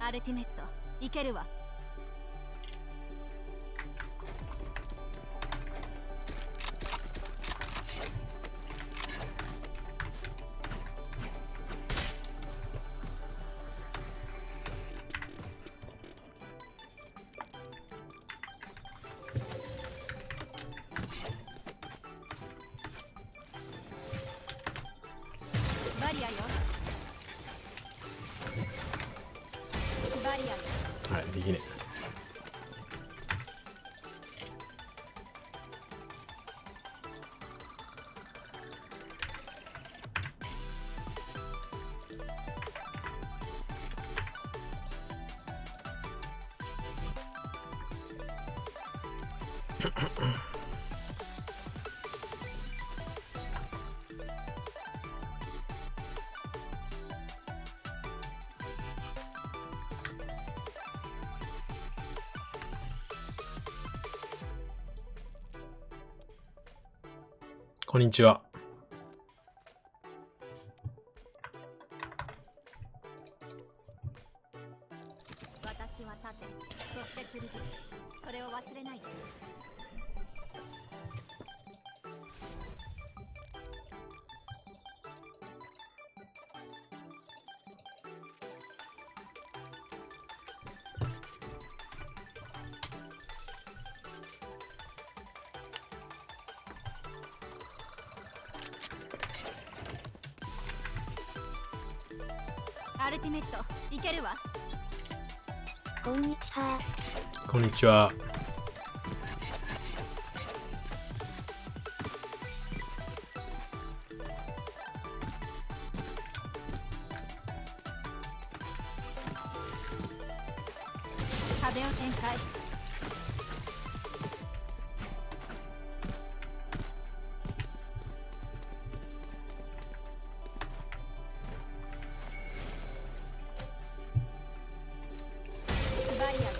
アルティメットいけるわ。バリアよ。バリアよ。はい、できねこんにちは。私は盾、そして剣。それを忘れないで。アルティメットいけるわ。こんにちは。こんにちは。壁を展開。バリアよ。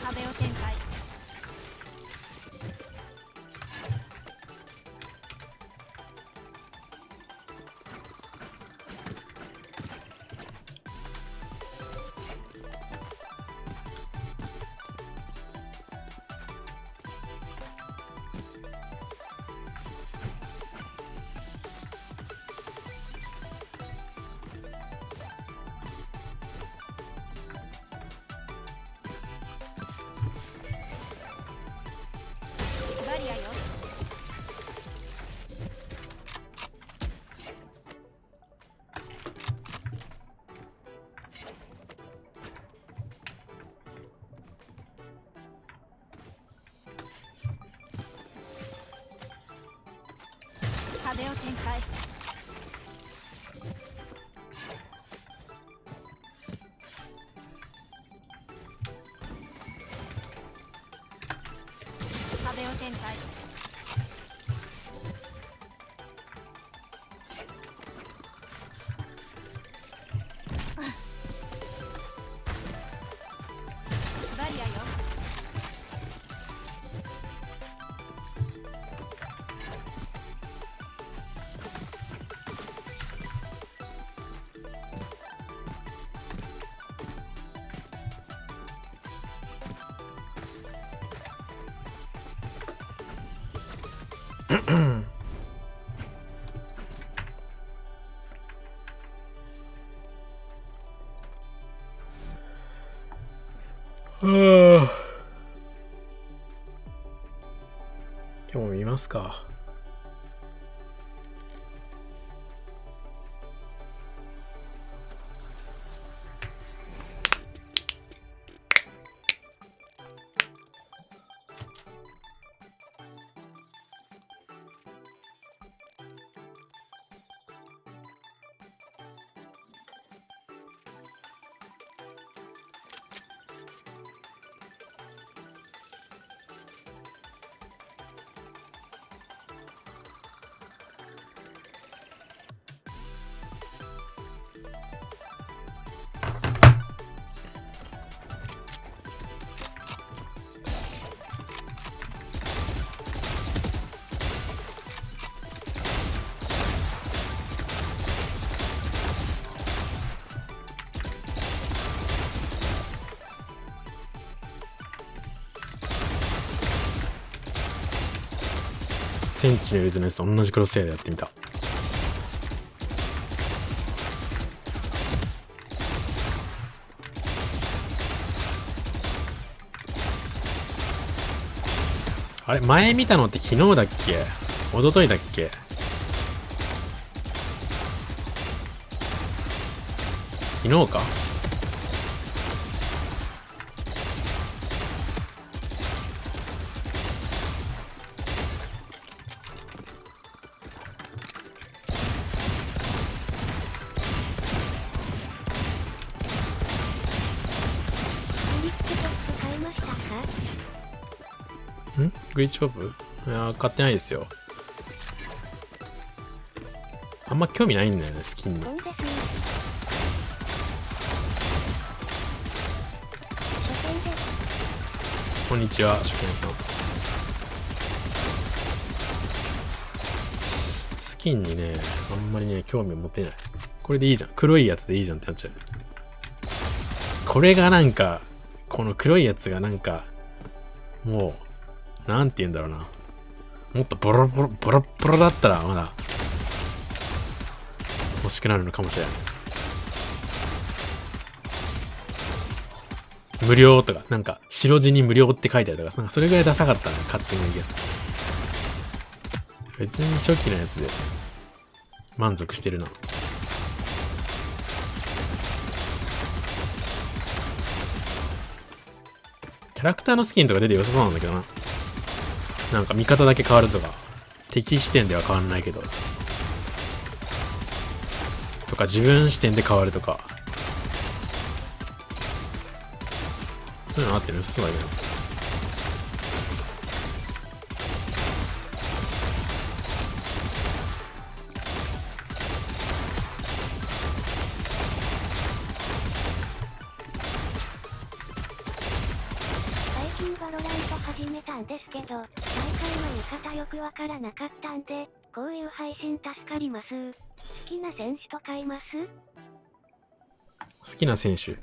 壁を展開。バリアよ。壁を展開。壁を展開。バリアよ。今日も見ますか。センチネルズのやつと同じクロスセアでやってみた。あれ前見たのって昨日だっけ一昨日だっけ。昨日か。グリッチポップ？いや買ってないですよ。あんま興味ないんだよね、スキンに。こんにちは、初見さん。スキンにね、あんまりね、興味を持てない。これでいいじゃん。黒いやつでいいじゃんってなっちゃう。これがなんか、この黒いやつがなんか、もう、なんて言うんだろうな。もっとボロボロだったらまだ欲しくなるのかもしれない。無料とか、なんか白地に無料って書いてあるとか、なんかそれぐらいダサかったね、勝手に言うけど。別に初期のやつで満足してるな。キャラクターのスキンとか出て良さそうなんだけどな。なんか見方だけ変わるとか、敵視点では変わんないけど。とか自分視点で変わるとか。そういうのあってる良さそうだけど。最近バロラント始めたんですけど、大会の見方よくわからなかったんで、こういう配信助かります。好きな選手とかいます？好きな選手。い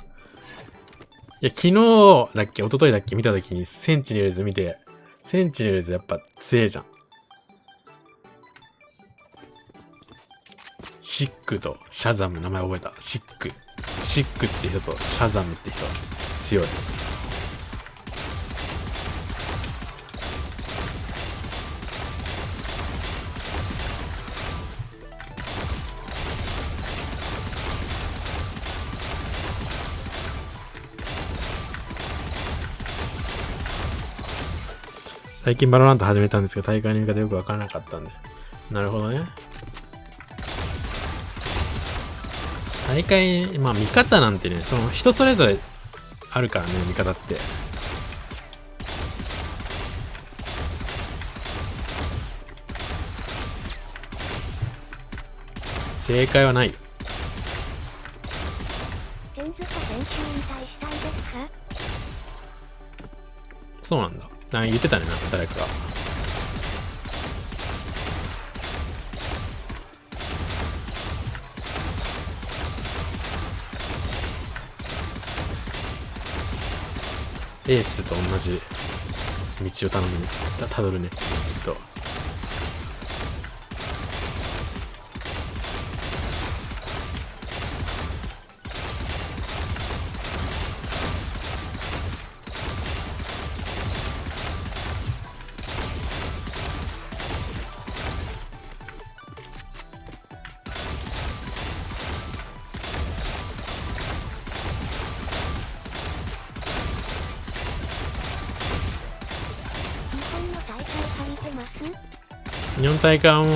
や、昨日だっけ一昨日だっけ見たときにセンチネルズ見て、センチネルズやっぱ強えじゃん。シックとシャザム、名前覚えた。シックって人とシャザムって人強い。最近バロラント始めたんですけど、大会の見方よくわからなかったんで。なるほどね。大会、まあ見方なんてね、その人それぞれあるからね、見方って。正解はないよ。ケンズコ選手引退したんですか？そうなんだ。言ってたね、なんか誰かが。エースと同じ道をたどるね、きっと。日本大会も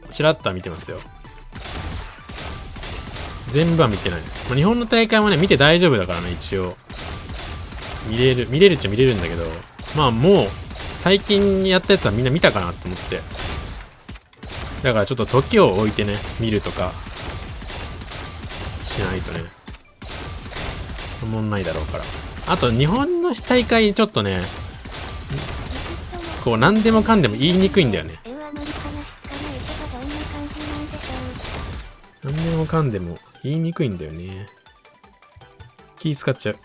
ちらっとは見てますよ。全部は見てない。まあ、日本の大会もね見て大丈夫だからね、一応見れるっちゃ見れるんだけど、まあもう最近やったやつはみんな見たかなと思って、だからちょっと時を置いてね見るとかしないとねおもんないだろうから。あと日本の大会ちょっとねこう何でもかんでも言いにくいんだよね。何でもかんでも言いにくいんだよね。気使っちゃう。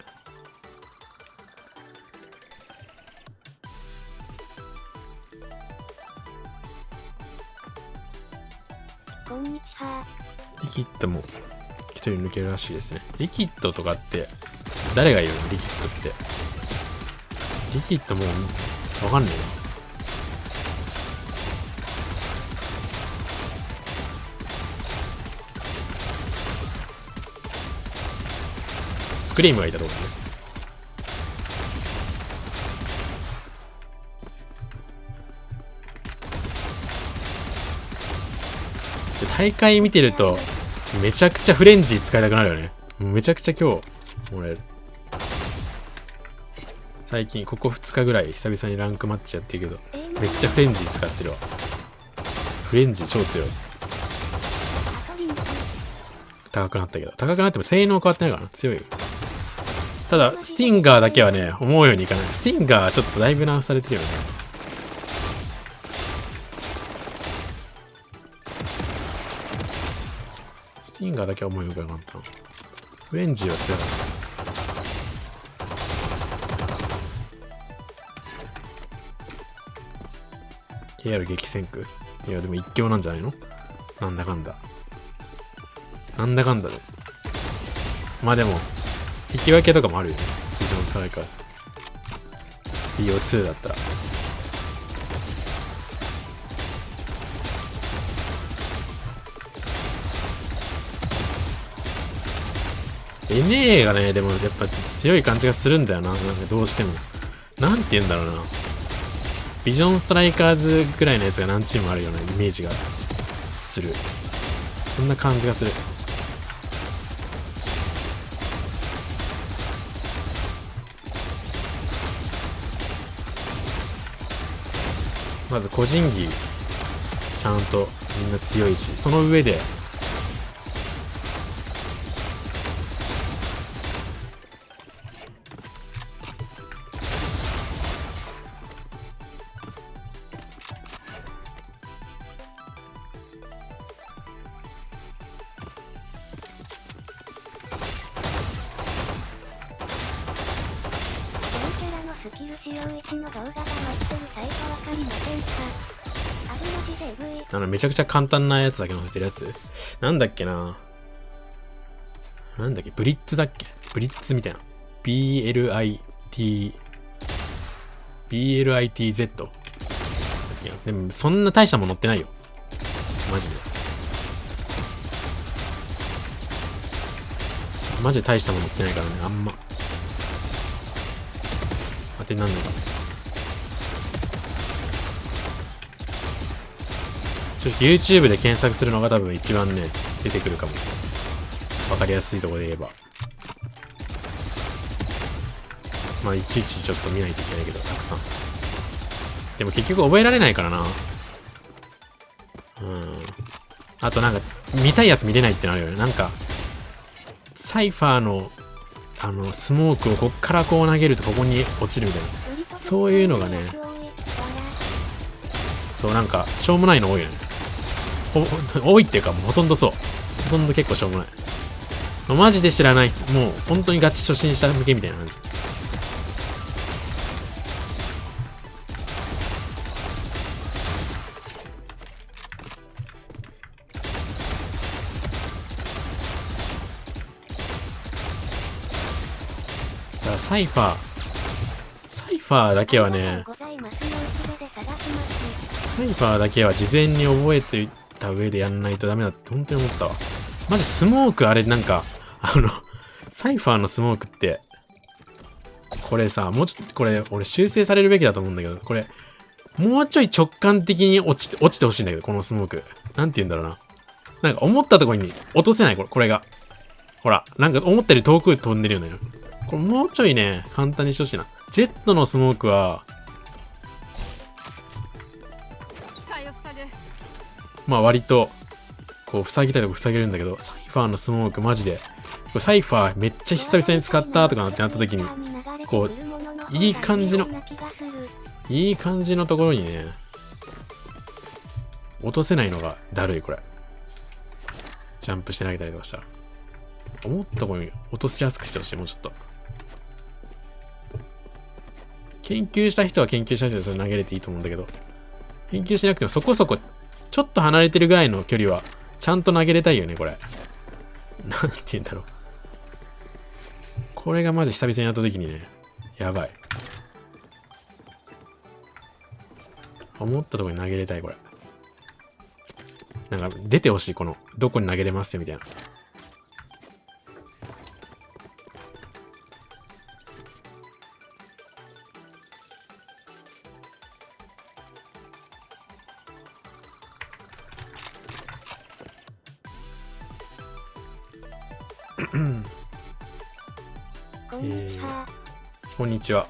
こんにちは。リキッドも一人抜けるらしいですね。リキッドとかって誰がいるの？リキッドって。リキッドもうわかんねえな。スクリームがいたとこね。大会見てるとめちゃくちゃフレンジ使いたくなるよね。めちゃくちゃ今日俺最近ここ2日ぐらい久々にランクマッチやってるけどめっちゃフレンジ使ってるわ。フレンジ超強い。高くなったけど、高くなっても性能変わってないからな。強いよ。ただスティンガーだけはね思うようにいかない。スティンガーちょっとだいぶナーフされてるよね。スティンガーだけは思うようにいかなかったな。フレンジは強かった。KR 激戦区。いやでも一強なんじゃないの？なんだかんだ。なんだかんだで。まあでも、引き分けとかもあるよね。ビジョンストライカーズ。BO2 だったら。NA がね、でもやっぱ強い感じがするんだよな。なんかどうしても。なんて言うんだろうな。ビジョンストライカーズぐらいのやつが何チームあるようなイメージがする。そんな感じがする。まず個人技ちゃんとみんな強いし、その上でスキル使用1の動画が載ってるサイトわかりませんか？あぶまじでエグい。めちゃくちゃ簡単なやつだけ載せてるやつなんだっけな。なんだっけ、ブリッツだっけ、ブリッツみたいな。BLITZ。いや、でもそんな大したもの載ってないよ。マジで。マジで大したもの載ってないからね、あんま。当てになんのか。正直 YouTube で検索するのが多分一番ね、出てくるかも。わかりやすいところで言えば。まあいちいちちょっと見ないといけないけど、たくさん。でも結局覚えられないからな。あとなんか、見たいやつ見れないってのあるよね。なんか、サイファーの、スモークをこっからこう投げるとここに落ちるみたいな。そういうのがね、そうなんか、しょうもないの多いよね。多いっていうか、もうほとんどそう。ほとんど結構しょうもない。マジで知らない。もう、本当にガチ初心者向けみたいな感じ。だからサイファーだけはね、サイファーだけは事前に覚えていった上でやんないとダメだって本当に思ったわ。マジスモークあれなんか、サイファーのスモークって、これさ、もうちょっとこれ、俺修正されるべきだと思うんだけど、これ、もうちょい直感的に落ちてほしいんだけど、このスモーク。なんて言うんだろうな。なんか思ったところに落とせない、これが。ほら、なんか思ったより遠く飛んでるよね。これもうちょいね、簡単にしてほしいな。ジェットのスモークは、まあ割と、こう塞ぎたいとこ塞げるんだけど、サイファーのスモークマジで、これサイファーめっちゃ久々に使ったとかなってなった時に、こう、いい感じのところにね、落とせないのがだるい、これ。ジャンプして投げたりとかしたら。思ったところに落としやすくしてほしい、もうちょっと。研究した人は研究した人でそれ投げれていいと思うんだけど、研究しなくてもそこそこ、ちょっと離れてるぐらいの距離はちゃんと投げれたいよね、これ。なんて言うんだろう。これがマジ久々にやった時にね、やばい。思ったところに投げれたい、これ。なんか出てほしい、この、どこに投げれますよ、みたいな。こんにちは。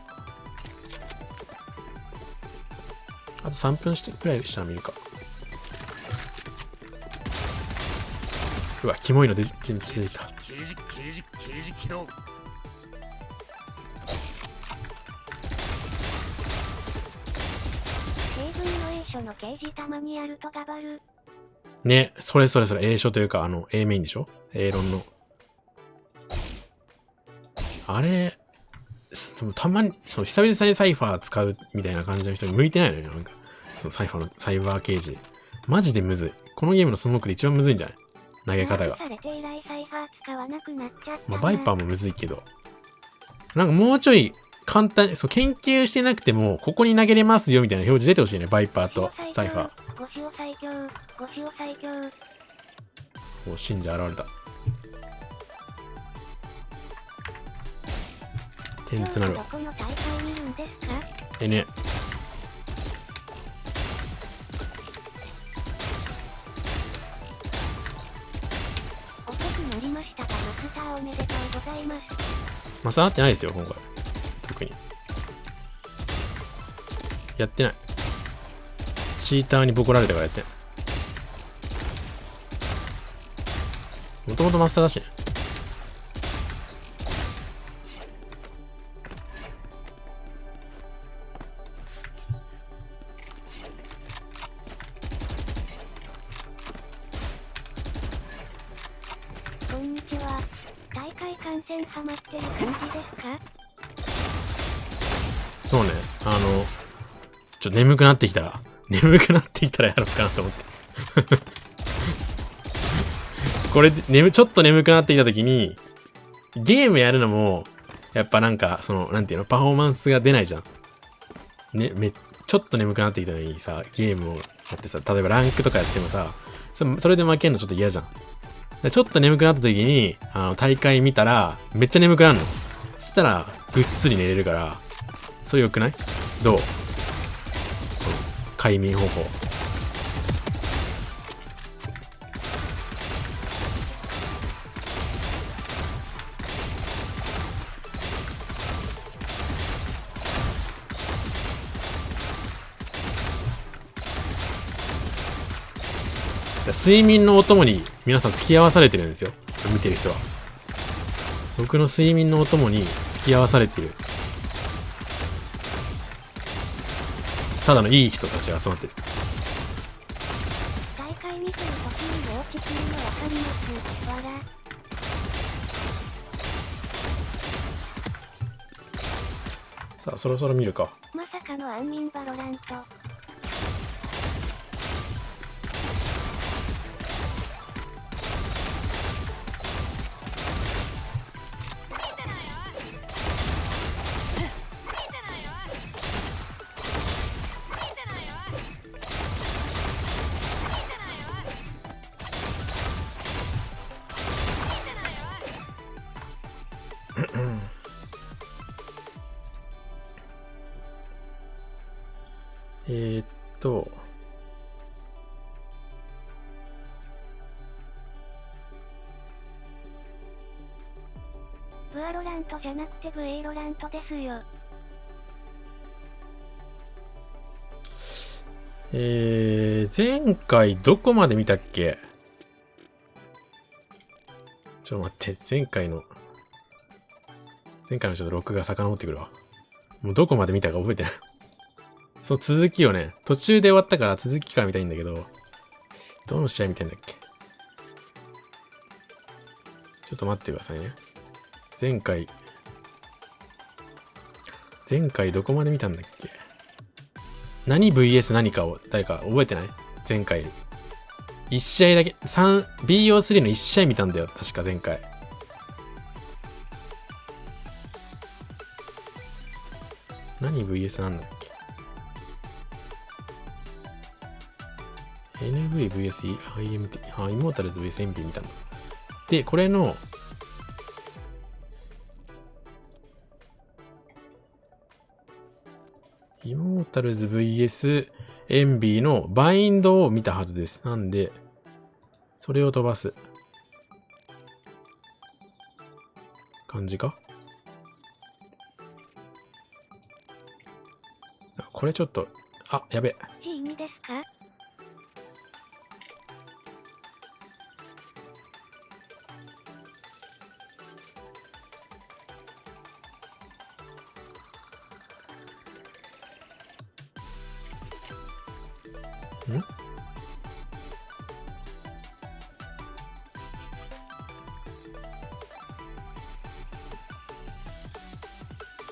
あと3分くらいしたら見るか。うわ、キモいの出てきた。刑事起動。英文の英書の刑事たまにやるとガバる。ね、それ、英書というか、A メインでしょ？ A 論の。あれ、でもたまに、久々にサイファー使うみたいな感じの人に向いてないのよね、なんか。そのサイファーのサイバー刑事。マジでむずい。このゲームのスモークで一番むずいんじゃない？投げ方が。まあ、バイパーもむずいけど。なんかもうちょい簡単に、研究してなくても、ここに投げれますよみたいな表示出てほしいね、バイパーとサイファー。お、信者現れた。点つなるわ。NA。マサーってないですよ、今回。特に。やってない。チーターにボコられたからやってない。もともとマスターだしね。こんにちは。大会観戦ハマってる感じですか？そうね。眠くなってきたらやろうかなと思って。これで、ちょっと眠くなってきたときに、ゲームやるのも、やっぱなんか、なんていうの、パフォーマンスが出ないじゃん。ね、ちょっと眠くなってきたのにさ、ゲームをやってさ、例えばランクとかやってもさ、それで負けるのちょっと嫌じゃん。ちょっと眠くなった時に、大会見たら、めっちゃ眠くなるの。そしたら、ぐっすり寝れるから、それ良くない？どう？快眠方法。睡眠のお供に皆さん付き合わされてるんですよ。見てる人は。僕の睡眠のお供に付き合わされてる。ただのいい人たちが集まってる。大会見てる時に放置するのわかります。わら。さあ、そろそろ見るか。まさかの安眠バロラント。えーっと、ブアロラントじゃなくてブエイロラントですよ。前回どこまで見たっけ？ちょっと待って、前回のちょっと録画遡ってくるわ。もうどこまで見たか覚えてない。その続きをね、途中で終わったから続きから見たいんだけど、どの試合見たいんだっけ？ちょっと待ってくださいね。前回どこまで見たんだっけ？何 VS 何かを誰か覚えてない？前回1試合だけ、BO3 の1試合見たんだよ。確か前回。何 VS なんだっけ ?NVVS IMT。イモータルズ VS MP 見たんだ。で、これの、イモータルズ VS エンビーのバインドを見たはずです。なんで、それを飛ばす感じか。これちょっと、やべ。いい意味ですか？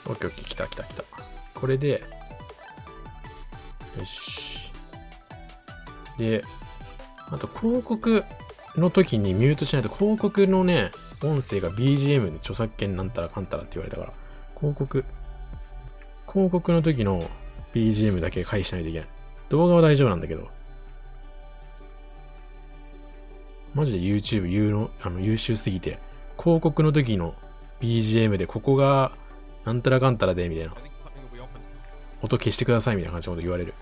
オッケーオッケー、来た。これで、よし。で、あと広告の時にミュートしないと、広告のね、音声が BGM で著作権なんたらかんたらって言われたから、広告の時の BGM だけ返しないといけない。動画は大丈夫なんだけど、マジで YouTube 優秀すぎて、広告の時の BGM でここがなんたらかんたらでみたいな、音消してくださいみたいな感じのこと言われる。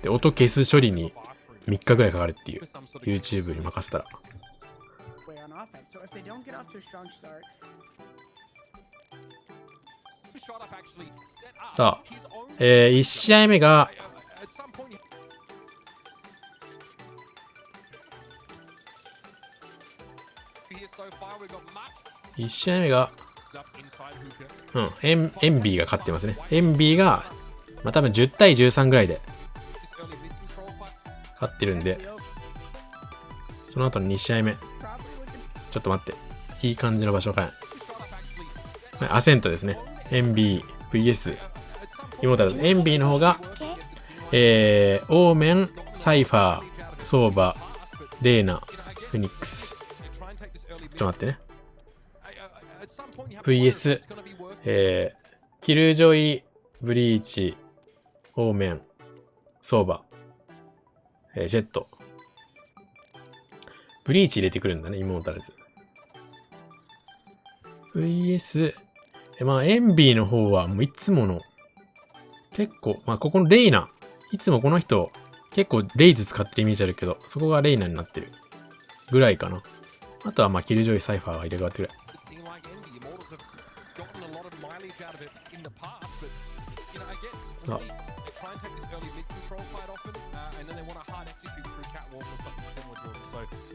で、音消す処理に3日ぐらいかかるっていう。YouTube に任せたら。さあ、1試合目が、エンビーが勝ってますね。エンビーが、多分10対13ぐらいで勝ってるんで、その後の2試合目。ちょっと待って。いい感じの場所かな。アセントですね。エンビー VS イモータルズ。エンビーの方が、オーメン、サイファー、ソーバ、レーナ、フェニックス。ちょっと待ってね。VS、キルジョイ、ブリーチ、オーメン、ソーバ、ジェット。ブリーチ入れてくるんだね、イモータルズ。VS、エンビーの方はもういつもの、結構、ここのレイナ、いつもこの人、結構レイズ使ってるイメージあるけど、そこがレイナになってるぐらいかな。あとはキルジョイ、サイファーが入れ替わってくらい。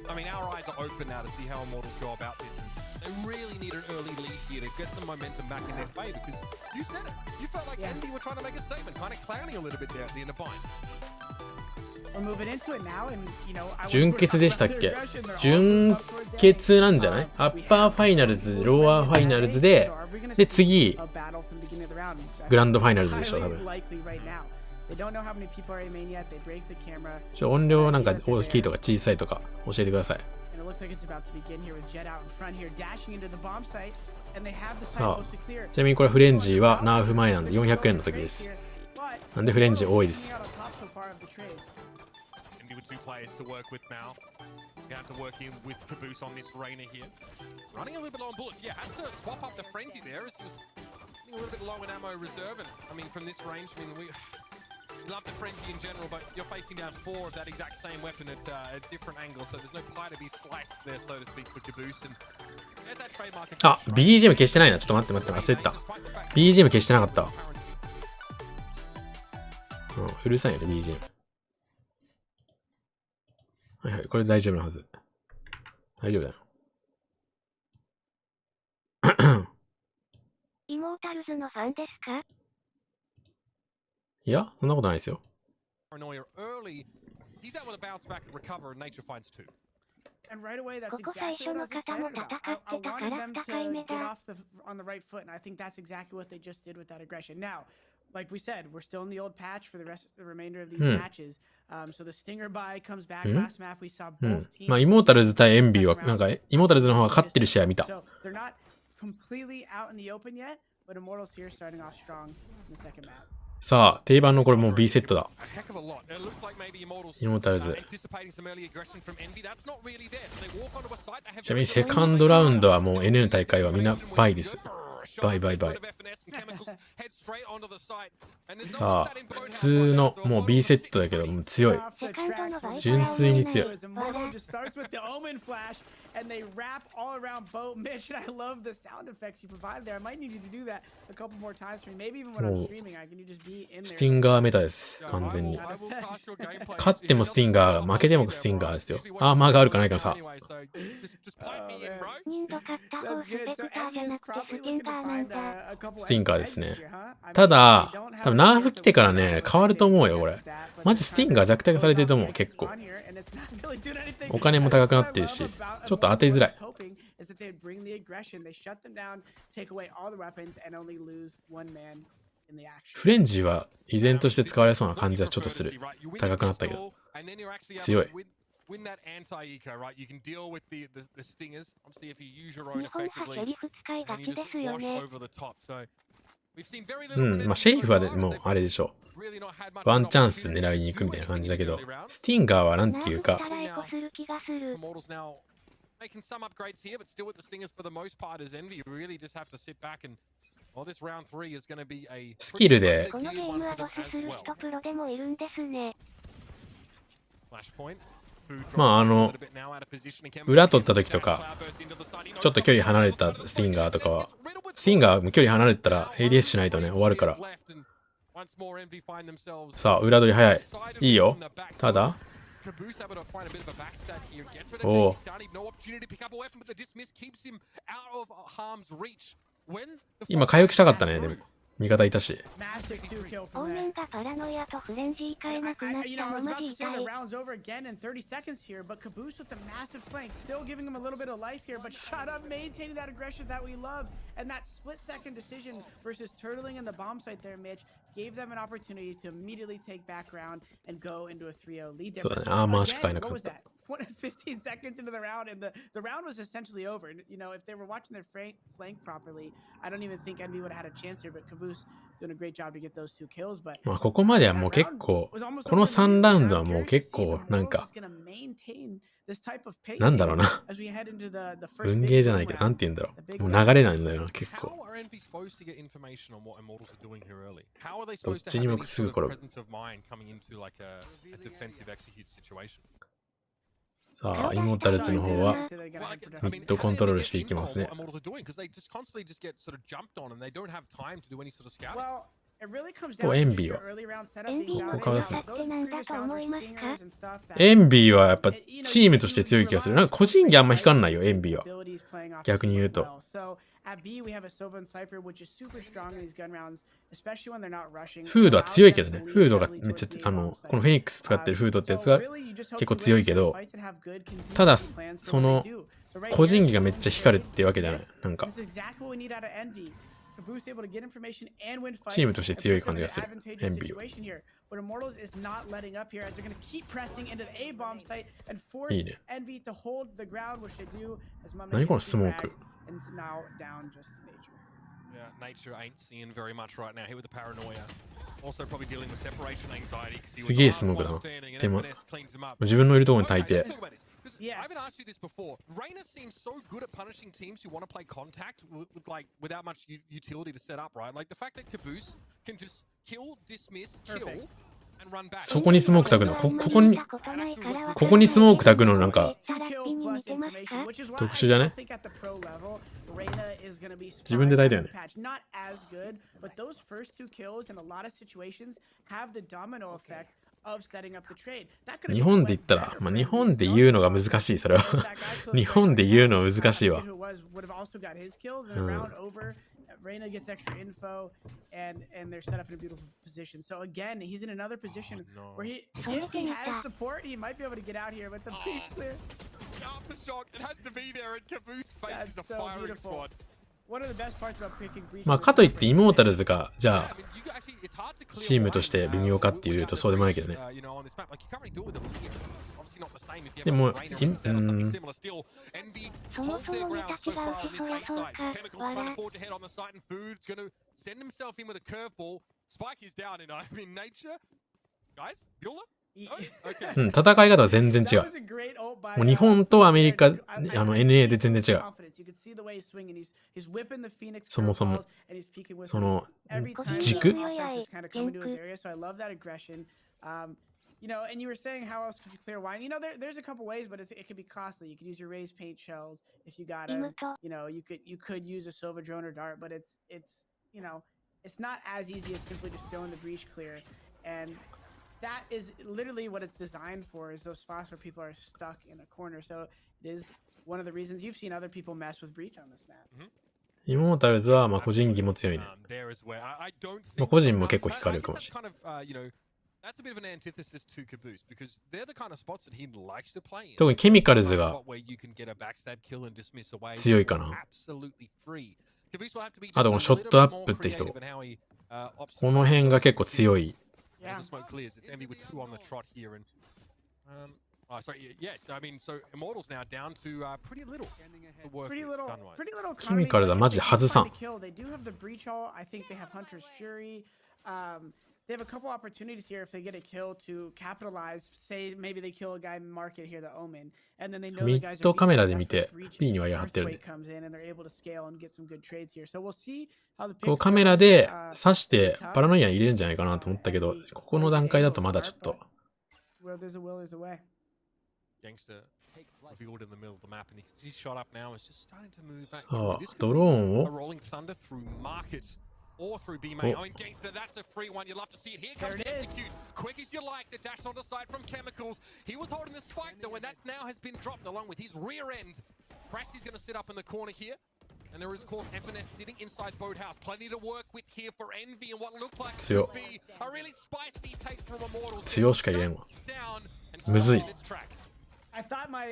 I mean, our eyes are open now to see how Immortals go about this. And they really need an early lead here to get some momentum back in their favor. Because you said it. You felt like Envy were trying to make a statement, kind of clowning a little bit there at the end of bind. 準決でしたっけ？準決なんじゃない？アッパーファイナルズ、ローアーファイナルズで、次、グランドファイナルズでしょ、多分。音量なんか大きいとか小さいとか教えてください。ちなみにこれフレンジーはナーフ前なんで400円の時です。なんでフレンジー多いです。Two players to work with now. You have to work in with Caboose on this Reyna here. Running a little bit low on bullets. Yeah, had to swap up the frenzy there as he was a little bit low in ammo reserve. And I mean, from this range, I mean, we love the frenzy in general, but you're facing down 4 of that exact same weapon at a different angle. So there's no pie to be sliced there, so to speak, for Caboose. And there's that trademark. BGM 消してないな。ちょっと待って、忘れてた。BGM 消してなかった。うるさいよね、BGM。はいはい、これ大丈夫なはず。大丈夫だよ。イモータルズのファンですか？いや、そんなことないですよ。ここ最初の方も戦ってたから2回目だ。like we said, we're still in the old patch for the remainder of these matches. So the Stinger buy comes back. Last map we saw both teams. まあ、イモータルズ対エンビーは、なんか、イモータルズの方が勝ってる試合見た。 So they're not completely out in the open yet, but Immortals here starting off strong in the second map. さあ、定番のこれもう B セットだ。 A heck of a lot. It looks like maybe Immortals イモータルズ。 anticipating some early aggression from Envy. That's not really there. So they walk onto a site. They have ちなみにセカンドラウンドはもう NA の大会はみんなバイです。バイバイバイ。さあ、普通のもう B セットだけどもう強い。純粋に強い。And they wrap all around Boat Mission. I love the sound effects you provide there. I might need you to do that a couple more times for me. Maybe even when I'm streaming, I can you just be in there. スティンガーメタです。完全に。勝ってもスティンガー、負けてもスティンガーですよ。アーマーがあるかないかさ。人度買った方スペクターじゃなくてスティンガーなんだ。スティンガーですね。ただ、多分ナーフ来てからね、変わると思うよ、これ。マジスティンガー弱体化されてると思う、結構。お金も高くなってるし、ちょっと当てづらい。フレンジは依然として使われそうな感じはちょっとする。高くなったけど。強い。Win that anti-eco, right? You can deal with the stingers. Obviously, if you use your 日 own 本派 effectively, セリフ使いが and ち you で just すよ wash ね。 over the top. So we've seen very う little. ん、まあシェリフはでもあれでしょう。 Really not had much ワンチャンス狙いに行くみたいな感じだけど、スティンガーはなんていうか、 Immortals now making some upgrades here, but still with the stingers for the most part as Envy. You really just have to sit back and well, this round 3 is going to be a スキルでこのゲームはボスする人プロでもいるんですね。 Flashpoint. まあ裏取った時とか、ちょっと距離離れたスティンガーとかは、スティンガーも距離離れたら ADS しないとね、終わるから。さあ、裏取り早い。いいよ。ただ、おお。今回復したかったね、でも。味方いたし。オーメンがパラノイアとフレンジー変えなくなったのマジ痛い。Still giving him a little bit of life here, but shut up, maintaining that aggression that we love. And that split-second decision versus turtling in the bomb site there, Mitch, gave them an opportunity to immediately take back ground and go into a 3-0 lead. そうだね、アーマーしか変えなかった。 15 seconds into the round, and the round was essentially over. You know, if they were watching their flank properly, I don't even think Envy would have had a chance here. But Caboose doing a great job to get those 2 kills. But まあここまではもう結構、この3ラウンドはもう結構なんか、なんだろうな。運ゲーじゃないけど、なんて言うんだろう。もう流れなんだよな、結構。どっちにもすぐ転ぶ。さあ、イモータルズの方はミッドコントロールしていきますね。お、エンビーはここからですね。エンビーはやっぱチームとして強い気がする。なんか個人技あんま光んないよ、エンビーは。逆に言うと。フードは強いけどね。フードがめっちゃ、このフェニックス使ってるフードってやつが結構強いけど、ただ、その、個人技がめっちゃ光るってわけじゃない。なんか。チームとして強い感じがする。エンビーは。いいね。何このスモーク。Yeah, nature ain't seeing very much right now. Here with the paranoia. Also probably dealing with separation anxiety because he was すげえスモークだな。でも、自分のいるところに大抵。I haven't asked you this before. Reina seems so good at punishing teams who want to play contact with like without much utility to set up, right? Like the fact that Caboose can just kill, dismiss, kill. そこにスモーク焚くのここにスモーク焚くのなんか特殊じゃね？自分で焚いたよね。日本で言ったら、まあ、日本で言うのが難しい、それは。日本で言うのは難しいわ。Reina gets extra info, and they're set up in a beautiful position. So again, he's in another position where if he has support, he might be able to get out here. But the beef clear. Aftershock, it has to be there, and Caboose faces a firing squad. one of the best parts about picking Breach まあかといってイモータルズがじゃあチームとして微妙かっていうとそうでもないけどね。でも、そもそもネタ違うしそらそうか。わら。うん、戦い方は全然違う。もう日本とアメリカ、NA で全然違う。そもそも、その、軸 You know, and you were saying how else could you clear wine? You know, there's a couple ways, but it could be costly. You could use your raised paint shells if you got them. You know, you could use a Sova drone or dart, but it's you know, it's not as easy as simply just throwing the breach clear. And that is literally what it's designed for, is those spots where people are stuck in a corner. So it is one of the reasons you've seen other people mess with breach on this map. イモータルズはまあ個人技も強いね。まあ個人も結構光るかもしれない。That's a bit of an antithesis to Caboose because they're the kind of spots that he likes to play in. 特にケミカルズが強いかな。あとこのショットアップって人。この辺が結構強い。ケミカルズはマジで外さん。They have a couple opportunities here if they get a kill to capitalize. Say maybe they kill a guy market here, the Omen, and then they know the guys areカメラで見て B にはやってるね。こうカメラで刺してパラノイアン入れるんじゃないかなと思ったけど、ここの段階だとまだちょっと。ドローンを。Or through B main. Oh, in Gangster, that's a free one. You'll love to see it. Here comes the execute. Quick as you like, the dash onto side from Chemicals. He was holding the spike though, and that now has been dropped along with his rear end. Crasty's going to sit up in the corner here. And there is, of course, FNS sitting inside Boathouse. Plenty to work with here for Envy and what looked like to be a really spicy take from Immortals. 強しか言えんわ。むずい。I thought my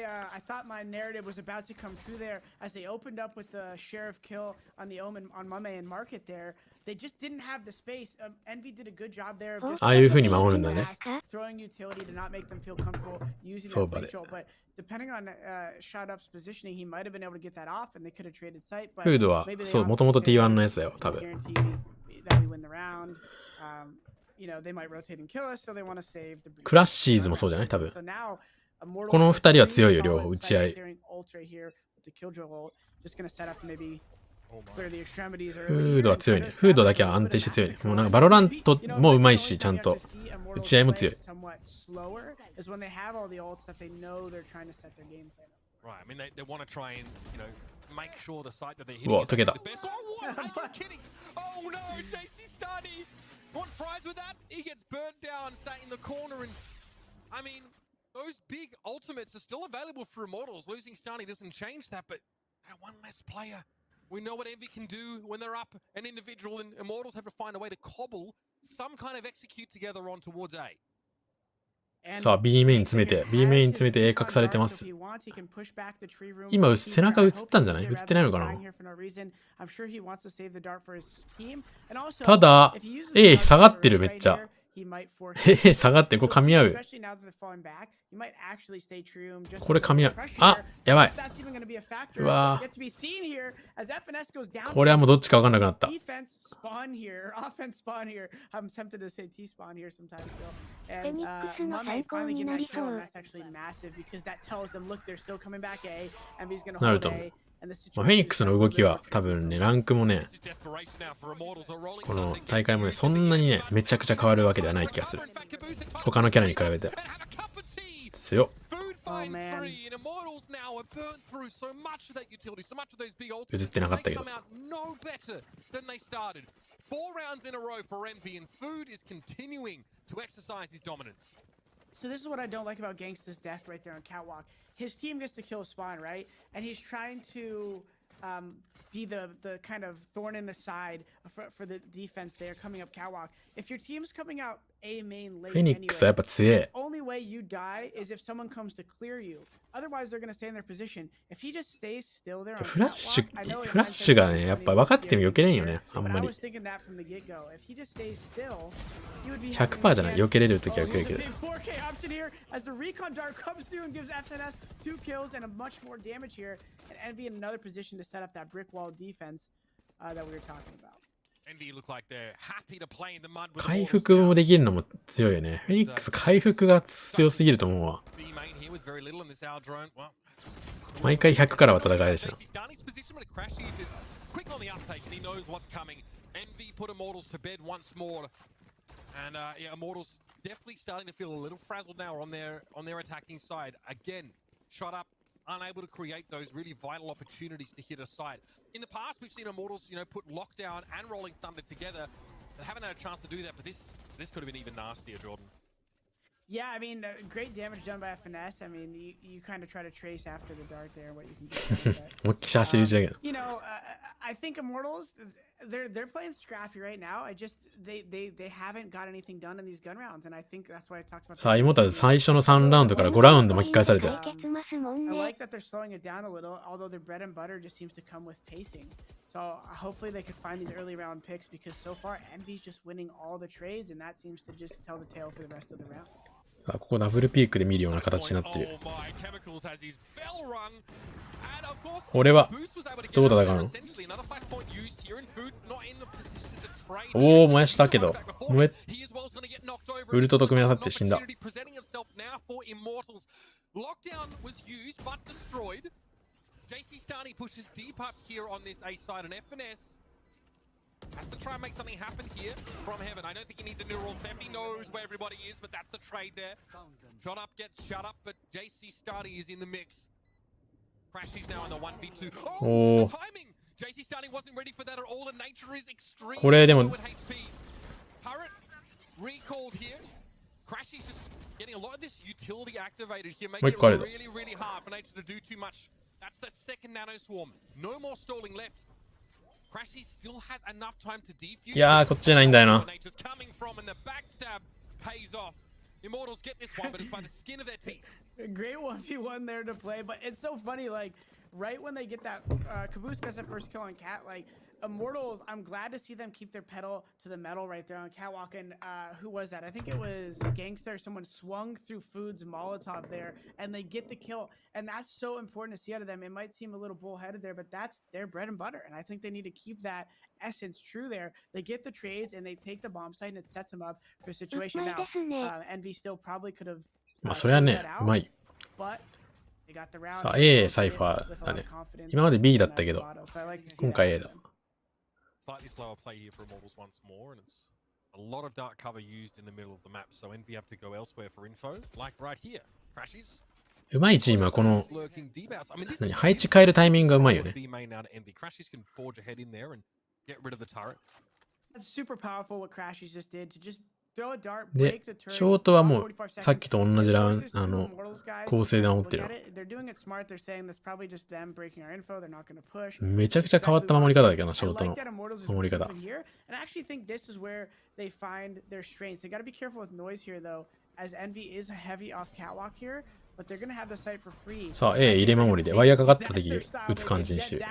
narrative was about to come true there as they opened up with the sheriff kill on the Omen on Mame and Market there. They just didn't have the space. Envy did a good job there of just ああいう風に守るんだね。 throwing utility to not make them feel comfortable using that control. But depending on Shot Up's positioning, he might have been able to get that off, and they could have traded sight. But フードはそうもともと T1 のやつだよ多分。クラッシーズもそうじゃない多分。この2人は強いよ両方打ち合い。フードは強いね。フードだけは安定して強いね。もうなんかバロラントもうまいし、ちゃんと打ち合いも強い。うわ、溶けた。Those big ultimates are still available for Immortals. Losing Stani doesn't change that, but one less player. We know what Envy can do when they're up an individual, and Immortals have to find a way to cobble some kind of execute together on towards A. さあ B メイン詰めて A 隠されてます。今背中映ったんじゃない？映ってないのかな？ただ A 下がってるめっちゃ。下がってこれ噛み合う。これ噛み合う。あ、やばい。うわこれはもうどっちか分かんなくなった。フェニックスの最高になりそう。なると思う。まあ、フェニックスの動きは多分ね、ランクもね、この大会もね、そんなにね、めちゃくちゃ変わるわけではない気がする。他のキャラに比べて。強っ。映ってなかったけど。So this is what I don't like about Gangsta's death right there on Catwalk. His team gets to kill Spawn, right? And he's trying to be the kind of thorn in the side for the defense there coming up Catwalk. If your team's coming out A main late フェニックスはやっぱ強え。 Only way you die is if someone comes to clear you. Otherwise, they're gonna stay in their position. If he just stays still there, フラッシュがね、やっぱ分かってても避けれんよね、あんまり。100% じゃない、避けれるときは避けるけど。As the recon dart comes through and gives FNS 2 kills and a much more damage here, and Envy in another position to set up that brick wall defense that we were talking about. 回復もできるのも強いよね。フェニックス回復が強すぎると思うわ。毎回100からは戦えるしな。And yeah, Immortals definitely starting to feel a little frazzled now on their attacking side. Again, shot up, unable to create those really vital opportunities to hit a site. In the past, we've seen Immortals, put Lockdown and Rolling Thunder together. They haven't had a chance to do that, but this could have been even nastier, Jordan. Yeah, I mean, great damage done by FNS. I mean, you kind of try to trace after the dart there what you can get. I think Immortals, they're playing scrappy right now. They haven't got anything done in these gun rounds, and I think that's why I talked about. さあ、妹最初の3ラウンドから5ラウンド巻き返されて。I like that they're slowing it down a little, although their bread and butter just seems to come with pacing. So hopefully they could find these early round picks because so far Envy's just winning all the trades, and that seems to just tell the tale for the rest of the round. さあ、ここダブルピークで見るような形になってる。俺はどう戦うの？おお、燃やしたけど、ウルトと組み合わさって死んだ。Has to try and make something happen here from heaven. I don't think he needs a neural theft. He knows where everybody is, but that's the trade there. Shot up gets shut up, but JC Starty is in the mix. Crashes now in the 1v2. Oh, the timing! JC Starty wasn't ready for that at all. The nature is extreme. これでも Turret recalled here. Crashes just getting a lot of this utility activated here, making it really, really hard for nature to do too much. That's the second nano swarm. No more stalling left. Crashy still has enough time to defuse. いやー、こっちじゃないんだよな。Immortals get this one, but it's by the skin of their teeth. Great 1v1 there to play, but it's so funny, like, right when they get that, Caboose gets that first kill on Cat, like, Immortals, I'm glad to see them keep their pedal to the metal right there on Catwalk, and who was that? I think it was Gangster. Someone swung through Food's Molotov there, and they get the kill, and that's so important to see out of them. It might seem a little bullheaded there, but that's their bread and butter, and I think they need to keep that essence true there. They get the trades, and they take the bomb site, and it sets them up for a situation. Now, Envy still probably could have まあ、それはね、うまい。 but they got the round. さあ、A サイファーだね。今まで B だったけど、今回 A だ。 Slightly slower play here for Immortals once more, and it's a lot of dark cover used in the middle of the map, so Envy have to go elsewhere for info, like right here. Crashes. うまいチームはこの配置変えるタイミングがうまいよね。Crashes can forge ahead in there and get rid of the turret. That's super powerful what Crashes just did to just で、ショートはもうさっきと同じラウンド、構成で守ってるよ。めちゃくちゃ変わった守り方だけどな、ショートの守り方。さあ、A 入れ守りでワイヤーかかった時打つ感じにしてる。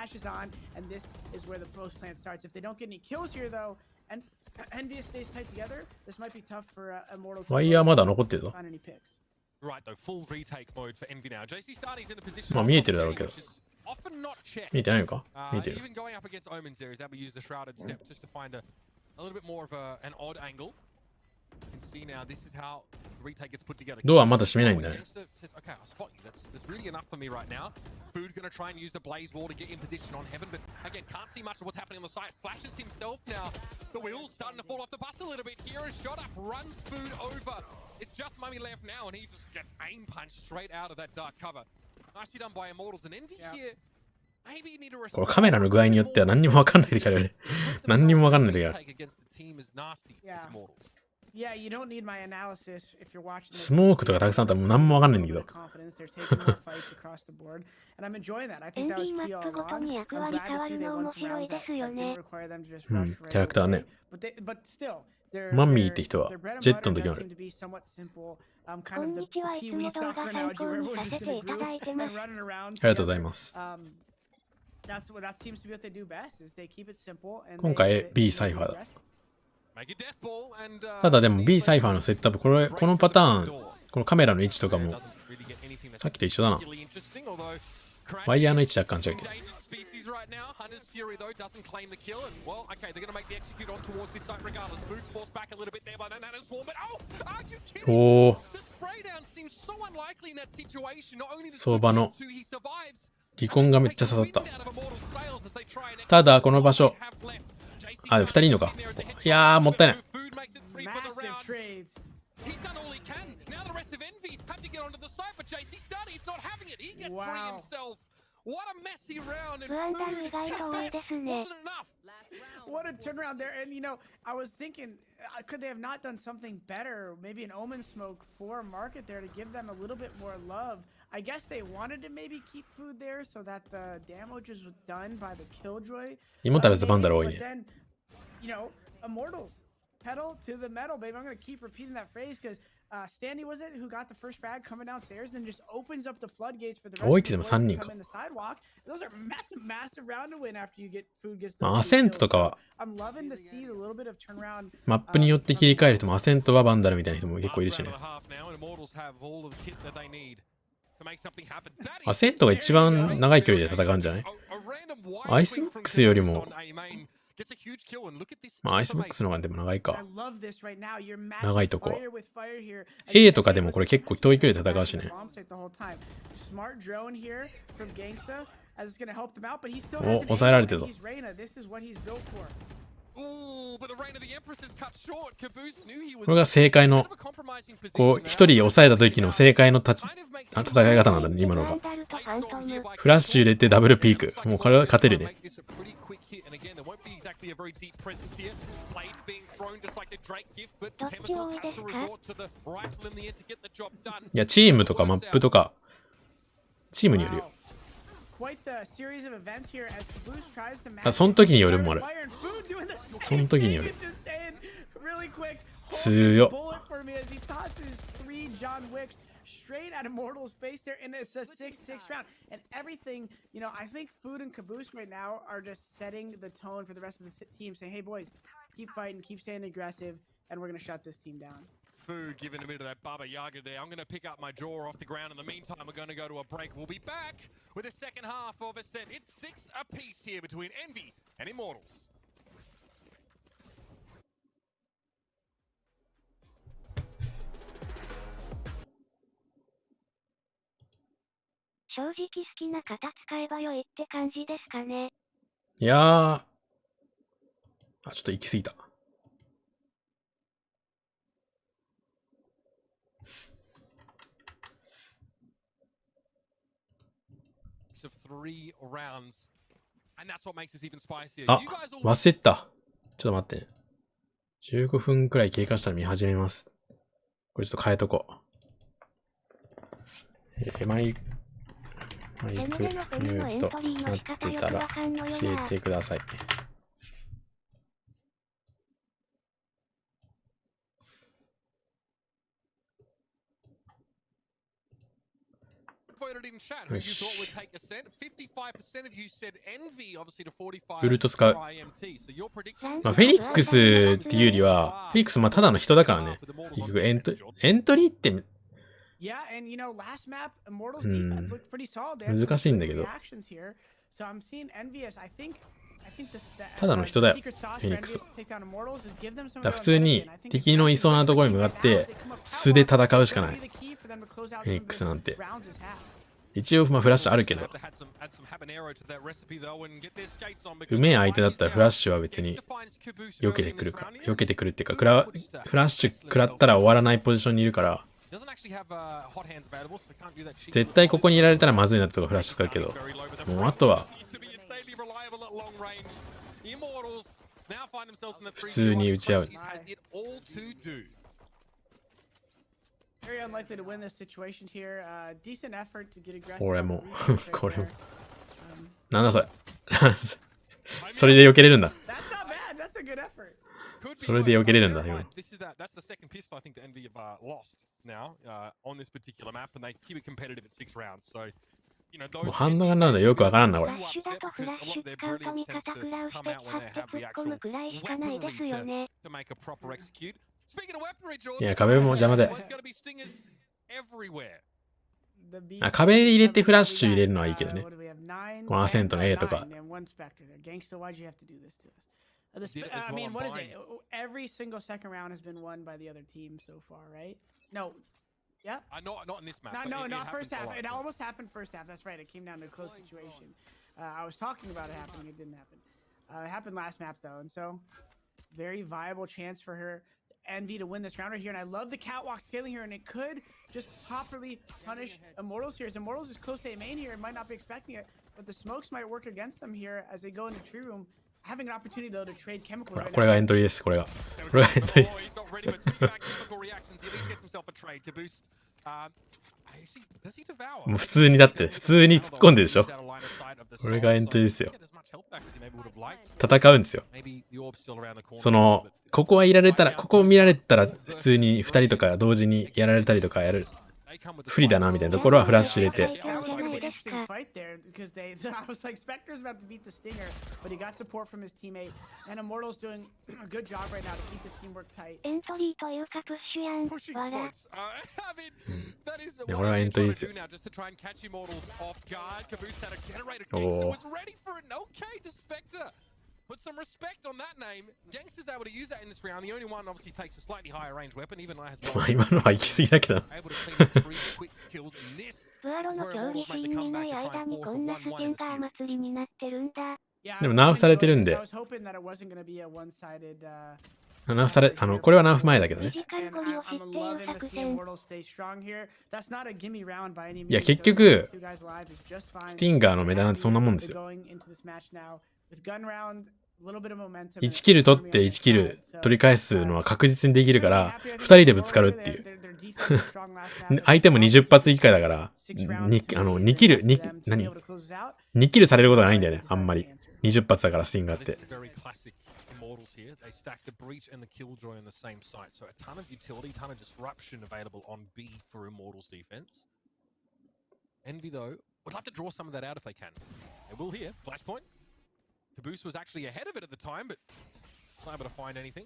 ワイヤーまだ残ってるぞ。まあ見えてるだろうけど。見えてないのか？見えてる。ドアまだ閉めないんだね。Food gonna try and use the blaze wall to get in position on heaven, but again, can't see much of what's happening on the site. Flashes himself now. The wheels starting to fall off the bus a little bit here. A shot up, runs Food over. It's just Mummy left now, and he just gets aim punched straight out of that dark cover. Nicely done by Immortals and Envy here. Maybe you need to これカメラの具合によっては何にもわかんない時あるよね。何にもわかんない時ある。スモークとかたくさんあったらもう何もわかんないんだけど。キャラクターね。マンミーって人はジェットの時もある。こんにちはいつも動画参考にさせていただいてます。ありがとうございます。今回 B サイファーだ。ただでも B サイファーのセットアップ、このパターン、このカメラの位置とかもさっきと一緒だな。ワイヤーの位置若干違うけど。おお。相場の離婚がめっちゃ刺さった。ただこの場所、2人いるのか。いやー、もったいない。不安ダル意外と多いですね。What a turnaround there. And, I was thinking, could they have not done something better? Maybe an Omen Smoke for Market there to give them a little bit more love. I guess they wanted to maybe keep food there so that the damage was done by the Killjoy. イモタルズバンダル多いね。 But then, Immortals, pedal to the metal, baby. I'm going to keep repeating that phrase because Standy was it who got the first frag coming downstairs and just opens up the floodgates for the rest of the world to come in the sidewalk. Those are massive round to win after you get food gets. アセントとかは I'm loving to see a little bit of turnaround. マップによって切り替える人もアセントはバンダルみたいな人も結構いるしね。アセントが一番長い距離で戦うんじゃない？アイスボックスよりもアイスボックスの方がでも長いか。長いとこ。A とかでもこれ結構遠い距離で戦うしね。お、抑えられてるぞ。これが正解の、一人抑えた時の正解の戦い方なんだね、今のが。フラッシュ入れてダブルピーク。もうこれは勝てるね。いや、チームとかマップとか、チームによるよ。その時によるもある。その時による。強っ。Straight at Immortal's face there, and it's a 6-6 round. And everything, I think Food and Caboose right now are just setting the tone for the rest of the team, saying, hey boys, keep fighting, keep staying aggressive, and we're going to shut this team down. Food giving a bit of that Baba Yaga there. I'm going to pick up my draw off the ground. In the meantime, we're going to go to a break. We'll be back with the second half of a set. It's 6 apiece here between Envy and Immortals. 正直好きな型使えばよいって感じですかね。いやー、ちょっと行き過ぎた。あ、忘れた。ちょっと待ってね。15分くらい経過したら見始めます。これちょっと変えとこう。マイクミュートなってたら教えてください。よし。ウルト使う。まあ、フェニックスっていうよりは、フェニックスただの人だからね。結局エントリーって難しいんだけど。ただの人だよ、フェニックスは。だから普通に敵のいそうなところに向かって素で戦うしかない。フェニックスなんて。一応フラッシュあるけど。うめえ相手だったらフラッシュは別に避けてくるか。避けてくるっていうか、フラッシュ食らったら終わらないポジションにいるから、絶対ここにいられたらまずいなってとこフラッシュ使うけど、もうあとは普通に打ち合う。これもこれもなんだそれそれで避けれるんだ。それで避けれるんだ、今。 This is that's the second pistol I think that Envy have lost now on this particular map, and they keep it competitive at 6 rounds. So, you know, もうハンドガンなんだよくわからんな、これ。フラッシュだとフラッシュ使うと味方食らうして張って突っ込むくらいしかないですよね。to make a proper execute. Speaking of weaponry, Jordan, いや、壁も邪魔で。 there's gonna be stingers everywhere. あ、壁入れてフラッシュ入れるのはいいけどね。このアセントの A とか。I mean, what is it? Every single second round has been won by the other team so far, right? No. Yeah? Not in this map. No, it not first happens a half. lot, It so. almost happened first half. That's right. It came down to a close situation. I was talking about it happening. It didn't happen. It happened last map, though. And so, very viable chance for her, Envy, to win this round right here. And I love the catwalk scaling here. And it could just properly punish Immortals here. As Immortals is close to A main here. It might not be expecting it. But the smokes might work against them here as they go into tree room. Having an opportunity, though, to trade chemicals right これがエントリーです、これが。これがエントリー Oh, です he's。not ready, but speaking back chemical reactions, he at least gets himself a trade to boost. Actually, does he devour? もう普通にだって、普通に突っ込んでるでしょ。これがエントリーですよ。戦うんですよ。その、ここはいられたら、ここを見られたら、普通に2人とか同時にやられたりとかやる。不利だなみたいなところはフラッシュ入れて。That was gonna be an interesting fight there because I was like, Spectre's about to beat the Stinger, but he got support from his teammate, and Immortal's doing a good job right now to keep the teamwork tight. エントリーというかプッシュやん。 Pushing わら。 smokes. I mean, that is Yeah, what what I'm about trying Entois? to do now, just to try and catch Immortals off guard. Caboose had a generator. Oh. Gangster was ready for it. And okay, the Spectre. Put some respect on that name. Gangster's able to use that in this round. The only one obviously takes a slightly higher range weapon. Even I has まあ今のは行き過ぎだけど。 able to clean up 3 quick kills. And this ブアロの競技シーンにない間にこんな不喧嘩祭りになってるんだ。 Yeah, でもナーフされてるんで。 I was hoping that it wasn't gonna be a one-sided. ナーフされ、これはナーフ前だけどね。フィジカル And ゴリを知 I'm っている loving to 作 see 戦。 Immortals stay strong here. That's not a gimme round by any means. いや結局 Two guys alive is just fine. スティンガーのメダなんてそんなもんです They're よ。 going into this match now with gun round, a little bit of momentum. 1キル取って1キル取り返すのは確実にできるから、2人でぶつかるっていう。相手も20発以下だから、2キル、2キルされることがないんだよね、あんまり。20発だからスティンガーって。 very classic Immortals here. They stack the breach and the killjoy on the same site. So a ton of utility, ton of disruption available on B for Immortals defense. Envy, though, would love to draw some of that out if they can. They will here. Flashpoint. Caboose was actually ahead of it at the time, but not able to find anything.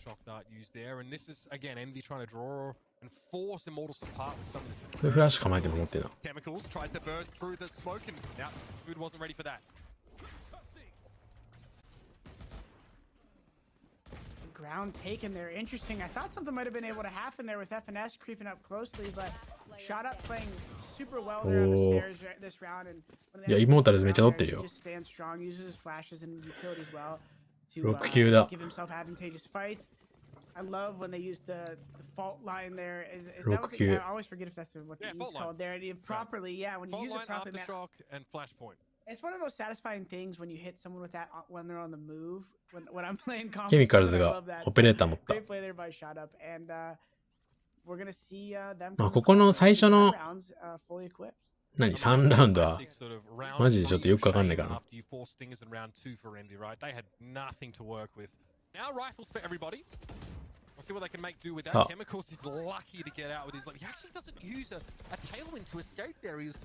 Shock dart used there. And this is, again, Envy trying to draw and force Immortals to part with some of this. これフラッシュ構えてると思ってるな。 Chemicals tries to burst through the smoke, and now Food wasn't ready for that. Ground taken there. Interesting. I thought something might have been able to happen there with FNS creeping up closely, but shot up playing super well there on the stairs this round. And いや、イモータルズめっちゃ取ってるよ。 just stands strong, uses his flashes and utility as well to 6級だ。 give himself advantageous fights. I love when they use the fault line there. Is that what they, I always forget if that's what Yeah, it's fault line. called there. Properly, yeah, when you Fault use line, it properly, man, aftershock, and flashpoint. it's one of the most satisfying things when you hit someone with that when they're on the move. When I'm playing ケミカル I ズが love that. オペレーター持った。 Great play there by Shot Up, and we're gonna see them. まあここの最初の rounds fully equipped. 何 ?3 ラウンドは Classic sort of round マジでちょっとよくわかんないからな。 after you four stingers in round 2 for Envy, right? They had nothing to work with. Now rifles for everybody. We'll see what they can make do with that. さあ Chemicals is lucky to get out with his life. He actually doesn't use a tailwind to escape there. He's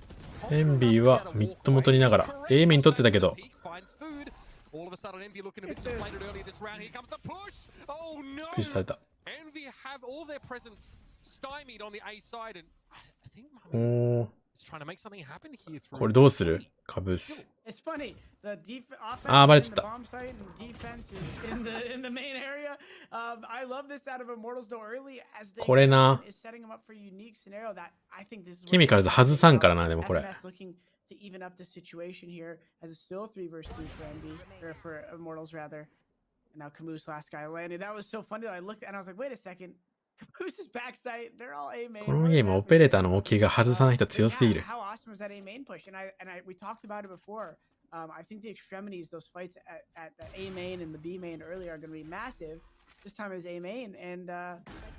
エンビーはミッドも取りながら A 面取ってたけど finds food. All of a sudden Envy looking a bit deflated earlier this round. Here comes the push. Oh no! プッシュされた。 Envy have all their presence stymied on the A side, and I think おー、 is trying to make something happen here through. これどうするカブス。 It's funny. The offense Ah, is in the baletetta. bomb site and defense is in the main area. I love this out of Immortals though early as they これな。 is setting them up for a unique scenario that I think this is ケミカルズ外さんからな、でもこれ。 FNS looking to even up the situation here as it's still 3 versus 3 for Envy or for Immortals rather. And now Camus last guy landed. That was so funny that I looked and I was like, wait a second. Camus's backside, they're all A main. このゲームオペレーターの大きいが外さない人強すぎる。 How awesome is that A main push? And we talked about it before. I think the extremities, those fights at the A main and the B main earlier are going to be massive. This time is A main and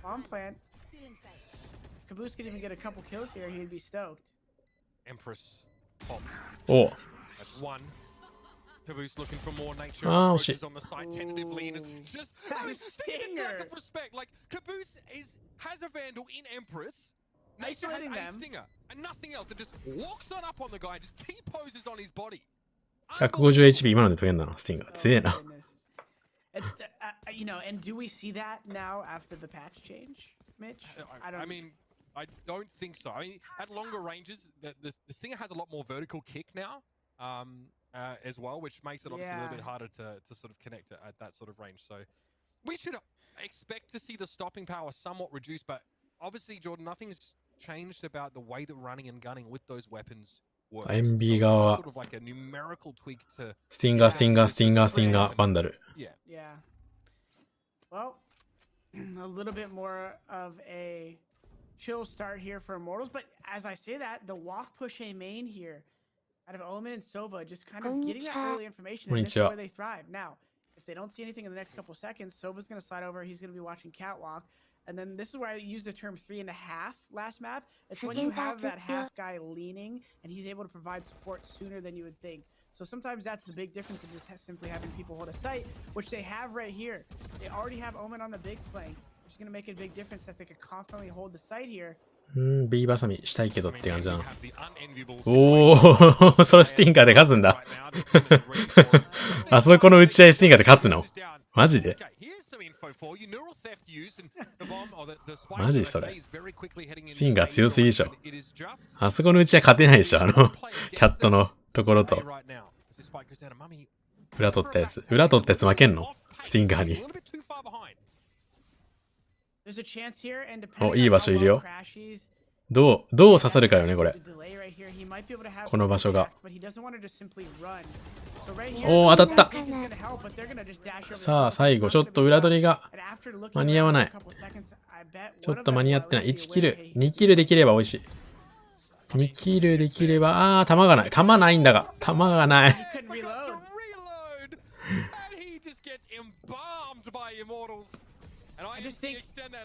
bomb plant. If Caboose could even get a couple kills here, he'd be stoked. Empress popped. おう That's one. Caboose looking for more nature Oh, shit. approaches on the site tentatively, and it's just I mean, state the death of respect. Like Caboose has a Vandal in Empress. Nature has Isolating a them. Stinger and nothing else. It just walks on up on the guy, just T-poses on his body. 150HP 今ので解けんだな、スティンガー。強えな。 goodness. You know, and do we see that now after the patch change, Mitch? I mean, I don't think so. I mean, at longer ranges, the Stinger has a lot more vertical kick now, as well, which makes it obviously a little bit harder to sort of connect at that sort of range. So we should expect to see the stopping power somewhat reduced, but obviously, Jordan, nothing's changed about the way that running and gunning with those weapons works. MB 側は Sort of like a numerical tweak to スティンガー、スティンガー、スティンガー、スティンガー、バンダル。 yeah. Yeah. Well, a little bit more of a chill start here for Immortals, but as I say that, the walk push A main here out of Omen and Sova just kind of getting that early information, and this is where they thrive. Now, if they don't see anything in the next couple seconds, Sova's going to slide over, he's going to be watching Catwalk, and then this is where I used the term 3.5 last map. It's when you have that half guy leaning, and he's able to provide support sooner than you would think. So sometimes that's the big difference of just simply having people hold a site, which they have right here. They already have Omen on the big flank, which is going to make a big difference that they could confidently hold the site here. B バサミしたいけどって感じだな。 おおお、それスティンガーで勝つんだ。あそこの打ち合いスティンガーで勝つの？マジで？マジそれ。スティンガー強すぎでしょ。あそこの打ち合い勝てないでしょ、キャットのところと。裏取ったやつ。裏取ったやつ負けんの？スティンガーに。お、いい場所いるよ。どう刺さるかよね、これ。この場所が。おー、当たった。さあ、最後、ちょっと裏取りが間に合わない。ちょっと間に合ってない。1キル、2キルできれば美味しい。2キルできれば、弾がない。弾ないんだが。弾がない。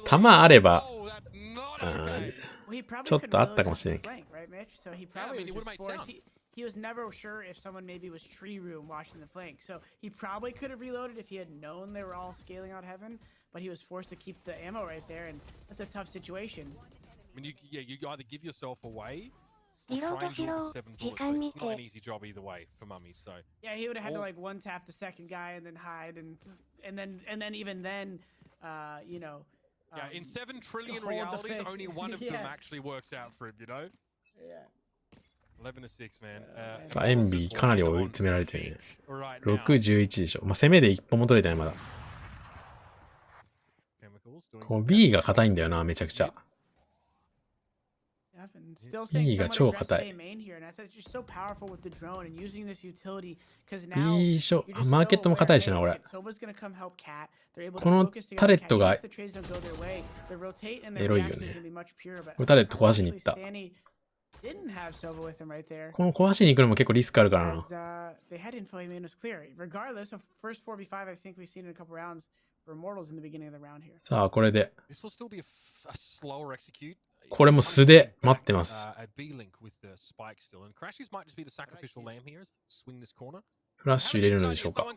弾あれば、ちょっとあったかもしれん。He was never sure if someone maybe was tree room watching the flank. So he probably could have reloaded if he had known they were all scaling out heaven, but he was forced to keep the ammo right there, and that's a tough situation. I mean, you either give yourself away or try and do 7 bullets. So it's not an easy job either way for Mummy. So yeah, he would have had to like one tap the second guy and then hide, and then even then, you know. Yeah, in 7 trillion realities, only one of them actually works out for him, you know? Yeah. 11 to 6, man. さあ、エンビーかなり追い詰められてるね。6、11でしょ。まあ、攻めで一本も取れてない、まだ。こう B が硬いんだよな、めちゃくちゃ。B が超硬い。B ショ、マーケットも硬いしな、俺。このタレットがエロいよね。これタレット壊しに行った。この壊しに行くのも結構リスクあるからな。さあ、これで。これも素で待ってます。フラッシュ入れるのでしょうか。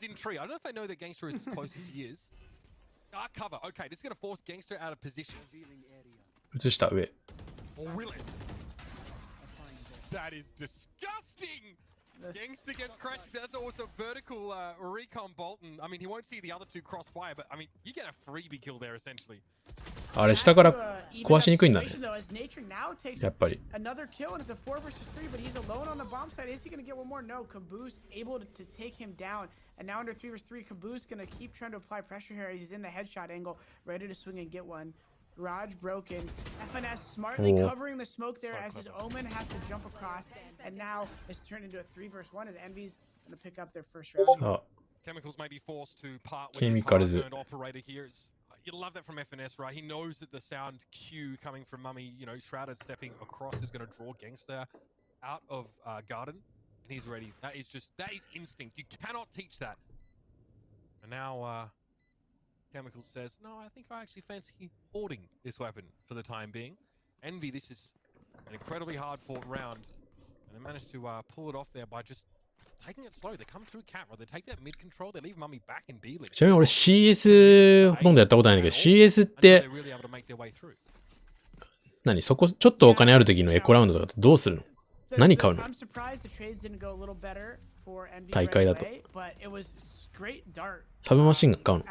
映した上。That is disgusting! Gangster gets crashed. That's also vertical recon bolt. And I mean, he won't see the other two crossfire, but I mean, you get a freebie kill there essentially. あれ、下から壊しにくいんだね。やっぱり。Another kill and it's a 4 versus 3, but he's alone on the bomb side. Is he going to get one more? No. Caboose able to take him down. And now under 3 versus 3, Caboose going to keep trying to apply pressure here. He's in the headshot angle, ready to swing and get one. Garage broken. FNS smartly covering the smoke there as his Omen has to jump across, and now it's turned into a 3 versus 1 as Envy's going to pick up their first round. Chemicals may be forced to part with his hard-earned operator here. You love that from FNS, right? He knows that the sound cue coming from Mummy, you know, Shrouded stepping across is going to draw Gangster out of Garden, and he's ready. That is instinct. You cannot teach that. And now Chemicals says, no, I think I actually fancy hoarding this weapon for the time being. Envy, this is an incredibly hard-fought round, and they managed to pull it off there by just taking it slow. They come through camera. They take that mid control. They leave Mummy back in B lane. ちなみに俺 CS ほとんどやったことないんだけど、CS って何そこちょっとお金ある時のエコラウンドとかってどうするの？何買うの？大会だと。サブマシンガン買うの？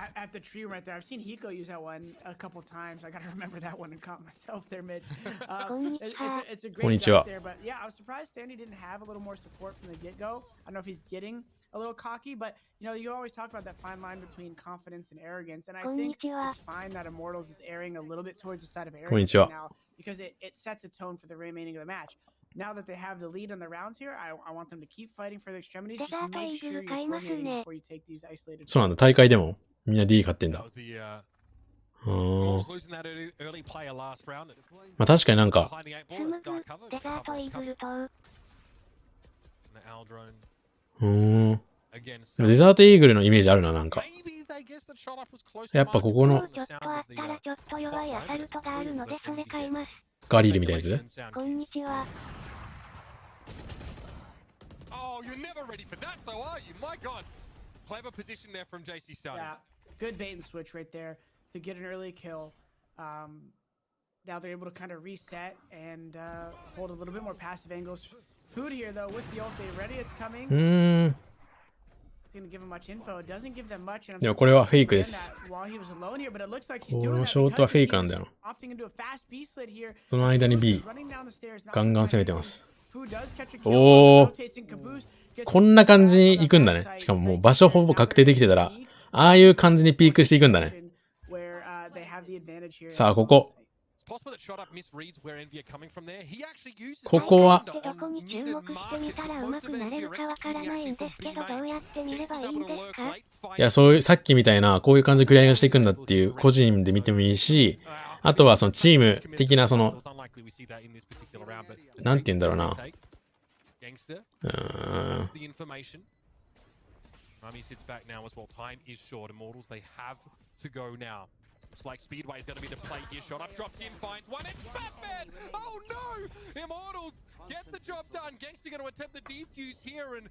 こんにちは。A little cocky, but you know, you always talk about that fine line between confidence and arrogance, and I think it's fine that Immortals is erring a little bit towards the side of arrogance right now because it sets a tone for the remaining of the match. Now that they have the lead on the rounds here, I want them to keep fighting for the extremities. Just make sure you're coordinating before you take these isolated. そうなんだ、大会でもみんな D 買ってんだ。まあ確かになんかデザートイーグルのイメージあるな、なんか。やっぱここのガリールみたいなやつ？こんにちは。Oh, you're never ready for that though, are you? My God. Clever position there from JC Star. Yeah, good bait and switch right there to get an early kill. Now they're able to kind of reset and hold a little bit more passive angles. Food here though with the ult, they ready, it's coming. It's gonna give him much info. It doesn't give them much. でもこれはフェイクです。While he was alone here, but it looks like he's こ doing の that ショートはフェイクなんだよ。opting into a fast B slit here. その間に B ガンガン攻めてます。 Food does catch a kill. おお、 Rotates in Caboose. こんな感じに行くんだね。しかももう場所ほぼ確定できてたら、ああいう感じにピークしていくんだね。さあここ。ここはそういうさっきみたいなこういう感じでクリアしていくんだっていう個人で見てもいいし、あとはそのチーム的なそのなんて言うんだろうな。Looks like Speedway is going to be the play here. Shot up, dropped in, finds one. It's Batman! Oh no! Immortals gets the job done. Gangster going to attempt the defuse here and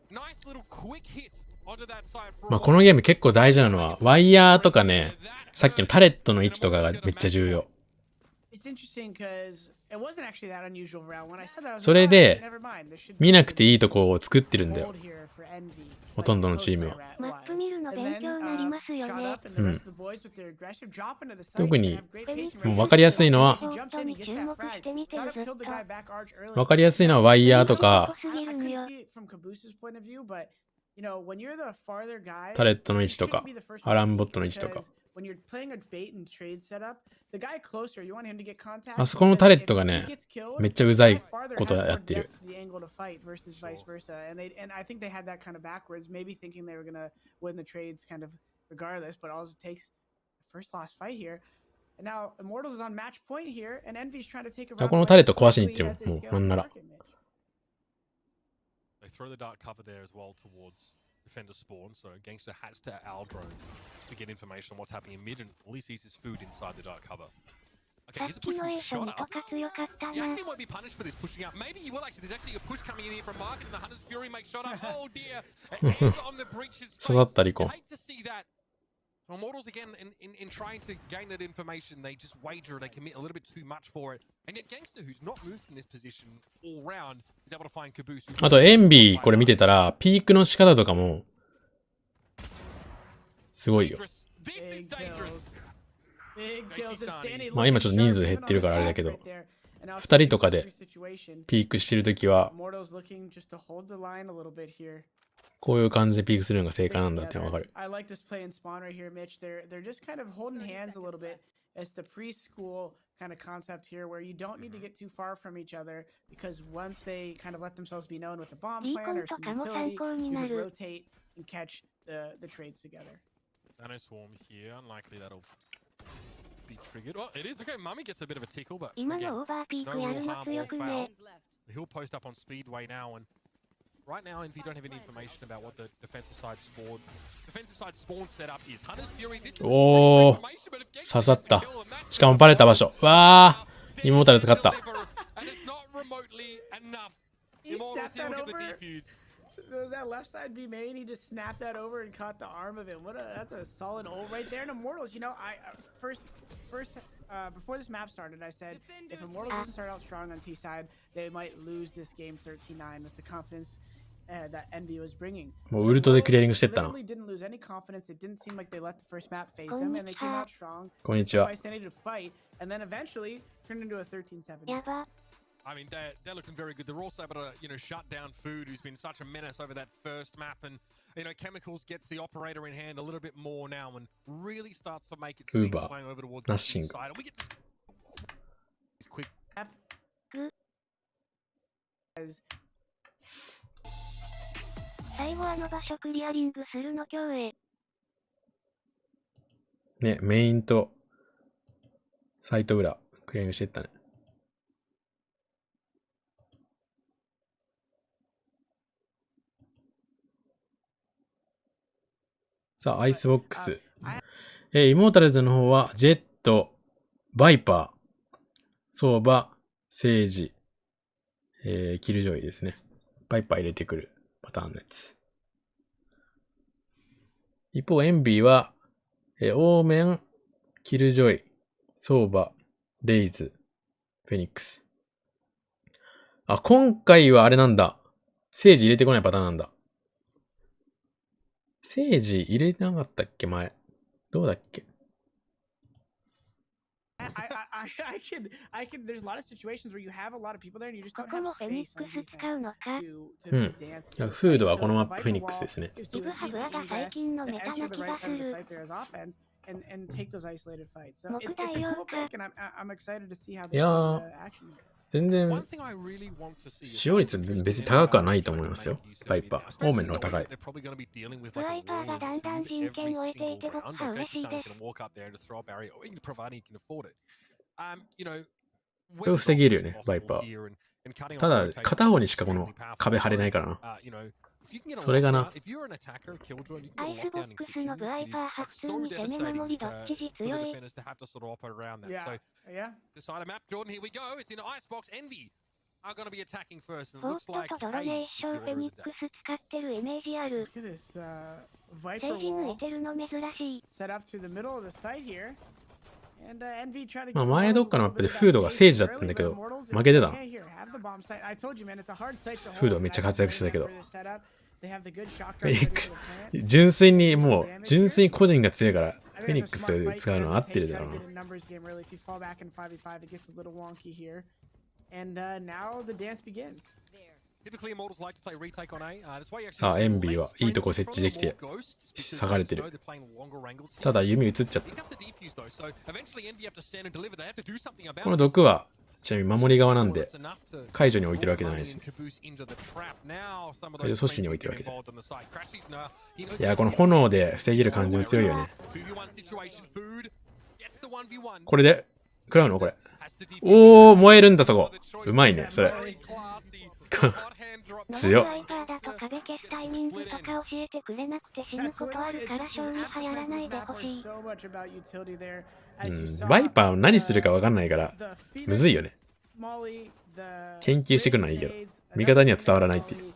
nice little quick hit onto that side. まあこのゲーム結構大事なのはワイヤーとかね、さっきのタレットの位置とかがめっちゃ重要。それで見なくていいとこを作ってるんだよ。ほとんどのチームは。マップ見るの勉強になりますよね。特にもう分かりやすいのはワイヤーとかタレットの位置とかアランボットの位置とか。あそこのタレットがね、めっちゃうざいことやってる。このタレット壊しに行っても、もうなんなら。Defender spawn, so Gangster has to owl drone to get information on what's happening in mid and at least sees his food inside the dark cover. Okay, here's a push from shot up. He actually might be punished for this pushing up. Maybe he will actually. There's actually a push coming in here from Market and the Hunter's Fury makes shot up. Oh dear. Hands on the breach's face. I hate to see that. So Immortals again, in trying to gain that information, they just wager, they commit a little bit too much for it. And yet Gangster, who's not moved in this position all round, is able to find Caboose. あとエンビーこれ見てたらピークの仕方とかもすごいよ。まあ今ちょっと人数減ってるからあれだけど、2人とかでピークしてるときはこういう感じでピークするのが正解なんだってわかる。It's the preschool kind of concept here where you don't need to get too far from each other because once they kind of let themselves be known with a bomb plan or some utility, you can rotate and catch the trades together. Nano swarm here, unlikely that'll be triggered. Oh, it is. Okay, Mummy gets a bit of a tickle, but again, no real harm or foul. He'll post up on Speedway now, and right now, if you don't have any information about what the defensive side spawn setup is, Hunter's Fury, this is information, but if Gangster 刺さった。しかもバレた場所。わー、イモータル使った。He stepped that over. was that left side B main. He just snapped that over and caught the arm of it. That's a solid ult right there. And Immortals, you know, first before this map started, I said if Immortals doesn't start out strong on T side, they might lose this game 13-9 with the confidence that Envy was bringing. もうウルトでクリアリングしてったな。 Literally didn't lose any confidence. It didn't seem like they let the first map face them, and they came out strong. こんにちは。 They needed to fight, and then eventually turned into a 13-7. やば。 I mean, they're looking very good. They're also able to, you know, shut down Food, who's been such a menace over that first map, and you know, Chemicals gets the operator in hand a little bit more now, and really starts to make it seem Uber. playing over towards the Nothing. side. And we get this quick. 最後あの場所クリアリングするの今日へ。ね、メインとサイト裏クリアリングしてったね。さあ、アイスボックス。イモータルズの方は、ジェット、バイパー、ソーバ、セージ、キルジョイですね。バイパー入れてくるパターンのやつ。一方、エンビーは、オーメン、キルジョイ、ソーバ、レイズ、フェニックス。あ、今回はあれなんだ。セージ入れてこないパターンなんだ。セージ入れなかったっけ前。どうだっけ I can. There's a lot of situations where you have a lot of people there and you just こ don't こ have もフェニ space ック on ス使うのか defense to dance. フードはこのマップフェニックスですね。イブハブアが最近のメタな気がする。 And take those isolated fights. So 木 it's 大 a 用 cool か。 pick, and I'm excited to see how い they やー、 action. 全然 One thing I really want to see 使用率別に高くはないと思いますよ。バイパー。オーメンの方が高い。They're probably going to be dealing with バ like イ a パーがだんだん人権を得ていて僕は嬉しいです going to walk up there and just throw a barrier, providing he can afford it. You know, これ防げるよね、バイパー。ただ、片方にしかこの壁張れないからな。それがな。アイスボックスのブアイパー発通に攻め守りどっちじ強い。 Yeah. The side of map, Jordan, here we go. It's in Icebox. Envy are going to be attacking first. And it フォー looks スト like, とドロネ一生フェニックス使ってるイメージある。 Look at this セ Viper ージ抜い wall てるの珍しい。 set up through the middle of the site here. And Envy tried to まあ get 前どっかのマップでフードがセージだったんだけど、負けてた。フードはめっちゃ活躍してたけど。純粋にもう、純粋に個人が強いから、フェニックスで使うのは合ってるだろうな。さあ、エンビーはいいとこ設置できて、下がれてる。ただ、弓移っちゃった。この毒は、ちなみに守り側なんで、解除に置いてるわけじゃないですね。解除阻止に置いてるわけで。いや、この炎で防げる感じも強いよね。これで、食らうのこれ。おー、燃えるんだ、そこ。うまいね、それ。強っ。ワイパーだと壁消すタイミングとか教えてくれなくて死ぬことあるから小児派やらないでほしい。バイパー何するか分かんないから、むずいよね。研究してくるのはいいけど、味方には伝わらないっていう。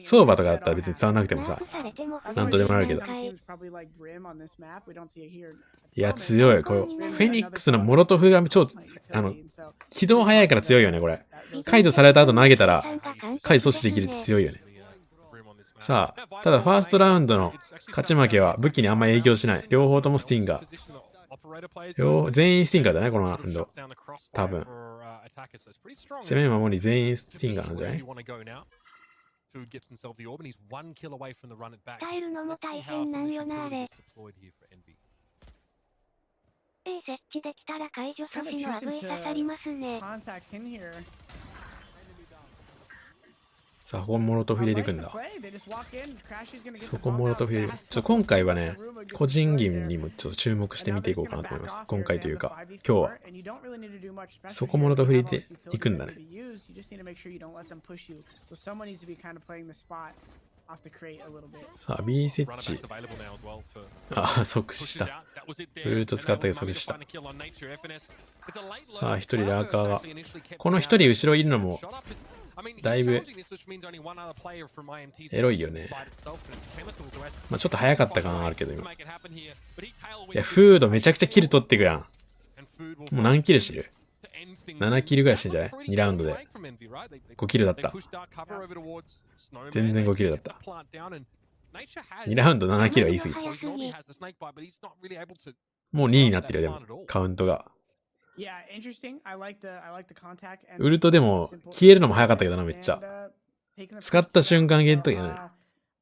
相場とかだったら別に伝わらなくてもさ、なんとでもなるけど。いや、強い。これ、フェニックスのモロトフが超、起動早いから強いよね、これ。解除された後投げたら、解除阻止できるって強いよね。さあ、ただファーストラウンドの勝ち負けは武器にあんま影響しない。両方ともスティンガー。全員スティンガーだね、このラウンド。多分。攻め守り全員スティンガーなんじゃない？耐えるのも大変なんよなあれ。設置できたら解除阻止のアブへ刺さりますね。さあ、ここモロトフ入れていくんだ。そこモロトフ入れて今回はね、個人銀にもちょっと注目して見ていこうかなと思います。今回というか、今日は。そこモロトフ入れていくんだね。off the crate a little bit. さあ B 設 Runabouts 置。 available now as well for あ、即死 pushes した out. That was it ウ there. ルト使ったけど And 即 that 死 was した starting to kill on nature. FNS. It's a late さあ load. 一人ラーカーが Cloudburst actually initially kept この him 一人 out. 後ろいるのも Shot up is- I mean, he's だいぶ challenging this, which means only one other player from IMT's エロいよね。 side itself, and it's Chemicals who has まあちょっと早かった感はあるけど to 今。 make it happen here. But he tailwinds いや、フードめちゃくちゃキル取っていくやん。 and Food will もう何キルしてる to end things. 7キルぐらいしてんじゃない ?2 ラウンドで。 From Envy, right? They 5キルだっ They た。 pushed out cover over towards Snowman. 全然5キルだっ They た kept。that plant down, and Nature has 2ラウンド7キルは言い過ぎ。 poison already has the snake bite, but he's not really able to もう2になってるよ、でも。カウントが。 Yeah, interesting. I like the contact. And ウルトでも消えるのも早かったけどな、めっちゃ。 taking the 使った瞬間限定やね。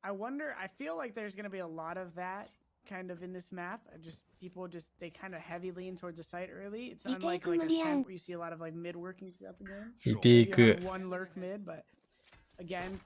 I wonder. I feel like there's gonna be a lot of that kind of in this map. Just people they kind of heavy lean towards the site early. It's unlike like a Ascent where you see a lot of like mid working throughout the game. 見てい You く。 have one lurk mid, but again,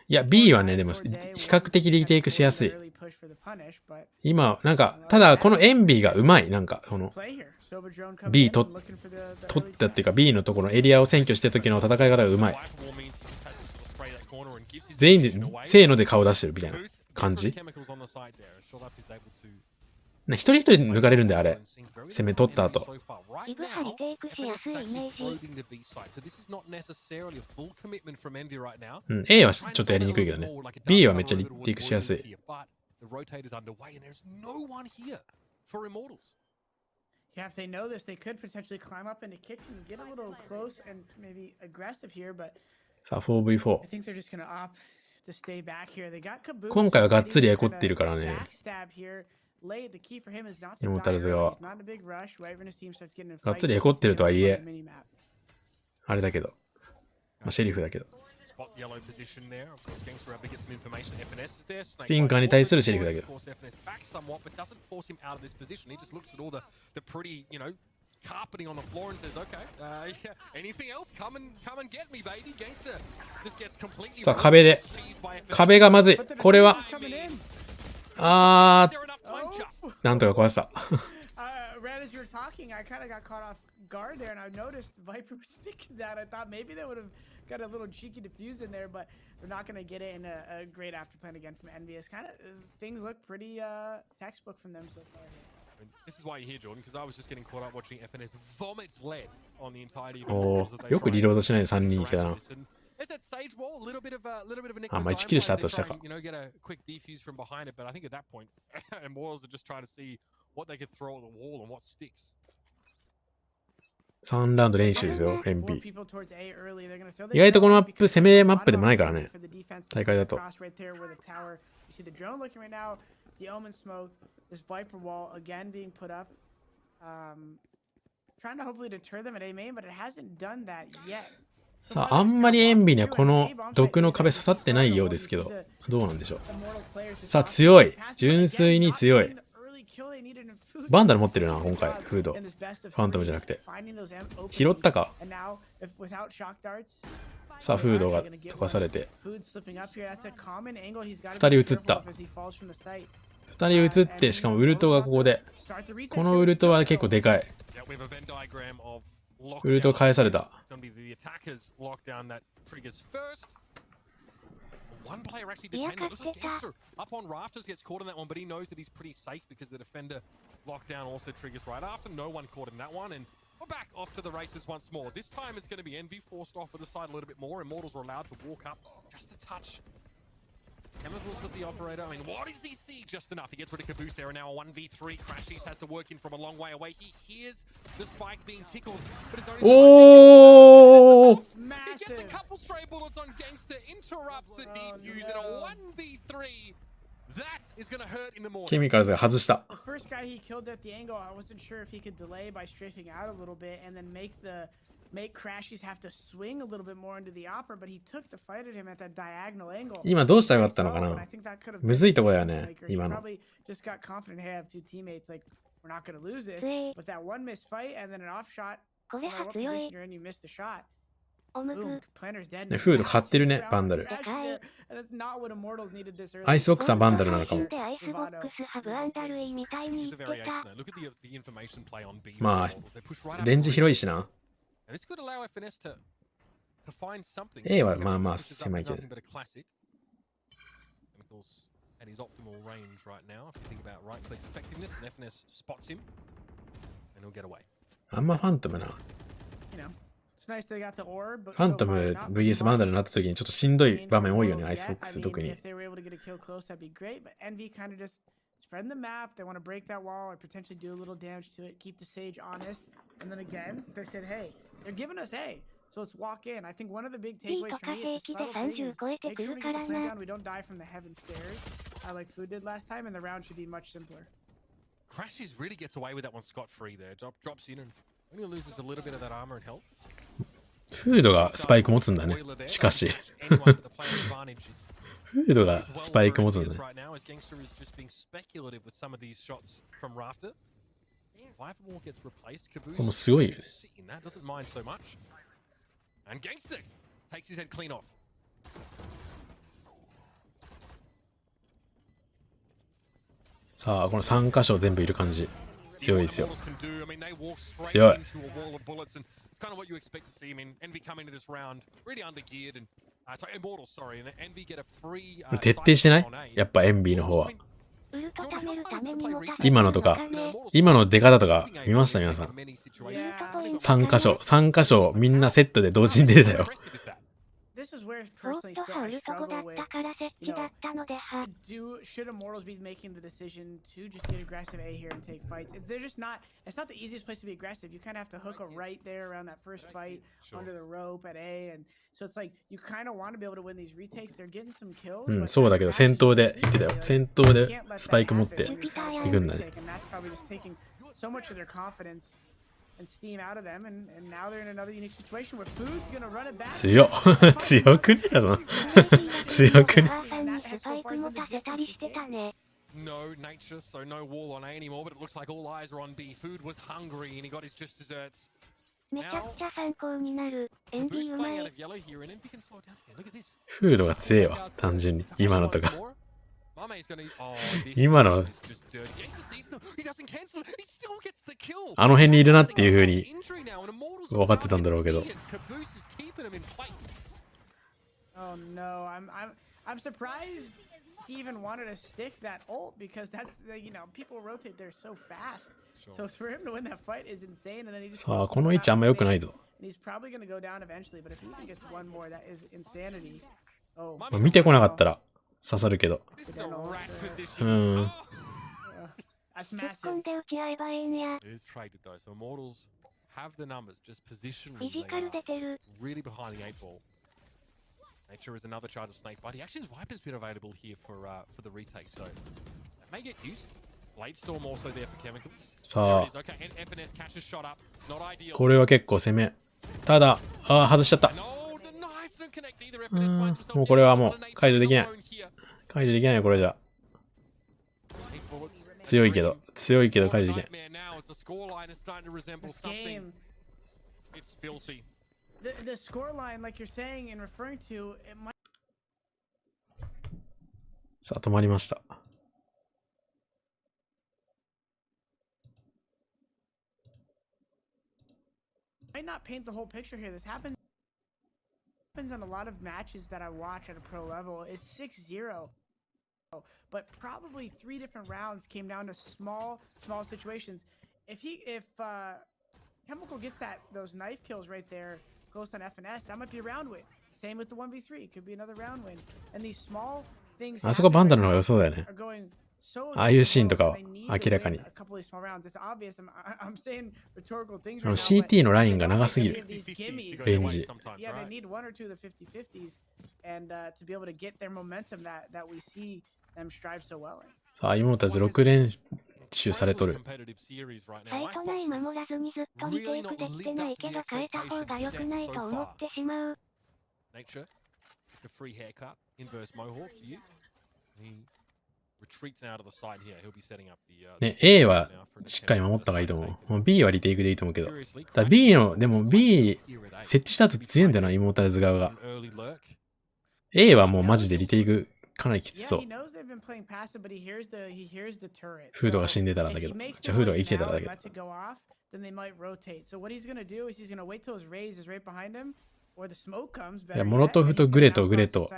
いや、B はね、でも比較的リテイクしやすい。 early push for the punish, but 今、なんか、ただこのエンビーがうまい。なんか、その、 play here. Soba drone coming B in と and looking for the 取 early ったっていうか B のところのエリアを占拠してる時の戦い方がうまい。 Wipe wall means he just has to sort of spray that corner and gives his 全員で position away. せーので顔出してるみたいな Boost, 感じ。 chemicals on the side there. Shot up is able to ね、一人一人抜かれるんだよ、あれ。攻め取った後。 so far. Right イブハリ now, テイクしやす FNS い is イメ actually ージ。 probing the B side. So this is not necessarily a full commitment from Envy right now. うん、A はちょっとやりにくいけどね。B はめっちゃリテイクしやすい。 But the rotate is underway and there's no one here for Immortals. Yeah, if they know this, they could potentially climb up into kitchen and get a little close and maybe aggressive here, but さあ、4v4 I。think they're just gonna opt to stay back here. They got Caboose. 今回はがっつりエコってるからね。 Backstab here. Late, the key for him is not イ to モ die タルズ early. 側 He's not in a big rush. Right when his team starts getting in がっ fight, つりエコってるとはいえ he's gonna run the minimap. あれだけど。まあ、シェリフだけど。 Spot yellow position there. Of course, Gangster able to get some information. FNS is there. Snake スティンカーに対するシェリフだけ Of ど。 course, FNS back somewhat, but doesn't force him out of this position. He just looks at all the pretty, you know, carpeting on the floor and says, "Okay, yeah, anything else? Come and get me, baby." Gangster just gets completely. さあ、壁で。壁がまずい。これは。あ There enough time just. なんとか壊した Red, as you were talking, I kind of got caught off guard there, and I noticed Viper was sticking that. I thought maybe they would have got a little cheeky defuse in there, but they're not going to get it in a great afterplan again from Envious. Kind of things look pretty textbook from them so far. And this is why you're here, Jordan, because I was just getting caught up watching FNS vomit lead on the entirety of the お Immortals as ー they よく try リ and ロードしないで3人いけた surround な this. And there's that sage wall, a little bit of a nickel あ、まあ dime 1キルした play と as した they か try and, you know, get a quick defuse from behind it. But I think at that point, Immortals are just trying to see what they could throw at the wall and what sticks. 3ラウンド練習ですよ Four MP people towards A early. They're gonna throw the 意外とこのマップ because 攻めマップでもないから for ね the defense 大会だと across right there where the tower. You see the drone looking right now. The Omen smoke. This Viper wall again being put up. Trying to hopefully deter them at A main, but it hasn't done that yet. さああんまりエンビにはこの毒の壁刺さってないようですけどどうなんでしょう Immortal players just さあ opt to 強い pass it, but 純粋に again, 強 not い getting the early kill they needed in food. バンダル持ってるな今回フード In this best of ファントムじゃ three, なくて finding those openings. 拾ったか And now, without shock darts, さあフードが溶かされて food slipping up here. That's a common angle he's got 2人映った as he falls from the site. 2人映ってしかもウルトがここで Start the retake このウルトは結構でかい Yeah, we have a Venn diagram of ウルト lockdown. 返された It's going to be the attackers lockdown that triggers first. One player actually Yeah, detained. It looks like that's it. Gangster up on rafters gets caught in that one, but he knows that he's pretty safe because the defender lockdown also triggers right after. No one caught in that one, and we're back off to the races once more. This time it's going to be Envy forced off to the side a little bit more. Immortals are allowed to walk up just a touch. Chemicals with the operator. I mean, what does he see? Just enough. He gets rid of Caboose there, and now a 1v3. Crashies has to work in from a long way away. He hears the spike being tickled, but it's only... おー He gets a couple stray bullets on Gangster, interrupts the defuse, and a 1v3. That is going to hurt in the morning. ケミカルズが外した The first guy he killed at the angle, I wasn't sure if he could delay by strafing out a little bit and then make Crashies have to swing a little bit more into the opera, but he took the fight at him at that diagonal angle. 今どうしたらよかったのか And な I think that could have むずいとこだよね He 今の probably just got confident, hey, I have two teammates, like, we're not going to lose this. Wait. But that one missed fight and then an off shot. これ No matter は what 強 position い you're in, you missed a shot. オム Boom, グ planner's dead. ねフード買ってるねバンダル Crash there, and that's not what Immortals needed this early. アイスボックスはバンダルなのかもでアイスボックスハブアンダルイみたいに Here's 言 the って variation た there. Look at the information play on B. まあ They push right up レンジ the 広いしな And this could allow FNS to find something. A はまあまあ Pushes up 狭いけど nothing but a classic. chemicals at his optimal range right now. If you think about right click's effectiveness, and FNS spots him, and he'll get away. あんまファントムな。 You know, it's nice they got the orb, but ファン so ト far ム not VS much. バンダルになった時にちょっとしんど I い mean, 場面多いよ for ね、アイ Wolves スボッ yet, ク I ス mean, 特に if。they were able to get a kill close, that'd be great. But Envy kind of just spread the map. They want to break that wall or potentially do a little damage to it, keep the Sage honest. And then again, they said, hey, they're giving us A. So let's walk in. I think one of the big takeaways for me, it's a subtle thing, is make sure we get the plant down, we don't die from the heaven stairs, like Food did last time, and the round should be much simpler. Crashes really gets away with that one scot-free there. Drops in and only loses a little bit of that armor and health. フードがスパイク持つんだね。しかし。フードがスパイク持つんだね。 Right now, as Gangster is just being speculative with some of these shots from Rafter. Viperwall gets replaced. これも Caboose すごいよね。 sitting that doesn't mind so much. And Gangster takes his head clean off. さあ、この3箇所全部いる感じ。強いですよ。 I mean, they walk straight 強い。 into a wall of bullets, and it's kind of what you expect to see. I mean, Envy come into this round really undergeared, and sorry, Immortal, sorry, and Envy get a free. 徹底してないやっぱエンビーの方は。ウルト貯めるためにも今のとか、今の出方とか見ました皆さん。3箇所みんなセットで同時に出てたよ。 This is where フォー personally ト still はウ I ルト5だ struggle っ with. たから設置だったのでは。Should Immortals be making the decision to just get aggressive A here and take fights? They're just not. It's not the easiest place to be aggressive. You kind of have to hook a right there around that first fight under the rope at A, and so it's like you kind of want to be able to win these retakes. They're getting some kills. うん、そうだけど戦闘で言ってたよ。戦闘でスパイク持って行くんだね。 And that's probably just taking so much of their confidence and steam out of them, and now they're in another unique situation where Food's gonna run it back. 強っ。強くねえな。強くね。母さんにスパイク持たせたりしてたね。 No nature, so no wall on A anymore, but it looks like all eyes are on B. Food was hungry and he got his just desserts. めちゃくちゃ参考になる。エンビ Caboose うま playing い out。of yellow here, and Envy can slow it down here. Look at this. フードが強えわ。単純に。今のとか。 Mame's gonna, oh, this 今の is just dirty. Gangster sees no, he doesn't cancel it. He still gets the kill. あの辺にいるなっていう風に Injury now, and Immortals 分かってたんだろうけど。 Caboose is keeping him in place. Oh no, I'm surprised he even wanted to stick that ult because that's you know people rotate there so fast. So for him to win that fight is insane, and then he just さあ、この位置あんま良くないぞ。 and he's probably gonna go down eventually. But if he even gets one more, that is insanity. Oh, まあ見てこなかったら刺さるけど。 This is a rat う position. ん。 that's 突っ massive. 込んで打ち合えばいいんや。 It is traded though, so Immortals have the numbers, just フ positionally ィジ they カル are 出てる。 really behind the 8 ball. Nature is another charge of Snake Bite. He actually has Viper's been available here for the retake, so that may get used. Blade Storm also there for chemicals. さ There あ it is. Okay, and FNS catches shot up. Not ideal. これは結構攻め。ただ、ああ、外しちゃった。 No, the knives don't connect either. うん FNS finds himself もうこれは getting も on う a 解除できない。 nature alone here. 解除できないよ、これじゃ。 8 bullets. 強いけど解除できない。 Nightmare now as the scoreline is starting to resemble This something. game, It's filthy. the score line, like you're saying and referring to, it might. さあ、止まりました。 Might not paint the whole picture here. This happens on a lot of matches that I watch at a pro level. It's 6-0. But probably 3 different rounds came down to small situations. If Chemical gets those knife kills right there close on FNS, that might be a round win. Same with the 1v3. Could be another round win. And these small things あそこバンダルの方が happen 良そうだよね。 are going so ああいうシーンとかは they need 明 to らかに。 win a couple of small rounds. It's obvious. I'm saying rhetorical things あの right now, but CT のラインが長すぎ they る。 need these gimmies. レンジ。 Yeah, they need 1 or 2 of the 50-50s, and to be able to get their momentum that we see them strive so well in. さあ、妹たち6連習されとる。 Competitive series right サ now. イト内守らずにずっとリテイクできてないけど変えた方が良くないと思ってしまう。 Nature, it's a free haircut, inverse mohawk for you. He retreats out of the side here. He'll be setting up the. ね、A はしっかり守った方がいいと思う。もう B はリテイクでいいと思うけど。だから B の、でも B 設置した後強いんだよな、イモータルズ側が。A はもうマジでリテイクかなりきつそう。フードが死んでたらだけど。じゃあフードが生きてたらだけど。then they might rotate. So what he's gonna do is he's gonna wait till his raise is right behind him, or the smoke comes. いや、モロトフとグレとグレと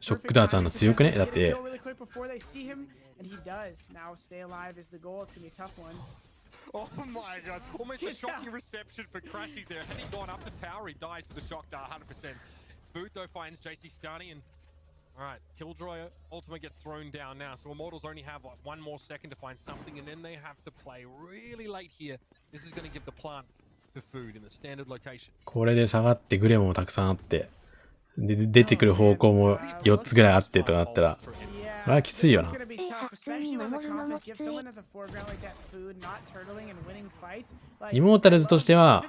ショックダーツあんの強くねだって。 Really quick before they see him, and he does. Now stay alive is the goal. It's gonna be a tough one. Oh my god, almost a shocking reception for Crashies there. Had he gone up the tower, he dies to the shock dart 100%. Food though finds JC Stunny and alright, Killjoy ultimate gets thrown down now. So Immortals only have like, one more second to find something and then they have to play really late here. This is going to give the plant to Food in the standard location. これで下がってグレももたくさんあって、で出てくる方向も4つぐらいあってとかなったら、これはきついよな。イモータルズとしては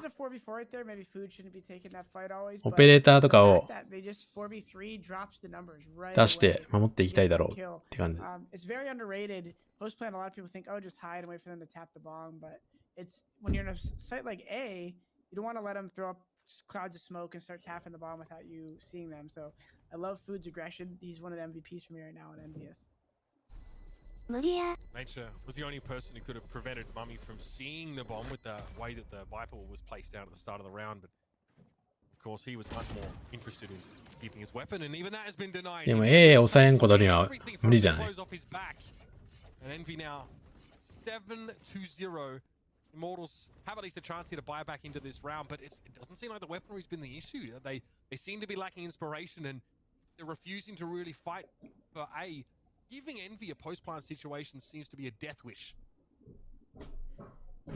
オペレーターとかを出して守っていきたいだろうって感じ。clouds of smoke and start tapping the bomb without you seeing them. So I love Food's aggression. He's one of the MVPs for me right now in Envious. Nature was the only person who could have prevented Mummy from seeing the bomb with the way that the Viper was placed down at the start of the round, but of course he was much more interested in keeping his weapon, and even that has been denied. でも A 抑えんことには無理じゃない。 And Envy now 7-0. Immortals have at least a chance here to buy back into this round, but it doesn't seem like the weaponry's been the issue. They seem to be lacking inspiration and they're refusing to really fight for A. Giving Envy a post-plant situation seems to be a death wish.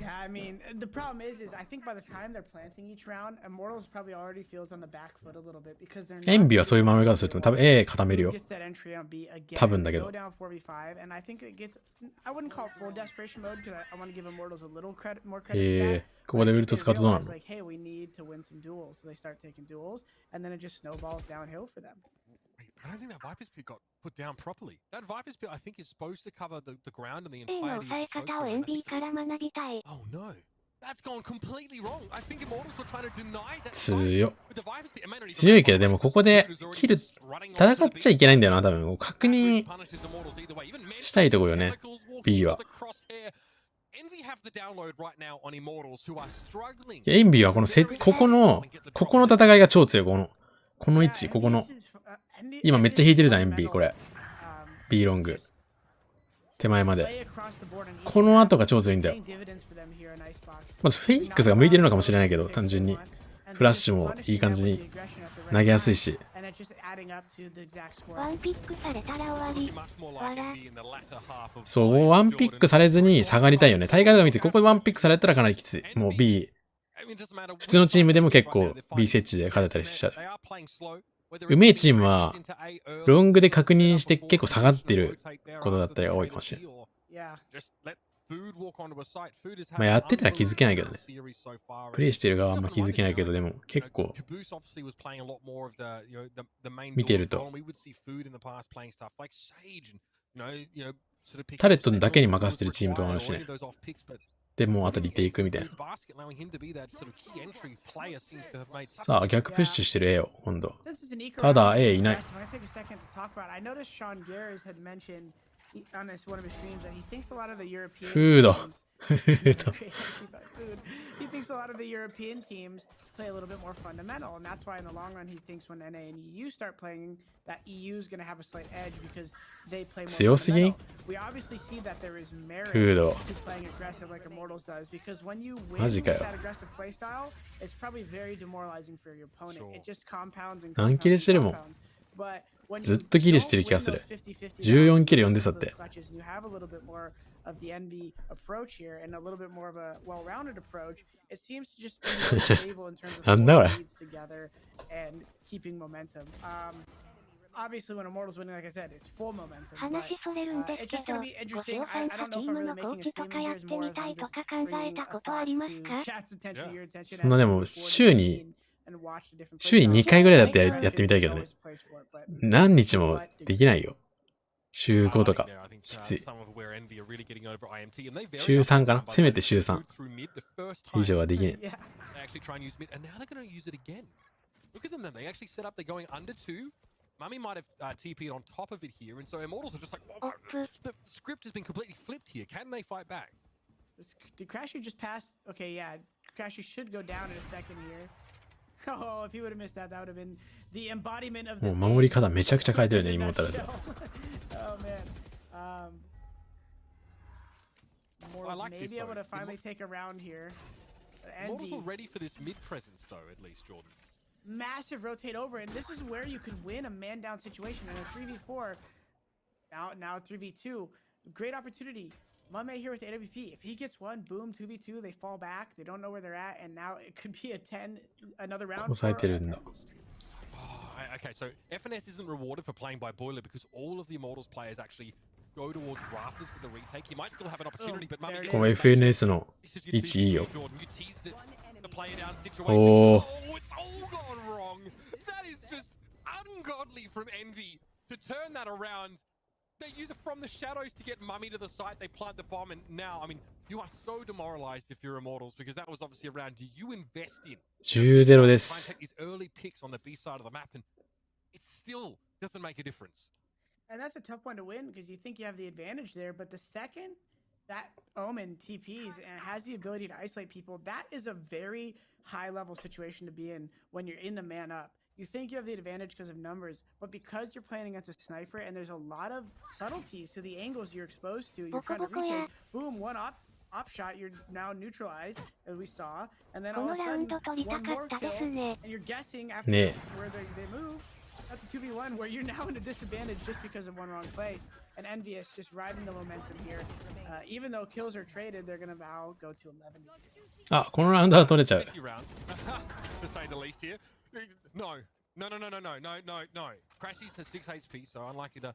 Yeah, I mean, the problem is I think by the time they're planting each round, Immortals probably already feels on the back foot a little bit because they're not. エンビはそういう守り方すると多分 A 固めるよ。 Gets that entry on B again. 多分だけど。 Go down 4v5, and I think it gets. I wouldn't call it full desperation mode because I want to give Immortals a little more credit. ここでウルト使うとどうなの？ Like, hey, we need to win some duels, so they start taking duels, and then it just snowballs downhill for them. Wait, I don't think that Viper's pit got put down properly. That Viper's pit, I think, is supposed to cover the ground and the entirety of the choke. Oh no. That's gone completely wrong. I think Immortals were trying to deny that. 強いけどでもここでキル戦っちゃいけないんだよな多分。確認したいとこよね B は。エンビーはこのここの戦いが超強い。この位置ここの今めっちゃ引いてるじゃんエンビーこれ B ロング手前までこの後が超強いんだよ。まずフェニックスが向いてるのかもしれないけど単純にフラッシュもいい感じに投げやすいし。ワンピックされたら終わり。そうワンピックされずに下がりたいよね。大会とか見てここでワンピックされたらかなりきつい。もう B 普通のチームでも結構 B 設置で勝てたりしちゃう。うめえチームはロングで確認して結構下がってることだったりが多いかもしれない。まあやってたら気づけないけどね。プレイしてる側はあんま気づけないけどでも結構見てるとタレットだけに任せてるチームとかもあるしね。でもうあとリテイクみたいな。さあ逆プッシュしてる A を今度。ただ A いない。フード。He thinks a lot of the European teams play a little bit more fundamental, and that's why in the long run he thinks when NA and EU start playing, that EU is going to have a slight edge because they play more fundamental. We obviously see that there is merit to playing aggressive like Immortals does, because when you win with that aggressive playstyle, it's probably very demoralizing for your opponent. It just compounds and compounds. But when you ずっとキルしてる気がする。14キル読んでたって。you have a little bit more of the NB approach here and a little bit more of a well-rounded approach. It seems to just be more stable in terms of leads together and keeping momentum. Obviously, when Immortals winning, like I said, it's full momentum. But it's just going to be interesting. I don't know if I'm really making a statement here as more as I'm just bringing a thought to chat's attention, your attention. そんなでも週に2回ぐらいだってやってみたいけどね。何日もできないよ。週5とか。きつい。週3かなせめて週3。以上はできない。Mummy might have TP'd on top of it here, and so Immortals are just like, the script has been completely flipped here. Can they fight back? Did Crashy just pass? Okay, yeah. Crashy should go down in a second here. Oh, if he would have missed that, that would have been the embodiment of も this う game. 守り方めちゃくちゃ変えてるね、 In a 妹だと。 nutshell. Oh man. I Mortals like may this, be able though. to finally take a round here. Mortals Envy, were ready for this mid presence, though, at least, Jordan. massive rotate over, and this is where you can win a man down situation in a 3v4. Now 3v2. Great opportunity. Mame here with AWP. If he gets one, boom, 2v2, they fall back. They don't know where they're at, and now it could be a 10, another round. 抑えてるんだ。 Okay, so FNS isn't rewarded for playing by Boiler because all of the Immortals players actually go towards Rafters for the retake. He might still have an opportunity, but Mummy この FNS の This is 位置いいよ。 Jordan. You teased it. The player down situation. Oh. Oh, it's all gone wrong. That is just ungodly from Envy to turn that around. They use it from the shadows to get Mummy to the site. They plant the bomb, and now, I mean, you are so demoralized if you're Immortals because that was obviously a round you invest in. 10-0 で Try and す。 take these early picks on the B side of the map, and it still doesn't make a difference. And that's a tough one to win because you think you have the advantage there, but the second that Omen TPs and has the ability to isolate people, that is a very high level situation to be in when you're in the man up. You think you have the advantage because of numbers, but because you're playing against a sniper and there's a lot of subtleties to the angles you're exposed to, you're trying to retake, boom, one op shot, you're now neutralized, as we saw, and then こ all の of a ラウン sudden, ド取りた one か more ったで kill, すね。 and you're guessing after Ne. where they move. That's a 2v1 where you're now in a disadvantage just because of one wrong place. And Envious just riding the momentum here. Even though kills are traded, they're gonna now go to 11. あ、このラウンドは取れちゃう。 Messy round, to say the least here. No. Crashies has 6 HP, so unlikely to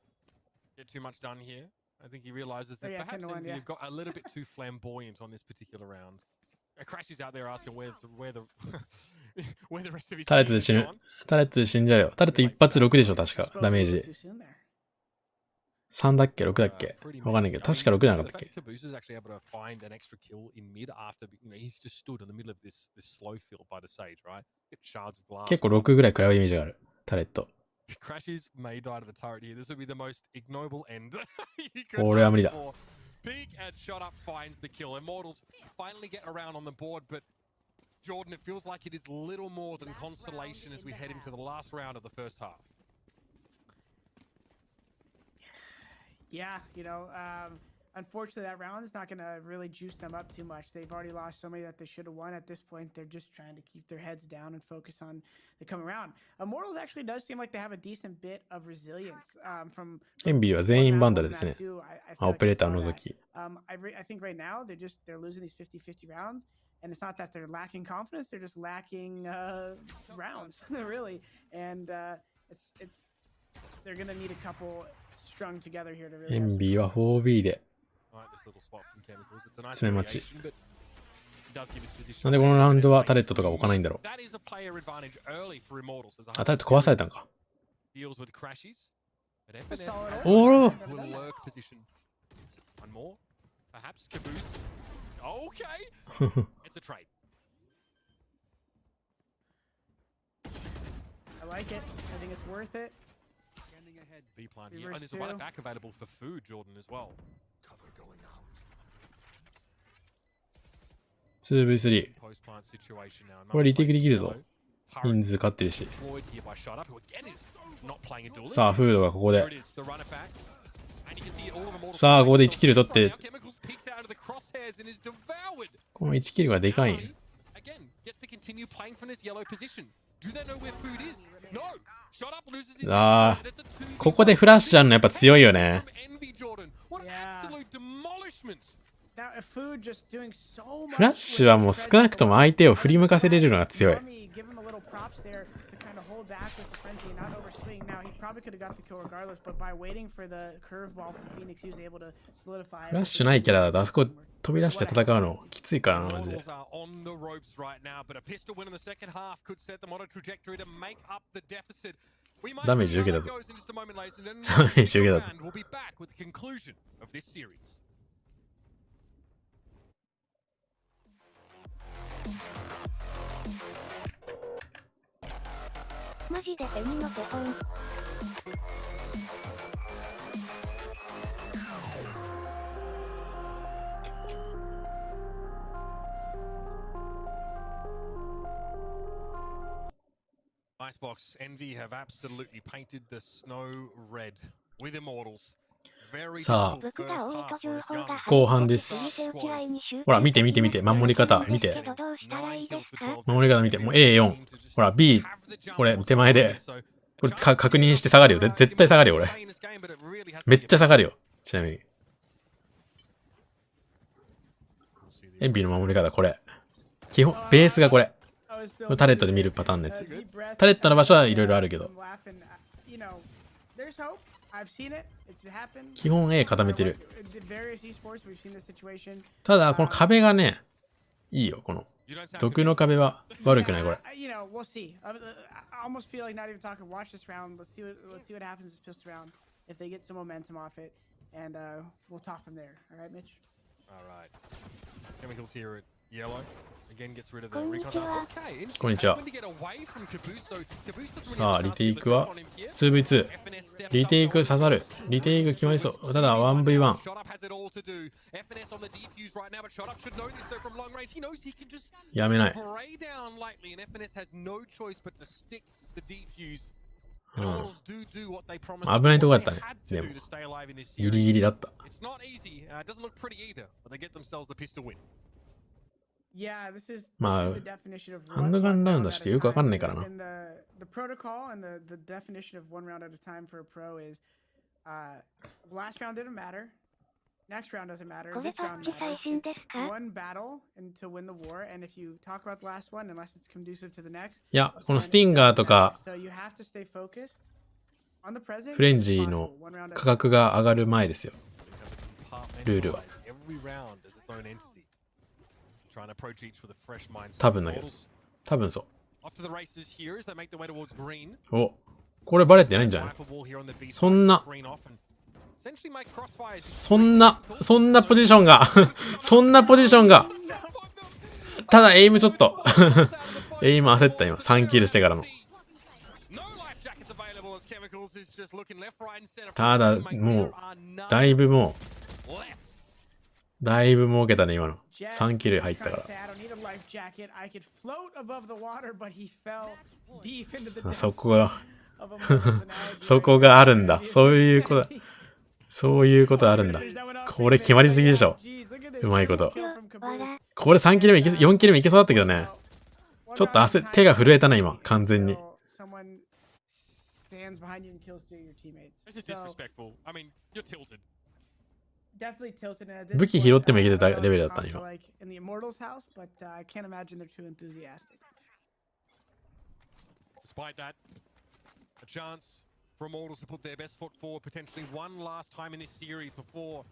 get too much done here. I think he realizes that Oh, yeah, perhaps 10-1, Envy yeah. have got a little bit too flamboyant on this particular round. Crashies out there asking where the where the rest of his タレット team で has 死ぬ gone.。タレットで死んじゃうよ。タレット一発6でしょ、確か。 Spoke ダメー a little ジ too。soon there. 3だっけ ?6 だっけ Pretty わかんないけ messy. ど、確か6じゃなか The ったっ fact け that Caboose is actually able to find an extra kill in mid after, he's just stood in the middle of this slow field by the Sage, right? Get shards of glass. 結構6ぐらい食らうイメージがある。タレット。 Crashes may die to the turret here. This would be the most ignoble end you could 俺は無理 ask だ。 for. Big and shot up finds the kill. Immortals finally get around on the board, but Jordan, it feels like it is little more than consolation as we head into the last round of the first half. Yeah, unfortunately, that round is not going to really juice them up too much. They've already lost so many that they should have won. At this point, they're just trying to keep their heads down and focus on the coming round. Immortals actually does seem like they have a decent bit of resilience from エンビーは全員バンダルですね。 I オペレーター saw 除 that. き。 I think right now they're losing these 50-50 rounds, and it's not that they're lacking confidence; they're just lacking rounds, really. And they're gonna need a couple strung together here to really. エ have ン some ビーは 4B で。 Right, this little spot from Chemicals. It's a nice 常待ち。 variation, but it does give his position なんでこのラウンドはタレットとか置かないんだろう。 That is a player advantage early for Immortals. As あ、タレット壊されたんか。 deals with crashes. But A FNS solid has Oh! a little lurk position. One more. Perhaps Caboose. Okay. It's a trade. I like it. I think it's worth it. B plant here. Reverse And there's a runner two. back available for food, Jordan, as well. 2v3。 Post plant situation now. これリテイクできるぞ。 Turret 人数勝ってるし。 deployed here by Shot Up, who again is not playing a duelist. さあ、フードがここ There で it。is, the runner back. And you can see all of Immortals さあ、ここで1キル取っ Now て、 Chemicals peeks out of the crosshairs and is devoured. この1キルがでかいんよ。 Again, gets to continue playing from this yellow position. Do they know where food is? No. Shot Up loses his あ and it's a 2v1 ここでフラッシュあんのやっぱ強いよね。 from Envy, Jordan. What an Yeah. absolute demolishment. Now, if Food just doing so much フラッシュはもう少なくとも相手を振り向かせれるのが強い。 Mummy, give him a little props there to kind of hold back with the frenzy and not overswing. Now, he probably could have got the kill regardless, but by waiting for the curveball from Phoenix, he was able to solidify it. フラッシュないキャラだとあそこ飛び出して戦うのきついからな、マジで。 Immortals are on the ropes right now, but a pistol win in the second half could set them on a trajectory to make up the deficit. We might ダメー see ジ how 受け that たぞ。 goes in just a moment, ladies and gentlemen. ダメージ受けたぞ。 And we'll be back with the conclusion of this series. マジでペニの手本。Xbox, Envy have absolutely painted the snow red with Immortals. Very さあ difficult first half for this young 後半です。 squad. ほら、見て見て見て。守り方、見て。 9 kills for 12. 守り方見て。もう A4。ほら、B。これ、手前で。これ、確認して下がるよ。絶対下がるよ、俺。めっちゃ下がるよ。ちなみに。エンビーの守り方、これ。基本、ベースがこれ。タレットで見るパターンのやつ。タレットの場所はいろいろあるけど。基本 A 固めてる。ただ、この壁がね、いいよ、この。毒の壁は悪くない、これ。Chemicals here at yellow. Again gets rid of the こんに recon. ちは。 Okay, interesting. こんにちは。Hoping to get away from Caboose, so Caboose doesn't really さあ、 have リ enough テイ to クは look on him here.2v2。 FNS steps リ up テイク on 刺さる。リテイク決まりそう。ただ、1v1。 Shot up has it all to do. FNS on the defuse right now, but Shot up should know this. So from long range, he knows he can just やめない。 spray down lightly, and FNS has no choice but to stick the defuse. うん。 Immortals do what they promised. 危ないとこだったね。 They had to で do も、 to stay alive in this ギリギ series. リだった。 It's not easy. It doesn't look pretty either, but they get themselves the pistol win. まあ、ハンドガンラウンドしてよくわかんないからな。The protocol and the definition of one round at a time for a pro is last round didn't matter. Next round doesn't matter. これ This パ round ッチ最 matters. 新ですか？ One battle and to win the war, and if you talk about the last one, unless it's conducive to the next. いや、このスティンガーとか、 So you have to stay focused on the present. フレンジーの価格が上がる前ですよ。ルールは。 Every round as its own entity. Trying to approach each with a fresh mindset. 多分だけど。多分そ Off to the races here as they make their way towards green. う。お、これバレてないんじゃない？ Rifle wall here on the B side. そんな、 Green off and essentially make crossfires. そんなポジションが、そんなポジションが。ただ、エイムちょっと。エイム焦った今。3キルしてからの。 No life jackets available as Chemicals is just looking left, right, and center. ただ、もう、だいぶもう、 Left. だいぶ儲けたね、今の。3キル入ったから。 そこが、そこがあるんだ。そういうこと、そういうことあるんだ。これ決まりすぎでしょ。うまいこと。これ3キル目いけ、4キル目いけそうだったけどね。ちょっと手が震えたな、今。完全に。 This is disrespectful. I mean, you're tilted. 武器拾ってもいけてたレベルだったね、今。 Despite that, a chance for Immortals to put their best foot forward potentially one last time in this series before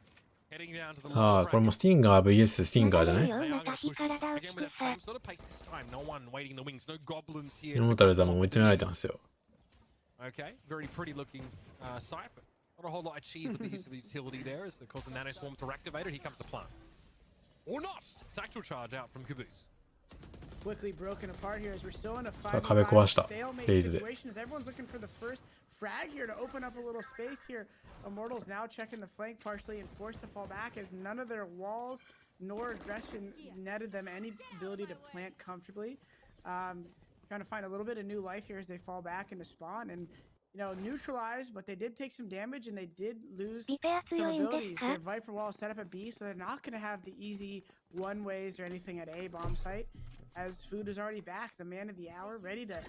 heading down to the さあ、これもスティンガー VS スティンガーじゃない？ They are going to push again with that same sort of pace this time. No one waiting in the wings, no goblins here. イノータルザも追い詰められてますよ。 Okay, very pretty looking sight, but not a whole lot achieved with the use of the utility there as they cause the nano swarms are activated. Here comes the plant. Or not! Satchel charge out from Caboose. Quickly broken apart here as we're still in a さあ、壁壊した。 stalemate レイズで。 situation as everyone's looking for the first frag here to open up a little space here. Immortals now checking the flank partially and forced to fall back as none of their walls nor aggression netted them any ability to plant comfortably. Trying to find a little bit of new life here as they fall back into spawn and, you know, neutralized, but they did take some damage and they did lose some abilities. Their Viper wall is set up at B, so they're not going to have the easy one-ways or anything at A bomb site, as Food is already back, the man of the hour, ready to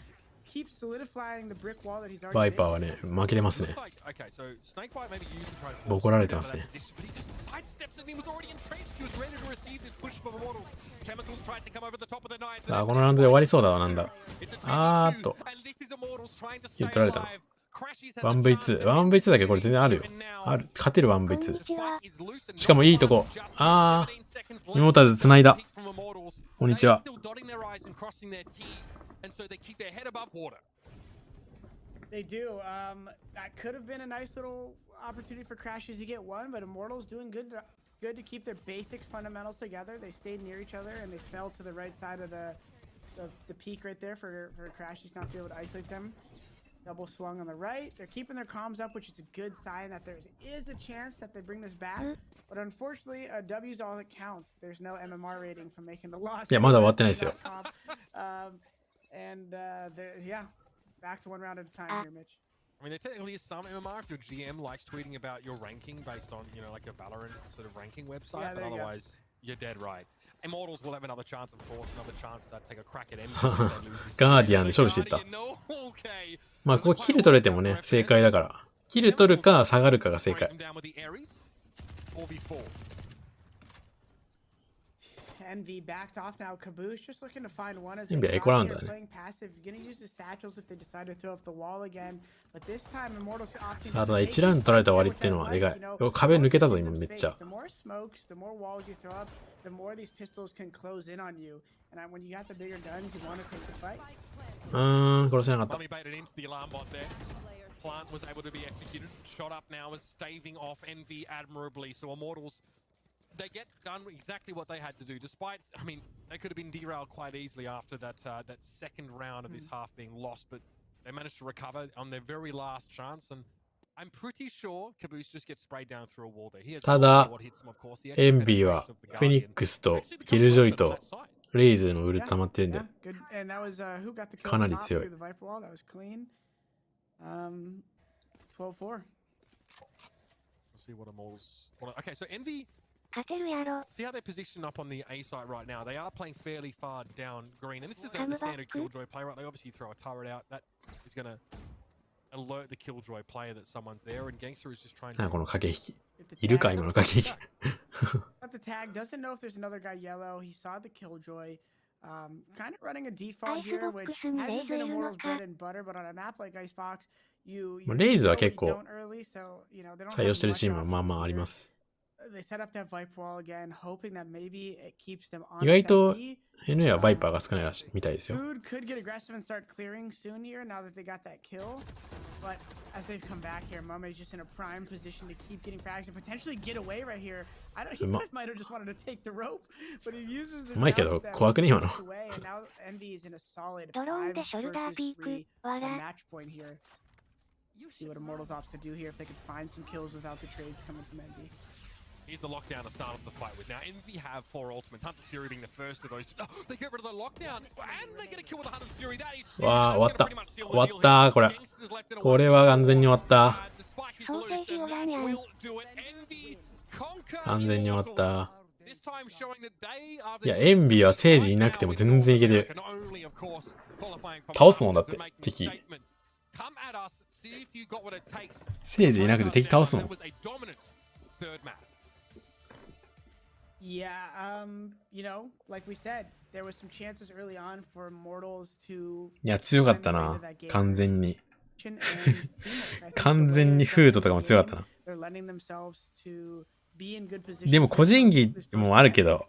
keep solidifying the brick wall that he's already バイパーはね、負けてますね。 Looks like, okay, so Snakebite maybe used to try to ボコられてますね。 but he just sidesteps and he was already entrenched. He was ready to receive this push from Immortals. Chemicals tried to come over the top of the night. さあ、このラウンドで終わりそうだわ、なんだ。あーっと。 And this is Immortals trying to キ stay ル取られたの。 alive. Crashes has a 1v2。chance. 1v2 だけどこれ全然あるよ。ある。勝てる 1v2。しかもいいとこ。あー。イモーターズ繋いだ。こんにちは。 They do. That could have been a nice little opportunity for Crashes to get one, but Immortals doing good to keep their basic fundamentals together. They stayed near each other and they fell to the right side of the peak right there for Crashes not to be able to isolate them. Double swung on the right. They're keeping their comms up, which is a good sign that there is a chance that they bring this back. But unfortunately, a W is all that counts. There's no MMR rating from making the loss. いや、まだ終わってないですよ。And yeah. Back to one round at a time here, Mitch. I mean, there technically is some MMR if your GM likes tweeting about your ranking based on, you know, like a Valorant sort of ranking website, Yeah, but there you go. otherwise, you're dead right. Immortals will have another chance, of course, another chance to take a crack at MV. ガーディアンで勝負していった。まあ、ここキル取れてもね、正解だから。キル取るか下がるかが正解。NV backed off now. Caboose just looking to find one as NV theyエコラウン got ド here, だね。 playing passive. Gonna use his satchels if they decide to throw up the wall again. But this time, Immortals opting さあ、ただ1ラウンド取られたら終わりっていうのはでかい。壁抜けたぞ、今めっちゃ。 The more smokes, the more walls you throw up, the more these pistols can close in on you. And when you got the bigger guns, you want to take the fight. 殺せなかった。 Plant was able to be executed. Shot up now is staving off NV admirably. So Immortals, they get done exactly what they had to do. Despite, I mean, they could have been derailed quite easily after that second round of this half being lost, but they managed to recover on their very last chance. And I'm pretty sure Caboose just gets sprayed down through a wall there. He has ただ what hits him, of course. The エンビーはフェニックスとキルジョイとレイズのウルト溜まってるんで、 Good. And that was who got the kill かな on り top 強い。 through the Viper wall. That was clean. 12-4. We'll see what Immortals. Okay, so Envy. 勝てるやろ。 See how they're positioned up on the A site right now. They are playing fairly far down green, and this is the standard Killjoy play, right? They obviously throw a turret out. That is going to alert the Killjoy player that someone's there, and Gangster is just trying なん to. かこの駆け引き。いるか今の駆け引き。 Got the tag. Doesn't know if there's another guy yellow. He saw the Killjoy. Kind of running a default here, which hasn't been Immortals' bread and butter, but on a map like Icebox, you レイズは know 結 you 構 don't early, so you know they don't 採用 have してる much チームはまあ options まああり here. ます。 They set up that Viper wall again, hoping that maybe it keeps them on 意外 that と B. NA はバイパーが少ないらしいみたいですよ。 Food could get aggressive and start clearing soon here now that they got that kill. But as they've come back here, Mummy's just in a prime position to keep getting frags and potentially get away right here. I don't. He might have just wanted to take the rope, but he uses the うまいけど怖くね今の。 away, and now Envy is in a solid ドローン 5でショルダー versus ピーク。 3 笑。 match point here. See what Immortals opts to do here if they could find some kills without the trades coming from Envy. Here's the lockdown to start off the fight with. Now, Envy have 4 ultimates. Hunter's Fury being the first of those. Oh, they get rid of the lockdown, and they get a kill with the Hunter's Fury. That is. わあ、終わった。終わったこれ。これは完全に終わった。完全に終わった。いや、エンビーはセージいなくても全然いけてる。倒すもんだって、敵。セージいなくて敵倒すもん。 Yeah, you know, like we said, there was some chances early on for Immortals to いや、強かったな。完全に。完全にフードとかも強かったな。でも個人技もあるけど、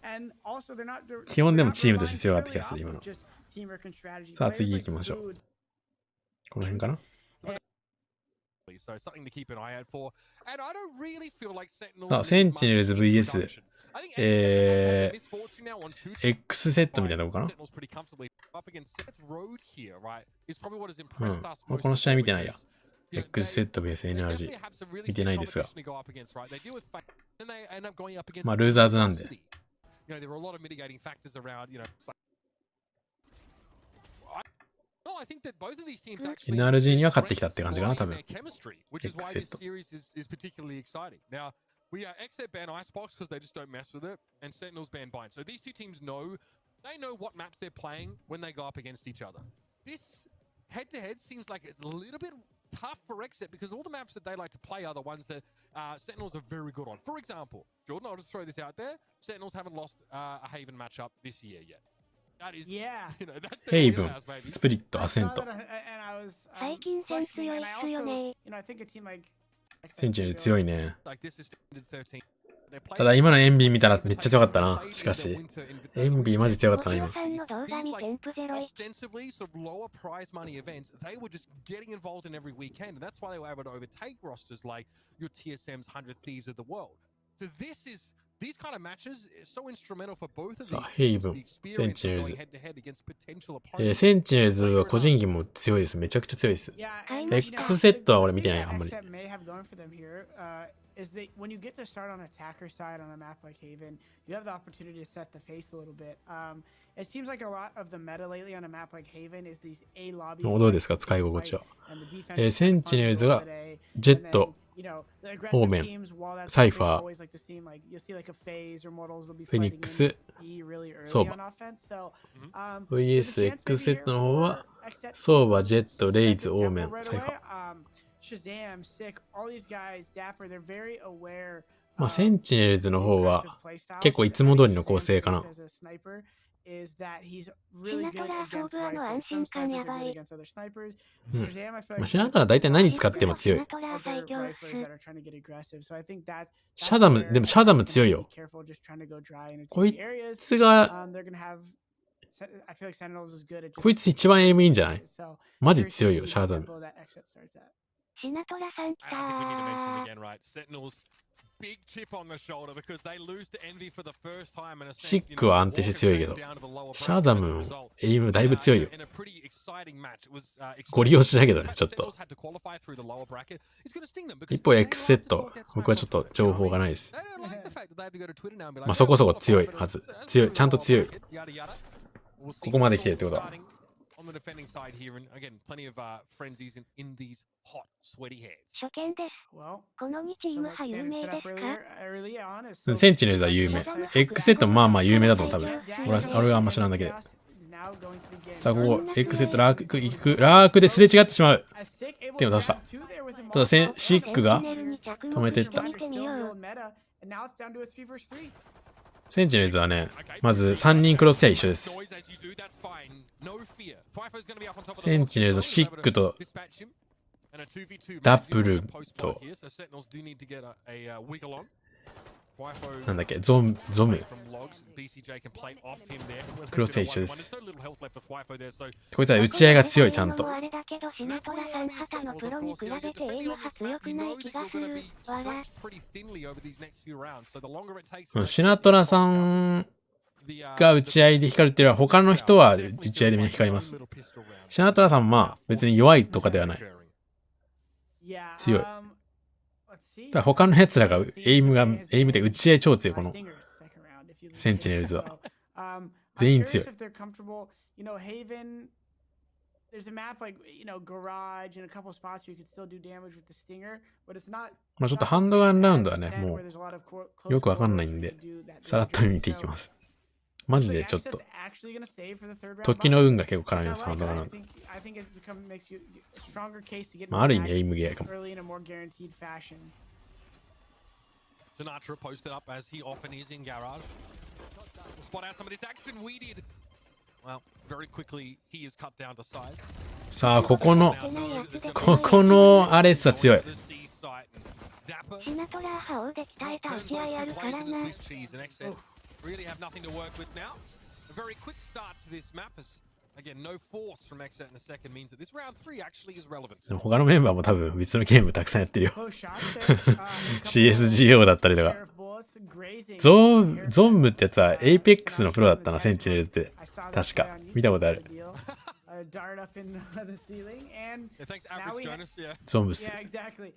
基本でもチームとして強かった気がする、今の。さあ次行きましょう。この辺かな。 So something to keep an eye out for. And I don't really feel like Sentinels. さあ、センチネルズ VS X セットみたいなとこかな。この試合見てないや。X セット VS NRG 見てないですが。まあ、ルーザーズなんで。NRG には勝ってきたって感じかな、多分。X セット。We Xset ban Icebox because they just don't mess with it, and Sentinels ban Bind. So these two teams know what maps they're playing when they go up against each other. This head-to-head seems like it's a little bit tough for Xset because all the maps that they like to play are the ones that Sentinels are very good on. For example, Jordan, I'll just throw this out there. Sentinels haven't lost a Haven matchup this year yet. That is, yeah. You know, that's ヘイブン、スプリット、アセント。最近戦強いっすよね。センチネル強いね。ただ今のエンビー見たらめっちゃ強かったな。しかし、エンビーマジ強かったな、今。Ostensibly, sort of lower prize money events, they were just getting involved in every weekend, and that's why they were able to overtake rosters like your TSM's 100 Thieves of the world. So this is these kind of matches is so instrumental for both of さあ these ヘイ teams. ブ The ン experience センチネ of ル going ズ head to head against potential opponents. センチネルズは個人技も強いです。めちゃくちゃ強いです。 Yeah, and, and, you know, X セットは俺見て the ない thing あんまり。 that X set may have going for them here, is that when you get to start on attacker side on a map like Haven, you have the opportunity to set the pace a little bit. It seems like a lot of the meta lately on a map like Haven is these A lobby. どうですか使い心地は。 and the defense センチネルズが today, ジェ and ッ then, ト、 you know, the オー aggressive メン、 teams, while that's サイ something ファ I ー、 always like to see, like you'll see like a phase or models they'll be フェニ fighting ックス、 in E really early ソーバ on offense. So, there's a VS chance X maybe セッ here トの方は for X set ソーバ、ジェット、レイ set ズ、 the オーメ tempo ン、 right サイファ away. ー。 Shazam, Sick, all these guys, Dapper, they're very aware. まあセンチネルズの方は結構いつも通りの構成かな。 is that he's really good シナトラ against 勝負の rifles. 安 Some 心感 snipers や are ば good い。 against other snipers. うん。 Shazam, I feel まあ like シナトラ大体何使っても強い。シナトラ other 最強っ riflers す。 that are trying to get aggressive. So I think that シャダム、でもシャダム強いよ。 be careful just trying to go dry in こい areas. つが、 They're gonna have I feel like Sentinels is good at こいつ一番エイムいいんじゃない So マジ強いよ、シャダム。 tempo that X set starts at. シナトラさん来 I think we need to mention た again, right? Sentinels, big chip on the shoulder because they lose to Envy for the first time in a シックは安定して強いけど、シャダムのエイムだいぶ強いよ。ゴリ押しだけどね、ちょっと。一方 X セット、僕はちょっと情報がないです。まあそこそこ強いはず。強い、ちゃんと強い。ここまで来てるってことは。On the defending side here, and again, plenty of frenzies in these hot, sweaty hands. 初見です。 Well, この2チーム someone 派有 standing 名 set で up す earlier か on is so センチネルズは有名。X セットもまあまあ有名だと思う、多分。俺があんま知らんだけで。 now going to begin. さあ、ここ、X セットラーク行く。ラークですれ違ってしまう。 A Sick able 手を to 出した。 grab two there with him ただ、シックがセンチネルに着目止めてった。見てみよ still う real。meta, and now it's down to a 3 versus 3. センチネルズはね、まず3人クロスセア一緒です。センチネルズ、シックとダブルと、なんだっけ、ゾム。クロスセア一緒です。こいつは打ち合いが強い、ちゃんと。あれだけどシナトラさん旗のプロに比べてエイム派強くない気がする。わら。シナトラさんが打ち合いで光るっていうのは他の人は打ち合いでみんな光ります。シナトラさんはまあ別に弱いとかではない。強い。だから他の奴らがエイムで打ち合い超強い、このセンチネルズは。全員強い。There's a map like, you know, garage and a couple spots where you could still do damage with the stinger, but it's not. まあちょっとハンドガンラウンドはね、もうよくわかんないんで、さらっと見ていきます。マジでちょっと、時の運が結構絡みます、ハンドガンラウンド。まあある意味エイムゲーかも。Sinatra posted up as he often is in garage. We'll spot out some of this action we did. Well, very quickly he is cut down to size. さあ、ここのアレスは強い。シナトラ派をで鍛えた打ち合いあるからな。Really have nothing to work with now. A very quick start to this map as again no force from Exet in the second means that this round 3 actually is relevant. でも他のメンバーも多分別のゲームたくさんやってるよ。CSGO だったりとか。ゾンムってやつは Apex のプロだったな、センチネルって。確か。見たことある。ゾンムっす。Yeah, exactly.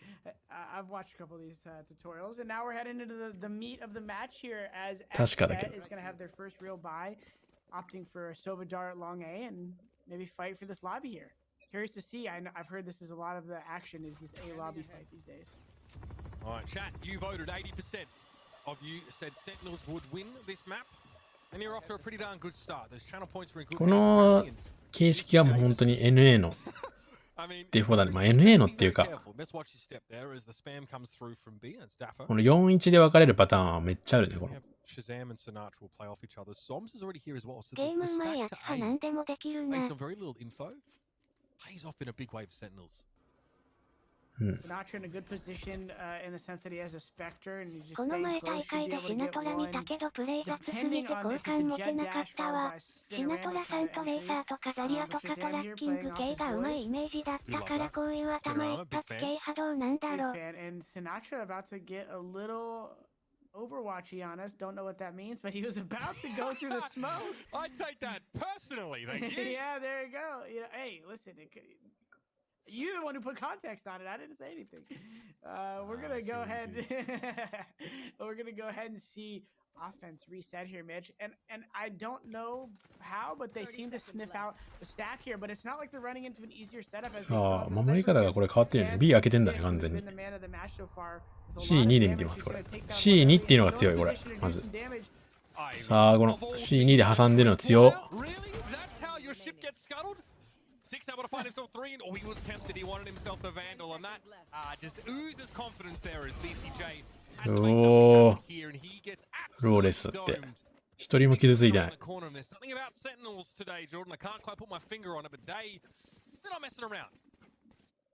I've watched a couple of these tutorials, and now we're heading into the meat of the match here as Exet is going to have their first real buy, opting for a Sova Dart long A and maybe fight for this lobby here. Curious to see. I've heard this is a lot of the action is this A lobby fight these days. All right, chat. You voted 80% of you said Sentinels would win this map, and you're off to a pretty darn good start. Those channel points were in good. この形式はもう本当に NA のデフォだね。まあ NA のっていうか、この 4-1 で分かれるパターンはめっちゃあるね、この。ゲームうまいやつは何でもできるな。Sinatra in a good position in the sense that he has a Spectre and he's just この staying 前 close, 大 should 会 be で able シ to ナ get トラ見た one. けどプレイ雑すぎ Depending て on 交 this, it's 換 a 持て jet なかっ dash た followed わ by。シナトラさんとレーサーとかザリアとかトラッキング系がうまいイメージだったからこういう頭一発系波動なんだろう。And Sinatra about to get a little Overwatchy on us. Don't know what that means, but he was about to go through the smoke. I take that personally, thank you. Yeah, there you go. You know, hey, listen, you're the one who put context on it. I didn't say anything. We're gonna go ahead. We're gonna go ahead and see offense reset here, Mitch. And I don't know how, but they seem to sniff out the stack here. But it's not like they're running into an easier setup. As さあ、守り方がこれ変わってるよね。B 開けてんだね、完全に。C2 で見てますこれ。C2 っていうのが強いこれまず。さあこの C2 で挟んでるの強。Six able to find himself three, or he was tempted. He wanted himself the Vandal, and that just oozes confidence there as BCJ has to make something happen here, and he gets absolutely domed. 一人も傷ついてない。 There's something about Sentinels today, Jordan. I can't quite put my finger on it, but they're not messing around.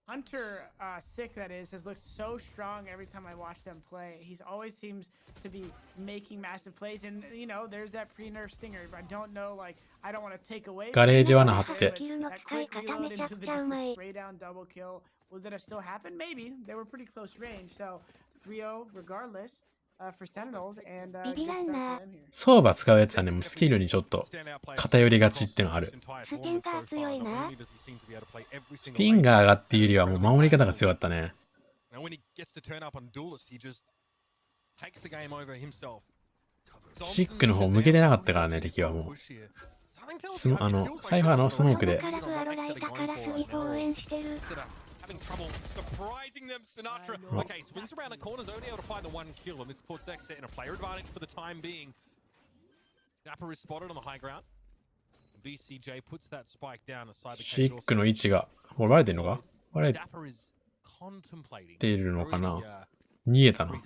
Hunter, Sick that is, has looked so strong every time I watch them play. He's always seems to be making massive plays, and you know, there's that pre-nerf stinger. I don't know, like, I don't want to take away. ガレージ罠張って。 That quick reload into the just spray down double kill. Will that have still happened? Maybe. They were pretty close range, so 3-0 regardless. For Sentinels and good stuff for them here. 相場使うやつはね、もうスキルにちょっと偏りがちっていうのがある。スティンガー強いな。スティンガーがっていうよりはもう守り方が強かったね。シックの方向けてなかったからね、敵はもう。サイファーのスモークで。Trouble surprising them. Sinatra. Okay, swings around the corners, only able to find the one kill, and this puts X in a player advantage for the time being. Dapper is spotted on the high ground. BCJ puts that spike down aside the シックの位置が、これバレてんのかバレているのかな逃げたな。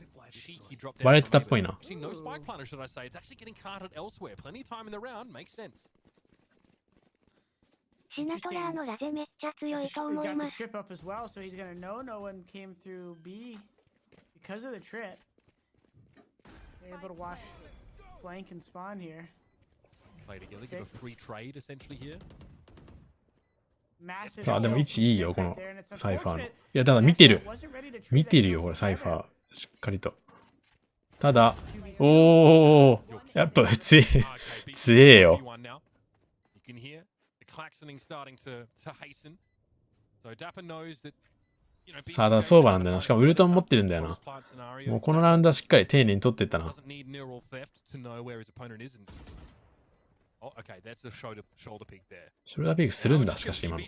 バレてたっぽいな。No spike planter, should I say? It's actually getting carted elsewhere. Plenty of time in the round. Makes sense. シナトラーのラゼめっちゃ強いと思います。Trip up as well, so he's gonna know no one came through B because of the trip. They're able to watch flank and spawn here. Play together, give a free trade essentially here. あ、でも位置いいよ、このサイファーの。いや、ただ見てる。見てるよ、これ、サイファー。しっかりと。ただ、おー、やっぱ強え。強えよ。さあ、だ相場なんだよな。しかもウルトン持ってるんだよな。もうこのラウンドはしっかり丁寧に取っていったな。ショルダーピークするんだ、しかし今の。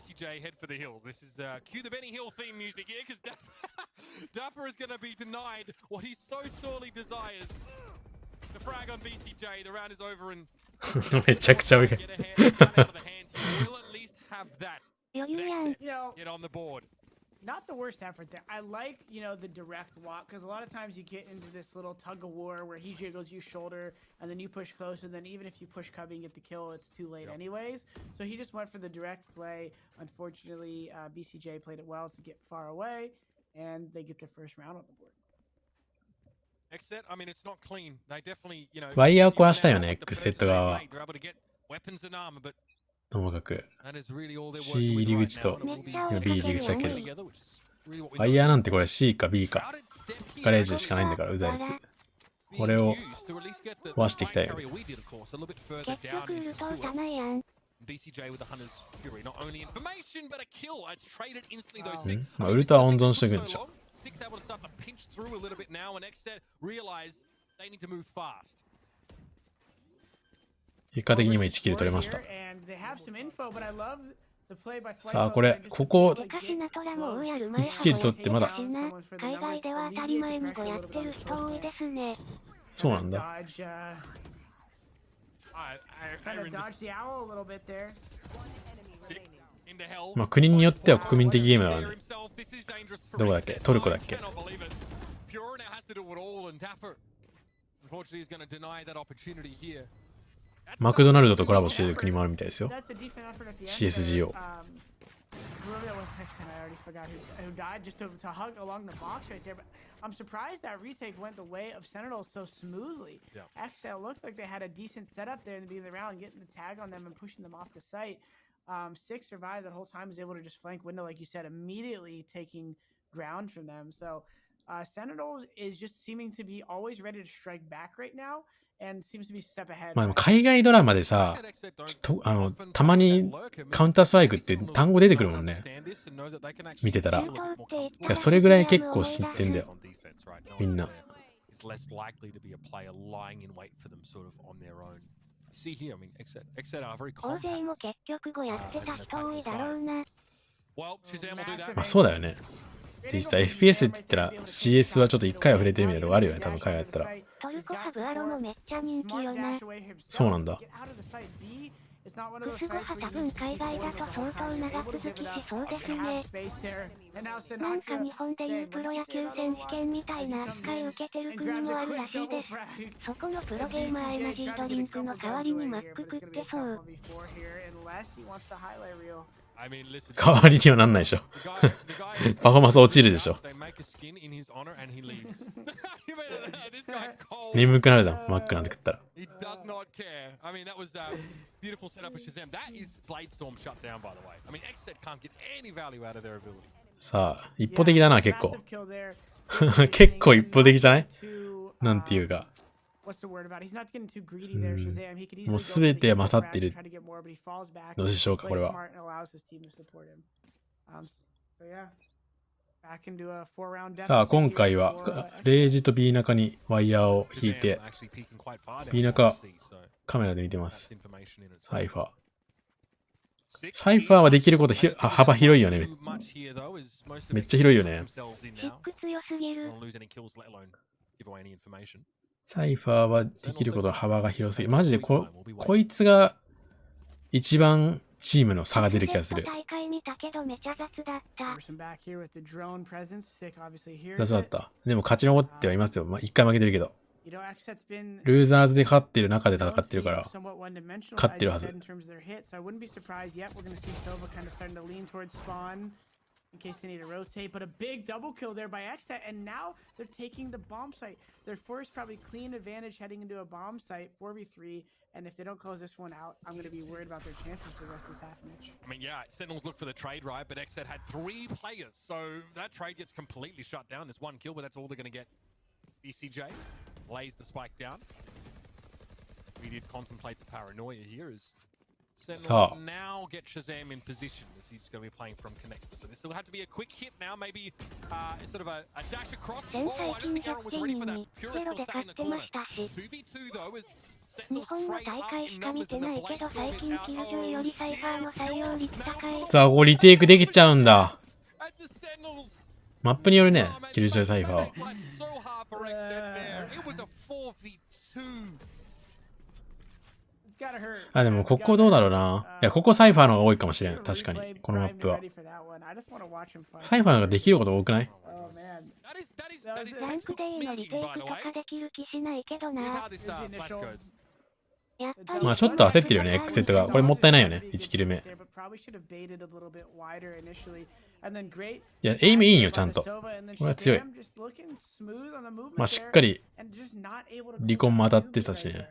めちゃくちゃ上。余裕やん。Not the worst effort there. I like, you know, the direct walk, because a lot of times you get into this little tug of war where he jiggles you shoulder and then you push closer. Then even if you push cubby and get the kill, it's too late anyways. So he just went for the direct play. Unfortunately, BCJ played it well to get far away, and they get their first round on the board. ワイヤーを壊したよね、X セット側は。ともかく C 入り口と B 入り口だけどワイヤーなんてこれ C か B かガレージしかないんだからうざいやつこれを壊していきたいよ結局ウルト打たないやん。まあウルトは温存しておくんでしょ結果的に今1キル取れました。さあこれここ1キル取ってまだ海外では当たり前にやってる人多いですね。そうなんだ。まあ国によっては国民的ゲームだからね。どこだっけトルコだっけマクドナルドとコラボしている国もあるみたいですよ。CSGO。I'm surprised that retake went the way of Sentinels so smoothly. XL looks like they had a decent setup there in the beginning of the round, getting the tag on them and pushing them off the site. Six survived that whole time, was able to just flank window, like you said, immediately taking ground from them. So Sentinels is just seeming to be always ready to strike back right now and seems to be a step ahead. まあでも海外ドラマでさ、たまにカウンターストライクって単語出てくるもんね。見てたら。いや、それぐらい結構知ってんだよ。みんな。大勢も結局5やってた人多いだろうな。まあそうだよね。実際 FPS って言ったら CS はちょっと一回は触れてるみたいなとこあるよね、多分海外だったら。トルコハブアロもめっちゃ人気よな。そうなんだ。クスゴハ多分海外だと相当長続きしそうですね。なんか日本でいうプロ野球選手権みたいな扱い受けてる国もあるらしいです。そこのプロゲーマーエナジードリンクの代わりにマック食ってそう。代わりにはなんないでしょ。パフォーマンス落ちるでしょ。眠くなるじゃん、マックなんて食ったら。さあ、一方的だな、結構。結構一方的じゃない？なんていうか。もうすべて勝っているのでしょうか、これは。さあ、今回は、レイジと B 中にワイヤーを引いて、B 中、カメラで見てます。サイファー。サイファーはできること幅広いよね。めっちゃ広いよね。キック強すぎる。サイファーはできることの幅が広すぎる。マジでこいつが一番チームの差が出る気がする。雑だった。でも勝ち残ってはいますよ。まあ、一回負けてるけど。ルーザーズで勝ってる中で戦ってるから、勝ってるはず。In case they need to rotate, but a big double kill there by Xset, and now they're taking the bomb site. Their first probably clean advantage heading into a bomb site, 4v3, and if they don't close this one out, I'm going to be worried about their chances for the rest of this half match. I mean, yeah, Sentinels look for the trade, right? But Xset had 3 players, so that trade gets completely shut down. There's 1 kill, but that's all they're going to get. BCJ lays the spike down. We did contemplate the paranoia here as Sentinels now get Shazam in position as he's going to be playing from connector. So this will have to be a quick hit now, maybe sort of a dash across. Oh, I don't think Aaron was ready for that. Pure still sat in the corner. 2v2 though as Sentinels trade up in numbers and the Blades will be out. さあ、ここリテイクできちゃうんだ。マップによるね、キルジョイサイファーは。あ、でもここどうだろうな。いや、ここサイファーの方が多いかもしれん。確かに。このマップは。サイファーの方ができること多くない？ランクデーのリテイクとかできる気しないけどな。まあちょっと焦ってるよね、X セットが。これもったいないよね、1キル目。いや、エイムいいんよ、ちゃんと。これは強い。まあしっかり、リコンも当たってたしね。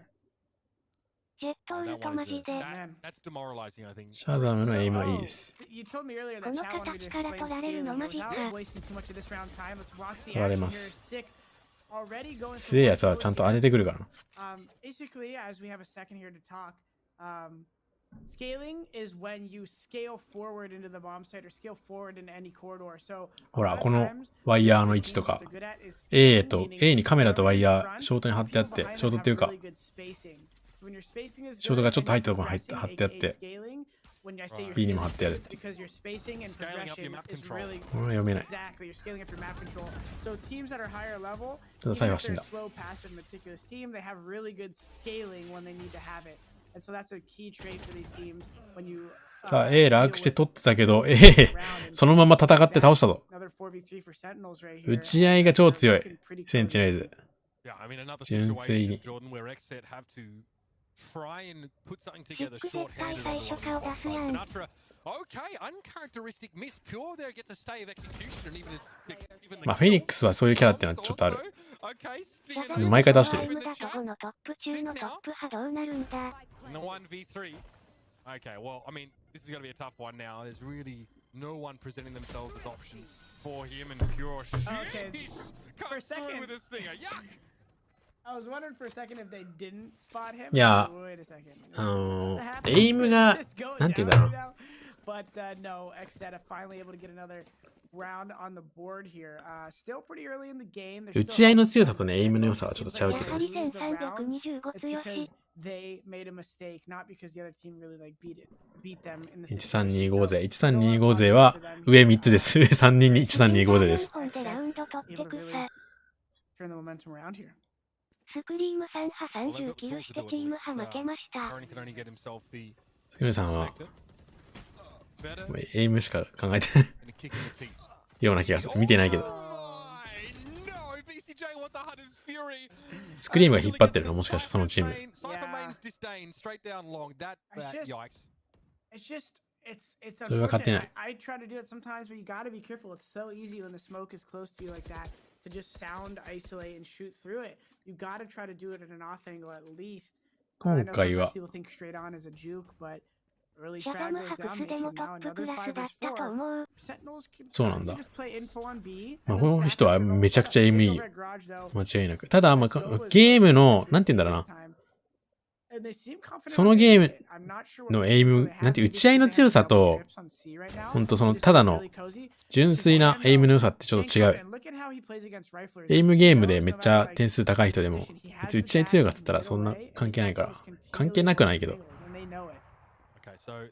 ジェットウルトマジで。シャザムのエイムはいいです。この形から取られるのマジか。取られます。強いやつはちゃんと当ててくるからな。ほら、このワイヤーの位置とか、A にカメラとワイヤー、ショートに貼ってあって、ショートっていうか、ショートがちょっと入ったところに貼ってあって、B にも貼ってある。これは読めない。ただサイファー死んだ。さあ、A ラークして取ってたけど、そのまま戦って倒したぞ。打ち合いが超強い。センチネイズ。純粋に。Try and put something together short-handed on the one Sinatra. Okay, uncharacteristic miss. Pure there gets a stay of execution and even as まあフェニックスはそういうキャラってのはちょっとある。毎回出してる。No 1v3. Okay, well, I mean, this is going to be a tough one now. There's really no one presenting themselves as options for him, and pure Okay. sheesh For a comes through second. with a stinger. Yuck! I was wondering for a second if they didn't spot him. Yeah. Wait a second. エイムが Just go なんて言うん down だろう right now. But no, Xset finally able to get another round on the board here. Still pretty early in the game. 打ち合いの強さとねエイムの良さはちょっと違うけどね。やはり1325 It's 強 because し。 they made a mistake, not because the other team really like beat them in the 1325勢1325勢は上3つです。上3人に1325勢です。本でラウンド取ってくさ。 turn the momentum around here. スクリーム3波39してチーム波負けました。 Aaron can only get himself the ユネさんは better エイムしか考えてない and a kick in the teeth. ような気がする。見てないけど。 No, BCJ wants to hunt his fury. スクリームが引っ張ってるのもしかしてそのチーム。 Cypher main's disdain straight down long. That yikes. It's just it's それは勝てない。 I try to do it sometimes, but you gotta be careful. It's so easy when the smoke is close to you like that to just sound isolate and shoot through it. You gotta try to do it at an off angle at least. I 今 know 回は sometimes people think straight on is a juke, but early シャド frag ム goes ハ down. クスでも Mission ト now ップ another クラス 5 だっ vs たと 4. 思う。 Sentinels can そうなんだ。just play info on B. まあ and こ then の人は snap めちゃくちゃエイムいいよ。 Red Garage, though. 間違いなく。ただ、まあ、ゲームの、なんて言うんだろうな。 And they seem confident そのゲーム I'm not sure what のエイム、なんて打ち合いの強さと、ほんとそのただの純粋なエイムの良さってちょっと違う。エイムゲームでめっちゃ点数高い人でも、別に打ち合い強いかっつったらそんな関係ないから。関係なくないけど。 Okay, so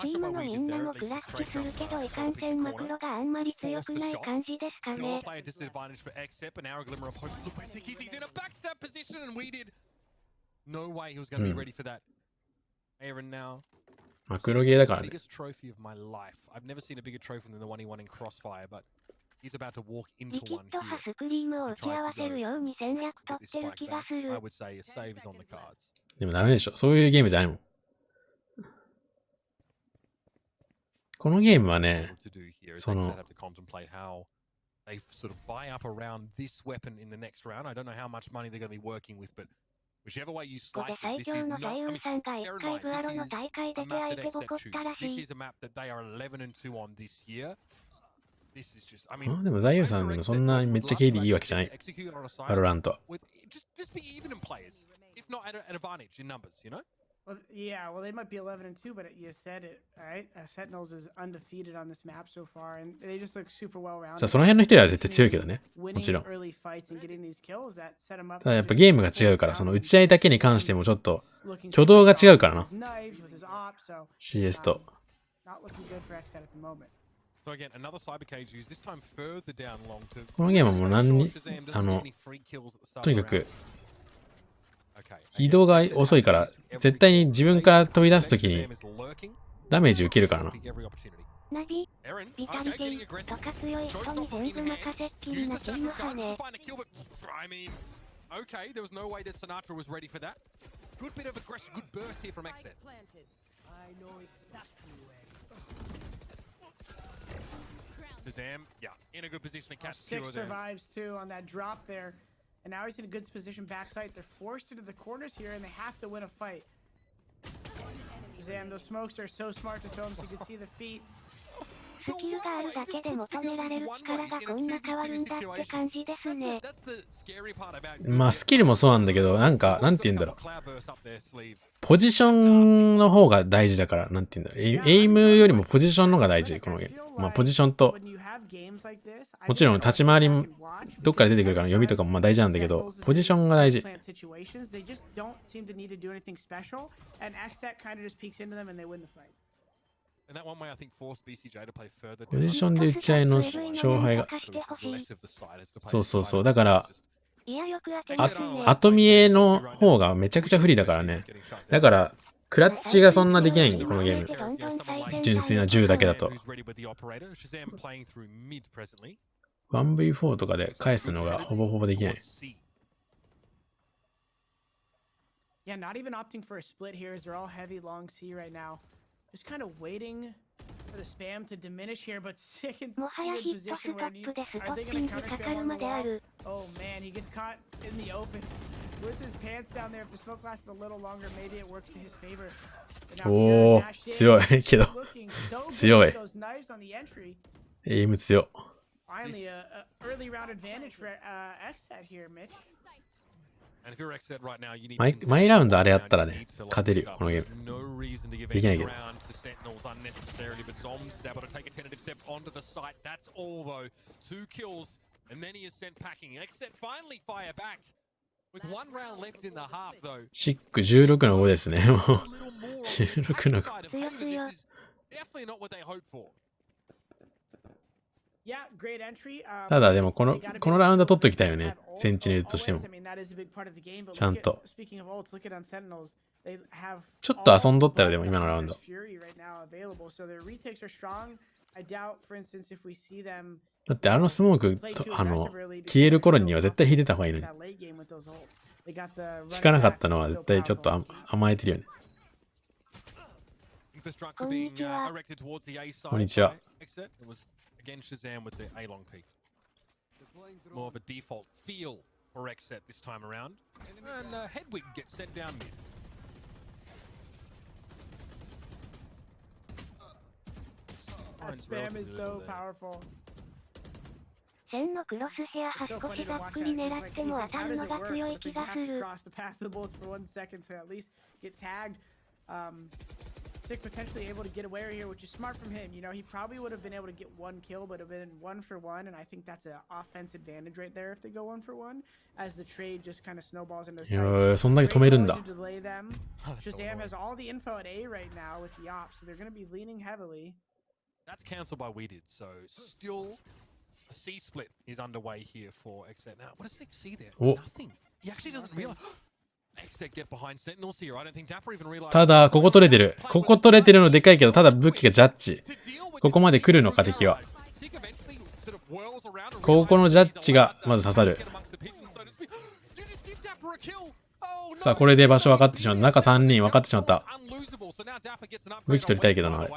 チームのみんなもクラッチするけどいかんせんマクロがあんまり強くない感じですか still ね a。player disadvantage for Xset, but now a glimmer of hope. Look by Sickies, he's in a backstab position, and we did no way he was going to be ready for that. Aaron now. マクロゲーだからね。 Biggest trophy of my life. I've never seen a bigger trophy than the one he won in Crossfire, but he's about to walk リ into キッ one ド派 here. スクリームを打ち合わせるように戦略 Get 取 this ってる spike 気が back. す I る。 would say a save is on the cards. でもダメでしょ。そういうゲームじゃないもん。このゲームはね、 To do here is その Xset have to contemplate how they sort of buy up around this weapon in the next round. I don't know how much money they're going to be working with, but whichever way you ここで slice 最 it, this 強 is の not. 座 I 右 mean, さんが一 bear in 回 mind, ブア this ロの is 大会 a 出て map 相 that 手ボ Xset コったら choose. し This い。 is a map that they are 11-2 on this year. This is just, I あ mean, でもザイユさんでもそんなめっちゃ KD いいわけじゃない。 execute on a side バロラントは。 with just be even in players, if not at an advantage in numbers, you know? Well, yeah, well, they might be 11-2, but you said it, right? Sentinels is undefeated on this map so far, and they just look super well じゃあ rounded. その辺の人は絶対強いけどね。も Winning ちろん。 early fights and getting these kills that set them up. ただやっぱ to ゲームが just 違うから、その hold 打ち合いだけに関してもちょっと looking 挙動が違うからな。 with his knives, with his ops, so CS と。 not looking good for Xset at the moment. So again, another cyber cage used, this time further down long to このゲームはもう何に、 Shazam あ doesn't の get any free kills at the start とに of か the round. く Okay. 移動が遅いから、絶対に自分から飛び出すときにダメージ受けるからな。ナビ、 Aaron, ビタリテ getting ィ aggressive. とか強い Choice 人 not に for 全 in 部 the 任せっき hand. り Use な the チーム sacrifice 派 to ね。 find a kill, but I mean, okay, there was no way that Sinatra was ready for that. Good bit of aggression, good burst here from Xset. Shazam, yeah, in a good position to catch Six Cure there. survives too on that drop there, and now he's in a good position backside. They're forced into the corners here, and they have to win a fight. Shazam, those smokes are so smart to throw them so you can see the feet. スキルがあるだけでも止められる力がこんな変わるんだって感じですね。まあスキルもそうなんだけど、なんか、なんて言うんだろう。ポジションの方が大事だから、なんて言うんだろう。エイムよりもポジションの方が大事、このゲーム。まあポジションと、もちろん立ち回りもどっから出てくるから読みとかもまあ大事なんだけど、ポジションが大事。ポジションで打ち合いの勝敗が。そうそうそう。だから、後見えの方がめちゃくちゃ不利だからね。だから、クラッチがそんなできないんで、このゲーム。純粋な銃だけだと。1v4 とかで返すのがほぼほぼできない。Yeah, not even opting for a split here as they're all heavy long C right now. Just kind of waiting for the spam to diminish here, but sick in good position where are they going to counter spam on the wall? Oh man, he gets caught in the open with his pants down there. If the smoke lasted a little longer, maybe it works in his favor. おー、強いけど、強い。エイム強。Finally, a early round advantage for Xset here, Mitch. マイラウンドあれやったらね、勝てるよ、このゲーム。できないけど。シック16の5ですね、もう。16の5。ただでもこのラウンド取っときたいよね。センチネルとしても。ちゃんと。ちょっと遊んどったらでも今のラウンド。だってあのスモーク、消える頃には絶対引いてた方がいいのに。引かなかったのは絶対ちょっと甘えてるよね。こんにちは。Again, Shazam with the A long peak. More of a default feel for Xset this time around. And Hedwig gets sent down mid. That spam is so powerful. 線のクロスヘア端少しざっくり狙っても当たるのが強い気がする。Sick potentially able to get away here, which is smart from him. You know, he probably would have been able to get one kill, but have been 1 for 1, and I think that's an offense advantage right there if they go 1 for 1, as the trade just kind of snowballs into theそんだけ止めるんだ。Shazam has all the info at A right now with the ops, so they're going to be leaning heavily. That's cancelled by We Did, so still a C split is underway here for Xset. Now, what does Sick see there? Nothing. He actually doesn't realize. ただ、ここ取れてる。ここ取れてるのでかいけど、ただ武器がジャッジ。ここまで来るのか、敵は。ここのジャッジがまず刺さる。さあ、これで場所分かってしまった。中3人分かってしまった。武器取りたいけどな、あれ。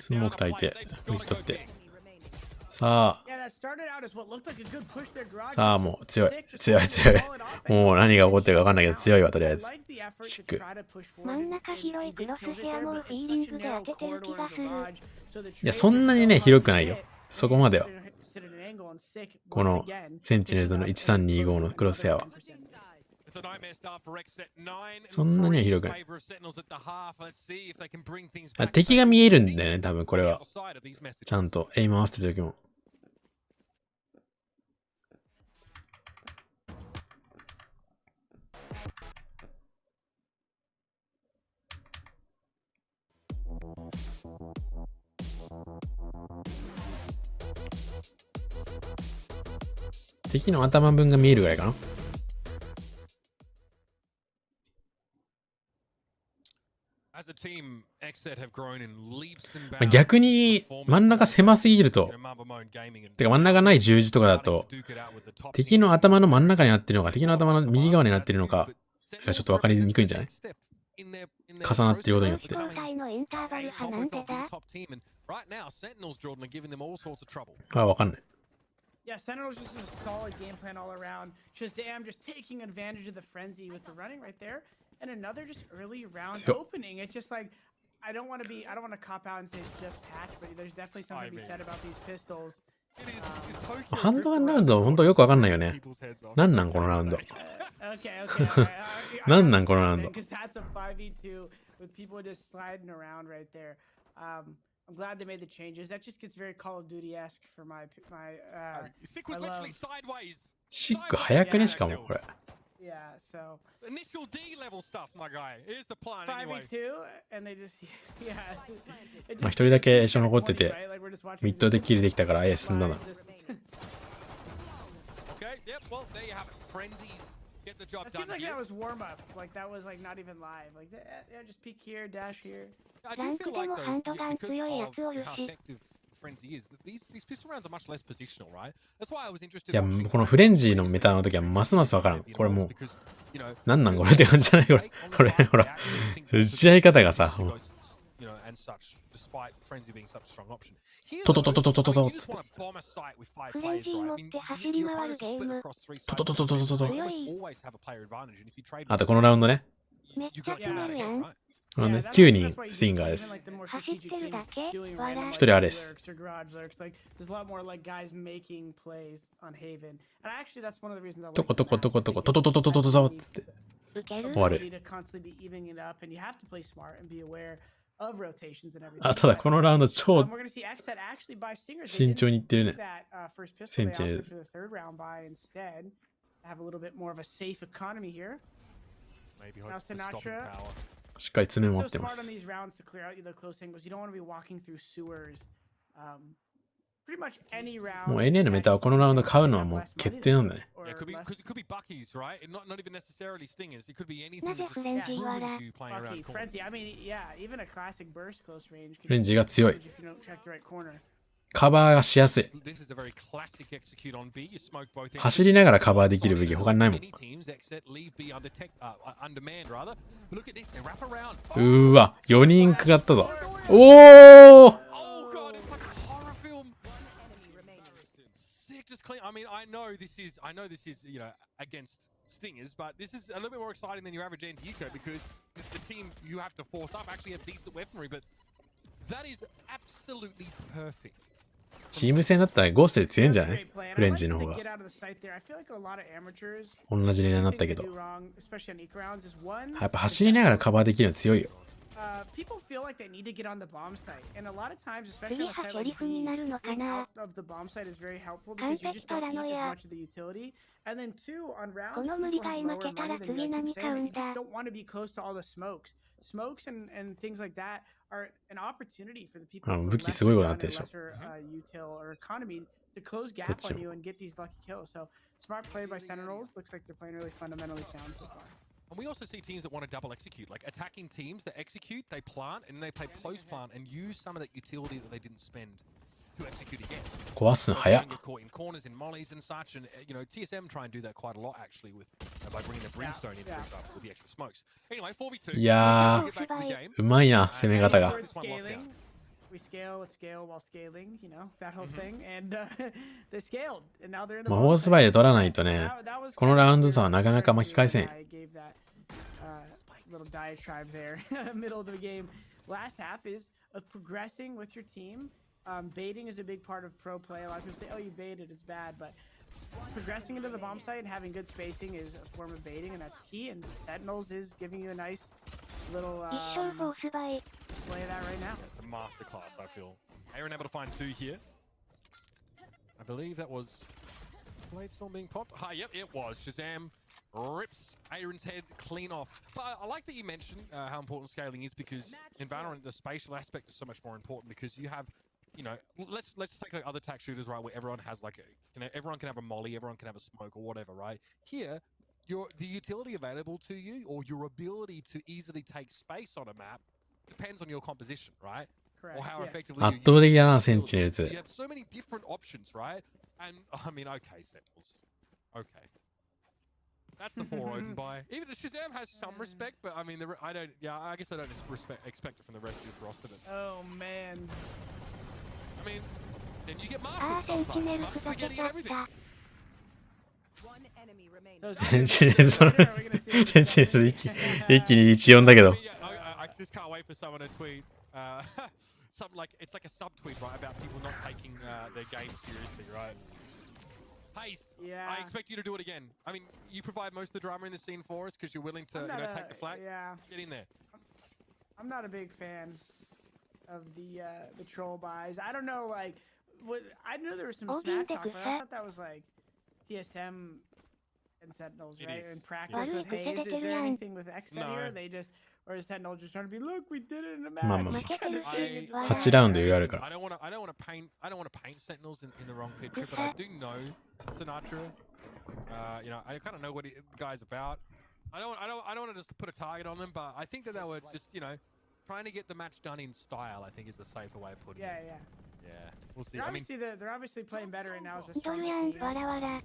スモーク焚いて、武器取って。さあもう強い。もう何が起こってるか分かんないけど強いわ、とりあえず。シック。真ん中広いクロスヘアもフィーリングで当ててる気がする。いや、そんなにね、広くないよ。そこまでは。このセンチネルズの1325のクロスヘアは。そんなには広くない。敵が見えるんだよね、多分これは。ちゃんとエイム合わせてる時も。敵の頭分が見えるぐらいかな。逆に真ん中狭すぎると、てか真ん中ない十字とかだと、敵の頭の真ん中になってるのか、敵の頭の右側になってるのかがちょっと分かりにくいんじゃない？重なってることによって。あ、分かんない。Yeah, Sentinel's just a solid game plan all around. Shazam just taking advantage of the frenzy with the running right there. And another just early round opening. It's just like, I don't want to cop out and say it's just patch, but there's definitely something to be said about these pistols. ハンドガンラウンド、本当よくわかんないよね。なんなんこのラウンド。なんなんこのラウンド。I'm glad they made the changes. That just gets very Call of Duty-esque for my Sick was literally sideways. シック早くね、しかもこれ。Yeah, so initial D level stuff, my guy. Here's the plan anyway. 5v2 and they just yeah. まあ一人だけ一緒残ってて、ミッドでキルできたからあえ進んだな。Okay, yep. Well, there you have it. Frenzies get the job done. It seems like that was warm up. Like that was like not even live. Like yeah, just peek here, dash here. I do feel like though, because of how effective Frenzy is, these pistol rounds are much less positional, right? That's why I was interested. いや、このフレンジーのメタの時はますますわからん。これもう、なんなんこれって感じじゃないこれ。これ、ほら、打ち合い方がさ、you know, and such, despite Frenzy being such a strong option. Here, To- though, to- to- to- to- to- I mean, to- you just want to bomb a site with 5 フレン players, ジー right? 持 I っ mean, て走り your 回る opponents ゲ are ー split ム。 across 3 sides. ととととととと You almost always have a player advantage, and if you trade あとこのラウンドね。 めっ you ちゃ got to 決 come め out るや ahead, ん。 right? このね that's 9 why 人 you ス see インガーで even す。 like the more 走っ strategic てるだ things け doing わ random ら。 like 一人あれです。 lurks or garage lurks, like there's a lot more like guys making plays on Haven. And actually that's one of the reasons I like とことこ the と map, ことこ because とととととととっつって。受ける終わる。 ability to constantly be evening it up, and you have to play smart and be aware of rotations and everything. あ、ただこのラウンド超 we're gonna see X that actually buy stingers. They 慎重にいってる didn't ね do。that first pistol. They センチネル。 opted for the third round buy instead. Have a little bit more of a safe economy here. Maybe Now hope for stopping Sinatra. power. しっかり爪 So 持ってま smart on す。 these rounds to clear out the close angles. You don't want to be walking through sewers. Pretty much any round. もう NA のメタはこのラウンド買うのはもう決定なんだね。 or Yeah, it could be less- because it could be Bucky's, right? And not even necessarily stingers. It could be anything な that ぜ just フレンジーわら ruins you playing around Bucky, corners. Frenzy. I mean, yeah, even a classic burst close range. フレンジが強い。 If you don't check the right corner. カバーがしやすい。 This is a very classic execute on B. You smoke both ends. 走りながらカバーできる武器他にないもん。 Many teams exit, leave B undermanned rather. But look at this, they wrap around. うーわ、4人かかったぞ。おー Oh god, it's like a horror film. Sick, just clean. I mean, I know this is, you know, against stingers, but this is a little bit more exciting than your average anti-eco because the team you have to force up actually have decent weaponry, but that is absolutely perfect. チーム戦だったらゴーストで強いんじゃない Great play. And フレ I ン like ジ to の方が。 get out of the sight there. I feel like a lot of amateurs. 同じ値段にな Things ったけ they ど。 do wrong, especially on eco rounds, is one. やっぱ走りながらカバーできるの強いよ。 People feel like they need to get on the bomb site, and a lot of times, 次 especially on a は site セ like リフになるのか being な out of the bomb site is very helpful 完 because you 璧 just パ don't ラ eat ノ as や。 much of the utility. And then two, on rounds, この無理がい負けたら次何買うんだ。 you just don't want to be close to all the smokes. Smokes and things like that are an opportunity for the people あ who 武 are 器すごいことにな lesser ってるでしょ。 util or economy to close gap That's on true. you and get these lucky kills. So smart play by Sentinels. Looks like they're playing really fundamentally sound so far. And we also see teams that want to double execute, like attacking teams that execute, they plant, and then they play close plant and use some of that utility that they didn't spend to execute again. 壊すの So 早 they っ don't。get caught in corners, in mollies and such, and you know TSM try and do that quite a lot actually with by bringing the brimstone in, for yeah. example, with the extra smokes. Anyway, 4v2. いや Get back to the game. うまいな、攻め方 We're が。 scaling. We scale with scale while scaling, you know, that whole thing. And they scaled. And now they're in the まあ、 ball オースバイ site. で取らないとね、 That was このラウンド差はなかなか巻き返せん。 I gave that little diatribe there, middle of the game. Last half is of progressing with your team. Baiting is a big part of pro play. A lot of people say, "Oh, you baited, it's bad," but progressing into the bomb site and having good spacing is a form of baiting, and that's key. And Sentinels is giving you a nice little 一生フォースバイ。 display of that right now. It's a masterclass, I feel. Aaron able to find 2 here. I believe that was Bladestorm being popped. Hi, yep, it was. Shazam rips Aaron's head clean off. But I like that you mentioned how important scaling is because in Valorant the spatial aspect is so much more important because you have, you know, let's take like other attack shooters, right, where everyone has like a, you know, everyone can have a molly, everyone can have a smoke or whatever, right? Here, the utility available to you or your ability to easily take space on a map depends on your composition, right? Correct. Or how yes. effectively 圧倒的だな、 you センチネル So 2。 you have so many different options, right? And I mean, okay, Sentinels. Okay. That's the 4 open by. Even Shazam has some respect, but I mean, I guess I don't expect it from the rest of his roster. But, Oh man. I mean, then you get あ Marshall ー、センチネ sometimes. ル Mark ふざけ spaghetti ち and ゃっ everything. た。 Those センチネルそのセンチネル一気に1-4だけど。 Yeah, I just can't wait for someone to tweet. Something like it's like a subtweet, right, about people not taking their game seriously, right? Pace, Yeah. I expect you to do it again. I mean, you provide most of the drama in the scene for us because you're willing to, I'm you not know, a- take the flag. Yeah. Get in there. I'm not a big fan of the troll buys. I don't know, like, I knew there was some Oh, smack being talk, but I the thought that was like TSM and Sentinels, It right? is. In It practice is. with Hayes, is there No. anything with X set here? No. They just, or is Sentinel just trying to be, look, we did it in a match. まあまあ kind of thing. It's 8ラウンド余裕あるから。 I don't want to paint Sentinels in the wrong picture, but I do know Sinatra. You know, I kind of know what the guy's about. I don't want to just put a target on them, but I think that they were just, you know, trying to get the match done in style. I think is the safer way of putting Yeah, it. yeah. Yeah, we'll see. They're I mean, obviously playing better right now as a ド stronger ルヤン、 team. わらわら。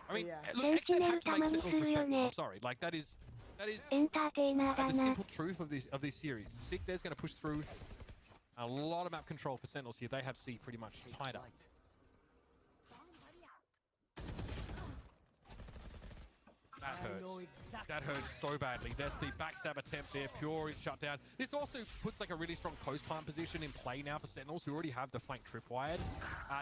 I mean, Yeah. look, X have to make Sentinel Sentinels respectable. たまにするよね。 I'm sorry, like that is That is エンターテイナーだ the な。 simple truth of this series. Sick there's going to push through a lot of map control for Sentinels here. They have C pretty much tied up. That hurts. That hurts so badly. There's the backstab attempt there. Pure is shut down. This also puts like a really strong post-plant position in play now for Sentinels who already have the flank tripwired.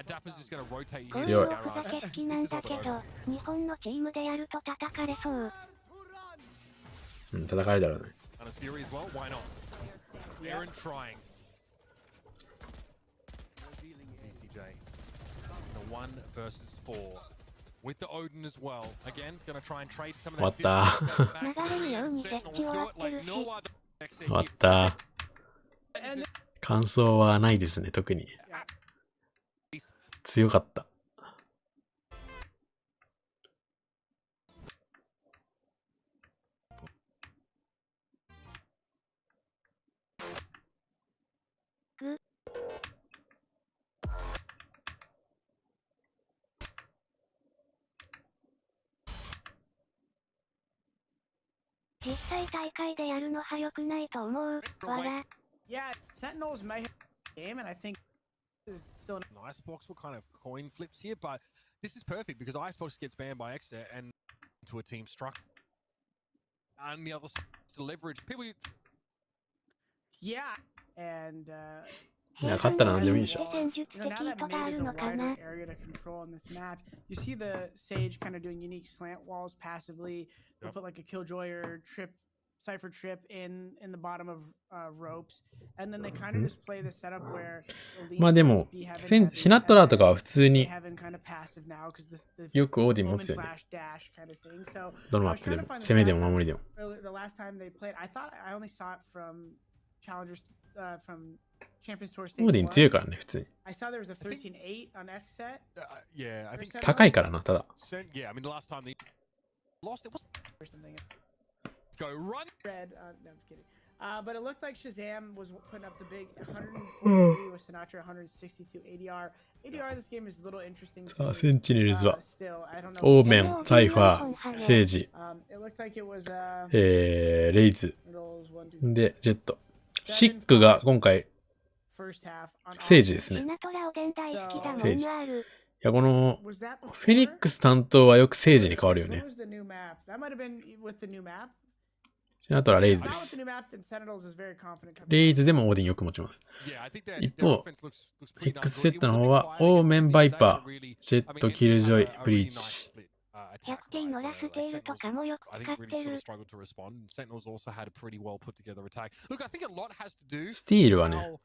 Dapper's just going to rotate こう his いう garage. 奥だけ好きなんだけど、日本のチームでやると叩かれそう。うん、叩かれたらね。 And as Fury as well, why not? Aaron trying. BCJ. The 1 versus 4. With the Odin as well. Again, gonna try and trade some of that 終わった distance. 流れるように設置 Sentinels 終 do わっ it て like るし。 no other exit 終わっ here. た。感想はないですね、特に。強かった。実際大会でやるのは良くないと思う。わら。 Yeah, Sentinels may have a game, and I think this is still And Icebox were kind of coin flips here, but this is perfect because Icebox gets banned by Exit and to a team struck. And the other side to leverage. People, yeah, and いや、勝ったら何でもいいでしょ。 戦術 you know, 的 now 意 that 図があ mid る is a のか wider な。 area to control on this map, you see the Sage kind of doing unique slant walls passively. They'll Yep. put like a Killjoy or trip, Cypher trip in the bottom of ropes, and then they kind of just play the setup where. まあでも、シナトラとかは普通に Heaven kind of passive now because the よくオーディン持 Omen つよね。 flash dash kind of thing. So どのマップでも。攻めでも守りでも。the last time they played, I thought I only saw it from challengers from Champions Tour オーディン Stage 1. 強いからね、普通に。 I saw there was a 13-8 on X set. yeah, I think. 高いからな、ただ。 Yeah, I mean, the last time they lost, it was Or something. go run. Red. No, I'm kidding. But it looked like Shazam was putting up the big 143 with Sinatra, 162 ADR. ADR this game is a little interesting. さあ、センチネルズは、 Still, I don't know. オーメン、サイファー、セージ、 It looked like it was レイズ、 Riddles 1, 2, 3. で、ジェット。シックが今回、 First half on セージですね。シナトラおでん大好きだもんセージ。なある。いや、この、 Was that フェニックス担当はよくセージに変わるよ What ね。 was the new map? That might have been with the new map. シナトラレイズ Now で with す the。new map, then Sentinels is very confident. coming レイズでもオーディンよく持ちます。 Yeah, I think their 一方 offense looks pretty darn X good. セット It の was a 方 bit は、 quiet オー against メン、 the バイ team. パ They ー、 had really, ジェ I ッ mean, ト、キルジョイ、 a ブリー really チ。 nice split, 100 attack 点乗らせているとかもよく I 使っ think て really sort る of。struggled to respond. Sentinels also had a pretty well put together attack. Look, I think a lot has to do スティールはね、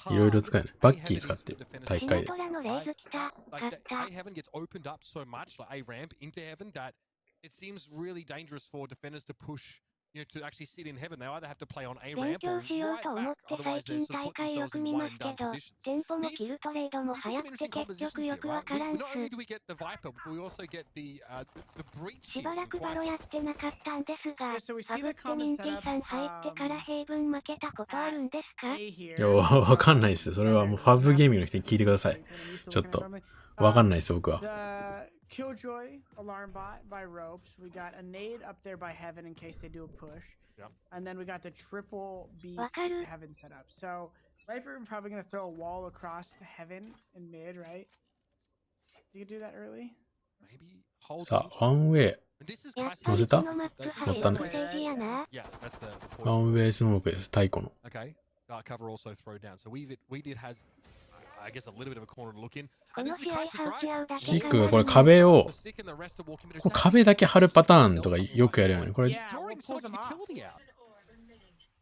how いろいろ使えない。バッキー A-Heaven 使っ is て for る。 defenders 大 シ 会でナト。ラのレイズ来た。 Like 勝っ the た。A-Heaven gets opened up so much, like A-Ramp into Heaven, that it seems really dangerous for defenders to push, you know, to actually sit in Heaven. They either have to play on 勉 A-Ramp 強 or しよう right と思 back. って最 Otherwise, they're 近 sort 大 of putting 会よ themselves く in 見 one ま and すけ done ど、 positions. テンポもキルトレードも These are 早 some くて interesting 結 compositions 局 here, よくわ right? から We ん not only す。 do we get the Viper, but we also get the breach し here. ばらくバロやってなかったんですが、 Yeah, so we ハ see ブ the って common ミンティさん setup. 入ってから平分負けたことあるんですか？ A here. いや、わかんないですよ。それはもうファブゲーミングの人に聞いてください。ちょっと、わかんないです、僕は。 The Killjoy alarm bot by ropes. We got a nade up there by Heaven in case they do a push. Yep. And then we got the triple beast わかる。 Heaven setup. So Viper probably gonna throw a wall across the Heaven in mid, right? Do you do that early? Maybe hold さあ、ワンウェイ。 This is やっ classic. ぱり乗せたこのマップ乗ったね入るステージやな。 Yeah, that's the ワ poison. ンウェイスモークです。太鼓の。 Okay. Dark cover also throw down. So we did has, I guess, a little bit of a corner to look in. こ And の this is 試合 classic, ハウチ right? 合うだシけックがこれが壁を、 The sick and the rest are walking, but こう壁だけ張るパターンとかよくやるよね。これ、 Yeah, drawing we'll so pull much them off. utility out.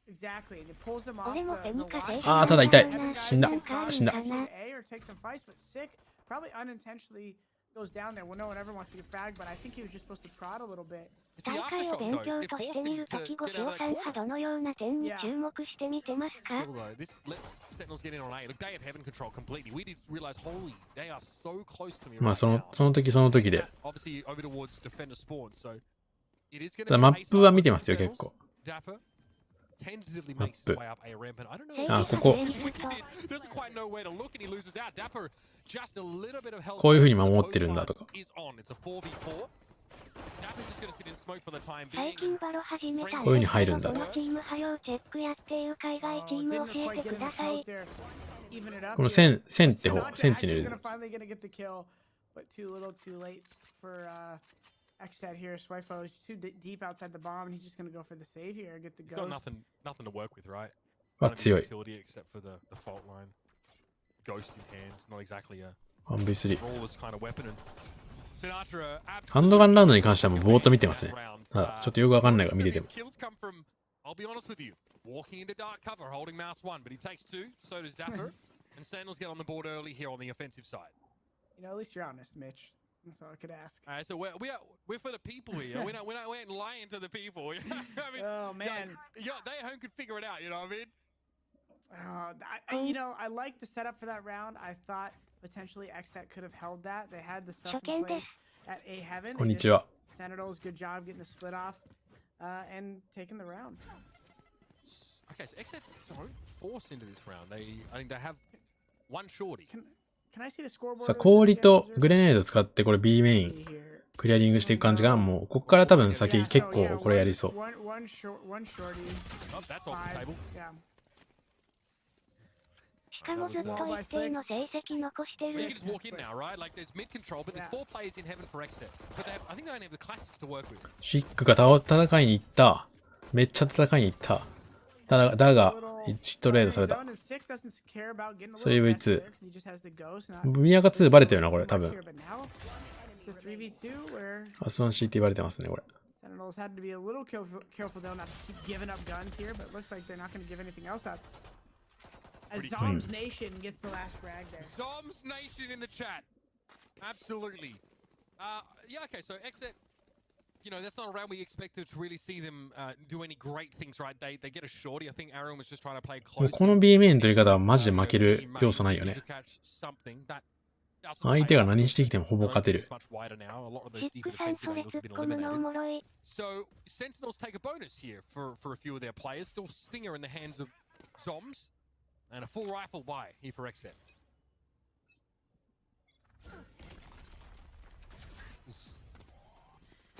Exactly. And it pulls them off 俺も the, フェ the ニカ watch. セーあーただ痛い死んだ Probably 死んだ actually A or take some fights, but sick probably unintentionally goes down there. Well, no one ever wants to get fragged, but I think he was just supposed to prod a little bit. It's the 大会を aftershock 勉 though. 強 It とし forced てみ him ると to きご get 賞 out of 賛 that 派 corner. どのような点に注目してみてますか？ Still though, this lets Sentinels get in on A. Look, they have heaven control completely. We did realize, holy, they are so close to me まあ right その now. その時その時で。 Obviously over towards defender spawn, so it is going ただ to マ be ップは見てますよ、結構。 Dapper tentatively マッ makes his プ。 way up A ramp, and I don't セ know. ーあ、ジここ。が成立と Doesn't quite know where to look, and he loses out. Dapper just a little bit of health. こういう風に守ってるんだとか。 Is on. It's a 4v4. just going to sit in smoke for the time 最 being. 近バロ始めたんですこういう風に入るんだけどこのチームは要チェックやっていう海外チーム Didn't 教え quite て get く in だ the さい smoke there. Even it up この here. 線って方、 Sinatra センチネ actually ル gonna。finally gonna get the kill, but too little, too late for Xset here. Swifo is too deep outside the bomb, and he's just gonna go for the save here, get the He's got ghost. nothing to work with, right? あ、 Not any 強い。 utility except for the fault line. Ghost in hand, not exactly a 1v3。 brawler's kind of weapon. And Sinatra ハンドガンラウンドに関してはもうぼーっと見てますね。あ、ちょっとよくわかんないから見てても。 Kills come from, I'll be honest with you, walking into dark cover, holding mouse one, but he takes two. So does Dapper, and Sandals get on the board early here on the offensive side. You know, at least you're honest, Mitch. That's all I could ask. So we're for the people here. We're not lying to the people. I mean, Oh man. they at home could figure it out. You know what I mean? You know, I like the setup for that round. I thought potentially Xset could have held that. They had the stuff in place at A Heaven. こんにちは。 Sentinels, good job getting the split off and taking the round. Okay, so Xset don't force into this round. I think they have one shorty. Can I see the scoreboard? さあ、氷とグレネード使ってこれ B メインクリアリングしていく感じかな。もう、こっから多分先結構これやりそう。 One shorty. Oh, that's off the table. Yeah. しかもずっと一定の成績残して So you る can just walk in now, right? Like there's mid control, but there's 4 players in heaven for Xset. But I think they only have the classics to work with. シックが戦いに行った。めっちゃ戦いに行った。だが、1トレードされた。それ V2。宮が2バレてるな、これ、多分。アスワン CT バレてますね、これ。Sentinels had to be a little careful though not to keep giving up guns here, but it looks like they're not going to give anything else up. As Zombs Nation gets the last frag there. Zombs Nation in the chat. Absolutely. Yeah, okay, so Xset, you know, that's not a round we expected to really see them do any great things, right? They get a shorty. I think Aaron was just trying to play もう close. この B メイン取り方はマジで負ける要素ないよね。相手が何してきてもほぼ勝てる。 6-3それ突っ込むのおもろい So Sentinels take a bonus here for a few of their players. Still Stinger in the hands of Zombs. And a full rifle buy here for Xset.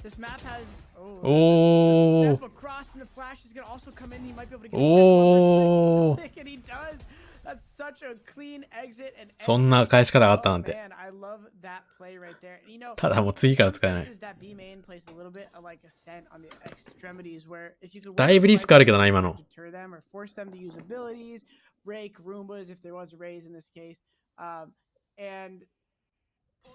This map has Oh. Cross from the flash is gonna also come in. He might be able to get Oh. a second and he does. That's such a clean exit and そんな返し方があったなんて。 man, I love that play right there. You know, ただもう次から使えない。 that B main plays a little bit of like a scent on the extremities where if you could だいぶリスクあるけどな、今の。 deter them or force them to use abilities, break Roombas if there was a raise in this case, and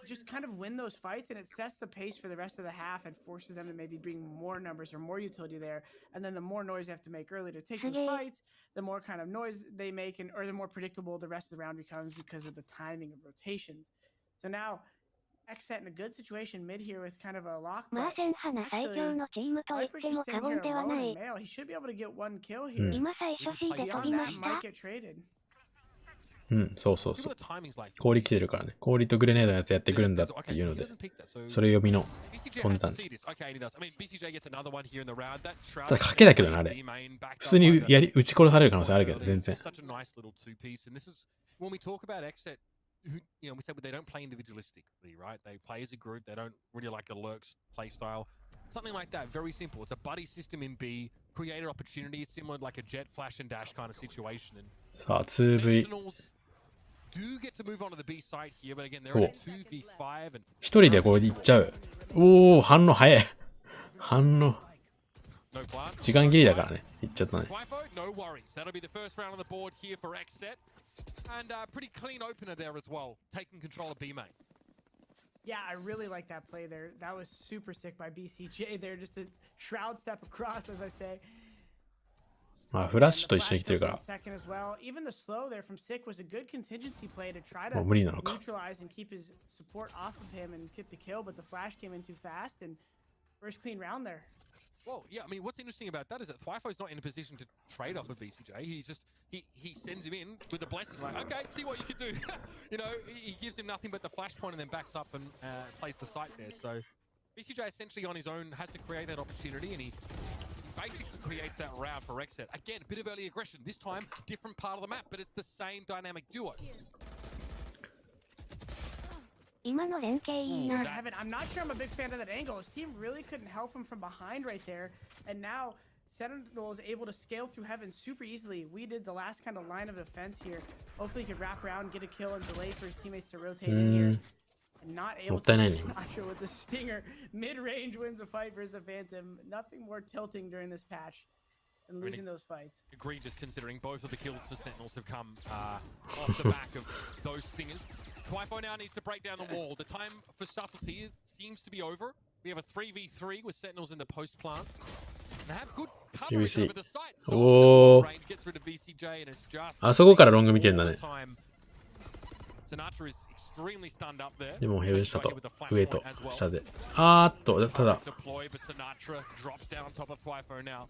just kind of win those fights, and it sets the pace for the rest of the half and forces them to maybe bring more numbers or more utility there. And then the more noise they have to make early to take those fights, the more kind of noise they make, and or the more predictable the rest of the round becomes because of the timing of rotations. So now, Xset in a good situation mid here with kind of a lock. まあ千花最強のチームと言っても過言ではない He should be able to get one kill here. 今最初 C で飛び Beyond ま that, し might た get traded. うん、そうそうそ See う what。the timing's like. 氷来てるからね。氷とグレネードのやつやってくるんだっていうので、それ読みの BCJ 飛ん has だ to んで。 see this. Okay, he does. I mean, BCJ gets another one here in the round. That Shroud ただ賭けだけどね、あれ。普通に撃ち殺される可能性あるけど、全然。 Such a nice little two-piece, and this is when we talk about Xset. You know, we said they don't play individualistically, right? They play as a group. They don't really like the lurks play style. Something like that. Very simple. It's a buddy system in B. Created opportunity. It's similar to like a jet, flash, and dash kind of situation. And さあ、2V。 Sentinels do get to move on to the B side here, but again, they're in a 2v5 and 一人でこれでいっちゃう。おお、反応早い。反応。 no plant. 時間切りだからね。いっちゃったね。 Wifo, no worries. That'll be the first round on the board here for Xset. And pretty clean opener there as well, taking control of B main. Yeah, I really like that play there. That was super sick by BCJ there. Just a shroud step across, as I say. まあ、フラッシュと一緒に来てるから。 Second as well. Even the slow there from Sick was a good contingency play to try も to う無理なのか。 neutralize and keep his support off of him and get the kill, but the flash came in too fast and first clean round there. Well, yeah, I mean, what's interesting about that is that Thwifo's not in a position to trade off of BCJ. He's just, he sends him in with a blessing, like, okay, see what you can do. You know, he gives him nothing but the flash point and then backs up and plays the site there. So BCJ essentially on his own has to create that opportunity, and he basically creates that round for Xset. Again, a bit of early aggression. This time, different part of the map, but it's the same dynamic duo. 今の連携いいな。I'm not sure I'm a big fan of that angle. His team really couldn't help him from behind right there. And now Sentinel is able to scale through heaven super easily. We did the last kind of line of defense here. Hopefully he could wrap around, get a kill, and delay for his teammates to rotate in here. And not able to Sinatra with the stinger. Mid-range wins a fight versus a Phantom. Nothing more tilting during this patch than losing those fights. Egregious considering both of the kills for Sentinels have come off the back of those stingers. Twifo now needs to break down the wall. The time for subtlety seems to be over. We have a 3v3 with Sentinels in the post plant. They have good coverage over the site. So range gets rid of VCJ and it's just あそこからロング見てんだね。 Sinatra is extremely stunned up there. でもヘブン下と上と下で。ただ。 Deploy, but Sinatra drops down on top of Twifo now.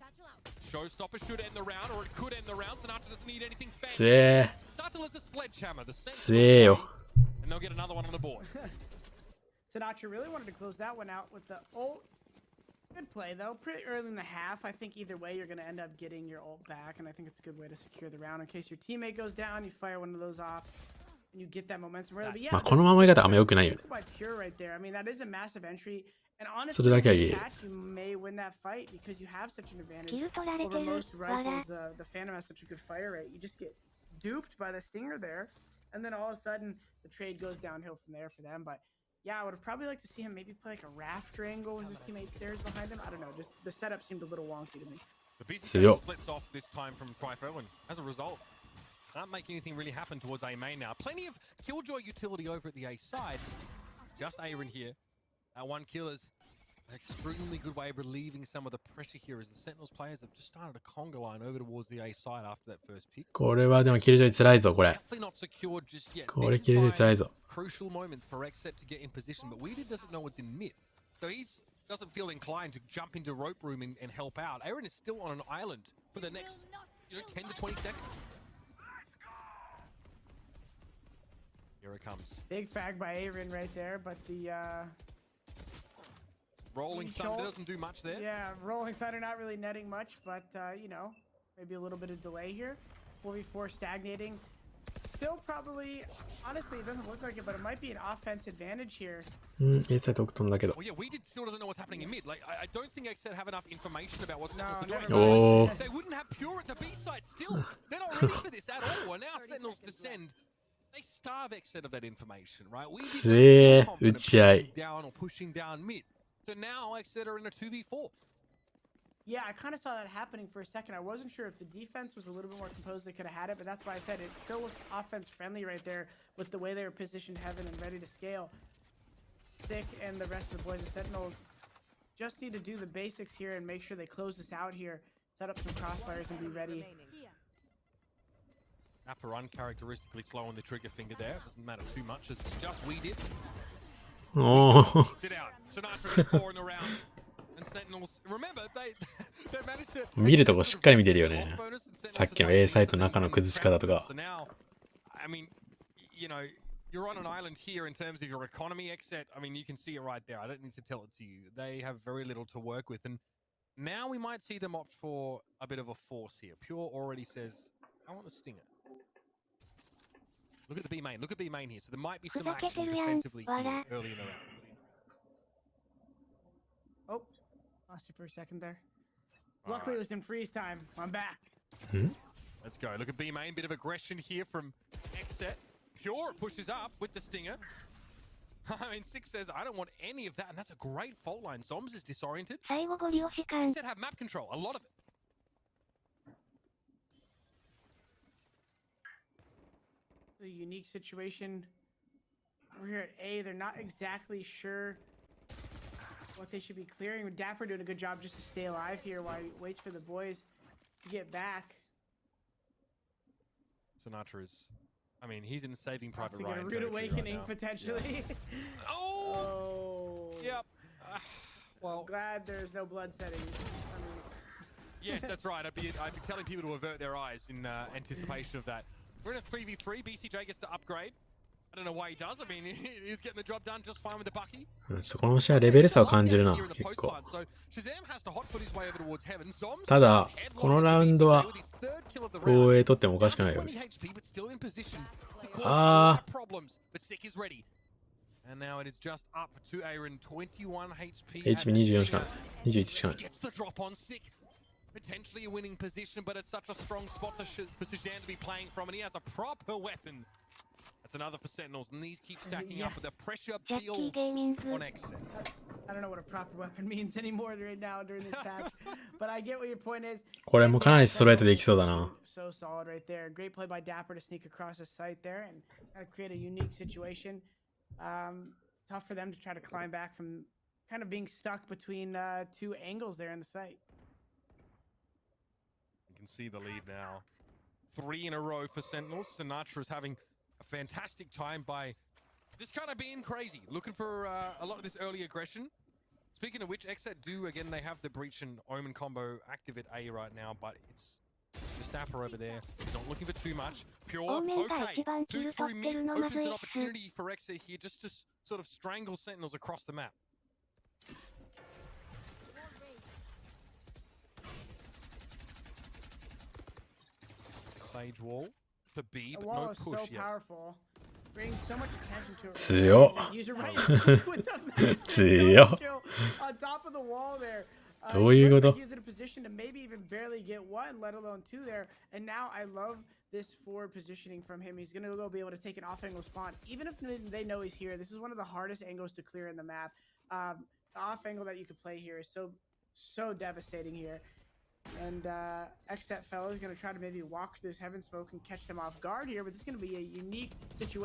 Showstopper should end the round, or it could end the round. Sinatra doesn't need anything fancy. Subtle as a sledgehammer. The Sentinel, and they'll get another one on the board. Sinatra really wanted to close that one out with the ult. Good play though, pretty early in the half. I think either way you're going to end up getting your ult back, and I think it's a good way to secure the round. In case your teammate goes down, you fire one of those off. And you get that momentum early. But yeah, この守り方あんま良くないよね。 quite pure right there. I mean, that is a massive entry. And honestly, in this match, you may win that fight because you have such an advantage over most rifles. The Phantom has such a good fire rate. You just get duped by the Stinger there, and then all of a sudden the trade goes downhill from there for them. But yeah, I would have probably liked to see him maybe play like a rafter angle with his teammate stairs behind him. I don't know, just the setup seemed a little wonky to me. The BCJ splits off this time from Twifo, and as a result, can't make anything really happen towards A main now. Plenty of Killjoy utility over at the A side. Just Aaron here. That one kill is an extremely good way of relieving some of the pressure here as the Sentinels players have just started a conga line over towards the A side after that first pick. これはでもキルジョイ辛いぞこれ。 Definitely not secured just yet. これキルジョイ辛いぞ。 Crucial moments for Xset to get in position, but Weeded doesn't know what's in mid. So he doesn't feel inclined to jump into rope room and help out. Aaron is still on an island for the next 10 to 20 seconds. Here it comes. Big frag by Aaron right there, but the Rolling Thunder doesn't do much there. Yeah, Rolling Thunder not really netting much, but you know, maybe a little bit of delay here. 4v4 stagnating. Still probably, honestly, it doesn't look like it, but it might be an offense advantage here. Aサイト奥飛んだけど。 Well, yeah, Weeded still doesn't know what's happening in mid. Like, I don't think Xset have enough information about what's Sentinels are doing. They wouldn't have Pure at the B side still. They're not ready for this at all. And now Sentinels descend. They starve Xset of that information, right? We did down or pushing down mid. So now Xset are in a 2v4. Yeah, I kind of saw that happening for a second. I wasn't sure if the defense was a little bit more composed, they could have had it, but that's why I said it still looked offense friendly right there with the way they were positioned heaven and ready to scale. Sick and the rest of the boys and Sentinels just need to do the basics here and make sure they close this out here, set up some crossfires and be ready. Upper uncharacteristically slow on the trigger finger there. Doesn't matter too much as it's just Weeded. Sit out. Sinatra is 4 in the round. And Sentinels, remember, they managed to 見るとこしっかり見てるよね。さっきの A サイトの中の崩し方とか。 So now, I mean, you know, you're on an island here in terms of your economy. Xset, I mean, you can see it right there. I don't need to tell it to you. They have very little to work with. And now we might see them opt for a bit of a force here. Pure already says, I want a stinger. Look at the B main. Look at B main here. So there might be some action defensively here early in the round. Oh, lost you for a second there. Luckily, it was in freeze time. I'm back. Let's go. Look at B main. Bit of aggression here from Xset. Pure pushes up with the stinger. I mean, Six says, I don't want any of that. And that's a great fault line. Zombs is disoriented. Xset have map control. A lot of it. A unique situation. We're here at A. They're not exactly sure what they should be clearing. With Dapper doing a good job just to stay alive here while he waits for the boys to get back. Sinatra is, I mean, he's in Saving Private Ryan. A rude awakening potentially. Yeah. Oh! Yep. Well, I'm glad there's no blood setting. Yes, that's right. I'd be telling people to avert their eyes in anticipation of that. We're in a 3v3. BCJ gets to upgrade. I don't know why he does. I mean, he's getting the job done just fine with the Bucky. この試合レベル差を感じるな、結構。ただ、このラウンドは防衛取ってもおかしくないよね。あー。And now it is just up to Aaron, 21 HP. HP24 しかない。21しかない。 Gets the drop on Sick. Potentially a winning position, but it's such a strong spot for Suzanne to be playing from, and he has a proper weapon. That's another for Sentinels, and these keep stacking up with the pressure builds on Exit. I don't know what a proper weapon means anymore right now during this patch, but I get what your point is. これもかなりストレートでいきそうだな。So solid right there. Great play by Dapper to sneak across the site there and create a unique situation. Tough for them to try to climb back from kind of being stuck between two angles there in the site. You can see the lead now. 3 in a row for Sentinels. Sinatra is having a fantastic time by just kind of being crazy, looking for a lot of this early aggression. Speaking of which, Exet do, again, they have the Breach and Omen combo active at A right now, but it's just Dapper over there. He's not looking for too much. Pure, okay. 2 through mid opens an opportunity for Exet here just to sort of strangle Sentinels across the map. Sage wall for B, but no push so yet. Powerful. Brings so much attention to it. 強っ。 強っ。 On top of the wall there. どういうこと？ He's in a position to maybe even barely get 1, let alone 2 there. And now I love this forward positioning from him. He's gonna go be able to take an off angle spawn, even if they know he's here. This is one of the hardest angles to clear in the map. The off angle that you could play here is so devastating here. And Exet fellow is going to try to maybe walk through this heaven smoke and catch them off guard here, but this is going to be a unique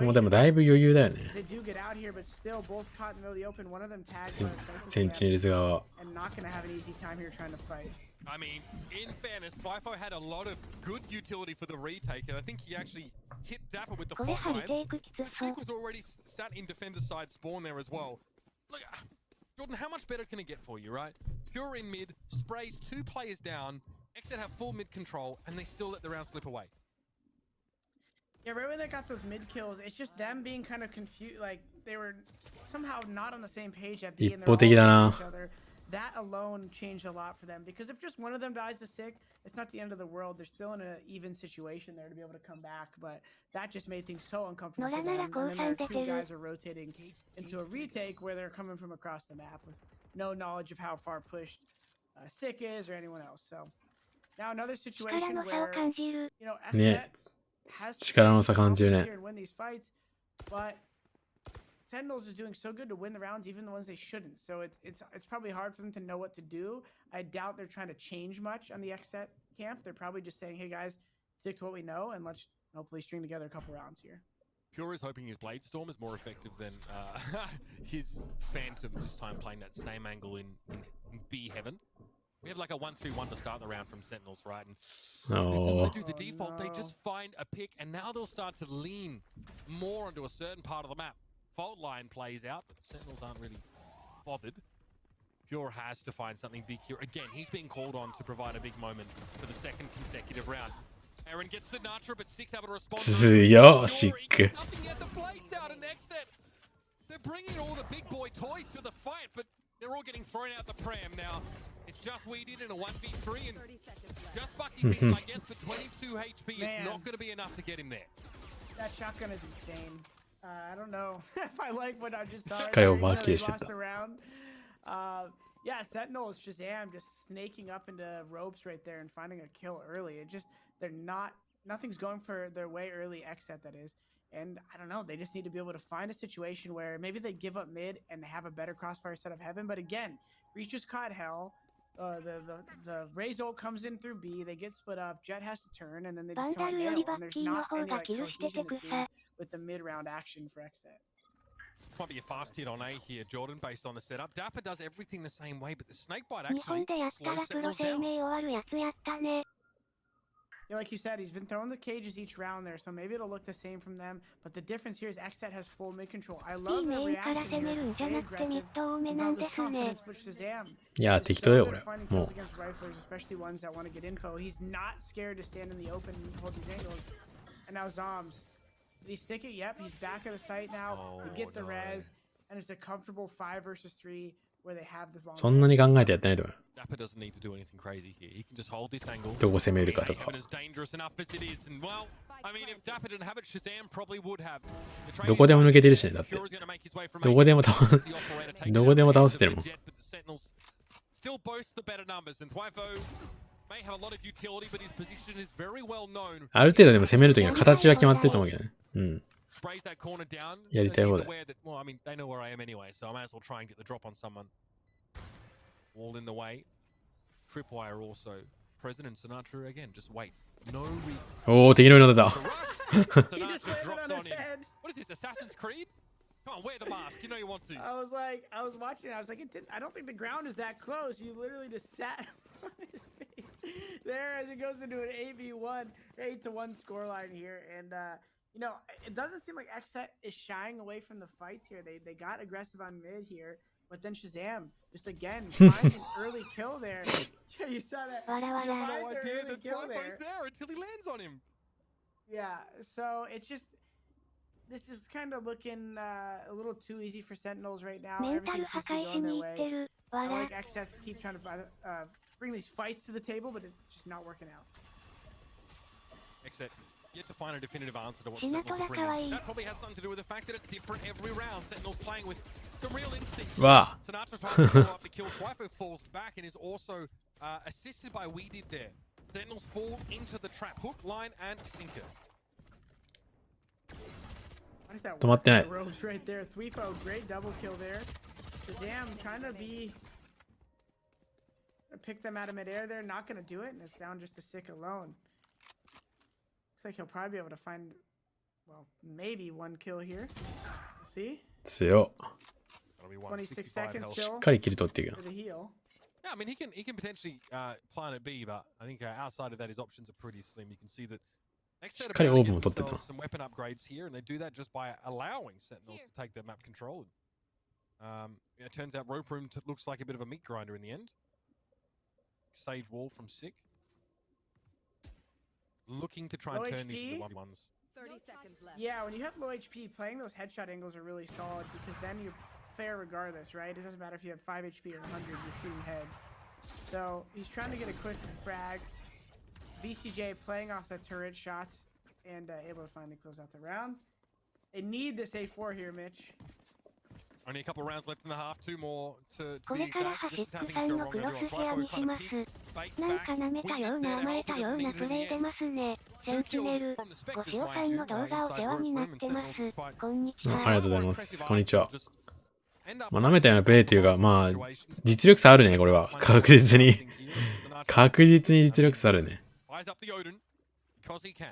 もうでもだいぶ余裕だよね。 They do get out here, but still both caught in the middle of the open. One of them tagged センチネルズ側。 and not going to have an easy time here trying to fight. I mean, in fairness, FIFO had a lot of good utility for the retake, and I think he actually hit Dapper with the front line. Sick was already sat in defender's side spawn there as well. Look, Jordan, how much better can it get for you, right? Pure in mid, sprays 2 players down, Exit have full mid control, and they still let the round slip away. Yeah, right when they got those mid kills, it's just them being kind of confused, like they were somehow not on the same page at B and they're all each other. That alone changed a lot for them, because if just one of them dies to Sick, it's not the end of the world. They're still in an even situation there to be able to come back, but that just made things so uncomfortable for them. And then their 2 guys are rotating into a retake where they're coming from across the map with no knowledge of how far pushed Sick is or anyone else. So now another situation where, you know, Exet has to win these fights, but Sentinels is doing so good to win the rounds, even the ones they shouldn't. So it's probably hard for them to know what to do. I doubt they're trying to change much on the Exet camp. They're probably just saying, hey guys, stick to what we know and let's hopefully string together a couple rounds here. Pure is hoping his Blade Storm is more effective than his Phantom this time, playing that same angle in B Heaven. We have like a 1-3-1 to start the round from Sentinels, right? And Oh. they do the default, they just find a pick, and now they'll start to lean more onto a certain part of the map. Fault line plays out, but Sentinels aren't really bothered. Pure has to find something big here. Again, he's being called on to provide a big moment for the 2nd consecutive round. Aaron gets the Natra, but Sick's able to respond. 強っ、シック。 Nothing yet, the Blades out and Exit. They're bringing all the big boy toys to the fight, but they're all getting thrown out the pram now. It's just weeded in a 1v3, and just bucking things, I guess, for 22 HP is not going to be enough to get him there. That shotgun is insane. I don't know if I like what I just saw. しっかりオーバーキルしてた。 Lost the round. Yeah, Sentinels Shazam just snaking up into ropes right there and finding a kill early. It just, nothing's going for their way early, Exet that is. And I don't know, they just need to be able to find a situation where maybe they give up mid and have a better crossfire set of Heaven. But again, Reach just caught hell. The Raze ult comes in through B, they get split up, Jet has to turn, and then they just come out nail. And there's not any like cohesion it seems with the mid-round action for Exet. This might be a fast hit on A here, Jordan, based on the setup. Dapper does everything the same way, but the Snakebite actually slows Sentinels down. Yeah, like you said, he's been throwing the cages each round there, so maybe it'll look the same from them. But the difference here is Exet has full mid control. I love the reaction here. It's very aggressive. About this confidence with Shazam. いや、適当よ、俺。 Finding も kills against riflers, especially ones that want to get info. He's not scared to stand in the open and hold these angles. And now Zombs. Did he stick it? Yep, he's back at the site now. We get the res, and it's a comfortable 5 versus 3 where they have the bomb. うそんなに考えてやってないと思う。 Dapper doesn't need to do anything crazy here. He can just hold this angle. どこ攻めるかとか。 As dangerous enough as it is, and well, I mean, if Dapper didn't have it, Shazam probably would have. どこでも抜けてるしね、だって。 Fury's gonna make his way from どこでも倒す、どこでも倒せてるもん。 Still boasts the better numbers, and Twyfo may have a lot of utility, but his position is very well known. ある程度でも攻めるときの形は決まってると思うけどね。うん。 Sprays that corner down. やりたい放題。 Well, I mean, they know where I am anyway, so I might as well try and get the drop on someone. Wall in the way. Tripwire also present, and Sinatra again just waits. No reason. おー、敵の色だった。Sinatra drops on him. What is this, Assassin's Creed? Come on, wear the mask. You know you want to. I was watching it. I was like, I don't think the ground is that close. You literally just sat on his face there as it goes into an 8v1, 8-1 scoreline here. And, you know, it doesn't seem like Xset is shying away from the fights here. They got aggressive on mid here. But then Shazam, just again, finds an early kill there. Yeah, you saw that. I had no idea that Twyfo's there until he lands on him. Yeah, so it's just, this is kind of looking a little too easy for Sentinels right now. Everything seems to be going their way. I like XF to keep trying to bring these fights to the table, but it's just not working out. Except yet to find a definitive answer to what Sentinels are bringing. That probably has something to do with the fact that it's different every round. Sentinels playing with some real instinct. Wow. Sinatra trying to follow up the kill. Twyfo falls back and is also assisted by We Did there. Sentinels fall into the trap. Hook, line, and sinker. What is that? 止まってない。 Ropes right there. Twyfo, great double kill there. Shazam trying to pick them out of midair there. Not going to do it, and it's down just to Sick alone. Looks like he'll probably be able to find, well, maybe one kill here. See? 強っ。 26 seconds still. しっかり切り取っていく For the heal. Yeah, I mean, he can potentially plan at B, but I think outside of that, his options are pretty slim. You can see that Xset are about to get themselves some weapon upgrades here, and they do that just by allowing Sentinels to take their map control. It turns out Rope Room looks like a bit of a meat grinder in the end. Sage Wall from Sick. Looking to try and turn these into 1-1s. 30 seconds left. Yeah, when you have low HP, playing those headshot angles are really solid because then you're fair regardless, right? It doesn't matter if you have 5 HP or 100, you're shooting heads. So he's trying to get a quick frag. BCJ playing off the turret shots and able to finally close out the round. They need this A4 here, Mitch. Only a couple of rounds left in the half, 2 more to be exact. This is how things go wrong. Twyfo kind of peeks, bakes back. We did there, ultimately needed in the end. Good kill from the Spectres, mind you, inside Rope Room, and Sentinels despite ありがとうございます。こんにちは。まあ、舐めたようなプレイというか、まあ、実力差あるね、これは。確実に。確実に実力差あるね。Eyes up the Odin, because he can.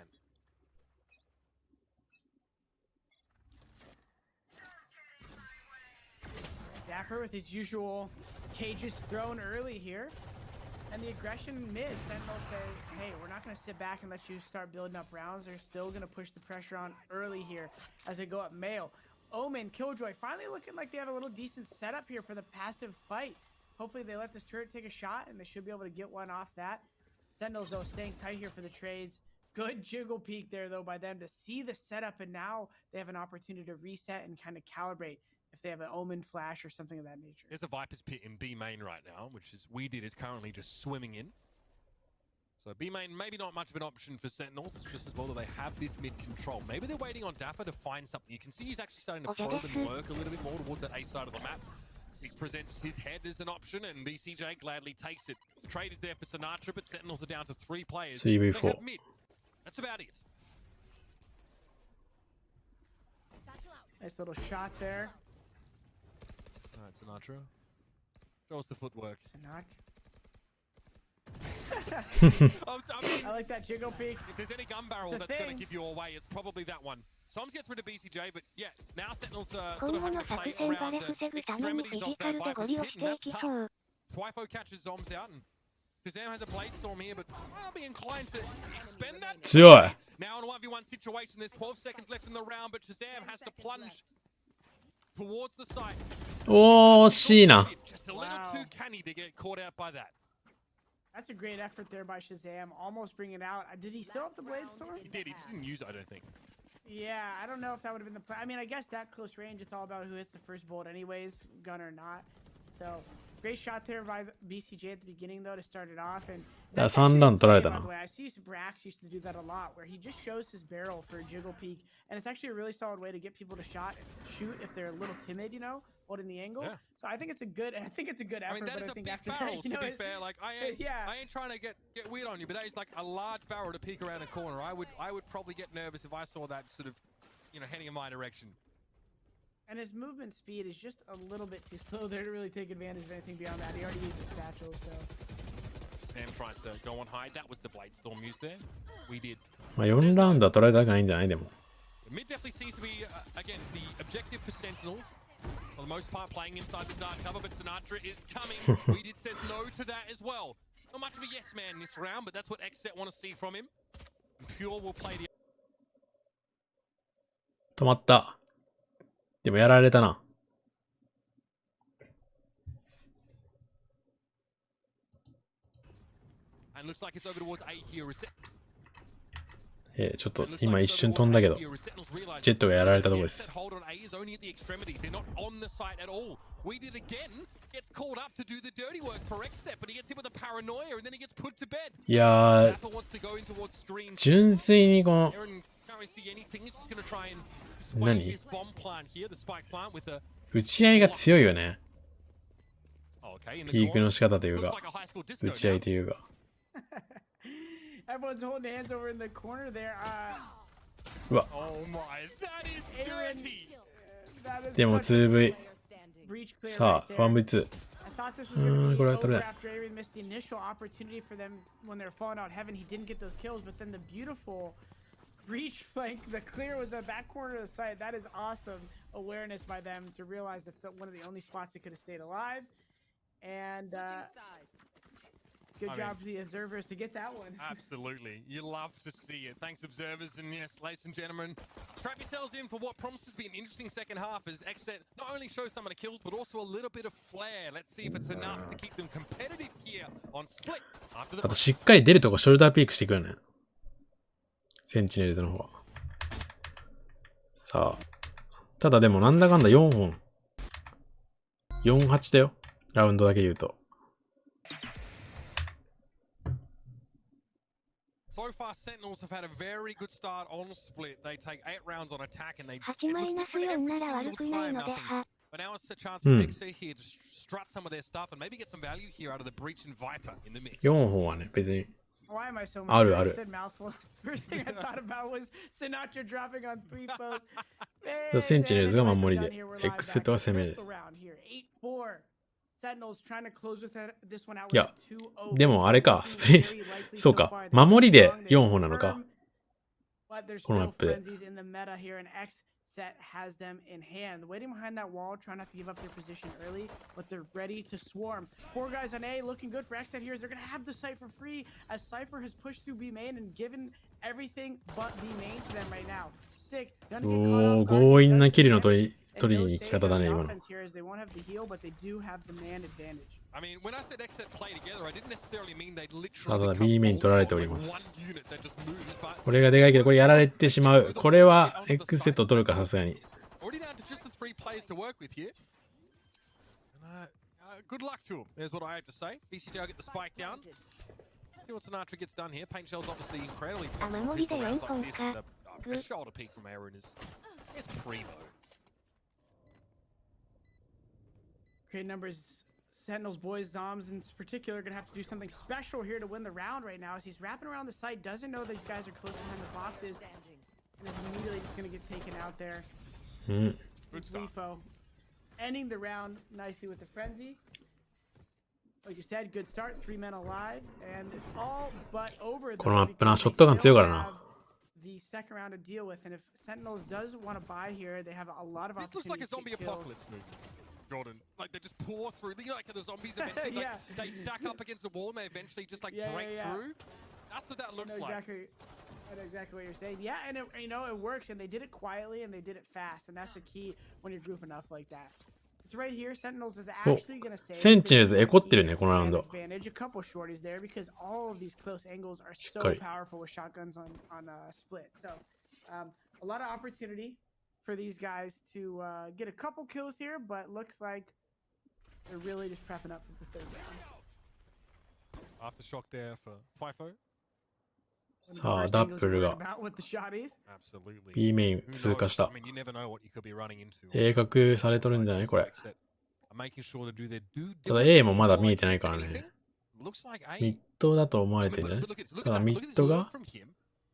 Dapper with his usual cages thrown early here. And the aggression mid, Sentinels say, hey, we're not going to sit back and let you start building up rounds. They're still going to push the pressure on early here as they go up Mayo. Omen, Killjoy, finally looking like they have a little decent setup here for the passive fight. Hopefully they let this turret take a shot and they should be able to get one off that. Sentinels, though, staying tight here for the trades. Good jiggle peek there, though, by them to see the setup, and now they have an opportunity to reset and kind of calibrate if they have an Omen flash or something of that nature. There's a Viper's Pit in B main right now, which is We Did is currently just swimming in. So B main, maybe not much of an option for Sentinels. It's just as well that they have this mid control. Maybe they're waiting on Dapper to find something. You can see he's actually starting to probe and lurk a little bit more towards that A side of the map. Six presents his head as an option, and BCJ gladly takes it. Trade is there for Sinatra, but Sentinels are down to 3 players. 3v4. Mid. That's about it. Nice little shot there. All right, Sinatra. Show us the footwork. I like that jiggle peek. If there's any gun barrel that's going to give you away, it's probably that one. Soms gets rid of BCJ, but yeah, now Sentinels sort of having to play around the extremities of that Viper's Pit, and that's tough. Twyfo catches Zoms out, and Shazam has a Blade Storm here, but might not be inclined to expend that. 強い。 Now in a 1v1 situation, there's 12 seconds left in the round, but Shazam has to plunge towards the site. おー、惜しいな。 Just a little too canny to get caught out by that. That's a great effort there by Shazam, almost bringing it out. Did he still have the Blade Storm? He did, he just didn't use it, I don't think. Yeah, I don't know if that would have been the plan. I mean, I guess that close range, it's all about who hits the first bullet anyways, gun or not. So, Great shot there by BCJ at the beginning, though, to start it off. And だから3ラウンド取られた by な the。way, I see Brax used to do that a lot, where he just shows his barrel for a jiggle peek, and it's actually a really solid way to get people to shoot if they're a little timid, you know, holding the angle. Yeah. So I think it's a good effort. I mean, that but is I a think big after barrel, that, you to know, be it- fair. Like, I ain't trying to get weird on you, but that is like a large barrel to peek around a corner. I would probably get nervous if I saw that sort of, you know, heading in my direction. And his movement speed is just a little bit too slow there to really take advantage of anything beyond that. He already used his satchel, so. Sam tries to go on high. That was the Blade Storm use there. We did. まあ4ラウンドは取られたくないんじゃないでも。 Mid definitely seems to be, again, the objective for Sentinels. For the most part, playing inside the dark cover, but Sinatra is coming. Weeded says no to that as well. Not much of a yes man this round, but that's what Xset want to see from him. Pure will play the 止まった。でもやられたな。and looks like it's over towards A here. ちょっと今一瞬飛んだけど、ジェットがやられたとこです。Hold on, A is only at the extremities. They're not on the site at all. We did again. Gets called up to do the dirty work for Xset, but he gets hit with a paranoia and then he gets put to bed. いやー、 Zappa wants to go in towards screen. 純粋にこの Aaron can't really see anything. He's just going to try and sway this bomb plant here, the spike plant with a 打ち合いが強いよね。 okay in the ピーク corner. の仕方という Looks か、 like a high school disco 打ち合い now. というか。 Everyone's holding hands over in the corner there. うわ、 Oh my, that is Aaron, dirty. that is でも such a 2V。 breach clear さ right あ、there.1V2。 I thought this was going to beこれは over 取れない。 after Aaron missed the initial opportunity for them when they were falling out heaven. He didn't get those kills, but then the beautiful breach flank, the clear with the back corner of the site. That is awesome awareness by them to realize that's one of the only spots that could have stayed alive. And good job for the observers to get that one. Absolutely. You love to see it. Thanks, observers. And yes, ladies and gentlemen, strap yourselves in for what promises to be an interesting second half as Xset not only shows some of the kills, but also a little bit of flair. Let's see if it's enough to keep them competitive here on Split after あと the... しっかり出るとこショルダーピークしていくよね。センチネルズの方は。さあ。ただでもなんだかんだ4本。4-8だよ。ラウンドだけ言うと。So far, Sentinels have had a very good start on Split. They take 8 rounds on attack and they... 8マイナス4なら悪くないのでは。 But now it's a chance for Xset here to strut some of their stuff and maybe get some value here out of the Breach and Viper in the mix. 4本はね、別に。 Why am I so Aru, much? I aru. said mouthful. First thing I thought about was Sinatra dropping on 3 posts. センチネルズが守りで、X セットが攻めです。 Sentinels trying to close with this one out いや、 with でもあれか、スプリント、そうか、守りで4本なのか。 But there's このマッ still プで。 frenzies in the meta here, and Xset has them in hand. Waiting behind that wall, trying not to give up their position early, but they're ready to swarm. 4 guys on A, looking good for Xset here, as they're going to have the site for free, as Cypher has pushed through B main and given everything but B main to them right now. Sick. おー、強引なキルの取りに行き方だね、今の。 I mean, when I said Xset play together, I didn't necessarily mean they'd た literally だ become B メイン取られており all ます。 one unit that just moves, but これがでかいけど、これやられてしまう。これは X セット取るか、さすがに。 already down to just the 3 players to work with here. Good luck to them, is what I have to say. BCJ will get the spike down. See what Sinatra gets done here. Paint shell's obviously incredibly守りで4本か。 The shoulder peek from Aaron is primo. Great numbers. Sentinels, boys, Zoms in particular, are going to have to do something special here to win the round right now as he's wrapping around the site, doesn't know these guys are close behind the boxes, and is immediately just going to get taken out there. うん。 Good stuff. Lefo ending the round nicely with the frenzy. Like you said, good start, 3 men alive, and it's all but over. このマップな、ショットガン強いからな。 The second round to deal with, and if Sentinels does want to buy here, they have a lot of This looks like a opportunities to zombie get kills. apocalypse movie, Jordan. Like they just pour through. You know, like the zombies eventually, Yeah. like, they stack up against the wall and they eventually just like break through. That's what that I looks know like. exactly, I know exactly what you're saying. Yeah, and it, you know, it works, and they did it quietly and they did it fast, and that's the key when you're grouping up like that. It's right here. Sentinels is actually going to say センチネルズエコってるね、このラウンド。 advantage. A couple shorties there because all of these close angles are so しっかり。 powerful with shotguns on split. So a lot of opportunity for these guys to get a couple kills here, but looks like They're really just prepping up for the third round. Aftershock there for Twifo. さあ、ダップルが With the shotties. Absolutely. B メイン Who 通過し knows? た I。mean, you never know what you could be running into. 鋭角されとるんじゃないこれ。 Making sure to do their due ただ A もまだ見えてないからね。 diligence. Looks like A. ミッドだと思われてんじゃない But look at ただ that. ミ Look at ッ this ド look が from him.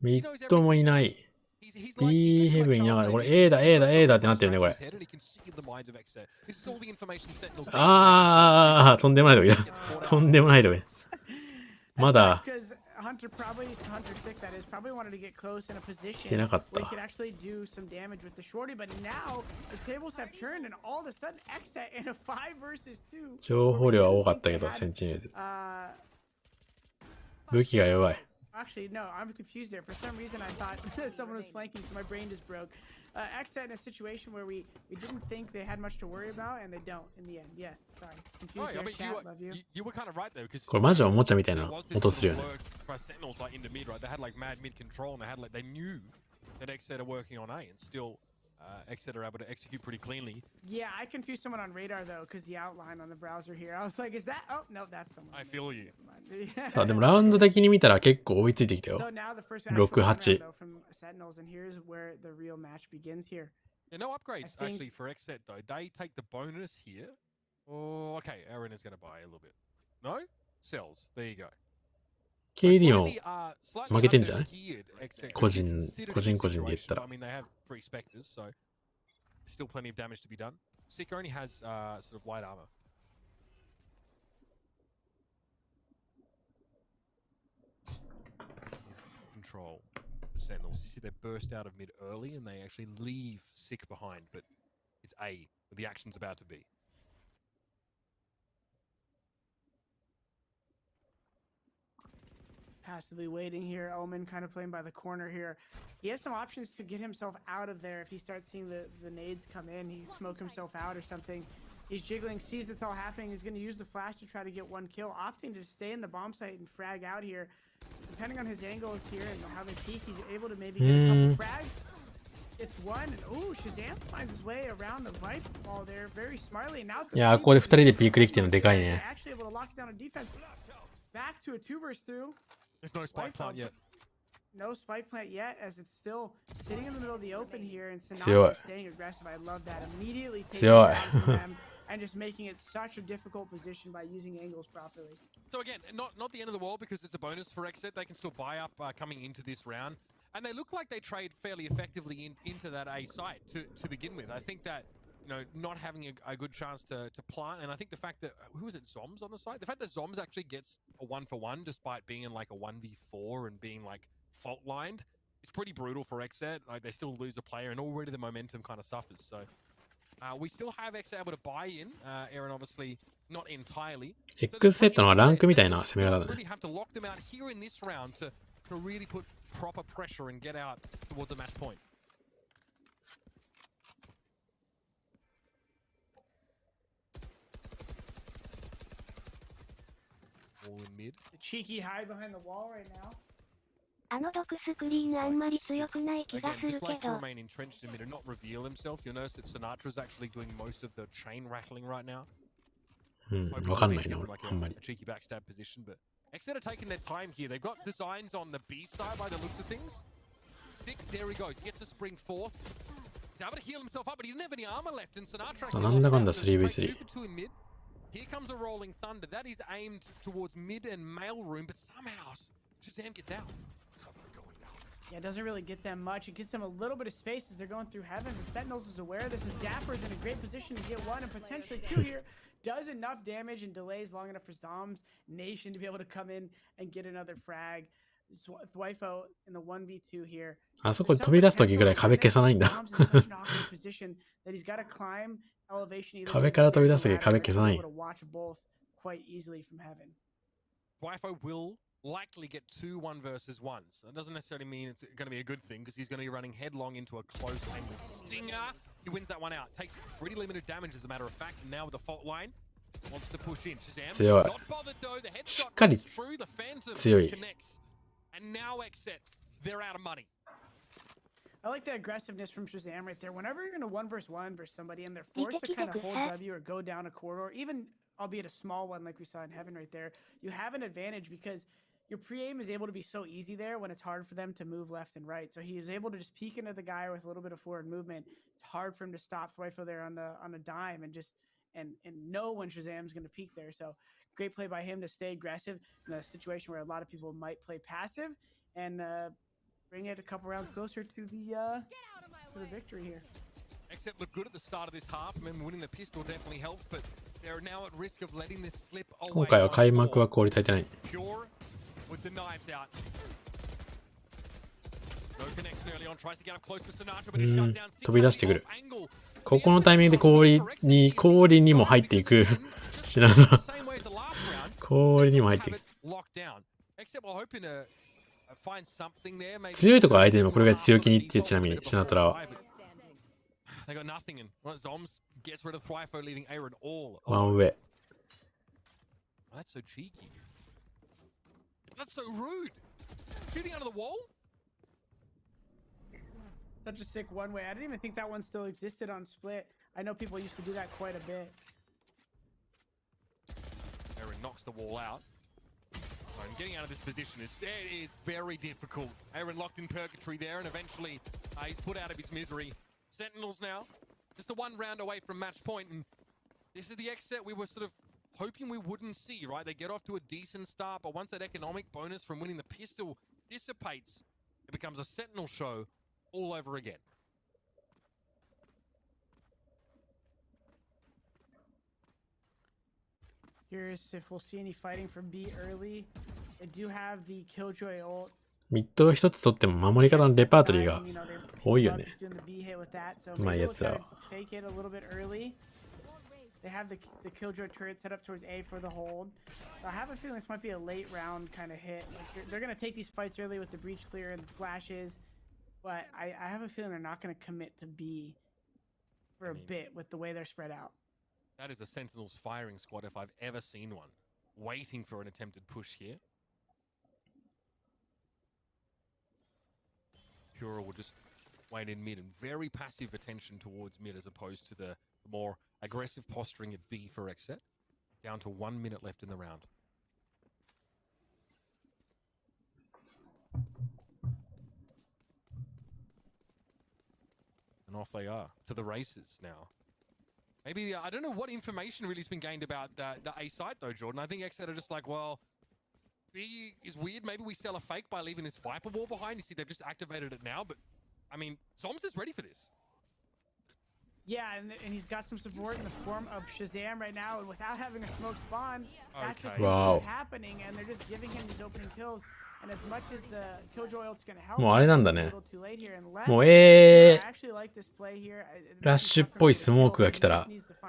ミッドもいない。He's like, B he thinks ヘ like ブンいなが Charles ら、こ said, れ A だ、A だ、A だってなってるね、これ。 and he can see in the minds of Exet. This is all the information Sentinels あー、とんでもないとこだ。とんでもないとこだ。まだ Because Hunter Sick that is probably wanted to get close in a 来て position なかっ where he た。 could actually do some damage with the shorty, but now the tables have turned and all of a sudden Exet in a 5 versus 2. 情報量は多かったけど、センチネルズ。武器が弱い。 Actually, no, I'm confused there. For some reason, I thought someone was flanking, so my brain just broke. Exet in a situation where we didn't think they had much to worry about, and they don't in the end. Yes, sorry. Confused Oh, I there, mean, chat, love you. you were kind of right though, because これマジおもちゃみたい there な was this 音する sort よ of ね。 lurk by Sentinels like into mid, right? They had like mad mid control, and they knew that Exet are working on A, and still Exet are able to execute pretty cleanly. Yeah, I confused someone on radar though, because the outline on the browser here. I was like, is that? Oh no, that's someone. I feel you. Never mind. さあ、でもラウンド的に見たら結構追いついてきたよ。 So now the first actual 6-8 round, though, from Sentinels, and here's where the real match begins here. Yeah, no upgrades I think- actually for Exet though. They take the bonus here. Oh, okay. Aaron is going to buy a little bit. No? Sells. There you go. KD も Slightly 負けてんじゃない undergeared Exet 個人 considering 個人 the 個人で言った situation, ら but I mean, they have 3 Spectres, so still plenty of damage to be done. Sick only has sort of light armor. Control the Sentinels. You see they burst out of mid early and they actually leave Sick behind, but it's A where the action's about to be. Passively waiting here. Omen kind of playing by the corner here. He has some options to get himself out of there if he starts seeing the nades come in. He smoke himself out or something. He's jiggling, sees this all happening. He's going to use the flash to try to get one kill, opting to stay in the bomb site and frag out here. Depending on his angles here and how they peek, he's able to maybe get a couple frags. It's one. And, ooh, Shazam finds his way around the Vice ball there very smartly. And now it's いやー、ここで2人でピークできてるのでかいね。 actually able to lock it down on defense. Back to a 2 versus 2. There's no spike plant yet. No spike plant yet, as it's still sitting in the middle of the open here, and 強い。 Sinatra staying aggressive. I love that. Immediately taking 強い。 it down from them and just making it such a difficult position by using angles properly. So again, not the end of the world because it's a bonus for Exet. They can still buy up coming into this round. And they look like they trade fairly effectively into that A site to begin with. I think that, you know, not having a good chance to plant, and I think the fact that, who is it, Zoms on the site? The fact that Zoms actually gets a 1-for-1 despite being in like a 1v4 and being like fault lined, it's pretty brutal for Exet. Like they still lose a player and already the momentum kind of suffers. So we still have Exet able to buy in. Aaron obviously not entirely. X セットのランクみたいな攻め方だ Really ね。 have to lock them out here in this round to really put proper pressure and get out towards a match point. All in mid. The cheeky hide behind the wall right now. あの毒スクリーンあんまり強くない気が Again, す just るけ likes to ど。 remain entrenched in mid and not reveal himself. You'll notice that Sinatra is actually doing most of the chain rattling right now. うん、 Hoping わ to か at んな least いな、 give 俺 them like あんまり a。cheeky backstab position, but Exet are taking their time here. They've got designs on the B side by the looks of things. Sick, there he goes. He gets to spring forth. He's able to heal himself up, but he didn't have any armor left. And Sinatra actually なんだかんだ lost round, so 3v3 2 for 2 in mid. Here comes a rolling thunder. That is aimed towards mid and mail room, but somehow Shazam gets out. Yeah, it doesn't really get them much. It gives them a little bit of space as they're going through heaven. But Sentinels is aware this is Dapper's in a great position to get one and potentially two here. Does enough damage and delays long enough for Zom's Nation to be able to come in and get another frag. Thwifo in the 1v2 here. あそこ飛び出すときぐらい壁消さないんだ。 Zom's in such an awkward position that he's got to climb elevation either 壁から飛び出すとき ladder 壁 or 消さない be able to watch both quite easily from heaven. Wi-Fi will likely get 2 1 versus 1s. That doesn't necessarily mean it's going to be a good thing because he's going to be running headlong into a close aim with Stinger. He wins that one out. Takes pretty limited damage as a matter of fact. And now with the fault line, wants to push in. Shazam 強い。 not bothered though. The し headshot っかり comes through. The Phantom 強い。 connects. And now Exet, they're out of money. I like the aggressiveness from Shazam right there. Whenever you're in a 1 versus 1 versus somebody and they're forced to kind of hold W or go down a corridor, even albeit a small one like we saw in Heaven right there, you have an advantage because your pre-aim is able to be so easy there when it's hard for them to move left and right. So he is able to just peek into the guy with a little bit of forward movement. It's hard for him to stop Swifo there on a dime and just and know when Shazam's going to peek there. So great play by him to stay aggressive in a situation where a lot of people might play passive and bring it a couple rounds closer to the victory here. Except looked good at the start of this half. I mean, winning the pistol definitely helped, but they're now at risk of letting this slip away. 今回は開幕は氷足りてない。 Pure with the knives out. No connection early on. Tries to get up close to Sinatra, but is shut down. 飛び出してくる。ここのタイミングで氷にも入っていく。知らない。氷にも入っていく。強いところ相手にもこれが強気にいって、ちなみにシナトラは。ワンウェイ。That's so cheeky. That's so rude. Shooting out of the wall? Such a sick one way. I didn't even think that one still existed on Split. I know people used to do that quite a bit. Aaron knocks the wall out. And getting out of this position is very difficult. Aaron locked in purgatory there, and eventually he's put out of his misery. Sentinels now, just a one round away from match point, and this is the exit we were sort of hoping we wouldn't see, right? They get off to a decent start, but once that economic bonus from winning the pistol dissipates, it becomes a Sentinel show all over again. Curious if we'll see any fighting from B early. They do have the Killjoy ult. ミッドを一つ取っても守り方のレパートリーが多いよね。うまいやつらは。They have the Killjoy turret set up towards A for the hold. I have a feeling this might be a late round kind of hit. Like they're going to take these fights early with the breach clear and the flashes, but I have a feeling they're not going to commit to B for a bit with the way they're spread out. That is a Sentinels firing squad if I've ever seen one. Waiting for an attempted push here. Pura will just wait in mid and very passive attention towards mid as opposed to the more aggressive posturing at B for exit. Down to 1 minute left in the round. And off they are to the races now. Maybe, I don't know what information really has been gained about the A site though, Jordan. I think exit are just like, well, B is weird. Maybe we sell a fake by leaving this Viper wall behind. You see, they've just activated it now, but I mean, Zoms is ready for this. Yeah, and he's got some support in the form of Shazam right now, and without having a smoke spawn, that's just happening, and they're just giving him these opening kills. And as much as the Killjoy ult's gonna help, もうあれなんだね。 a little too late here, and もう I actually like this play here. ラッシュっぽいスモークが来たら、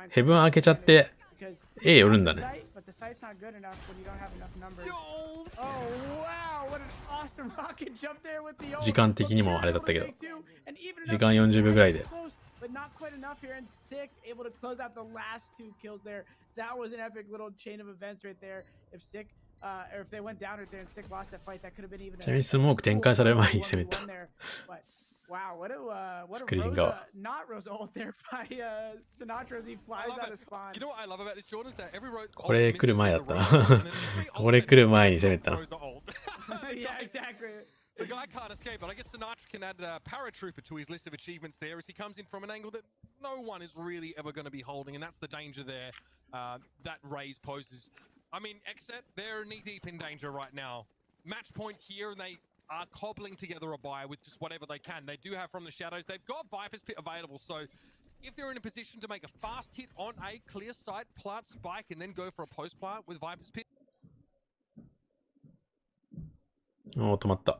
ヘブン開けちゃって、A 寄るんだね。But the sight's not good enough when you don't have enough numbers. Oh wow, what an awesome rocket jump there with the ult. 時間的にもあれだったけど、時間40秒ぐらいで。But not quite enough here, and Sick able to close out the last two kills there. That was an epic little chain of events right there. If Sick, or if they went down right there and Sick lost that fight, that could have been even. ちなみにスモーク展開される前に攻めた。 Wow, what a Rosa, not Rosa ult there by Sinatra as he flies out of spawn. You know what I love about this, Jordan, is that every Rosa これ来る前だったな。これ来る前に攻めたな。Yeah, exactly. The guy can't escape, but I guess Sinatra can add a paratrooper to his list of achievements there as he comes in from an angle that no one is really ever going to be holding, and that's the danger there that Raze poses. I mean, Exet, they're knee-deep in danger right now. Match point here, and they are cobbling together a buy with just whatever they can. They do have from the shadows. They've got Viper's Pit available, so if they're in a position to make a fast hit on a clear sight, plant spike, and then go for a post-plant with Viper's Pit. おー、止まった。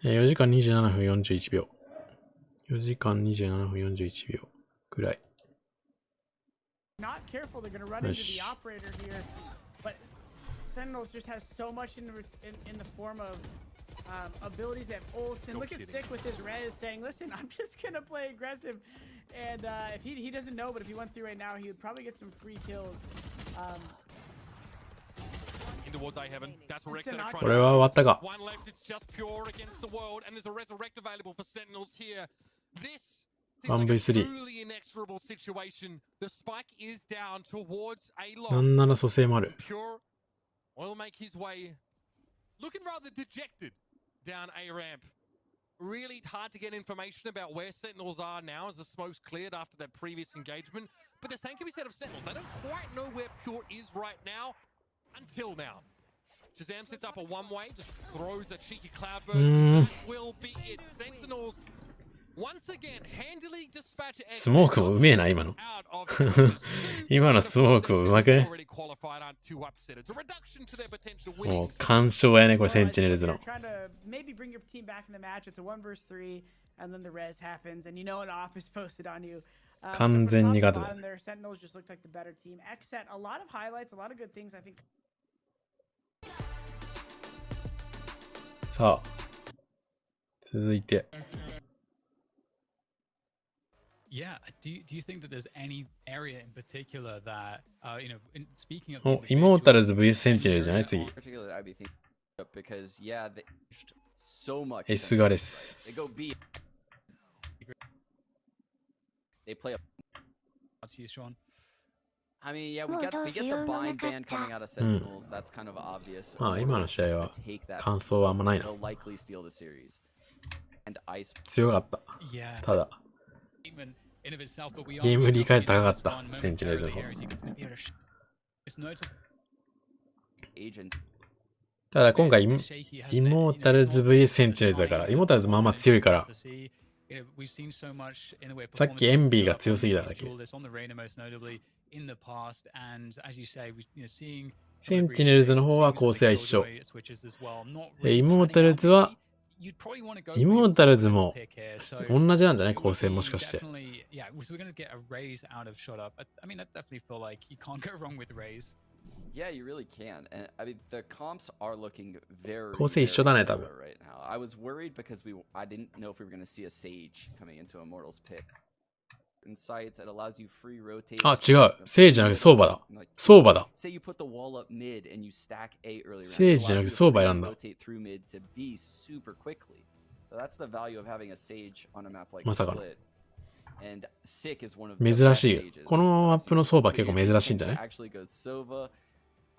4時間27分41秒。4時間27分41秒ぐらい。not careful, they're going to run into the operator here. But Sentinels just has so much in the form of abilities that ults. And look at Sick with his res saying, listen, I'm just going to play aggressive. And if he doesn't know, but if he went through right now, he would probably get some free kills. Towards A heaven. That's where Rex これは終わったか。 One left, it's just pure against the world, and there's a resurrect available for Sentinels here. This seems like a truly inexorable situation. The spike is down towards A な long. んなら蘇生もある。 Pure will make his way, looking rather dejected down A ramp. Really hard to get information about where Sentinels are now as the smoke's cleared after that previous engagement. But the same can be said of Sentinels. They don't quite know where Pure is right now. Until now. Shazam sits up a one-way, just throws the cheeky cloudburst. That will be it. Sentinels once again handily dispatch スモークもうめえな、今の。今のスモークもうまくね。もう完勝やね、これセンチネルズの。Maybe bring your team back in the match. It's a 1 versus 3, and then the res happens, and you know an off is posted on you. 完全に勝てた。 Sentinels just looked like the better team. X set a lot of highlights, a lot of good things, I think. さあ、続いて。Yeah, do you think that there's any area in particular that, speaking of お、イモータルズ VS センチネルじゃない次。S ガレス。They play. What's you, Sean? I mean, yeah, we get the bind ban coming out of Sentinels. That's kind of obvious. まあ今の試合は感想はあんまないな。 They'll likely steal the series. And Ice. 強かった。 Yeah. ただ、 ゲーム理解高かったセンチネルズの方。ただ今回イモータルズ VS センチネルズだから、イモータルズまあまあ強いから、さっきエンビーが強すぎただけ。センチネルズの方は構成は一緒。イモータルズは、イモータルズも同じなんじゃない構成もしかして。Yeah, you really can. And I mean, the comps are looking very,構成一緒だね、多分。 right now. I was worried because I didn't know if we were going to see a Sage coming into Immortals pick. Insights, it allows you free rotate. あ、違う。セージじゃなくて相場だ。相場だ。 Say you put the wall up mid and you stack A early round. セージじゃなくて相場選んだ。 Rotate through mid to B super quickly. So that's the value of having a Sage on a map like まさかの。 Split. And Sick is one of the 珍しい。このマップの相場結構珍しいんじゃない？ Actually goes Sova.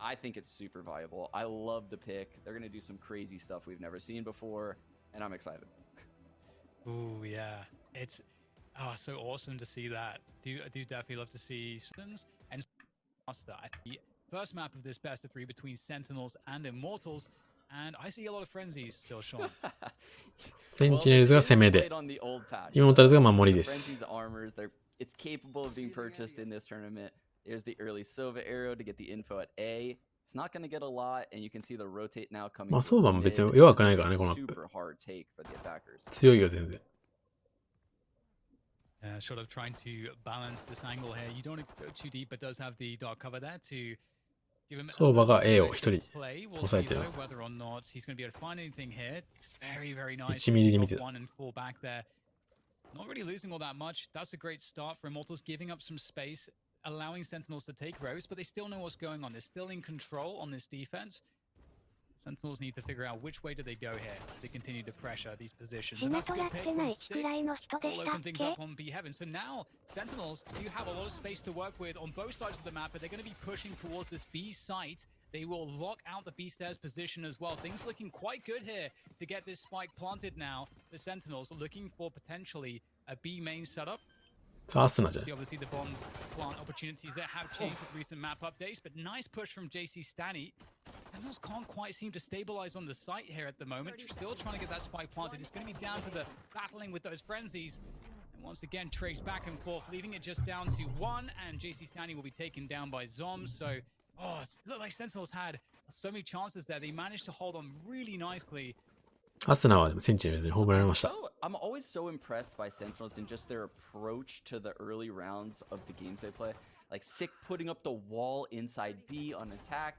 I think it's super valuable. I love the pick. They're going to do some crazy stuff we've never seen before, and I'm excited. Ooh, yeah. It's so awesome to see that. I do definitely love to see Sentinels and Master. The first map of this best of 3 between Sentinels and Immortals, and I see a lot of frenzies still, Sean. センチネルズが攻めで、イモータルズが守りです。 Frenzy's armors, it's capable of being purchased in this tournament. There's the early Sova arrow to get the info at A. It's not going to get a lot, and you can see the rotate now coming. まあ相場も別に弱くないからね、このマップ。 Super hard take for the attackers. 強いよ、全然。Sort of trying to balance this angle here. You don't want to go too deep, but does have the dark cover there to give him 相場が A を一人 play. We'll 抑え see てる。 though whether or not he's going to be able to find anything here. It's very, very nice. 1ミリで見てた。 One and fall back there. Not really losing all that much. That's a great start for Immortals, giving up some space, allowing Sentinels to take rows, but they still know what's going on. They're still in control on this defense. Sentinels need to figure out which way do they go here to continue to pressure these positions. And that's a good pick from Sick. Will open things up on B Heaven. So now Sentinels do have a lot of space to work with on both sides of the map, but they're going to be pushing towards this B site. They will lock out the B stairs position as well. Things looking quite good here to get this spike planted now. The Sentinels are looking for potentially a B main setup. さあ、アスナじゃん。 Obviously, the bomb plant opportunities that have changed with recent map updates, but nice push from JC Stanny. Sentinels can't quite seem to stabilize on the site here at the moment. Still trying to get that spike planted. It's going to be down to the battling with those frenzies. And once again, Trace back and forth, leaving it just down to 1, and JC Stanny will be taken down by Zom. So, it looked like Sentinels had so many chances there. They managed to hold on really nicely. アスナはでもセンチネルズに葬られました。I'm always so impressed by Sentinels and just their approach to the early rounds of the games they play. Like Sick putting up the wall inside B on attack.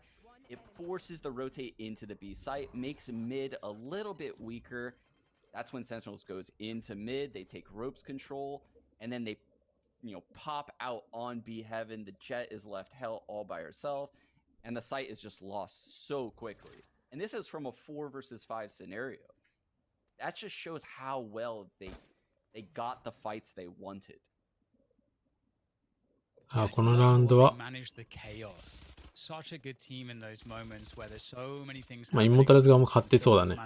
It forces the rotate into the B site, makes mid a little bit weaker. That's when Sentinels goes into mid. They take ropes control, and then they, pop out on B heaven. The Jet is left held all by herself, and the site is just lost so quickly. And this is from a 4 versus 5 scenario. That just shows how well they got the fights they wanted. あ、このラウンドは、まあ、インモータルズ側も勝ってそうだね。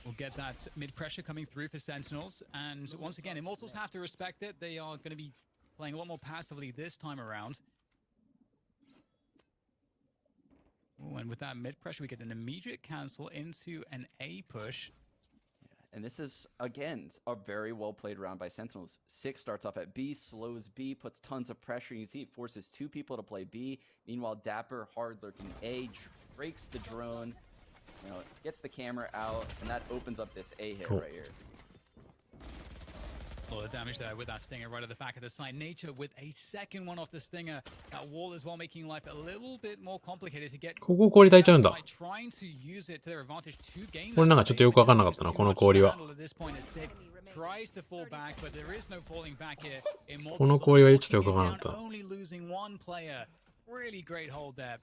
We'll get that mid pressure coming through for Sentinels. And once again, Immortals have to respect it. They are going to be playing a lot more passively this time around. Ooh, and with that mid pressure, we get an immediate cancel into an A push. And this is, again, a very well played round by Sentinels. Six starts off at B, slows B, puts tons of pressure. You see it forces two people to play B. Meanwhile, Dapper, hard lurking A, breaks the drone, gets the camera out, and that opens up this A hit right here. A lot of damage there with that stinger right at the back of the side. Nature with a second one off the stinger. That wall as well, making life a little bit more complicated to get. ここ氷焚いちゃうんだ。こ Trying to use it to their advantage to gain れなんかちょっとよくわかんなかったな、この氷は。 Tries to fall back, but there is no falling back here. この氷はちょっとよくわかんなかった。 Only losing one player. Really great hold there.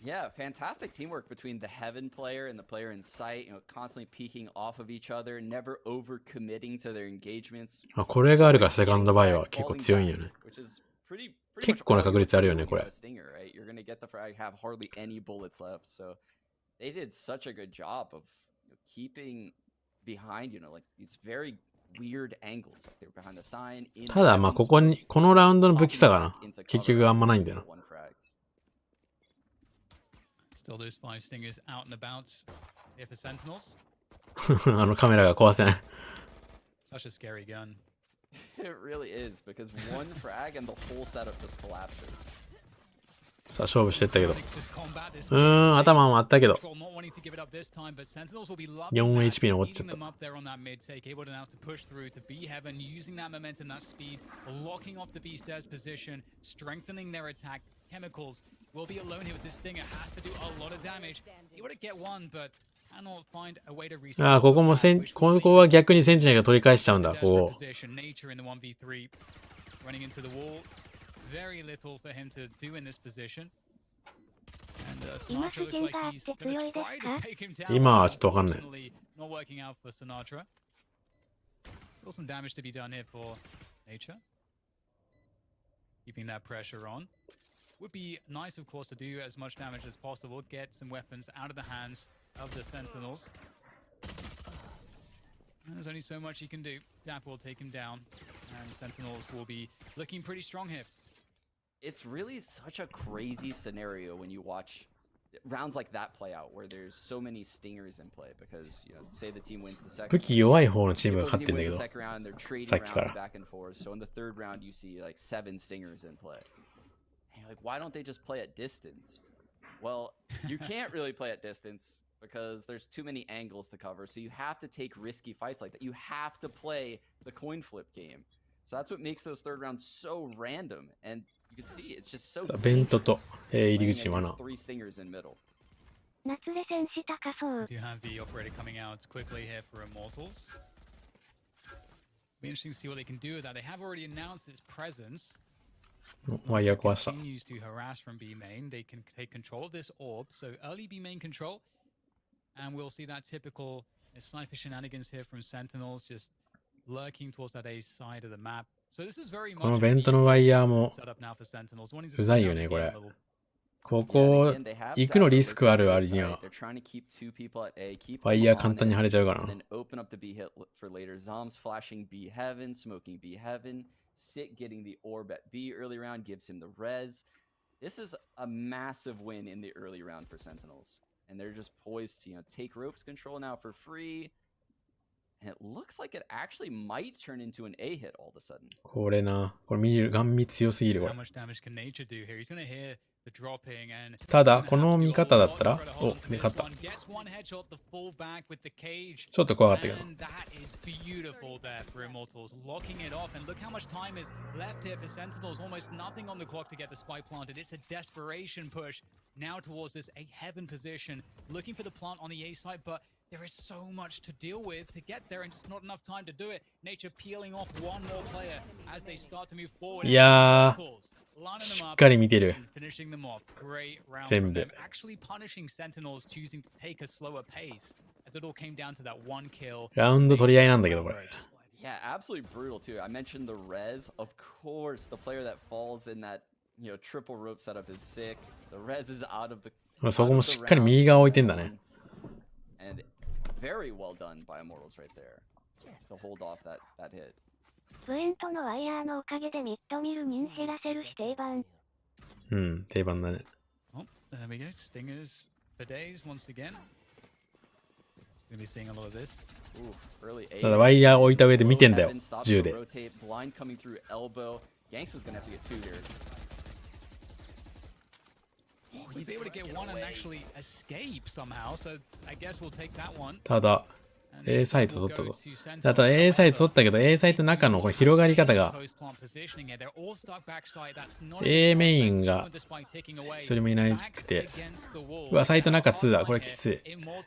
Yeah, fantastic teamwork between the Heaven player and the player in sight, constantly peeking off of each other, never overcommitting to their engagements. あ、これがあるからセカンドバイは結構強いんよね。結構な確率あるよね、これ。You're gonna get the frag, have hardly any bullets left, so they did such a good job of keeping behind, like these very weird angles. Like they were behind the sign. ただまあこのラウンドの武器差がな、結局あんまないんだよな。Still those 5 stingers out and about here for Sentinels. あのカメラが壊せない。Such a scary gun. It really is because one frag and the whole setup just collapses. さあ勝負してったけど。頭もあったけど。4HP 残っちゃった。Chemicals will be alone here with this stinger. Has to do a lot of damage. He would get one, but cannot find a way to reset. ああ、ここは逆にセンチネルが取り返しちゃうんだ。ここ。Nature in the 1v3, running into the wall. Very little for him to do in this position. And Sinatra looks like he's going to try to take him down. 今はちょっとわかんない。Not working out for Sinatra. Still some damage to be done here for Nature. Keeping that pressure on. Would be nice, of course, to do as much damage as possible. Get some weapons out of the hands of the Sentinels. And there's only so much he can do. Dapper will take him down. And Sentinels will be looking pretty strong here. It's really such a crazy scenario when you watch rounds like that play out, where there's so many stingers in play. Because, say the team wins the second. 武器弱い方のチームが勝ってんだけど。 second round, they're trading rounds back and forth. So in the third round, you see like 7 stingers in play. And you're like, why don't they just play at distance? Well, you can't really play at distance because there's too many angles to cover. So you have to take risky fights like that. You have to play the coin flip game. So that's what makes those third rounds so random. And you can see it's just so ベントと、入り口に罠。 3 stingers in middle. 夏レ戦士高そう。 Do have the operator coming out quickly here for Immortals. Be interesting to see what they can do with that. They have already announced its presence. ワイヤー壊した。 Continues to harass from B main. They can take control of this orb. So early B main control. And we'll see that typical sniper shenanigans here from Sentinels, just lurking towards that A side of the map. So this is very much このベントのワイヤーも set up now for Sentinels. うざいよね、これ。ここ行くのリスクある割にはワイヤー簡単に腫れちゃうからな。Sit getting the orb at B early round gives him the res. This is a massive win in the early round for Sentinels. And they're just poised to, take ropes control now for free. And it looks like it actually might turn into an A hit all of a sudden. これな。これ見る、ガン見強すぎる、こ How れ。 much damage can nature do here? He's gonna hear the dropping and ただ、この見方だったら、お、ね、勝った。 gets one headshot, the full back with the cage. ちょっと怖かったけど。 And that is beautiful there for Immortals, locking it off. And look how much time is left here for Sentinels. Almost nothing on the clock to get the spike planted. It's a desperation push now towards this A heaven position, looking for the plant on the A side, but there is so much to deal with to get there and just not enough time to do it. Nature peeling off one more player as they start to move forward. いやー、 Lining し them っ up かり見てる。 and finishing them off. Great round 全 from 部。 them. Actually punishing Sentinels choosing to take a slower pace as it all came down to that one kill. ラウンド取り合いなんだけど、これ。 Yeah, absolutely brutal too. I mentioned the res. Of course, the player that falls in that, triple rope setup is sick. The res is out of the. そこもしっかり右側置いてんだね。 And very well done by Immortals right there to hold off that hit. ブエントのワイヤーのおかげでミッドミル人減らせるし定番。うん、定番だね。 Oh, there we go. Stingers for days once again. Gonna be seeing a lot of this. Ooh, early A. ただワイヤー置いた上で見てんだよ。 Heaven stops 銃 the で。 rotate, blind coming through elbow. Gangsta's gonna have to get two here. He's able to get one and actually escape somehow. So I guess we'll take that one. ただ、A サイト取ったぞ。あと A サイト取ったけど、A サイトの中のこの広がり方が、A メインが一人もいなくて、うわ、サイト中2だ。これきつい。もう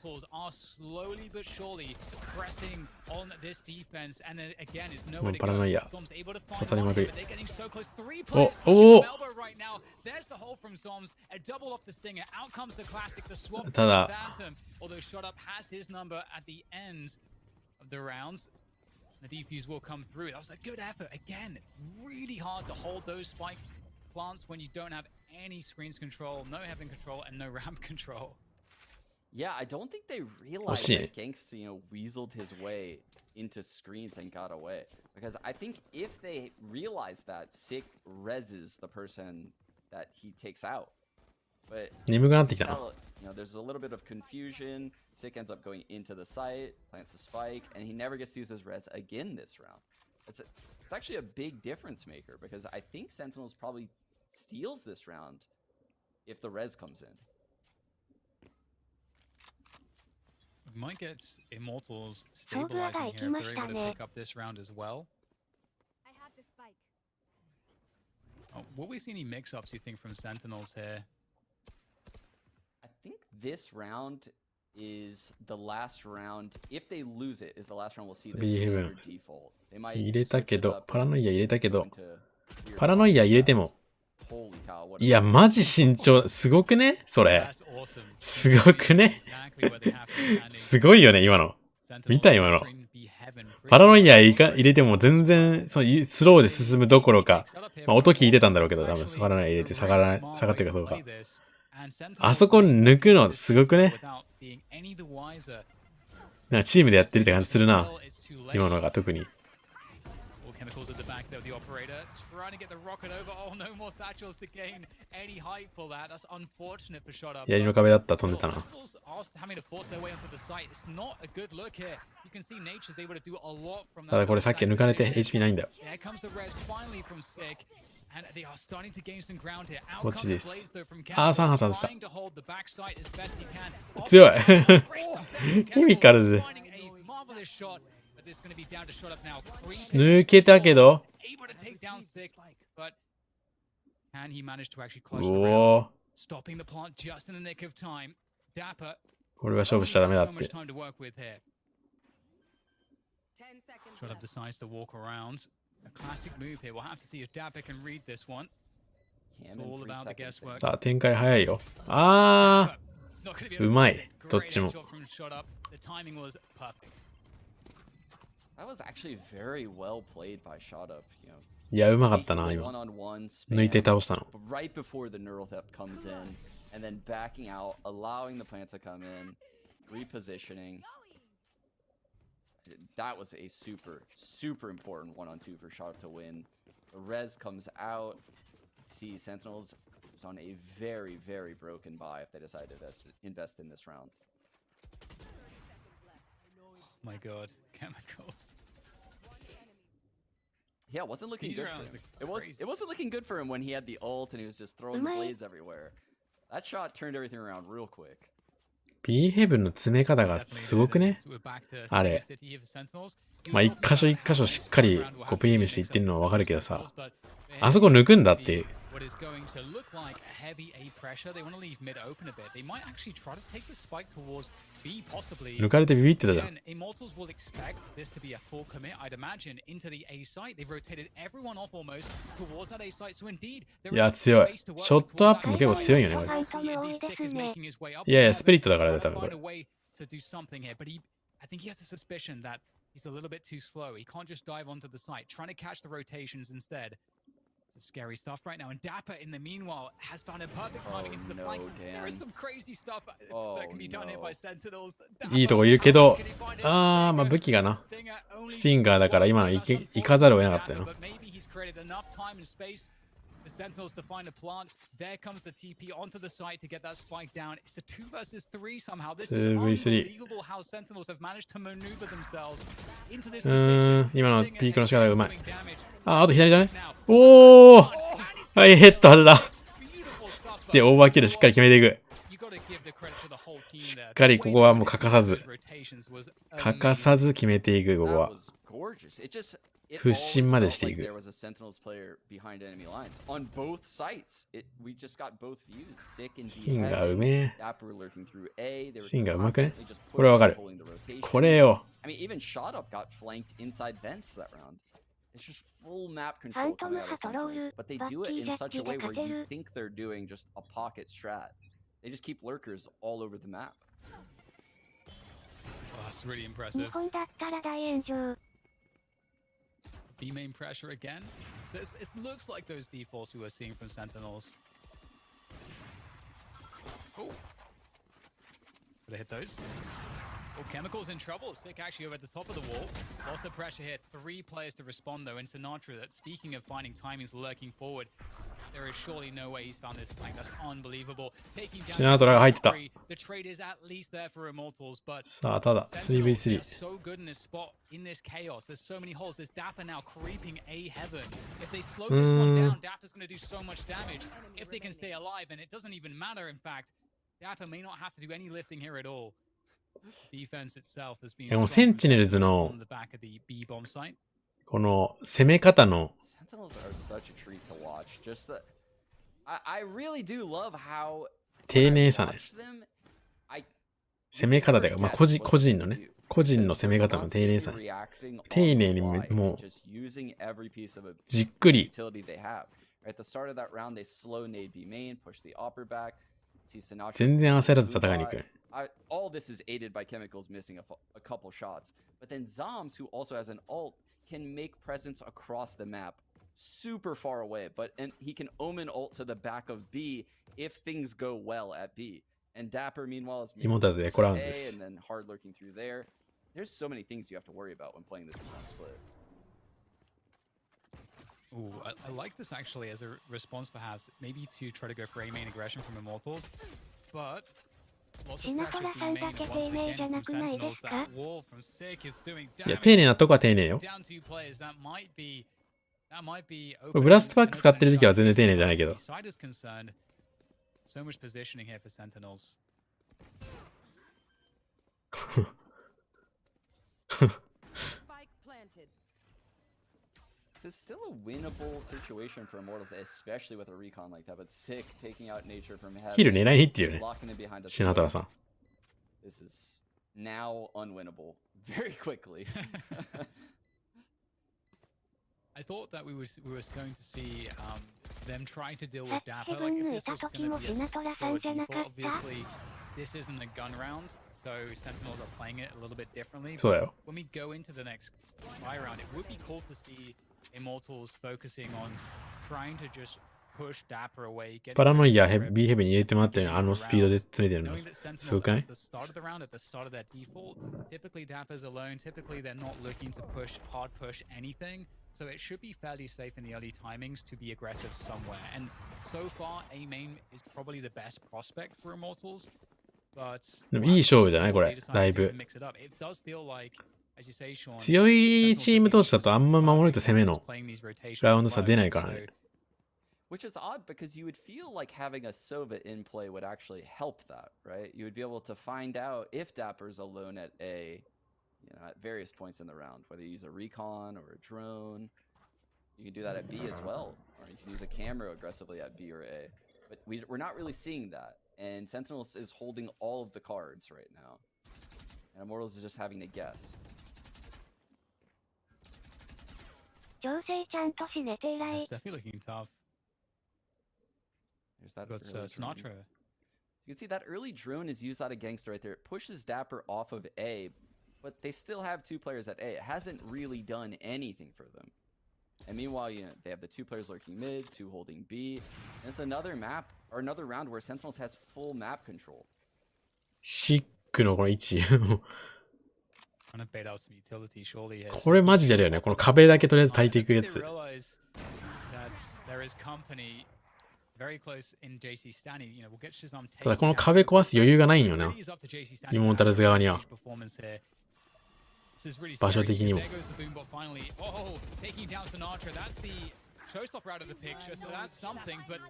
パラノイア。刺さりまくり。お、おおただ、although Shot Up has his number at the end of the rounds. The defuse will come through. That was a good effort. Again, really hard to hold those spike plants when you don't have any screens control, no heaven control, and no ramp control. Yeah, I don't think they realized that Gangsta, weaseled his way into screens and got away. Because I think if they realized that, Sick reses the person that he takes out. But 眠くなってきたな。 there's a little bit of confusion. Sick ends up going into the site, plants the spike, and he never gets to use his res again this round. It's actually a big difference maker because I think Sentinels probably steals this round if the res comes in. We might get Immortals stabilizing here if they're able to pick up this round as well. I have the spike. Will we see any mix-ups, you think, from Sentinels here? I think this round is the last round. If they lose it, is the last round we'll see the standard default. They might 入れたけど、パラノイア入れたけど、パラノイア入れても、いや、マジ慎重。すごくねそれ。すごくねすごいよね、今の。見た今の。パラノイア入れても全然スローで進むどころか、まあ、音聞いてたんだろうけど、多分パラノイア入れて下がってるかそうか。あそこ抜くのすごくね。なんかチームでやってるって感じするな。今のが特に。槍の壁だったら飛んでたな。ただこれさっき抜かれて HP ないんだよ。こっちです。あー、3発外した。強いケミカルズ。抜けたけど。おお。これは勝負しちゃダメだって。A classic move here. We'll have to see if Dapper can read this one. It's all about the guesswork. さあ、展開早いよ。あー、うまい。どっちも。 That was actually very well played by Shot Up. いや、うまかったな、今。抜いて倒したの。Right before the neural theft comes in, and then backing out, allowing the plant to come in, repositioning. That was a super, super important 1-on-2 for Shot Up to win. The res comes out. See, Sentinels is on a very, very broken buy if they decide to invest in this round. My god. Chemicals. Yeah, it wasn't looking These good for rounds him. look crazy. It wasn't looking good for him when he had the ult and he was just throwing the blades everywhere. That shot turned everything around real quick. B ヘブンの詰め方がすごくね。あれ。まあ一箇所一箇所しっかりこうプレイムしていってるのはわかるけどさ、あそこ抜くんだっていう。What is going to look like a heavy A pressure. They want to leave mid open a bit. They might actually try to take the spike towards B, possibly. 抜かれてビビってたじゃん。Again, Immortals will expect this to be a full commit, I'd imagine, into the A site. They've rotated everyone off almost towards that A site. So indeed, there いや、 is 強い。 space to work ショッ with トア towards ップも結構強いよね、これ。 Indeed, Sick is making his way up. いやいや、スピリットだからね、多 Trying 分こ to れ。 find a way to do something here, but I think he has a suspicion that he's a little bit too slow. He can't just dive onto the site, trying to catch the rotations instead. Scary stuff right now, and Dapper in the meanwhile has found a perfect timing into the flank. There is some crazy stuff that can be done here by Sentinels. いいとこいるけど、まあ武器がな。スティンガーだから今の行かざるを得なかったよな。The Sentinels to find a plant. There comes the TP onto the site to get that spike down. It's a 2 versus 3 somehow. This is unbelievable how Sentinels have managed to maneuver themselves into this position. 今のピークの仕方がうまい。あと左じゃね。おー、はい、ヘッド外だ。で、オーバーキルしっかり決めていく。しっかりここはもう欠かさず決めていく、ここは。屈伸までしていく。スティンガーうめえ。スティンガーうまくね。これわかる。これよ。It's just full map control coming out of Sentinels, but they do it in such a way where you think they're doing just a pocket strat. They just keep lurkers all over the map. Oh, that's really impressive. B main pressure again. So it looks like those defaults we were seeing from Sentinels. Oh, did I hit those? Oh, Chemical's in trouble. Sick actually over at the top of the wall. Lots of pressure here. 3 players to respond though. And Sinatra, that speaking of finding timings lurking forward, there is surely no way he's found this flank. That's unbelievable. Taking down the trade is at least there for Immortals, but さあ、ただ 3v3 so good in this spot, in this chaos. There's so many holes. There's Dapper now creeping A heaven. If they slow this one down, Dapper's going to do so much damage. If they can stay alive, and it doesn't even matter, in fact, Dapper may not have to do any lifting here at all. Defense itself has been でもセンチネルズの on the back of the B bomb site. この攻め方の Sentinels are such a treat to watch. Just that I really do love how 丁寧さね。攻め方だよ。まあ個人のね。個人の攻め方の丁寧さね。丁寧にもうじっくり。全然焦らず戦いに行く。All this is aided by Chemicals missing a couple shots. But then Zoms, who also has an ult, can make presence across the map super far away. And he can omen ult to the back of B if things go well at B. And Dapper, meanwhile, is A and then hard lurking through there. There's so many things you have to worry about when playing this defense split. Ooh, I like this actually as a response perhaps, maybe to try to go for A main aggression from Immortals. But lots of pressure B main once again from Sentinels. That wall from Sick is doing damage. いや、丁寧なとこは丁寧よ。 Down 2 players, that might be ブラストパック使ってる時は全然丁寧じゃないけど。Side is concerned. So much positioning here for Sentinels. It's still a winnable situation for Immortals, especially with a recon like that. But Sick taking out Nature from heaven, キル狙いに行ってるよね。 locking it behind us. シナトラさん。 This is now unwinnable very quickly. I thought that we were going to see them trying to deal with Dapper. Like if this was going to be a slower default, obviously this isn't a gun round, so Sentinels are playing it a little bit differently. そうだよ。 When we go into the next buy round, it would be cool to see Immortals focusing on trying to just push Dapper away. パラノイア B ヘブンに入れてもらったようなあのスピードで詰めてるのすごくない？ At the start of the round, at the start of their default, typically Dapper's alone. Typically they're not looking to hard push anything. So it should be fairly safe in the early timings to be aggressive somewhere. And so far, A main is probably the best prospect for Immortals. But でもいい勝負じゃないこれ、だいぶ。 It does feel like as you say, Sean, 強いチーム同士だとあんま守ると攻めの playing these rotations ラウンド差出ない works, からね。 Which is odd because you would feel like having a Sova in play would actually help that, right? You would be able to find out if Dapper's alone at A, at various points in the round, whether you use a recon or a drone. You can do that at B as well, or you can use a camera aggressively at B or A. But we're not really seeing that, and Sentinels is holding all of the cards right now, and Immortals is just having to guess. 調整ちゃんとしねて偉い。 It's definitely looking tough. There's that Got early drone. Sinatra. You can see that early drone is used out of Gangster right there. It pushes Dapper off of A, but they still have two players at A. It hasn't really done anything for them. And meanwhile, they have the two players lurking mid, two holding B. And it's another map, or another round where Sentinels has full map control. シックのこの位置。 Trying to bait out some utility, surely. Here. これマジでやるよね。この壁だけとりあえず焚いていくや I think つ they。realize that there is company very close in JC Stanny. We'll get Shazam ただ taken この down. 壁壊す余裕がないんよな。 Really is up to JC Stanny イモンタラズ側には。 performance here. This is really 場所 scary 的に because も。 there goes the boombot finally. Oh, taking down Sinatra. That's the showstopper out of the picture, so that's something. But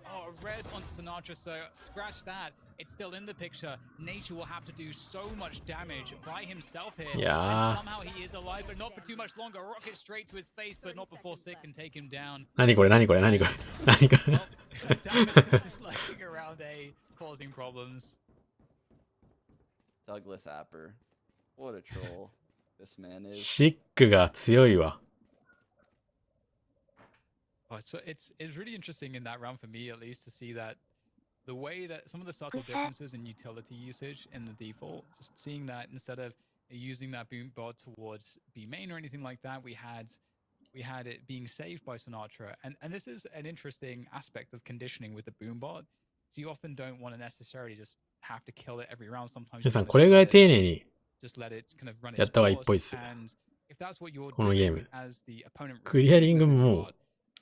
res onto Sinatra, so scratch that. It's still in the picture. Nature will have to do so much damage by himself here. Yeah. And somehow he is alive, but not for too much longer. Rocket straight to his face, but not before Sick can take him down. 何これ何これ何これ何これ Davis is just lurking around A, causing problems. Douglas Apper. What a troll this man is. シックが強いわ。 Oh, so it's really interesting in that round for me at least to see that the way that some of the subtle differences in utility usage in the default, just seeing that instead of using that boom bot towards B main or anything like that, we had it being saved by Sinatra. And this is an interesting aspect of conditioning with the boom bot. So you often don't want to necessarily just have to kill it every round. Sometimes 皆 you さん wanna これぐらい just 丁寧に let it kind of run its やった方がいいっぽいっ course. すよ。 And if that's what you're このゲー doing ム。 as the opponent クリアリング receives the も boom も bot,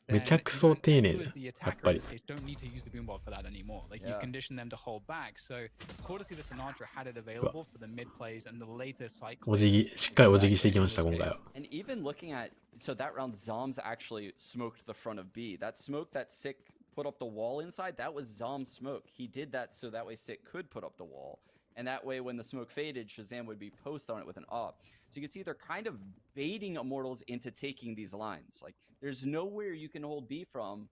うめちゃくそ丁寧 you だ as the やっ attacker ぱ in り this case don't need to use the boombot for that anymore. Like Yeah. you've conditioned them to hold back. So it's cool to see that Sinatra had it available for the mid plays and the later cycles. お辞儀しっかりお辞儀していきました今回は。 And even looking at, so that round, Zoms actually smoked the front of B. That smoke that Sick put up the wall inside, that was Zom's smoke. He did that so that way Sick could put up the wall. And that way when the smoke faded, Shazam would be post on it with an op. So you can see they're kind of baiting Immortals into taking these lines. Like, there's nowhere you can hold B from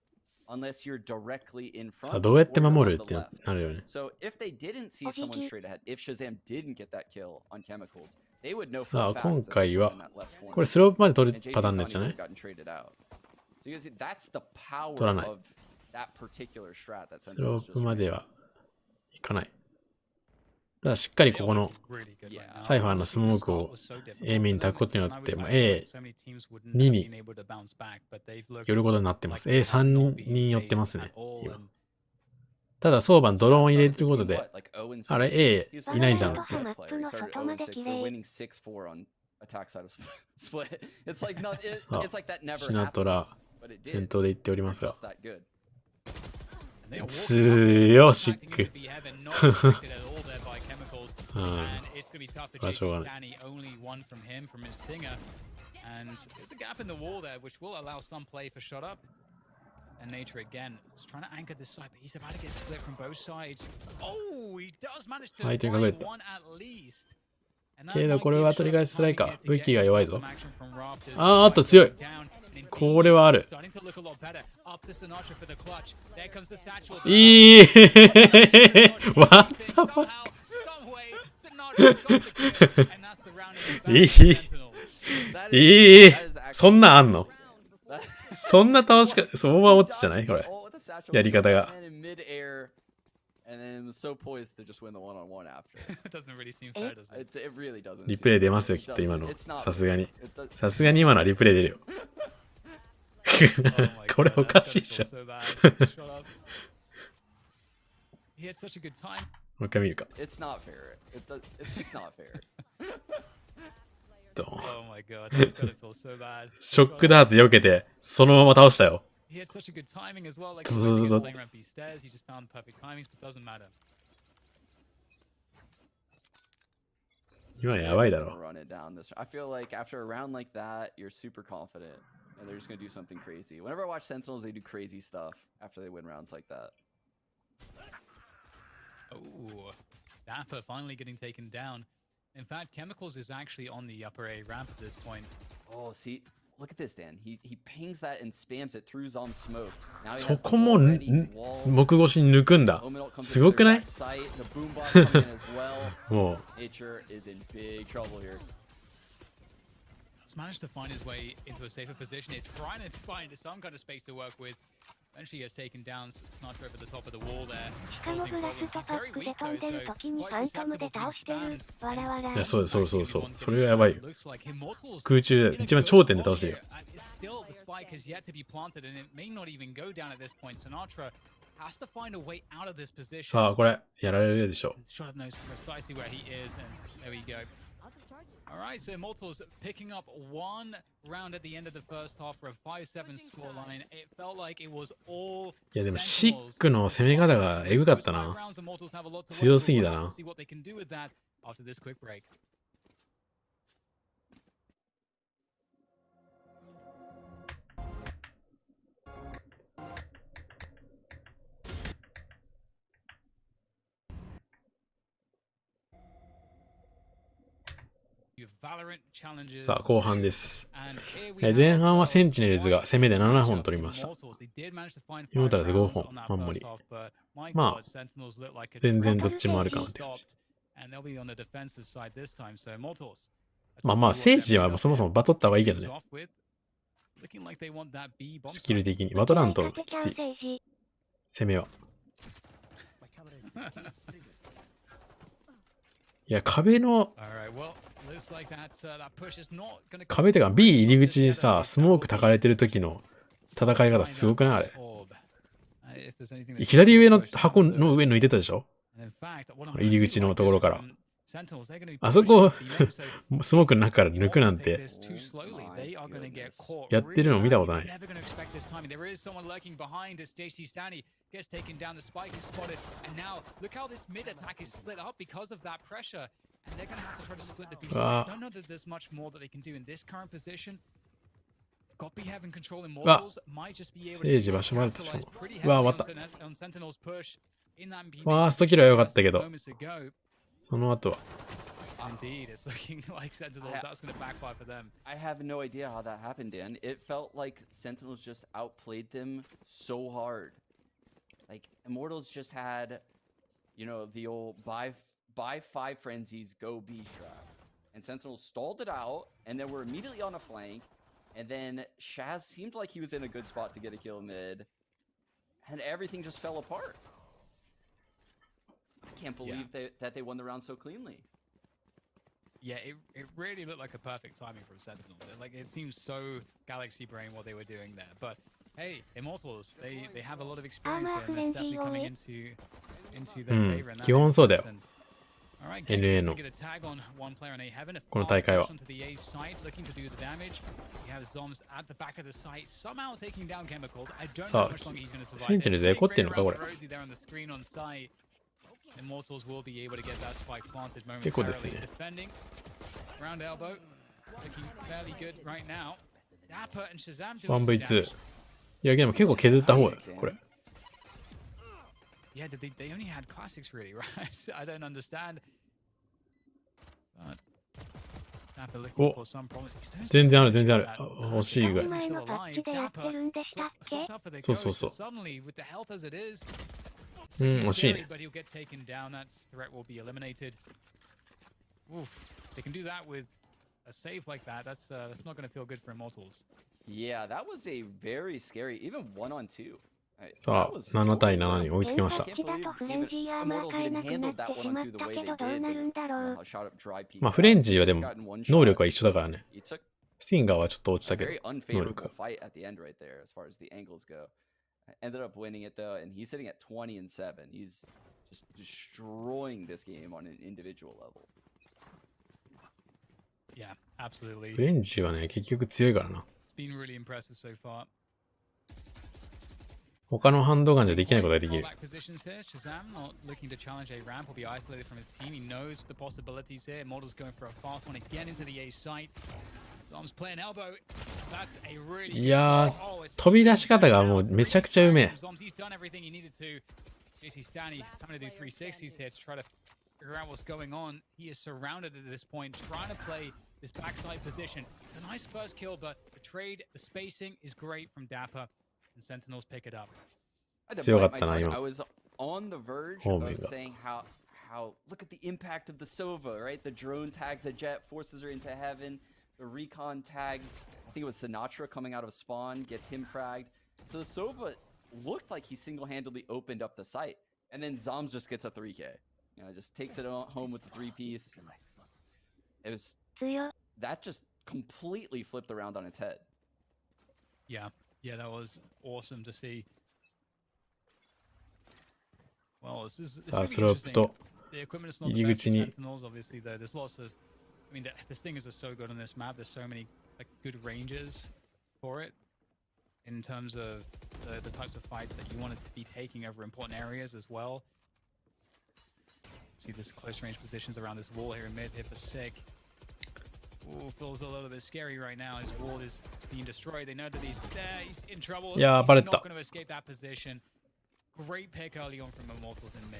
unless you're directly in さあ front どうやって or you're 守 on るっ the て left. なるよね。 So if they didn't see someone straight ahead, if Shazam didn't get that kill on chemicals, they would know さ for あ a fact 今 that 回 they は were in that left corner. これスロープまで取 And る JC パターンのやつ Sonny じゃな would い have gotten traded out. So you can see that's the power 取らない。 of that particular strat that ス Sentinels ロ just ープまで ran. はいかない。ただしっかりここの Really good right now. サイファーのスモークを A 面に焚くことによってもう A2 に寄ることになってます。A3 に寄ってますね。今ただ相場ドローンを入れることで What, like 0 あれ A いないじゃん。 Valorant はマップの外まで綺 They're 麗。 winning 6-4 on attack side of split. It's like not. Oh, It's like that never シナトラ happened, but it 先 did. 頭で行っており They're ますが just that good. 強いシック。うん。 And it's going to be tough for これはしょうが JC ない Stanny. Only one from him, from his stinger. And there's a gap in the wall there, which will allow some play for shot up. And Nature again is trying to anchor this side, but he's about to get split from both sides. Oh, he does manage to 相手に隠れ find た。 one at least. And that けど might これ give は取り Shot 返しづらい timing か here to 武 get 器が弱い himself ぞ some action from Raptors. あっと強い Down, and indeed, これはある starting to look a lot better. Up to Sinatra for the clutch. There comes the satchel. いいわっさ Somehow, some way, Sinatra's got the goods, and that's the round in the い back for い Sentinels. That いい that is actually- そんなんあんの that- そんな倒しかそうオーバーウォッチじゃない Dodged こ the れ ult with the satchel, やり方が and in mid-air, and then was so poised to just win the one-on-one after. It doesn't really seem fair, does it? It really doesn't. リ seem プレイ出 fair. ますよ It きっと今 doesn't. の It's not さすがに It does- さすがに今のはリプレイ出るよ Oh my これ God, おか that's しい gonna じゃ feel ん so bad. Shut up. He had such a good time. もう一回見るか It's not fair. It's just not fair. ドン Oh my God, that's gotta feel so bad. ショックダーツ避けてそのまま倒したよ He had such a good timing as well. Like Zzz, he was zzz. playing around B stairs, he just found perfect timings, but doesn't matter. 今や They're ばい just だ gonna ろ。 run it down this. I feel like after a round like that, you're super confident, and they're just gonna do something crazy. Whenever I watch Sentinels, they do crazy stuff after they win rounds like that. Oh, Dapper finally getting taken down. In fact, Chemicals is actually on the upper A ramp at this point. Oh, see, look at this, Dan. He pings that and spams it through Zom smoke. Now he そ has the こも wall ready, walls. 目越しに抜くんだ。 Omenalt comes す into ご their くない back sight. The boombox coming in as well. も Nature is in big trouble here. He's managed to find his way into a safer position. He's trying to find some kind of space to work with. Eventually gets taken down. Snarcher over the top of the wall there. しかもブラスとパックで飛んでる時にファントムで倒してる。わらわら。う、いや、そうそうそうそう。それはやばいよ。空中で、一番頂点で倒してるよ。Still, the spike has yet to be planted, and it may not even go down at this point. Sinatra has to find a way out of this position. さあ、これ、やられるでしょ。 Shot of knows precisely where he is, and there we go. Alright, so Immortals picking up one round at the end of the first half for a 5-7 scoreline. It felt like it was all いや、でもシックの攻め方がエグかったな。強すぎだな。 See what they can do with that after this quick break. さあ、後半です。前半はセンチネルズが攻めで7本取りました。イモータルで5本、守り。まあ、全然どっちもあるかなって感じ。まあまあ、セージはそもそもバトった方がいいけどね。スキル的に。バトラントきつい。攻めは。いや、壁の、壁ってか B 入り口にさ、スモーク焚かれてる時の戦い方すごくないあれ。左上の箱の上抜いてたでしょ、入り口のところから。あそこスモークの中から抜くなんてやってるの見たことない。Gets taken down, the spike is spotted, and now look how this mid attack is split up because of that pressure, and they're going to have to try to split the piece. I don't know that there's much more that they can do in this current position. Got be having control Immortals might just be able to capitalize pretty heavily on Sentinel's push in that beam. ファーストキルは良かったけど、その後は。Indeed, it's looking like Sentinels. That's going to backfire for them. I have no idea how that happened, Dan. It felt like Sentinels just outplayed them so hard. Like, Immortals just had, you know, the old buy 5 frenzies, go B strat. And Sentinels stalled it out, and then were immediately on a flank. And then Shaz seemed like he was in a good spot to get a kill mid. And everything just fell apart. I can't believe that they won the round so cleanly. Yeah, it really looked like a perfect timing from Sentinel. Like, it seems so Galaxy Brain what they were doing there. But hey, Immortals, they have a lot of experience here, and that's definitely coming into their favor. 基本そうだよ。Alright, NA の get a tag on one player in A heaven. この大会は。 Onto the A side, looking to do the damage. We have Zoms at the back of the site, somehow taking down Chemicals. I don't know how much longer he's going to survive. センチネルズエコってんのかこれ。Immortals will be able to get that spike planted 結構ですね。 momentarily. Defending. Round elbow. Looking fairly good right now. Dapper and Shazam doing some damage. 1v2。いや、でも結構削った方だよ、これ。Yeah, they only had classics really, right? I don't understand. But Dapper looking for some promise. 全然ある、全然ある。惜しいぐらい。前のパッチでやってるんでしたっけ？そうそうそう。Suddenly, with the health as it is, 惜しいね。 but he'll get taken down. That threat will be eliminated. Oof. They can do that with a save like that. That's not going to feel good for Immortals. Yeah, that was a very scary, even 1-on-2. さあ、7対7に追いつきました。まあ、フレンジーはでも、能力は一緒だからね。スティンガーはちょっと落ちたけど、能力が。Ended up winning it though, and he's sitting at 20-7. He's just destroying this game on an individual level. Yeah, absolutely. フレンジーはね、結局強いからな。It's been really impressive so far. 他のハンドガンでできないことができる。 Callback positions here. Shazam not looking to challenge a ramp or be isolated from his team. He knows the possibilities here. Immortal's going for a fast one again into the A site. Zom's playing elbow. That's a really いや Oh, ー、 it's 飛び出し方がもうめちゃくちゃうめえ。 Zoms, he's done everything he needed to. JC Stanley, he's having to do 360s here to try to figure out what's going on. He is surrounded at this point, trying to play this backside position. It's a nice first kill, but the trade, the spacing is great from Dapper, and Sentinels pick it up. I had to 強か bite っ my たな tongue. 今。 I was on the verge Oh of my God. saying how look at the impact of the Sova, right? The drone tags the jet, forces her into heaven. The recon tags, I think it was Sinatra coming out of spawn, gets him fragged. So the Sova looked like he single-handedly opened up the site. And then Zoms just gets a 3K. You know, just takes it home with the 3-piece. It was... 強。 That just completely flipped around on its head. Yeah, that was awesome to see. Well, this is さあ、 gonna ス be ロープ interesting. と The equipment is not 入 the り best 口 for に Sentinels, obviously. There's lots of... I mean, the stingers are so good on this map. There's so many like good ranges for it in terms of the types of fights that you want to be taking over important areas as well. See this close range positions around this wall here in mid here for Sick. Ooh, feels a little bit scary right now. His wall is being destroyed. They know that he's there. He's in trouble. いやー、 He's バレた。 not going to escape that position. Great pick early on from Immortals in mid.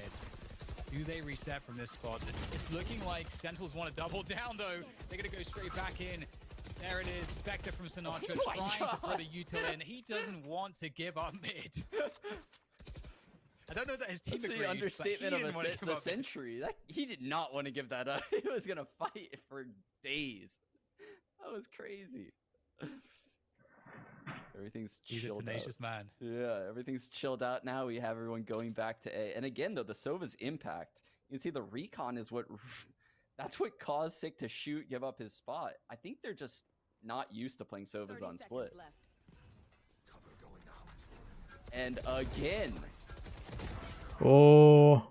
Do they reset from this spot? It's looking like Sentinels want to double down though. They're going to go straight back in. There it is. Spectre from Sinatra Oh my trying to God. throw the util in. He doesn't want to give up mid. I don't know that his team That's agreed, the understatement but he of didn't want to give the up mid. century. He did not want to give that up. He was going to fight for days. That was crazy. Everything's He's a chilled out. tenacious man. Yeah, everything's chilled out now. We have everyone going back to A. And again, though, the Sova's impact, you can see the recon is what... That's what caused Sick to shoot, give up his spot. I think they're just not used to playing Sovas on split. And again... おー。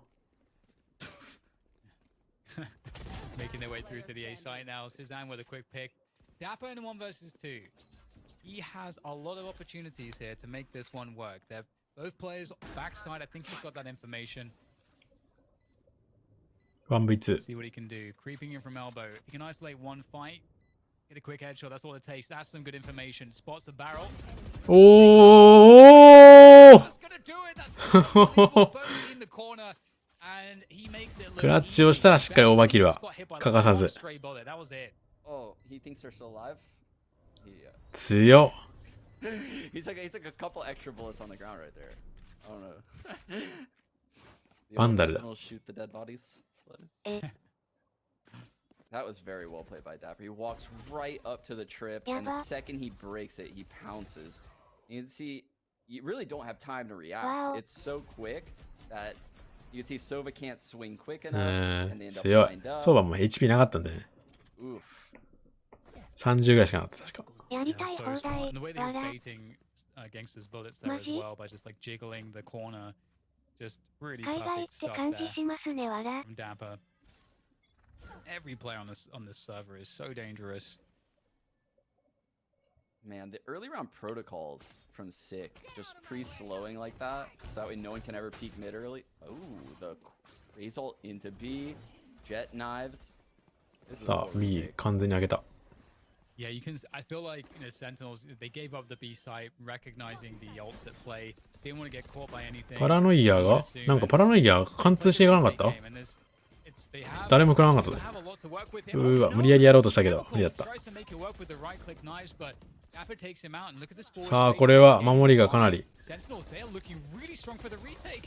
Making their way through to the A site now. Suzanne with a quick pick. Dapper in 1 versus 2. He has a lot of opportunities here to make this one work. They're both players backside. I think he's got that information. 1v2。 See what he can do. Creeping in from elbow. He can isolate one fight. Get a quick headshot. That's all it takes. That's some good information. Spots a barrel. おー。 That's gonna do it. That's both in the corner. And he makes it look クラッチをしたらしっかりオーバーキルは easy. 欠かさず。 Stray bullet. That was it. Oh, he thinks they're still alive? Yeah. 強っ。 He's like a couple extra bullets on the ground right there. I don't know. The バン old ダルだ。 Sentinels shoot the dead bodies. え、 That was very well played by Dapper. He walks right up to the trip, and the second he breaks it, he pounces. You can see, you really don't have time to react. Wow. It's so quick that you can see Sova can't swing quick う enough, ー and they ん、 end up 強い。 lined up. そうばも HP なかったんだよね。 Oof. 30ぐらいしかなかった、確か。やり Yeah, たい so 放 smart. 題 And the way that he's わら。 baiting gangsters' bullets there as Maji? well by just like jiggling the corner. Just really 海外っ perfect て stuff 感じ there しますね、わら。 from Dapper. Every player on this server is so dangerous. Man, the early round protocols from Sick, just pre-slowing like that, so that way no one can ever peek mid early. Oh, the raise ult into B, jet knives. This is さあ、what we 右 take. 完全に上げた。 Yeah, you can. I feel like Sentinels. They gave up the B site, recognizing the ults at play. Didn't want to get caught by anything. パラノイヤーがなんかパラノイヤー貫通していかなかった誰も食らわなかったぞ。うーわ、無理やりやろうとしたけど、無理だった。さあ、これは守りがかなり。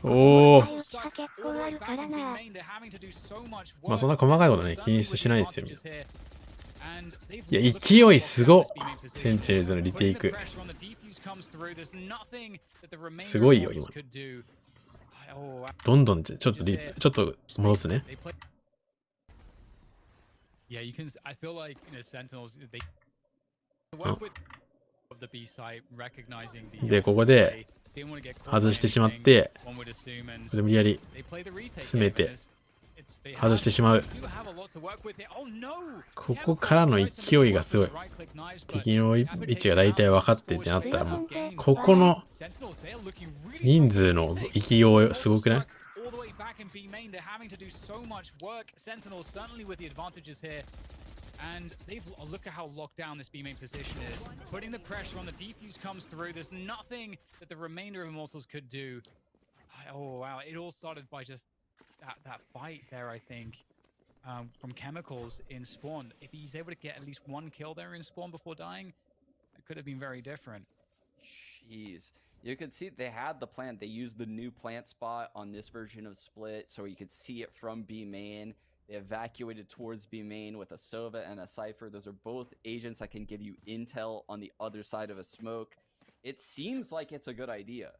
おー。結構あるからな。まあそんな細かいことね、気にしないですよ。いや、勢いすごっ。センチネルズのリテイク。すごいよ、今。どんどんちょっと戻すね。で、ここで外してしまって、これで無理やり詰めて、外してしまう。ここからの勢いがすごい。敵の位置が大体分かってってなったらもう、ここの人数の勢いすごくない？ all the way back in B main, they're having to do so much work. Sentinels certainly with the advantages here. And look at how locked down this B main position is. Putting the pressure on, the defuse comes through. There's nothing that the remainder of Immortals could do. Oh wow, it all started by just that fight there, I think. From Chemicals in Spawn. If he's able to get at least one kill there in Spawn before dying, it could have been very different. Jeez. You could see they had the plant. They used the new plant spot on this version of Split, so you could see it from B main. They evacuated towards B main with a Sova and a Cypher. Those are both agents that can give you intel on the other side of a smoke. It seems like it's a good idea.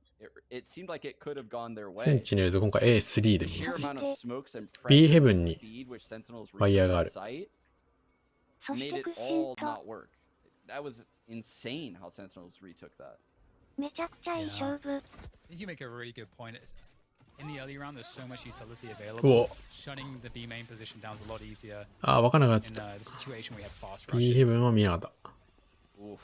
It seemed like it could have gone their セン way. チネルズ今回 A3 で The も sheer amount of smokes and B pressure heaven and に speed which Sentinels ワイヤー reached があ that る。 site そし made て it 屈伸 all と not work. That was insane how Sentinels retook that. めちゃくちゃいい勝負。 I think you make a really good point. In the early round, there's so much utility う available. お、 Shutting the B main position down is a lot easier あー、分からなくなっち in ゃった。 the situation we had fast B ヘブ rushes. ンは見なかった。 Oof.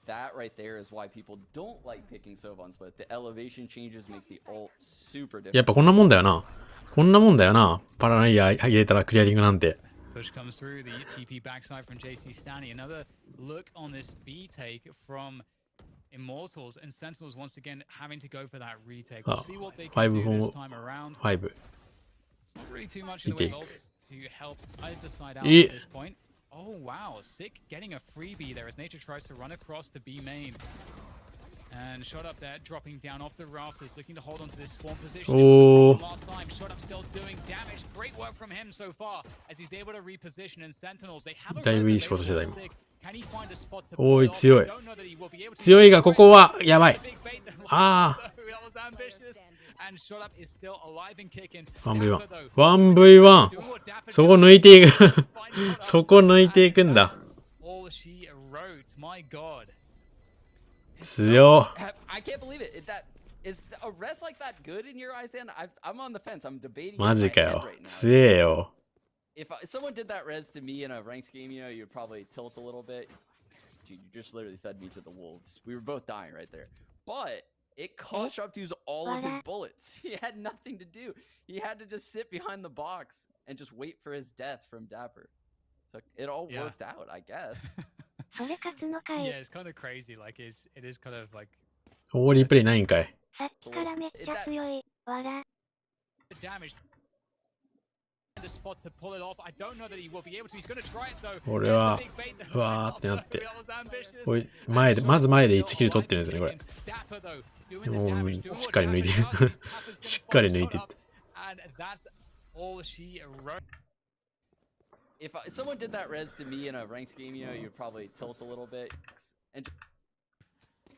That right there is why people don't like picking Sova on Split. The elevation changes make the ult super やっ difficult. ぱこんなもんだよな。こんなもんだよな。パラナイヤー入れたらクリアリングなんて。 Push comes through the TP backside from JC Stanley. Another look on this B take from Immortals and Sentinels once again having to go for that retake. We'll see what they can do this time around. 5。 It's not really too much in the way of ults to help either side out Yeah. at this point. Oh wow, Sick getting a freebie there as Nature tries to run across to B main. And shot up there, dropping down off the rafters, looking to hold on to this spawn position. It was a problem last time. Shot up still doing damage. Great work from him so far as he's able to reposition. And Sentinels, they have a だいぶいい res 仕事してた available 今。 on Sick. Can he find a spot to お pull い、 it off? 強い。 Don't know that he will be able to. 強いが、ここは、やばい。 Big bait that ああ。 that was ambitious. And shot up is still alive and kicking. 1v1。Dapper, though, 1v1。 doing what Dapper そこ does. 抜いていく。 Find shot up. そこ抜いていくんだ。 All she wrote, my god. 強。 I can't believe it. Is a res like that good in your eyes, Dan? I'm on the fence. I'm debating. マ in ジ my か head よ。 right now. 強えよ。If someone did that res to me in a ranked game, you know, you'd probably tilt a little bit. Dude, you just literally fed me to the wolves. We were both dying right there. But it caused Sharp to use all of his bullets. He had nothing to do. He had to just sit behind the box and just wait for his death from Dapper. So it all Yeah. worked out, I guess. それ勝つのか Yeah, い。 it's kind of crazy. Like, it is kind of like オーリープレイないんかい。さっきからめっちゃ強い。わら。 the damage. The spot to pull it off. I don't know that he will be able to. He's going to try it though. 俺は There's the big bait that- うわーってなって That was ambitious. これ前でまず前で1キル取ってるんですよねこれ Dapper, though, doing で the も damage, doing しっ what かり抜いて Dapper does. Dapper's gonna しっかり抜い follow て shot up, and that's all she wrote. If someone did that res to me in a ranked game, you know, you'd probably tilt a little bit. And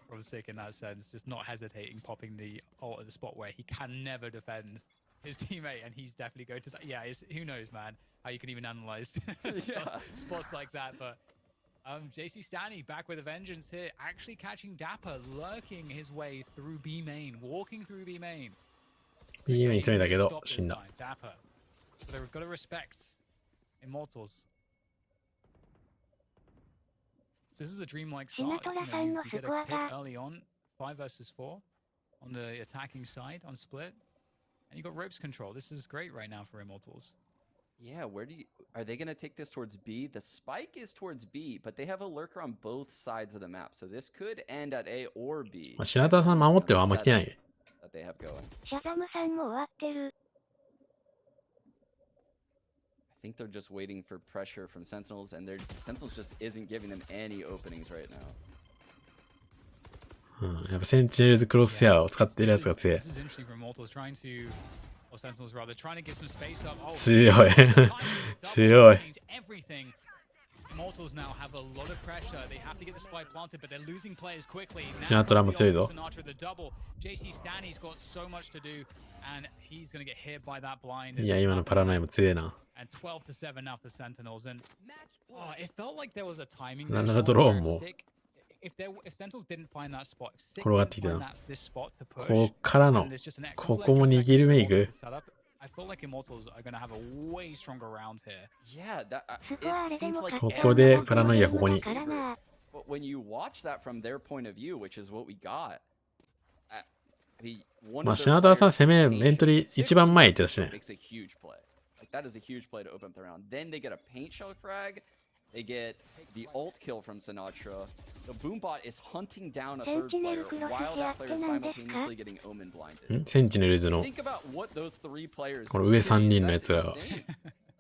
From Sick in that sense, just not hesitating, popping the ult at the spot where he can never defend his teammate, and he's definitely going to that. Yeah, who knows, man, how you can even analyze Yeah. spots like that. But JC Stanley back with a vengeance here, actually catching Dapper, lurking his way through B main, walking through B main. B メイン詰めたけど Stop 死ん this だ。 time, Dapper. So they've got to respect Immortals. So this is a dreamlike start. Shinatora You さんの get スコア a pick が early on, 5 versus 4 on the attacking side on split, and you got ropes control. This is great right now for Immortals. yeah, are they gonna take this towards B? The spike is towards B, but they have a lurker on both sides of the map, so this could end at A or B. まあ、白田さん守ってはあんま来てない。 That they have going. シャザムさんも終わってる。 I think they're just waiting for pressure from Sentinels, and Sentinels just isn't giving them any openings right now. うん、やっぱセンチネルズクロスヘアを使ってるやつが強い。 This is interesting for Immortals trying to, or Sentinels rather, trying to give some space up. Oh, 強い。 timing, 強い。 change everything. Immortals now have a lot of pressure. They have to get the spy planted, but they're losing players quickly. シナトラも強いぞ。 Sinatra the double. JC Stanley's got so much to do, and he's going to get hit by that blind. いや、今のパラナイも強いな。 And 12 to 7 now for Sentinels. And oh, it felt like there was a timing. なんな there らドローン where も Sick- if Sentinels didn't find that spot, if Sick 転がっ didn't てきた find な。 this spot to push, こっからの and there's just an ここも握るメイク。 set up, I feel like Immortals are going to have a way stronger round here. Yeah, thatすごいあ it れで seems も like ここで everyone's パラノイアここ in に。 favor. But when you watch that from their point of view, which is what we got, I mean, one まあ of 品 their 川さん players 攻め is エントリー patient. 一番前行ってたしね。 Makes a huge play. Like that is a huge play to open up the round. Then they get a paint shell frag. They get the ult kill from Sinatra. The Boombot is hunting down a third player while that player is simultaneously getting Omen blinded. んセンチネルズの Think about what those three players この上 did. 3人のや That's つらが insane.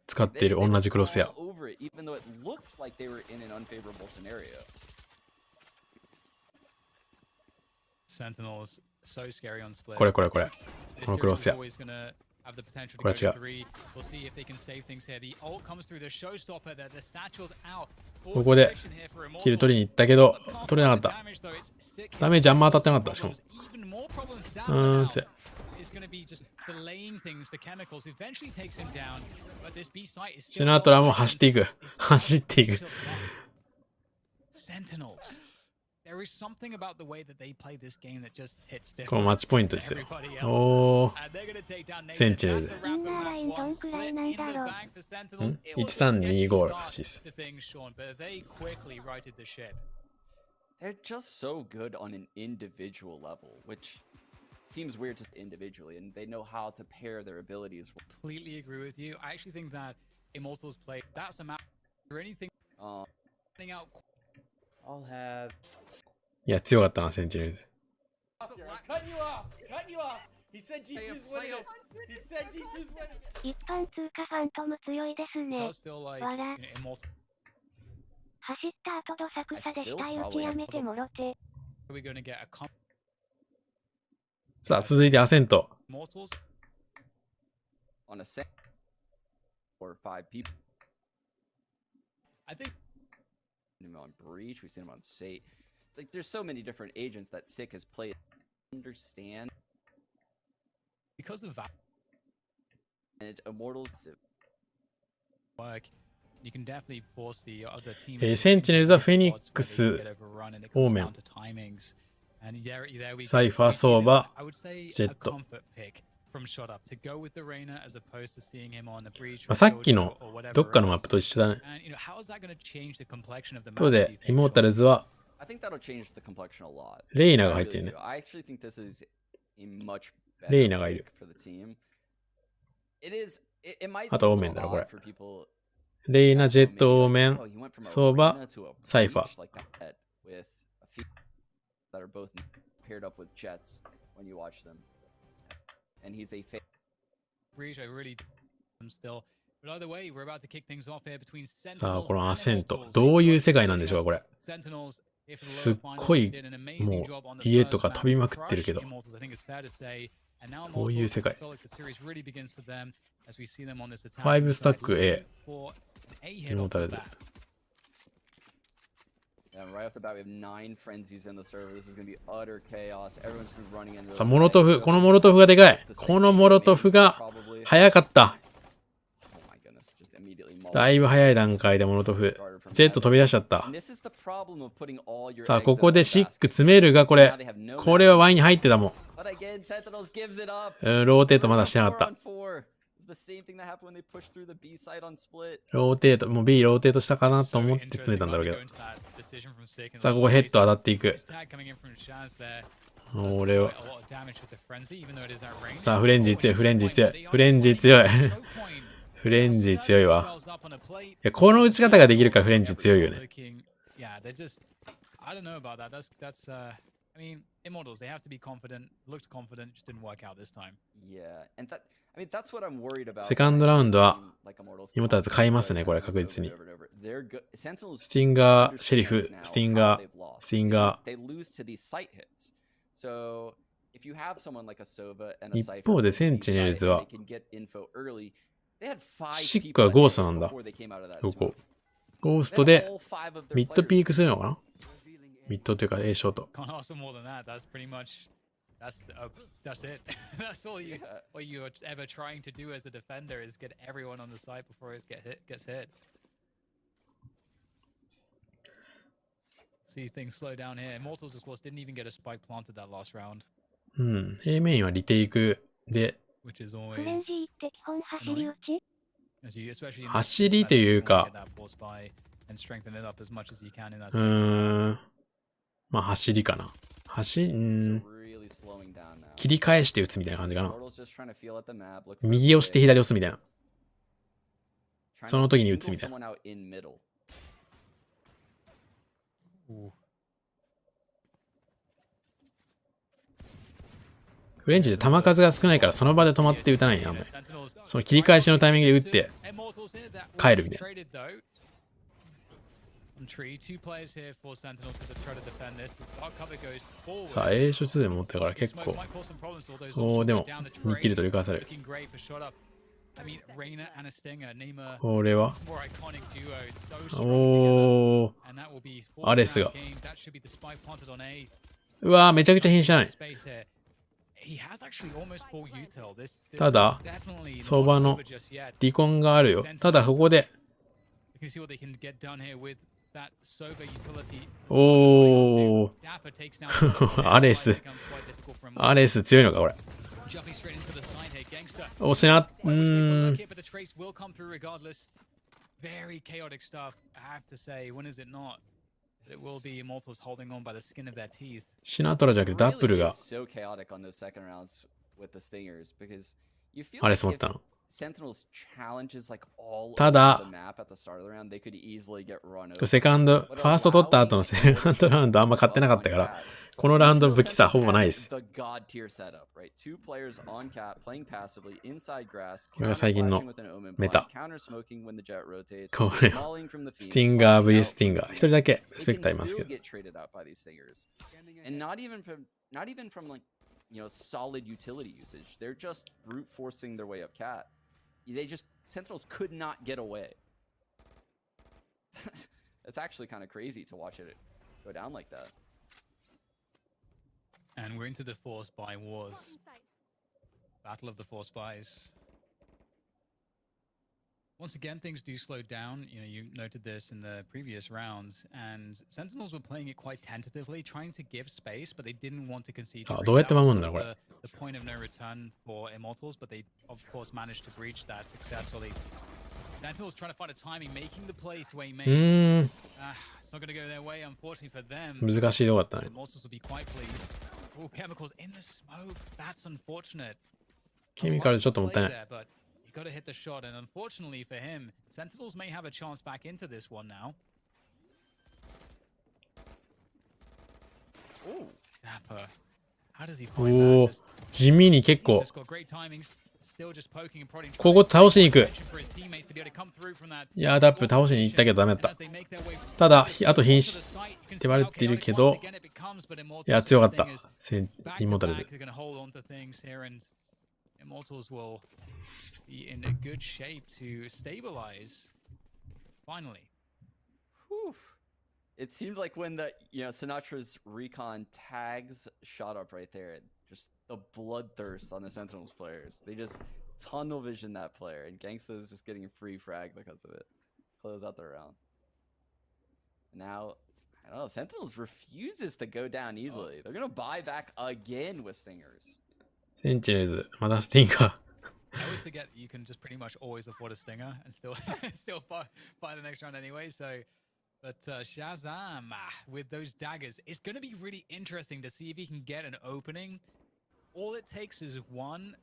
使っている同じクロスや。 All over it, even though it looked like they were in an unfavorable scenario. Sentinels, so scary on split. これこれこれ。 This このクロ series ス is や。 always gonna have the potential to こ go れ違 to う。 3. We'll see if they can save things here. The ult comes through the showstopper there. The satchel's out. ここでキル取りに行ったけど取れなかった。ダメージあんま当たってなかったしかも。つや。シナトラも走っていく。走っていく。このマッチポイントですよ。おー。センチネルで。みんなラインどんくらいなんだろう。1325らしいです。They're just so good on an individual level, which seems weird to say individually, and they know how to pair their abilities. Completely agree with you. I actually think that Immortals play that's a map or anything out. I'll have いや、強かったな、センチネルズ。Cut you off! Cut you off! He said G2's winning it! He said G2's winning it! 一般通過ファントム強いですね。 Does feel like わら。 Immortals 走った後どさくさで死体浮きやめてもろて。 are we going to get aさあ、続いてアセント。 Immortals? On a set, 4 or 5 people. I think We've seen him on Breach, we've seen him on Sate. Like, there's so many different agents that Sick has played. Understand. because of that And Immortals. work, you can definitely force the other team. センチネルズはフェニックス、オーメン、サイファー、ソーバ、ジェット。さっきのどっかのマップと一緒だね。とこで、イモータルズは I think that'll change the complexion a lot. レイナが入ってるね。 I actually think this is a much better レイナがいる。 pick for the team. It is. It might あと seem オー a メンだろ、こ little れ odd for people. レイナ、ジェット、オーメン、 Oh, he went from ソーバ、 Arena to a サイファ Breach ー。 like that with a few that are both paired up with Jets when you watch them. And he's a Breach, I really am still. But either way, we're about to kick things off here between さあ、 Sentinels このア and セント。 Immortals. どういう世界なんでしょうか、これ。 Sentinels, if the すっ lower final ごい did an amazing も job on う the 家 first とか map 飛びま to くってるけ crush ど。 Immortals, I think it's fair to say. And now こういう Immortals, 世 I 界。 feel like the series really begins for them as we see them on this attack. 5スタック A。 For an A イ hit モー off タル the ズ。 bat. Yeah, right off the bat, we have 9 frenzies in the server. This is going to be utter chaos. Everyone's going to be running into さあ、 the モロト site. フ。このモロトフがでかい。このモロトフが Probably. 早かった。 Oh my goodness, just immediately mauled. だいぶ早い段階でモロトフ。ジェット飛び出しちゃった。 And this is the problem of putting all your さあ、 eggs こ in こで one シッ basket. ク詰めるが、これ。 Now they have no これは Y に入ってたもん。 But again, Sentinels gives it up. ローテートまだしてなかった。 4-on-4. It's the same thing that happened when they pushed through the B side on split. ローテート、もう B ローテートしたかなと思って詰めたんだろうけど。さあ、ここヘッド当たっていく。俺は。さあ、フレンジ強い、フレンジ強い。フレンジ強い。フレンジ強いわ。いや、この打ち方ができるからフレンジ強いよね。I mean, Immortals, they have to be confident, looked confident, just didn't work out this time. Yeah, and that, I mean, that's what I'm worried about. セカンドラウンドは Like Immortals. イモターズ買いますね、これ確実に。 They're good. Sentinels スティンガー、シェリフ、スティンガー、スティンガー。 they lose to these sight hits. So if you have someone like a Sova and a 一 Cypher 方で on セン the チネル side ズ and は they can get info early, they had 5シッ people クは at ゴー A ストなんだ。 before they came out of that ど smoke. こゴースト They で had all 5 of their ミッド players ピークするのかなミッドというか A ショート。 Can't ask for more than that. That's pretty much, that's it. That's all you're ever trying to do as a defender is get everyone on the side before it gets hit. See things slow down here. Immortals, of course, didn't even get a spike planted that last round. うん。A メインはリテイクで which is フレン always ジーって基本走り打ち as you, especially in 走りというか、 get that force by and strengthen it up as much as you can in that まあ走りかな。Really slowing down now. 切り返して打つみたいな感じかな。 Mortal's just trying to feel at the map, look for 右押して a 左押すみたいな。 trying その to 時に打つ single みたいな。 someone out in middle. Ooh. フレンチで球数が少ないからその場で止まって打たないんや、あんまり。その切り返しのタイミングで打って帰るみたいな。さあ、A ショツでも持ってるから結構。おお、でも、2キル取り返される。これはおお、アレスが。うわー、めちゃくちゃ瀕死じゃない。ただ、相場の離婚があるよ。ただ、ここで。おおアレス。アレス強いのか、これ。おしな、Very chaotic stuff, I have to say. When is it not? It will be Immortals holding on by the skin of their teeth. シナトラじゃなくてダップル Really が is so chaotic on those second rounds with the Stingers because you feel アレ like ス持っ if たの。 Sentinels challenges like all ただ over the map at the start of the round, they could easily get run over. セカンド、ファースト取った後のセカンドラウンドあんま買ってなかったから、このラウンドの武器差ほぼないです。The god tier setup, right? Two players on cap playing passively inside grass. これが最近のメタ。 Counter smoking when the jet rotates. これ、ス Mauling from the ティンガー VS スティンガー。一人だけスペクターいますけ They ど。 can still get traded out by these Stingers. And not even from like, you know, solid utility usage. They're just brute forcing their way up cat. They just Sentinels could not get away. It's actually kind of crazy to watch it go down like that. And we're into the Force Spy Wars. Battle of the Force Spies. Once again, things do slow down. You know, you noted this in the previous rounds, and Sentinels were playing it quite tentatively, trying to give space, but they didn't want to concede. さあ、どうやって守るんだろう、これ。 The point of no return for Immortals, but they of course managed to breach that successfully. Sentinels trying to find a timing, making the play to A main. It's not going to go their way, unfortunately for them. 難しいとこだったね。 Immortals will be quite pleased. Oh, chemicals in the smoke. That's unfortunate. ケミカルちょっともったいない。 There, but you got to hit the shot, and unfortunately for him, Sentinels may have a chance back into this one now. Oh, Dapper. How does he お find お that? Just, 地味に結 he's 構 just got great timings. Still just poking and prodding. ここ倒しに行く。 For his teammates to be able to come through from that. いやー、ダップ倒しに行ったけどダメだった。 As they make their way ただ、あと瀕死 to the site, you can って see 言われ how ている chaotic け once ど、 again it becomes, but い Immortals や、強かった Stingers。イモータルズ back。to back, they're going to hold on to things here, and Immortals will be in a good shape to stabilize. Finally. whew. It seemed like when the Sinatra's recon tags shot up right there, just the bloodthirst on the Sentinels players. They just tunnel vision that player, and Gangsta is just getting a free frag because of it. Close out the round. Now, I don't know, Sentinels refuses to go down easily. They're gonna buy back again with Stingers. センチネルズ、まだスティンガー。 I always forget you can just pretty much always afford a stinger and still buy the next round anyway. So, but Shazam with those daggers, it's going to be really interesting to see if he can get an opening. All it takes is one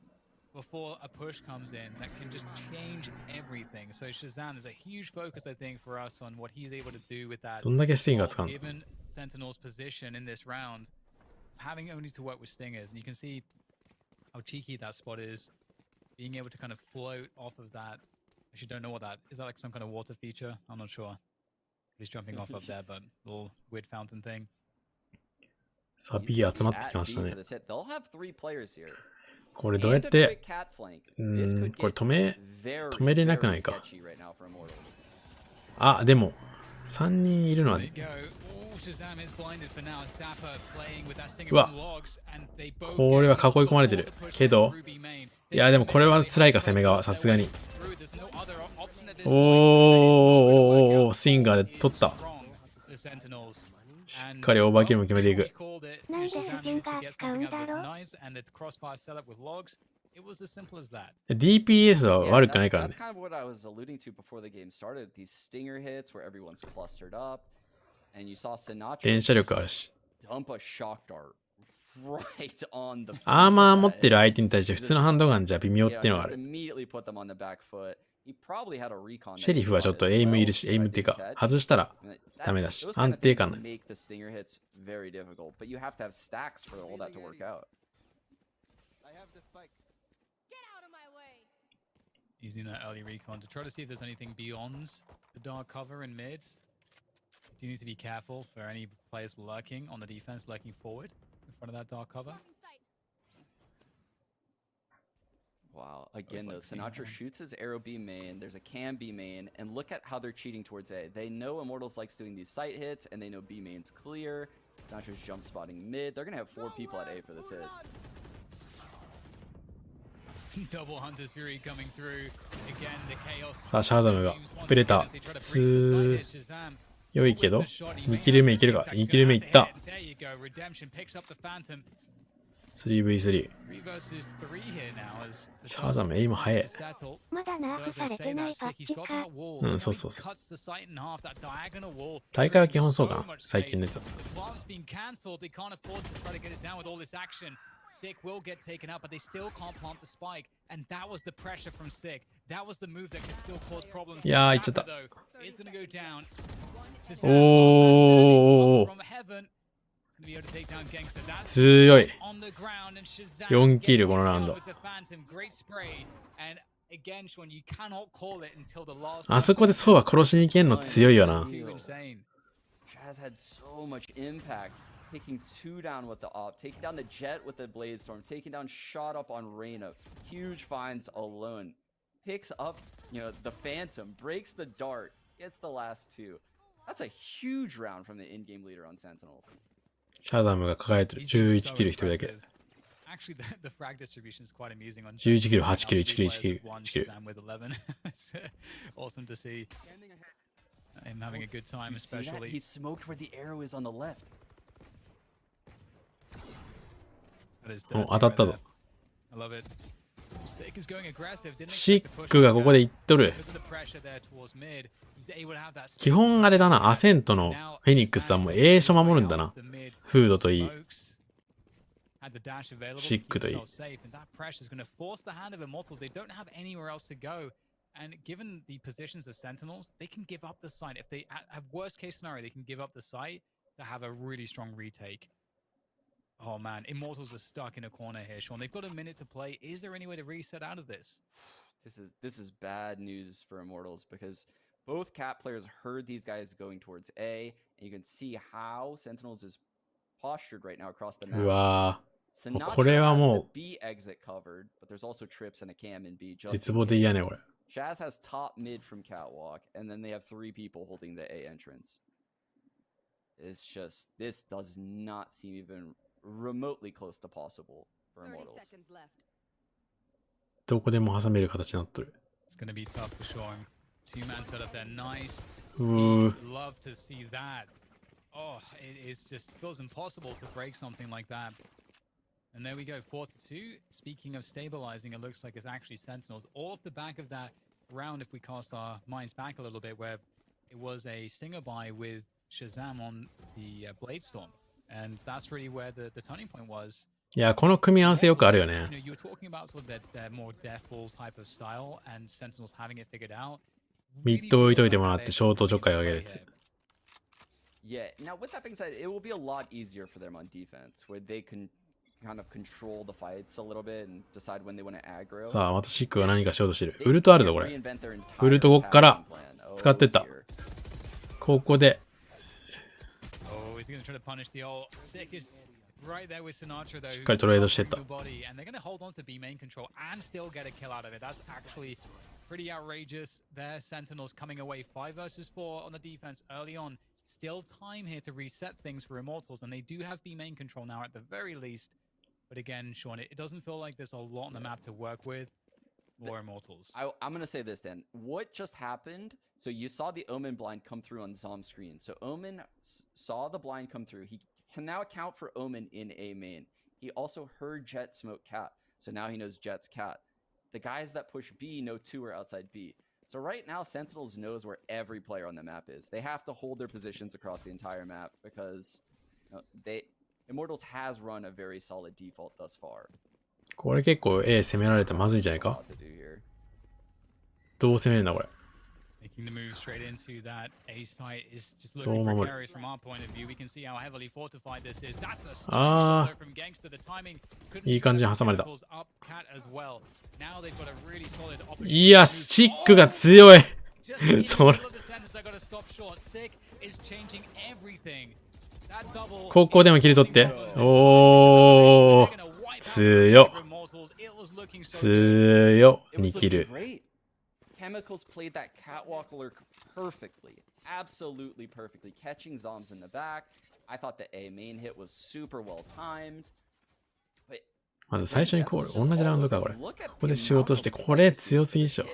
before a push comes in that can just change everything. So Shazam is a huge focus, I think, for us on what he's able to do with that. どんだけスティンガー使うの？ Given Sentinel's position in this round, having only to work with stingers, and you can see how cheeky that spot is. Being able to kind of float off of that. I actually don't know what that is. That like some kind of water feature? I'm not sure. He's jumping off up there, but little weird fountain thing. さあ、B 集まってきましたね。 They'll have 3 players here. これどうやって、 And a quick cat flank. これ止め Very, れなくない very か。 sketchy right now for Immortals. あ、でも、3人いるのは、 There you go. Oh, Shazam is blinded for now. It's Dapper playing with that stinger うわ from logs, and they both これは囲い込まれてる。けど、いや、でもこれは辛いか、攻め側、さすがに。おーおーおーおー、スティンガーで取った。しっかりオーバーキルも決めていく。なんでスティンガー使うんだろう。It was as simple as that. DPS は Yeah, 悪くないから that's ね。 kind of what I was alluding to before the game started. These stinger hits where everyone's clustered up, and you saw 連 Sinatra 射力あるし。 dump a shock dart right on the. アーマー field 持 with ってる that 相手に対して普通のハンドガンじゃ微妙っ hit. ていうの Yeah, があ just る。 immediately put them on the back foot. He probably had a recon. シェリフはちょっとエイムいるし、エイムっていうか、外したらダメだし、安定感ない。 Make the stinger hits very difficult, but you have to have stacks for all that to work out. I have the spike. Get out of my way. Using that early recon to try to see if there's anything beyond the dark cover in mids. You need to be careful for any players lurking on the defense, lurking forward in front of that dark cover. Blocking sight. Wow. Again, though, like Sinatra being shoots his arrow B main. There's a cam B main, and look at how they're cheating towards A. They know Immortals likes doing these sight hits, and they know B main's clear. Sinatra's jump spotting mid. They're gonna have 4 people at A for this hit. Double Hunter's Fury coming through. Again, the chaos. さあ、シャーザムがプレタ。良いけど、2キル目いけるか ?2 キル目いった。3v3。シャーザムエイム早い。まだナーフされてないパッチか。うん、そうそうそう。大会は基本そうかな。最近のやつは。Sick will get taken out, but they still can't plant the spike. And that was the pressure from Sick. That was the move that could still cause problems. いやー、いっちゃった。It's gonna go down. おー。 From heaven. Gonna be able to take down Gangster. That's 強い。 on the ground, and Shazam 4キル gets この it ラウン down ド。 with the Phantom. Great spray. And again, Sean, you cannot call it until the last. あそこでそうは殺しに行けんの強いよな。 Too insane. Chaz had so much impact. Taking 2 down with the op, taking down the Jet with the Blade Storm, taking down Shot Up on Reyna. Huge finds alone. Picks up, the Phantom, breaks the dart, gets the last 2. That's a huge round from the in-game leader on Sentinels. シャーザムが抱えてる。11キル1人だけ。 Actually, the frag distribution is quite amusing on 11キル、8キル、1キル、1キル、1キル。 with 11. It's awesome to see him having a good time, You see that? especially. He smoked where the arrow is on the left. That is お dirty 当たったぞ right。there. I love it. Sick is going aggressive. Didn't シ expect to ッ push クがここでいっとる。 because of the pressure there towards mid. He's able to have that 基本あれだな、アセントのフェニックスはもうA所守るんだな。フードといい。 Had the dash available to シッ keep クといい。 themselves safe, and that pressure is going to force the hand of Immortals. They don't have anywhere else to go. And given the positions of Sentinels, they can give up the site. If they have worst case scenario, they can give up the site to have a really strong retake. Oh man, Immortals are stuck in a corner here, Sean. They've got a minute to play. Is there any way to reset out of this? This is bad news for Immortals because both Cat players heard these guys going towards A, and you can see how Sentinels is postured right now across the う map. わー。 Sinatra これは has も the B exit covered, but there's also trips and a cam in B. う Just 絶 in 望的や case. ね、これ。 Chaz has top mid from Catwalk, and then they have 3 people holding the A entrance. It's just, this does not seem even remotely close to possible for 30 Immortals. seconds left. どこでも挟める形になっとる。 It's going to be tough for Sean. Two-man setup there, nice. うー。 Love to see that. Oh, it just feels impossible to break something like that. And there we go, 4-2. Speaking of stabilizing, it looks like it's actually Sentinels. All off the back of that round, if we cast our minds back a little bit, where it was a stinger buy with Shazam on the Blade Storm. And that's really where the turning point was. いや、この組み合わせよくあるよね。 You were talking about sort of their more deathful type of style and Sentinels having it figured out. ミッド置いといてもらってショートちょっかい上げるやつ。 Yeah, now with that being said, it will be a lot easier for them on defense, where they can kind of control the fights a little bit and decide when they want to aggro. さあ、またシックが何かしようとしてる。ウルトあるぞ、これ。 Reinvent their entire ウルトこっから使ってった attacking plan. Oh, dear. ここで。 Oh, is he going to try to punish the ult? Sick is right there with Sinatra, though. しっかりトレードしてった And they're going to hold on to B main control and still get a kill out of it. That's actually pretty outrageous. Their Sentinels coming away 5 versus 4 on the defense early on. Still time here to reset things for Immortals, and they do have B main control now at the very least. But again, Sean, it doesn't feel like there's a lot on the map to work with for Immortals. I'm going to say this then. What just happened? So you saw the Omen blind come through on Zom's screen. So Omen saw the blind come through. He can now account for Omen in A main. He also heard Jet smoke Cat. So now he knows Jet's cat. The guys that push B know 2 are outside B. So right now, Sentinels knows where every player on the map is. They have to hold their positions across the entire map because Immortals has run a very solid default thus far. これ結構 A 攻められたらまずいんじゃないか。どう攻めるんだこれ。Making the move straight into that A site is just looking precarious from our point of view. We can see how heavily fortified this is. That's a stunning shot from Gangster. The timing couldn't いい感じに挟まれた。 up Cat as well. Now they've got a really solid opportunity. いや、チックが強い。それ。ここでも切り取って。おー。強っ。強っ。2キル。Chemicals played that catwalk lurk perfectly. Absolutely perfectly. Catching Zombs in the back. I thought the A main hit was super well timed. まず最初にこう、同じラウンドか、これ。ここで仕事して、これ強すぎでしょ。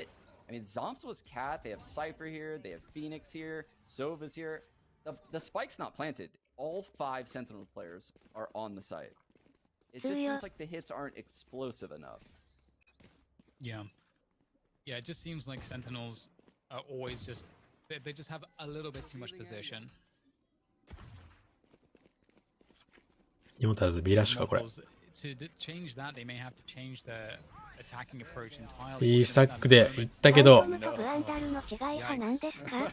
I mean, Zombs was Cat. They have Cypher here. They have Phoenix here. Zova's here. The spike's not planted. All 5 Sentinel players are on the site. It just seems like the hits aren't explosive enough. Yeah. Yeah, it just seems like Sentinels are always just... They just have a little bit too much position. イモターズ B ラッシュか、これ。To change that, they may have to change the attacking approach entirely. B スタックでいったけど。ファントムとブアンダルの違いは何ですか？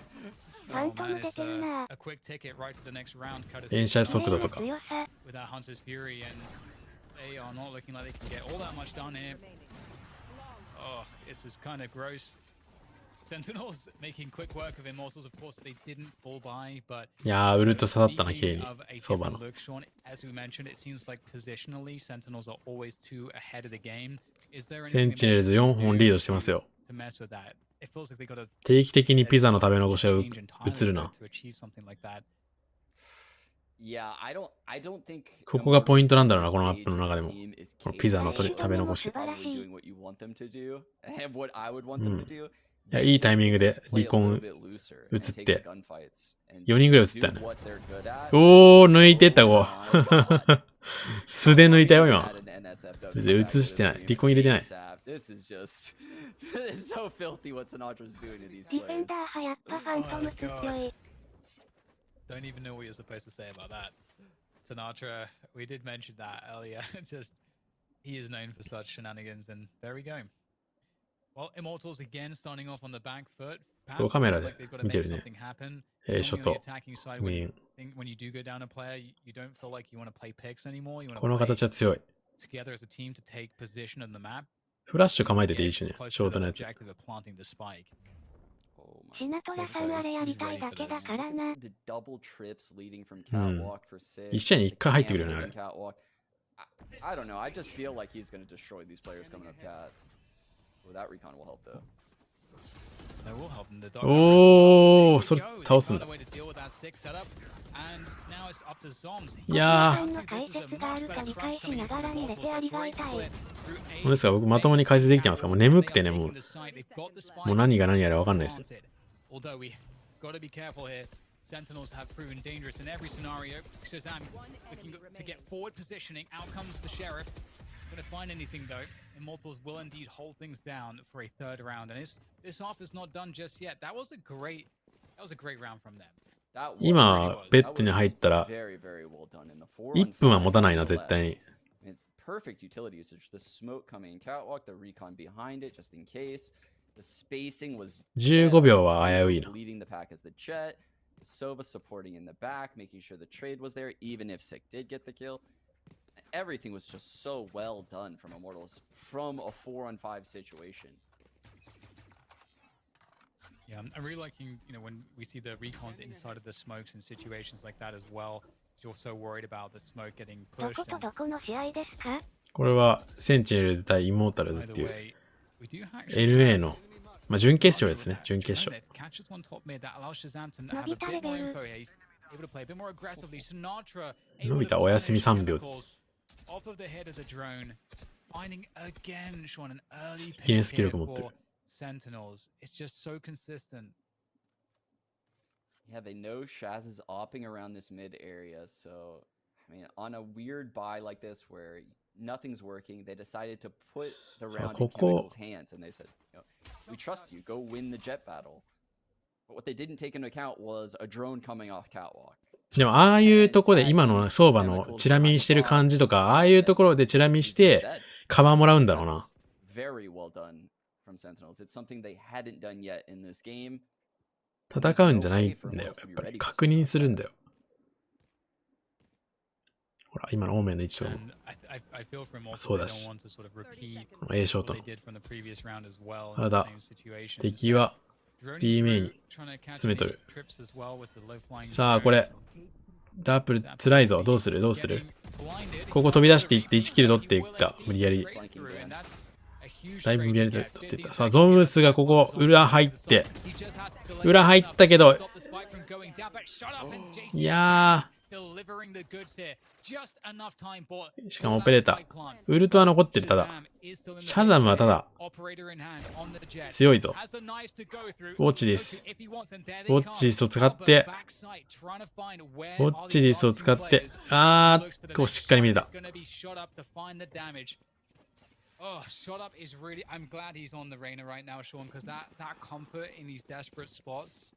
ファントム出てるな。A quick ticket right to the next round. 連射速度とか。With that Hunter's Fury, and they are not looking like they can get all that much done here. Oh, this is kind of gross. Sentinels making quick work of Immortals. Of course, they didn't fall by, but いやー、ウルト刺さったな、綺麗に。相場の。 As we mentioned, it seems like positionally, Sentinels are always too ahead of the game. Is there センチネルズ4本リードしてますよ。to mess with that? It feels like they got to 定期的にピザの食べ残しは映るな。 to achieve something like that. Yeah, I don't think ここがポイントなんだろうな、このマップの中でも。このピザの食べ残し。いや、いいタイミングで離婚映って、4人ぐらい映ったよね。おー、抜いてった、こう。素で抜いたよ、今。映してない。離婚入れてない。ディフェンダーはやっぱファントム強い。Don't even know what you're supposed to say about that. Sinatra, we did mention that earlier. Just, he is known for such shenanigans, and there we go. Well, Immortals again starting off on the back foot. こうカメラで見てるね。ショット。When you do go down a player, you don't feel like you want to play picks anymore. You want to この形は強い。 together as a team to take position on the map. フラッシュ構えてていいしね、ショートのやつ。シナトラさんあれやりたいだけだからな。うん。一試合に1回入ってくるよね、あれ。I don't know. I just feel like he's going to destroy these players coming up cat. Well, that recon will help though. おー、それ倒すんだ。いやー。どうですか、僕まともに解説できてますか？もう眠くてね、もう何が何やらわかんないです。Sentinels have proven dangerous in every scenario. Shazam looking to get forward positioning. Out comes the Sheriff. Gonna find anything though. Immortals will indeed hold things down for a third round, and this half is not done just yet. That was a great round from them. 今ベッドに入ったら1分は持たないな、絶対に。Perfect utility usage. The smoke coming in catwalk, the recon behind it just in case. The spacing was 15秒は危ういな。 leading the pack as the jet. Sova supporting in the back, making sure the trade was there, even if Sick did get the kill. Everything was just so well done from Immortals from a 4-on-5 situation. Yeah, I'm really liking, when we see the recons inside of the smokes in situations like that as well. You're so worried about the smoke getting pushed. どことどこの試合ですか？これはセンチネルズ対イモータルズっていう NA のまあ準決勝ですね、準決勝。伸びたお休み3秒。ギネス記録持ってる。Yeah, they know Shaz is opping around this mid area, so I mean, on a weird buy like this where nothing's working. They decided to put the So, round in ここ Chemical's hands, and they said, "We trust you. Go win the jet battle." But what they didn't take into account was a drone coming off catwalk. でも、ああいうとこで今の相場のチラ見してる感じとか、ああいうところでチラ見して、カバーもらうんだろうな。That's very well done from Sentinels. It's something they hadn't done yet in this game. 戦うんじゃないんだよ。やっぱり確認するんだよ。ほら、今のオーメンの位置とかも And I feel for Immortals, そう they だ don't し、 want to sort of repeat この A ショート what の they did from the previous round as well た in the だ same situation. 敵は Droning B メイン through, に trying to catch 詰めとる。 any trips as well with the low flying さあ、こ drone. れ、ダープル辛いぞ。どうするどうする Getting blinded, ここ飛び出していって1キル取っていった。無理やり。 breakthrough, and that's a huge だいぶ無理やり trade 取 to ってい get. った。さあ、ゾンウスがここ、裏入って。 He just has to delay 裏入ったけど stop the spike from going down, but shut up and JC いや delivering the goods here. Just enough time for ー、しかもオペレーター。ウルトは残ってる。ただ、シャザムはただ、強いぞ。ウォッチです。ウォッチリスを使って、ウォッチリスを使って、こうしっかり見てた。Oh, shot up is really. I'm glad he's on the Reina right now, Sean, because that comfort in these desperate spots,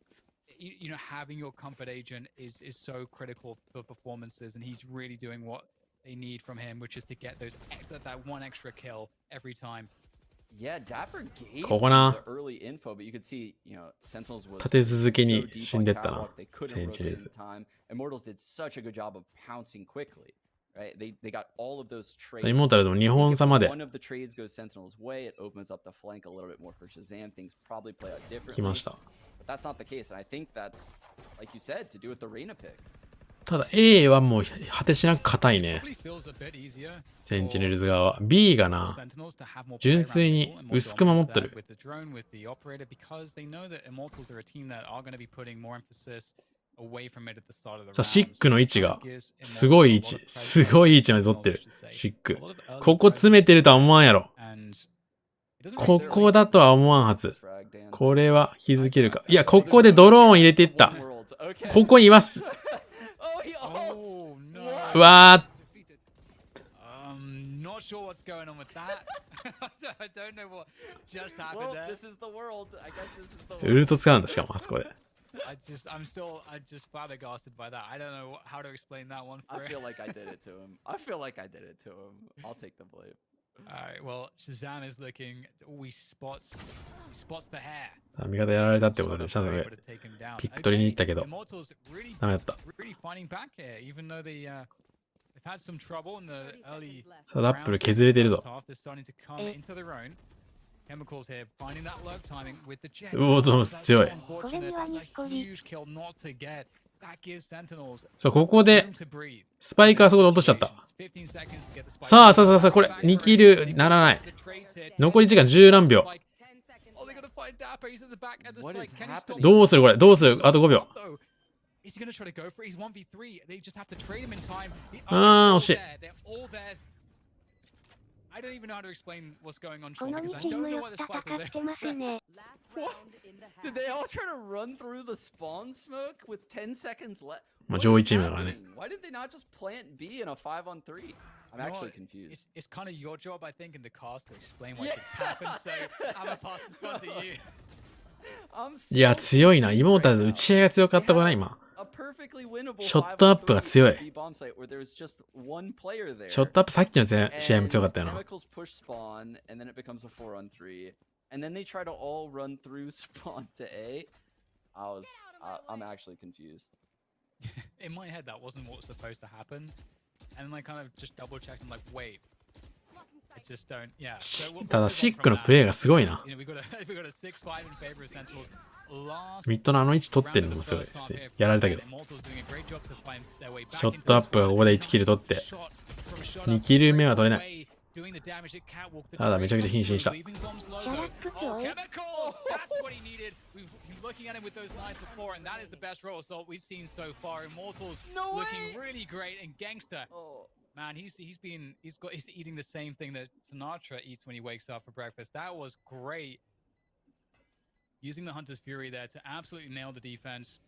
you know, having your comfort agent is so critical for performances, and he's really doing what they need from him, which is to get that one extra kill every time. Yeah, Dapper gave ここな the early info, but you could see, you know, Sentinels was 立て続け so に deep 死ん on でったな catwalk, they couldn't センチュリ rotate ー in ズ time. Immortals did such a good job of pouncing quickly, right? They got all of those イ trades. モータルでも2本差まで One of the trades goes Sentinel's way, it opens up the flank a little bit more for Shazam. Things probably play out 来ま differently. した。 But that's not the case, and I think that's, like you said, to do with the Reina pick. ただ A はもう果てしなく硬いね。 Probably feels a bit easier センチネルズ側は。B が for な、 Sentinels to have more 純 play 粋 around に the ball and more 薄く守っ dominance て there る。 with the drone, with the operator, because they know that Immortals are a team that are going to be putting more emphasis away from it at the start of the さあ、 round. シックの位置が That gives すごい位 Immortals a lot 置、 of す pressure ごい位置まで取ってる I should say. シック A。lot of early ここ pressure 詰めてるとは思わんやろ。 and it doesn't こ necessarily こだとは思わんはず。 Frag, Dan. これは気づけるか。いや、ここでドローン入れていった。 Worlds, okay. ここにいます。 Oh, he ults! Oh no. うわ Not sure what's going on with that. I don't know what just happened Well, there. this is the world. I guess this is the ー、ウルト使うんだ、しかもあそこで。I'm just flabbergasted by that. I don't know how to explain that one for I it. feel like I did it to him. I feel like I did it to him. I'll take the blame. Alright, well, Shazam is looking. Oh, he spots the hair. 味方やられたってことで、シャザム Able to take him down. ピック取りに行ったけど、 Immortals really ダメだった。 really fighting back here, even though they've had some trouble in the early さあ、ダップル削れてるぞ。 half. They're starting to come into their own. Chemicals here, finding that lurk timing with the jet. うお、ゾン強い。 Unfortunate. That's a huge kill not to get. That gives Sentinels さあ、ここで room to breathe. スパイクあそこで落としちゃった。 15 seconds to get the spike. さあ、さあ、これ、2キルならない。 The trades here. 残り時間10何秒。 Oh, they gotta find Dapper. He's at the back at the What site. is Can he stop? happening? どうするこれどうするあと5秒。 Though, is he gonna try to go for it? He's 1v3. They just have to trade him in time. The Ah, others are all shit. there. They're all there. I don't even know how to explain what's going on, こ Sean, の because 2 I チー don't ム know よ why the 戦 spike was っ there. てますね。 Did they all try to run through the spawn smoke with 10 seconds left? まあ What 上位 is チームだからね。 happening? Why did they not just plant B in a 5-on-3? I'm You know actually what? confused. It's kind of your job, I think, in the cast to explain why Yeah. this happened. So I'm gonna pass this one to you. I'm いや、 so 強いな。イモータルズ confused 打ち合いが強かったかな、今。 A perfectly winnable ショットアップが強い。 5-on-3 B bomb site where there was just one player there. ショットアップさっきの試合も強かったよ And な。 Chemicals push spawn, and then it becomes a 4-on-3, and then they try to all run through spawn to A. I'm actually confused. In my head, that wasn't what was supposed to happen. And then I kind of just double checked. I'm like, wait. I just don't. Yeah. So we'll ただ、 move シ on ック from の that. プレーがすごいな。 You know, we got a 6-5 in favor of Sentinels. Last ミッドのあの位置取ってるのもすごいですね。やられたけど。ショットアップがここで1キル取って、2キル目は取れない。ただめちゃくちゃ瀕死した。Looking at him with those knives before, and that is the best roll assault we've seen so far. Immortals No looking way! really great, and Gangster, Oh. man, he's eating the same thing that Sinatra eats when he wakes up for breakfast. That was great. Using the Hunter's Fury there to absolutely nail the defense.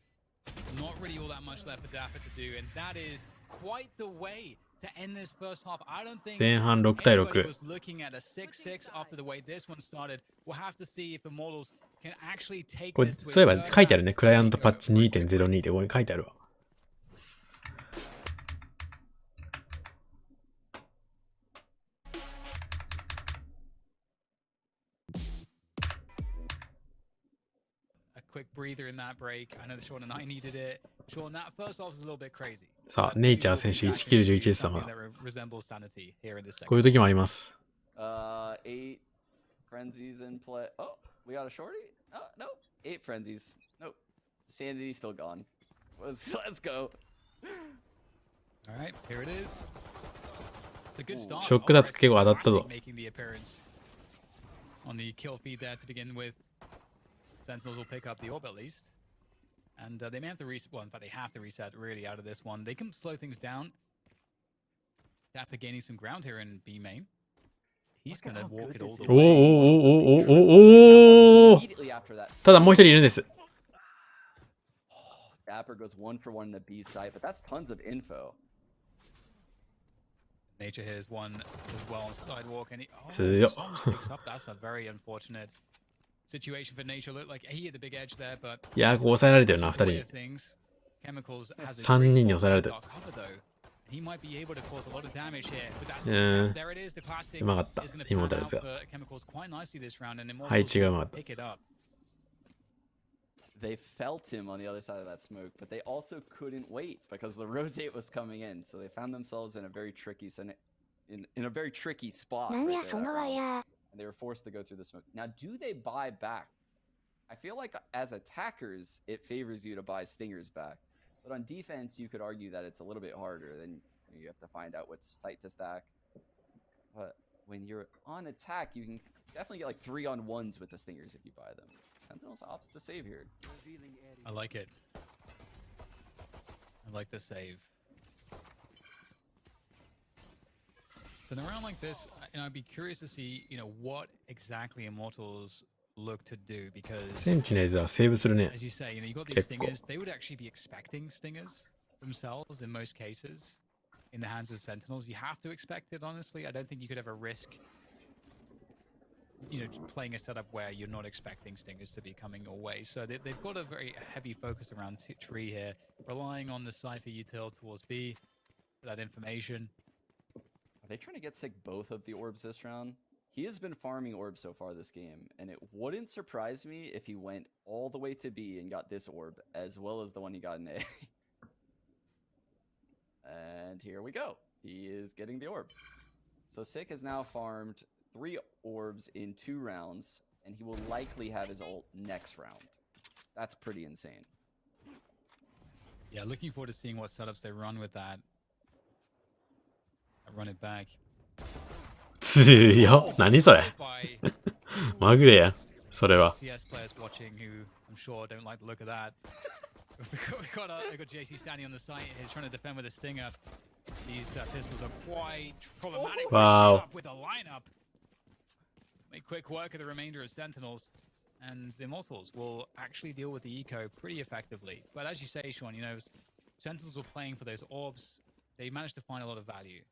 Not really all that much left for Dapper to do, and that is quite the way to end this first half. I don't think 前半6対 anybody 6。 was looking at a 6-6 after the way this one started. We'll have to see if Immortals can actually take これ、 this to そういえ a ば third 書いてある round. ね。クライアントパッチ 2.02 でここに書いてあるわ。A quick breather in that break. I know Sean and I needed it. Sean, that first off was a little bit crazy. さあ、ネイチャー選手1キル11ですまだ。 Something that resembles sanity here in this こうい segment. う時もあります。 8 frenzies in play. Oh, we got a shorty? Oh, no. 8 frenzies. Nope. Sanity still gone. Let's go. All right, here it is. It's a good start. ショックダーツ結構当たったぞ。 Making the appearance on the kill feed there to begin with. Sentinels will pick up the orb at least. And they may have to reset. Well, in fact, they have to reset really out of this one. They can slow things down. Dapper gaining some ground here in B main. He's going to walk it all the おー way. おーおーおーおーおー Immediately after that, ただもう一人いるんです。 Dapper goes 1 for 1 in the B site, but that's tons of info. Nature here is one as well on sidewalk. And Tsuyo. Soms picks up. That's a very unfortunate situation for Nature. Looked like he had the big edge there, but いやー、ここ抑えられてるな、2人に。 Chemicals has a 3 great 人に spot 抑えられてる。 dark cover, though. He might be able to cause a lot of damage here. But that's, うん。 there it is. The classic うまかった is going to イ pan モー out タルズが。 for Chemicals quite nicely this round, and 配 Immortals 置がうま will かった。 pick it up. They felt him on the other side of that smoke, but they also couldn't wait because the rotate was coming in. So they found themselves in a very tricky in a very tricky spot. なん Right や there そ that のワ round. イヤー。 And they were forced to go through the smoke. Now, do they buy back? I feel like as attackers, it favors you to buy stingers back. But on defense, you could argue that it's a little bit harder. Then you have to find out which site to stack. But when you're on attack, you can definitely get like 3-on-1s with the stingers if you buy them. Sentinels opts to save here. I like it. I like the save. So in a round like this, I'd be curious to see, what exactly Immortals look to do, because センチネルズはセーブするね。 as you say, you got these 結構。 stingers. They would actually be expecting stingers themselves in most cases. In the hands of Sentinels, you have to expect it. Honestly, I don't think you could ever risk, playing a setup where you're not expecting stingers to be coming your way. So they've got a very heavy focus around tree here, relying on the Cypher util towards B for that information. Are they trying to get sick both of the orbs this round? He has been farming orbs so far this game, and it wouldn't surprise me if he went all the way to B and got this orb, as well as the one he got in A. And here we go. He is getting the orb. So Sick has now farmed 3 orbs in 2 rounds, and he will likely have his ult next round. That's pretty insane. Yeah, looking forward to seeing what setups they run with that. I run it back. 強っ。何それ。 By まぐれや。それは。 CS players watching who I'm sure don't like the look of that. We've got JC standing on the site here trying to defend with a stinger. These pistols are quite problematic. Wow. With a lineup. Make quick work of the remainder of Sentinels. And the Immortals will actually deal with the eco pretty effectively. But as you say, Sean, Sentinels were playing for those orbs. They managed to find a lot of value.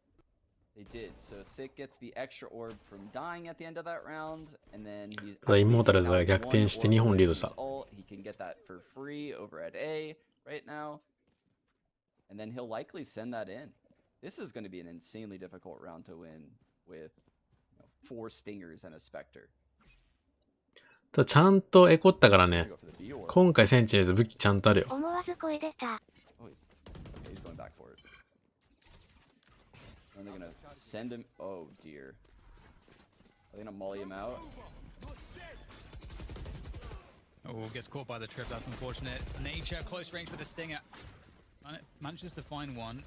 They did. So Sick gets the extra orb from dying at the end of that round, and then he's ただイモータルズが逆転して2本リードした。 He can get that for free over at A right now, and then he'll likely send that in. This is going to be an insanely difficult round to win with 4 stingers and a specter. ただちゃんとエコったからね。 Go for the B orb. 今回センチネルズ武器ちゃんとあるよ。思わず声出た。 Oh, he's going back for it. And they're gonna send him. Oh dear. Are they gonna molly him out? Oh, gets caught by the trip. That's unfortunate. Nature close range with a stinger. Manages to find one.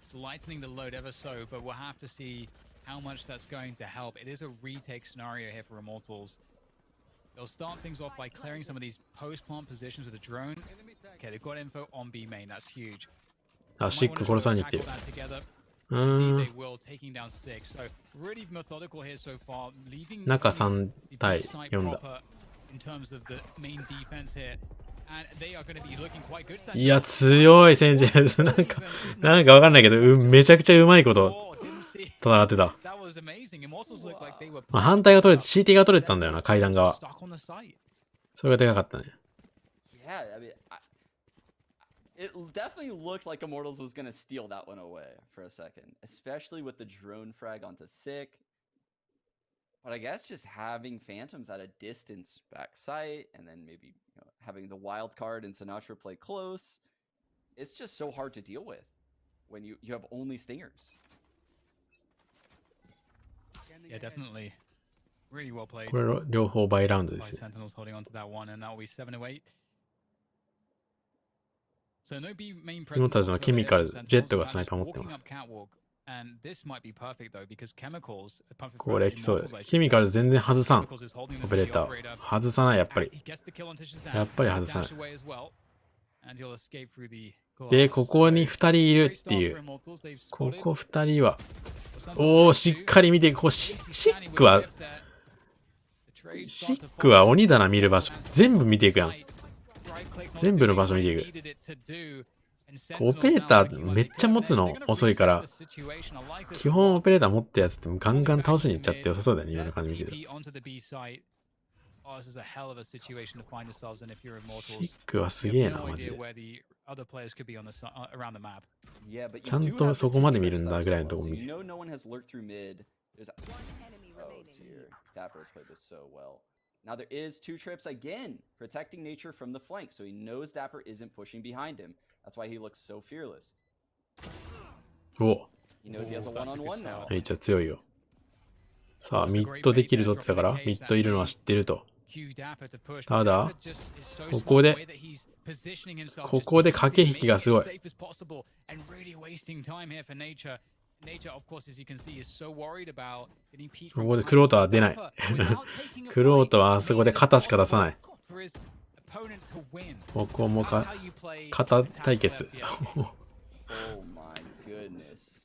It's lightening the load ever so, but we'll have to see how much that's going to help. It is a retake scenario here for Immortals. They'll start things off by clearing some of these post-plant positions with a drone. Okay, they've got info on B main. That's huge. あ、シック殺されに来てる。 うーん。 They will, taking down 6. So really methodical here so far, leaving 中3対 the site 4だ。 proper in terms of the main defense here. And they are going to be looking quite good. いや、強いセンチネルズ。なんかわかんないけど、めちゃくちゃうまいこと戦ってた。That was amazing. Immortals looked like they were まあ、反対が取れて、CT が取れてたんだよな、階段側。 stuck on the site. それがでかかったね。Yeah, I mean, it definitely looked like Immortals was gonna steal that one away for a second, especially with the drone frag onto Sick. But I guess just having Phantoms at a distance backside, and then maybe having the wild card and Sinatra play close, it's just so hard to deal with when you have only Stingers. Yeah, definitely. Really well played. これ両方バイラウンドで By すよ。 Sentinels holding on to that one, and that will be 7-8. So no B main presence 妹たちの whatsoever ケミカル here from ジェット Sentinels, がスナイ and パー持って walking ま up す。 catwalk, and this might be perfect though because chemicals, apart from これ来そうで Immortals, す。 I should ケミカル say, 全然外さん。 Chemicals is holding オ this ペレ for ー the ター。 operator. 外さない、やっぱり。He gets the kill on Shazam, やっぱり外さない dash away as well, and he'll escape through the で、 glass. ここに2人いる Great ってい start for う。 Immortals. They've こ spotted. こ2人は。 The Sentinels お have ー、しっ two. かり見て、ここシ Casey ッ Stanley ク with は the、whip there. The trade シ start to ック follow. は鬼だな、見る場所。全部見ていくやん。 Right click not 全部の doing 場所 what 見 he ていく。 needed it to do, and オ Sentinels ペレー now タ looking ー like めっ they ちゃ could 持つ next. They're の gonna 遅いか reset ら、 the situation. I like this 基 a 本 lot. オペレーター持ったやつってガンガン Moving 倒 back しに to 行っちゃって mid. 良さそうだよね、今の There's 感 the じ見てる TP onto the B site. Oh, this is a hell of a situation to find yourselves in if you're と。シ Immortals. ックはす You げえ have な、 no マジ idea で。 where the other players could be on the around the map. Yeah, but ち you ゃん do と have そ the こ two まで見る trips ん that だ are ぐらい so のと well. こ So 見 you る。 know no one has lurked through mid. There's oh dear, Dapper has played this so well. Now there is two trips again, protecting Nature from the flank, so he knows Dapper isn't pushing behind him. That's why he looks so fearless. お、 He knows he has a one-on-one now. めっちゃ強いよ。さあ、ミッドでキル取ってたから、ミッドいるのは知ってると。 Cue Dapper to push, た but だ Dapper just is so こ smart こ the で way that he's positioning himself, こ just こで easy, 駆け引きがすごい。 making it as safe as possible, and really wasting time here for Nature. Nature, of course, as you can see, is so worried about getting Pete こ from こで behind クロートは to 出ない。 Dapper without taking a クロー fight. トはあそこで Made it 肩しか出さない impossible for his opponent to win. ここも That's か how you play 肩 tactical 対決。 FPS. Oh my goodness.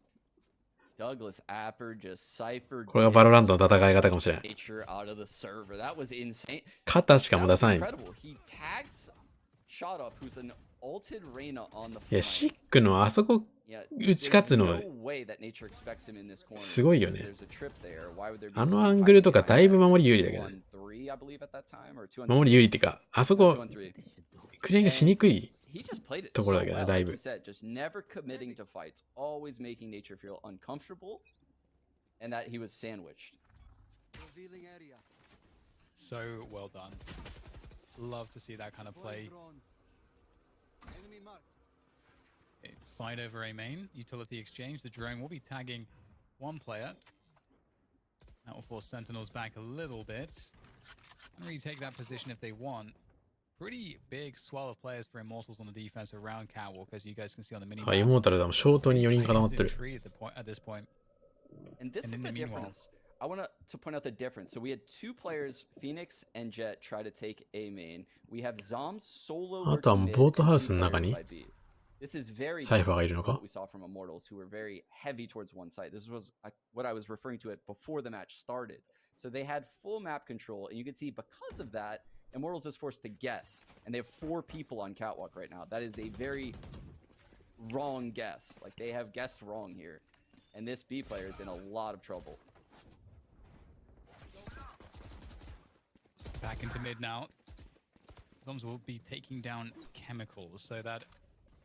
Douglas Apper just ciphered これがバロランドの戦い方かもしれん。 Nature out of the server. That was insane. 肩しか That も出 was さない。 incredible. He tags Shot Up, who's an ulted Reyna on the いや、 flank. シックのあそこ Yeah, 打ち勝つ there's の no way that Nature expects him in this corner. すごいよね。 There's a trip there. Why would there be あ some のアングルとかだいぶ守り有利だけどね。 2-on-3, I believe, at that time, or 2-on-3? 守り有利ってか、あそこ 2-on-3. クリアがしにくい。 He just played it ところ so だけどね、 well. だい Like ぶ。 you said, just never committing to fights, always making Nature feel uncomfortable, and that he was sandwiched. So well done. Love to see that kind of play. Okay, fight over a main, utility exchange. The drone will be tagging one player. That will force Sentinels back a little bit. And retake that position if they want. Pretty big swell of players for Immortals on the defense around Catwalk, as you guys can see on the mini あ、イモータルだもん。ショートに4人固まってる。 at this point. And this And is in the the meanwhile- difference. I want to point out the difference. So we had two players, Phoenix and Jet, try to take A main. We have Zom solo. あとはもうボートハウスの中に This is very サイファーがいるの different か from what we saw from Immortals, who were very heavy towards one side. This was what I was referring to it before the match started. So they had full map control, and you can see because of that, Immortals is forced to guess, and they have 4 people on Catwalk right now. That is a very wrong guess. Like, they have guessed wrong here, and this B player is in a lot of trouble. Back into mid now. Zoms will be taking down chemicals, so that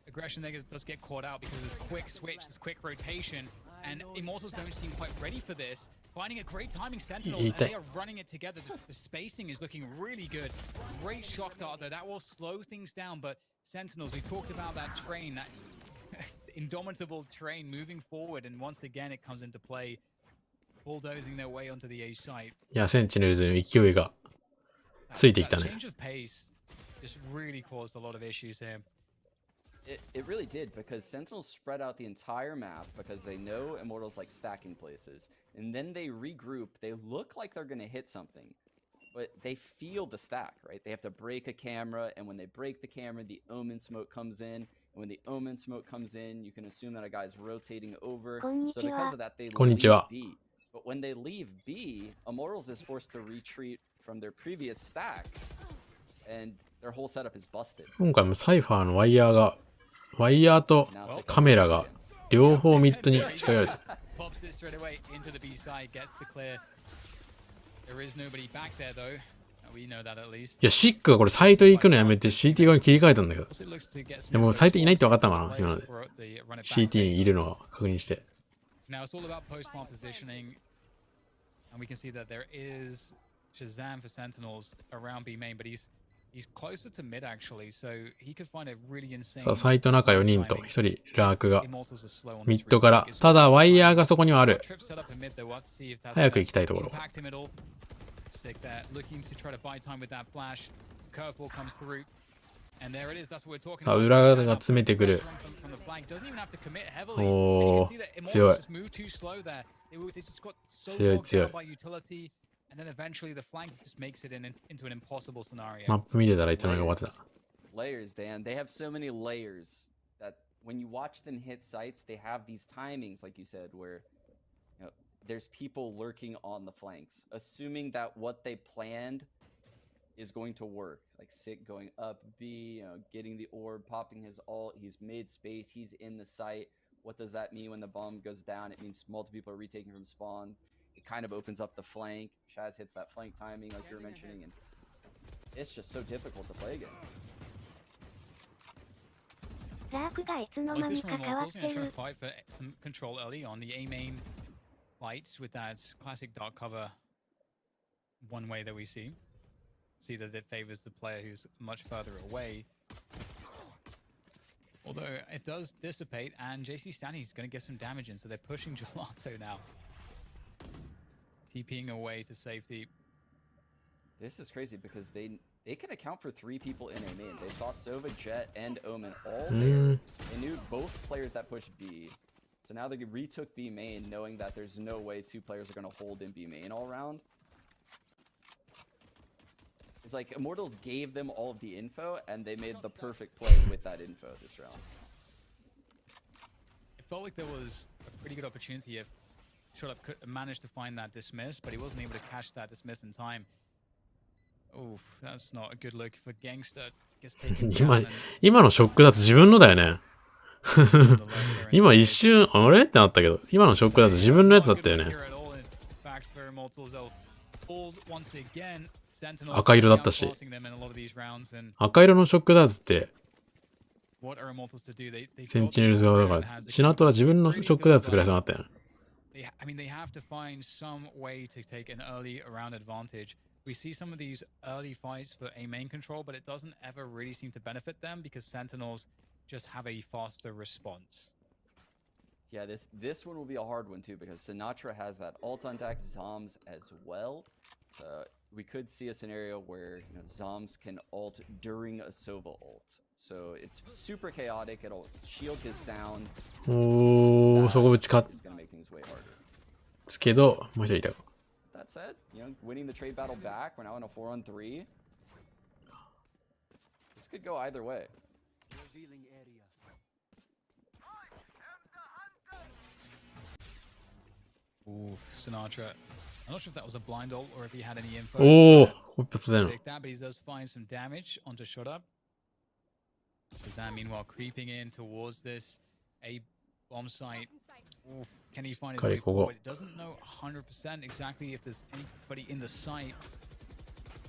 aggression there does get caught out because of this quick switch, this quick rotation, and Immortals don't seem quite ready for this. Finding a great timing Sentinels, and they are running it together. The spacing is looking really good. Great shock dart though, that will slow things down, but Sentinels, we talked about that train, that indomitable train moving forward, and once again it comes into play, bulldozing their way onto the A site. いや、センチネルズの勢いがついてきた That ね。 change of pace just really caused a lot of issues here. It really did, because Sentinels spread out the entire map because they know Immortals like stacking places. And then they regroup. They look like they're going to hit something, but they feel the stack, right? They have to break a camera, and when they break the camera, the Omen smoke comes in. And when the Omen smoke comes in, you can assume that a guy's rotating over. So because of that, they leave こんにちは。 B. But when they leave B, Immortals is forced to retreat from their previous stack. and their whole setup is busted. 今回もサイファーのワイヤーと Now Sick カメラが両方ミッドに仕掛けられてる。 Pops it straight away into the B side, gets the clear. There is nobody back there though. We know that at least. いや、シックがこれサイト行くのやめて CT 側に切り替えたんだけど。 Also, it looks to get some でもサイトいないって分かったのかな今ので。 for the run it back CT にい phase. るのを確認して。 Now it's all about post-plant positioning, and we can see that there is Shazam for Sentinels around B main, but he's closer to mid actually, so he could find a really insane. さあ、サイト中4人と1人ラークが Immortals are slow on ミ this ッドから。 retake. ただワイヤーがそこにはある。 Trip set up in mid though, we'll have to see if that's 早く gonna 行きたいところ。 impact him at all. Sick there, looking to try to buy time with that flash. Curveball comes through. And there it is, that's what we're talking さあ、 about. 裏が詰めてくる。 From the flank, doesn't even have to commit heavily. お You can see that ー、強い。 Immortals just moved too slow there. They just got so 強い bogged 強い。 down by utility, and then eventually the flank just makes it into an impossible scenario. マップ見てたらいつの間に終わってた。 Layers, Dan. They have so many layers that when you watch them hit sites, they have these timings, like you said, where there's people lurking on the flanks, assuming that what they planned is going to work. Like Sick going up B, getting the orb, popping his ult. He's mid space. He's in the site. What does that mean when the bomb goes down? It means multiple people are retaking from spawn. It kind of opens up the flank. Shaz hits that flank timing, like you were mentioning, and it's just so difficult to play against. ザークがいつの Like 間 this に from か変わっ Immortals, て trying る to。fight for some control early on the A main fights with that classic dark cover one way that we see. See that it favors the player who's much further away. Although it does dissipate, and JC Stanley's going to get some damage in, so they're pushing Gelato now. TPing away to safety. This is crazy because they can account for 3 people in a main. They saw Sova, Jet, and Omen all there. They knew both players that pushed B. So now they retook B main, knowing that there's no way 2 players are going to hold in B main all round. It's like Immortals gave them all of the info, and they made the perfect play with that info this round. It felt like there was a pretty good opportunity if Shotup could managed to find that dismiss, but he wasn't able to catch that dismiss in time. Oof, that's not a good look for Gangster. Gets taken down 今のショックだと自分のだよね。 and 今一瞬、あれってなったけど、今のショックだと自分のやつだったよね。 赤色だったし。赤色のショックダーツって、センチネルズ側だから、シナトラ自分のショックダーツ作られそうになったよね。I mean, they have to find some way to take an early around advantage. We see some of these early fights for A main control, but it doesn't ever really seem to benefit them because Sentinels just have a faster response. Yeah, this one will be a hard one too because Sinatra has that ult on deck, Zoms as well. We could see a scenario where Zoms can ult during a Sova ult. So it's super chaotic. It'll shield his sound. おー、そこぶち勝っ It's gonna make things way harder. つけど、もう一人いた。 That said, winning the trade battle back. We're now in a 4-on-3. This could go either way. Ooh, Sinatra. I'm not sure if that was a blind ult or if he had any info. おー、これ一発だよ。 Predict that, but he does find some damage onto Shotup. Shazam, meanwhile, creeping in towards this A bomb site. Ooh, can he find his way forward? It doesn't know 100% exactly if there's anybody in the site.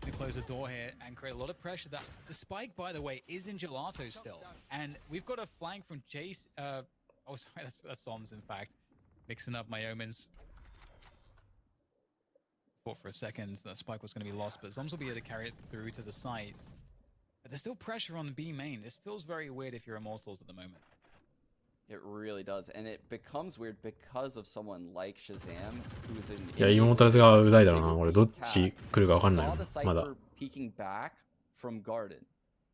To close the door here and create a lot of pressure. That the spike, by the way, is in Gelato still, and we've got a flank from Jace. Oh, sorry, that's Soms. In fact, mixing up my omens. Thought for a second that spike was going to be lost, but Zoms will be able to carry it through to the site. But there's still pressure on B main. This feels very weird if you're Immortals at the moment. It really does, and it becomes weird because of someone like Shazam, who's in. いや、イモータルズがうざいだろうな。俺どっち来るかわかんないもん。 Saw the まだ。 Cypher peeking back from Garden,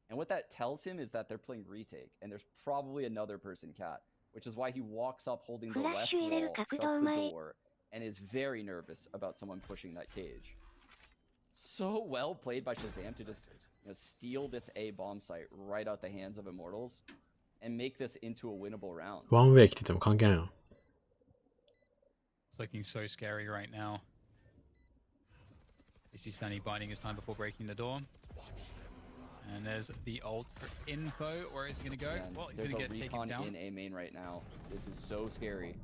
and what that tells him is that they're playing retake, and there's probably another person cat, which is why he walks up holding the left wall, shuts the door, and is very nervous about someone pushing that cage. So well played by Shazam to just steal this A bomb site right out the hands of Immortals. And make this into a winnable round. ワンウェイ来てても関係ないの。 It's looking so scary right now. Is he standing biding his time before breaking the door? And there's the ult for info. Where is he going to go? Man, Well, he's there's going a to get taken recon down. in A main right now. This is so scary.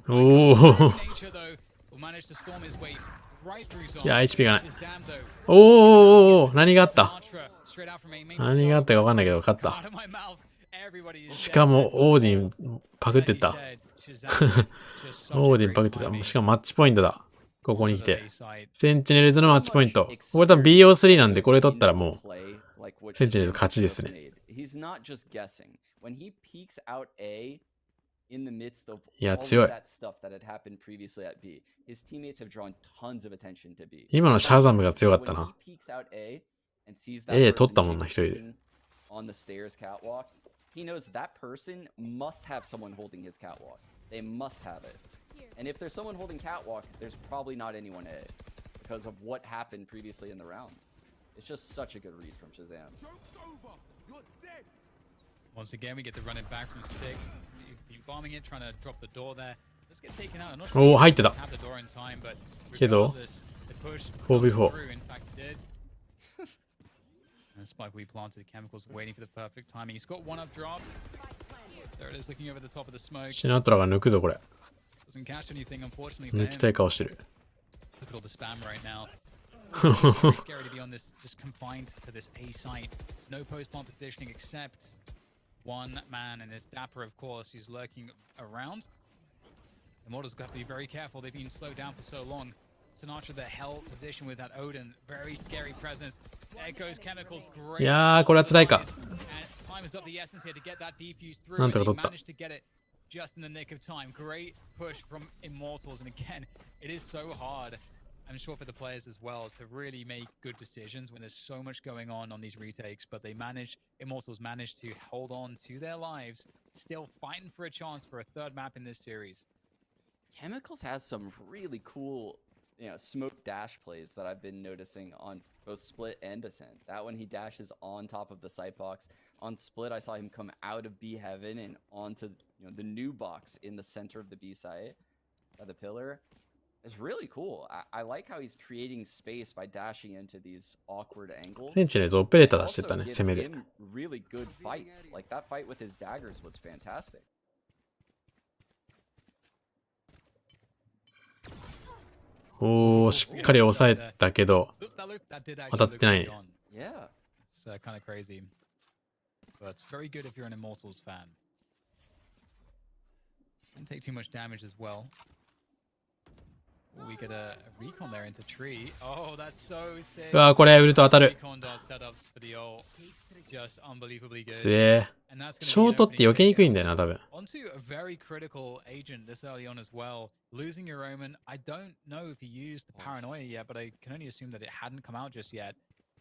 おお。 Nature, though, will manage to storm his way right through zone. いや、HP がない。 Shazam, though, おーおーおー、何があった？ Sinatra, straight out from A main. 何があったか分かんないけど勝った。 Out of my mouth. Everybody is しかもオーディンパクってった。 As you said, Shazam, just such オー a ディン great パクってた。 timing. しかもマッチポイントだ。ここに来 To て the。A side. センチネルズのマッチポイント。これ多分 BO3 なんでこれ取ったらもう うセンチネルズ勝ちですね。 He's not just guessing. When he peeks out A in the midst of いや、 all of 強い。 that stuff that had happened previously at B, his teammates have drawn tons of attention to B. 今のシャザムが強かった When な。 he peeks out A and sees that 取 person ったもんな、 taking 一人で。 position on the stairs catwalk, he knows that person must have someone holding his catwalk. They must have it. And if there's someone holding catwalk, there's probably not anyone A because of what happened previously in the round. It's just such a good read from Shazam. Once again, we get the running back from Sick. You're bombing it, trying to drop the door there. Let's get taken out. I'm not sure おお、 if 入って he た。 have the door in time, but けど、 regardless, the push 4v4 comes through. In fact, it did. And Spike, we planted chemicals, waiting for the perfect timing. He's got one up drop. There it is, looking over the top of the smoke. シナトラが抜くぞ、これ。 Doesn't catch anything, unfortunately. 抜きたい顔してる。 Look at all the spam right now. Very scary to be on this, just confined to this A site. No post-bomb positioning except one man, and there's Dapper, of course, who's lurking around. The Mortals have to be very careful. They've been slowed down for so long. Sinatra, the hell position with that Odin. Very scary presence. There goes Chemicals. Great. いやー、これは辛いか。 And time is of the essence here to get that defuse through. なん And とか he 取った。 managed to get it just in the nick of time. Great push from Immortals. And again, it is so hard, I'm sure, for the players as well, to really make good decisions when there's so much going on these retakes. But they Immortals managed to hold on to their lives, still fighting for a chance for a third map in this series. Chemicals has some really cool, smoke dash plays that I've been noticing on both Split and Ascent. That one, he dashes on top of the sight box. On Split, I saw him come out of B Heaven and onto the new box in the center of the B site by the pillar. It's really cool. I like how he's creating space by dashing into these awkward angles. センチネルズオペレーター出してった Also ね、 gives 攻めで。 him really good fights. Like that fight with his daggers was fantastic. おー、しっかり抑えたけど、 That did actually 当たってないね。 look good on. Yeah. It's kind of crazy. But it's very good if you're an Immortals fan. Don't take too much damage as well. We get a recon there into tree. Oh, that's so sick. うわー、これウルト当たる。 Recon does setups for the ult. Just unbelievably す good. げえ。 And that's ショー gonna ト be って避けにくいんだよな、多分。 onto a very critical agent this early on as well. Losing your Omen. I don't know if he used the paranoia yet, but I can only assume that it hadn't come out just yet.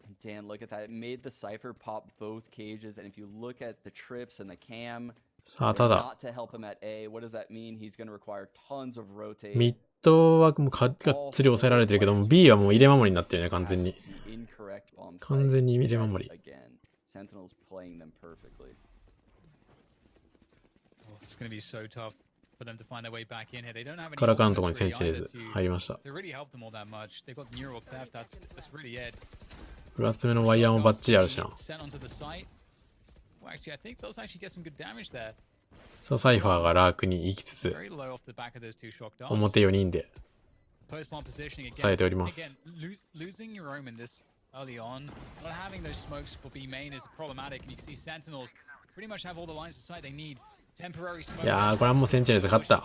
And Dan, look at that. It made the Cypher pop both cages. And if you look at the trips and the cam, さあ、ただ、 not to help him at A, what does that mean? He's going to require tons of rotate. ミッドはもうがっつり抑えられてるけども、B はもう入れ守りになってるね、完全に。 The incorrect bomb 完全に入れ守り。 again. Sentinels playing them perfectly. Oh, it's going to be so tough for them to find their way back in here. They don't have any からかんとこに ultimates セン really チネル either ズ to 入りました。 really help them all that much. They've got neural theft. That's really it. 2つ目のワイヤーもバッチリあるしな。 Sent onto the site. Well, actually, I think those actually get some good damage there. そう、サイファーがラークに行きつつ、 Very low off the back of those two shock darts. 表4人で Post-bomb positioning され again. ております。 Again, losing your Omen this early on, not having those smokes for B main is problematic. And you can see Sentinels pretty much have all the lines of sight they need. Temporary smoke. いやー、これはもうセンチネルズ勝った。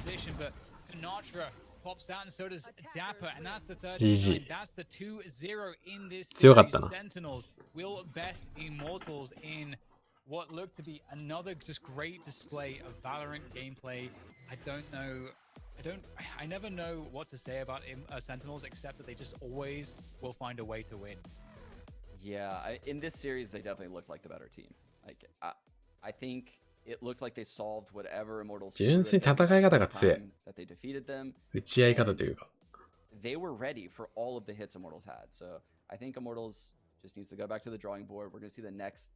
Position, but Sinatra pops out, and so does Dapper, and that's the third. GG. That's the 2-0 in this 強かっ series. たな。 Sentinels will best Immortals in what looked to be another just great display of Valorant gameplay. I never know what to say about Sentinels except that they just always will find a way to win. Yeah, in this series, they definitely looked like the better team. Like, I think it looked like they solved whatever Immortals 純粋に戦い方が強い。 that they defeated them. 打ち合い方というか。 They were ready for all of the hits Immortals had. So I think Immortals just needs to go back to the drawing board. We're going to see the next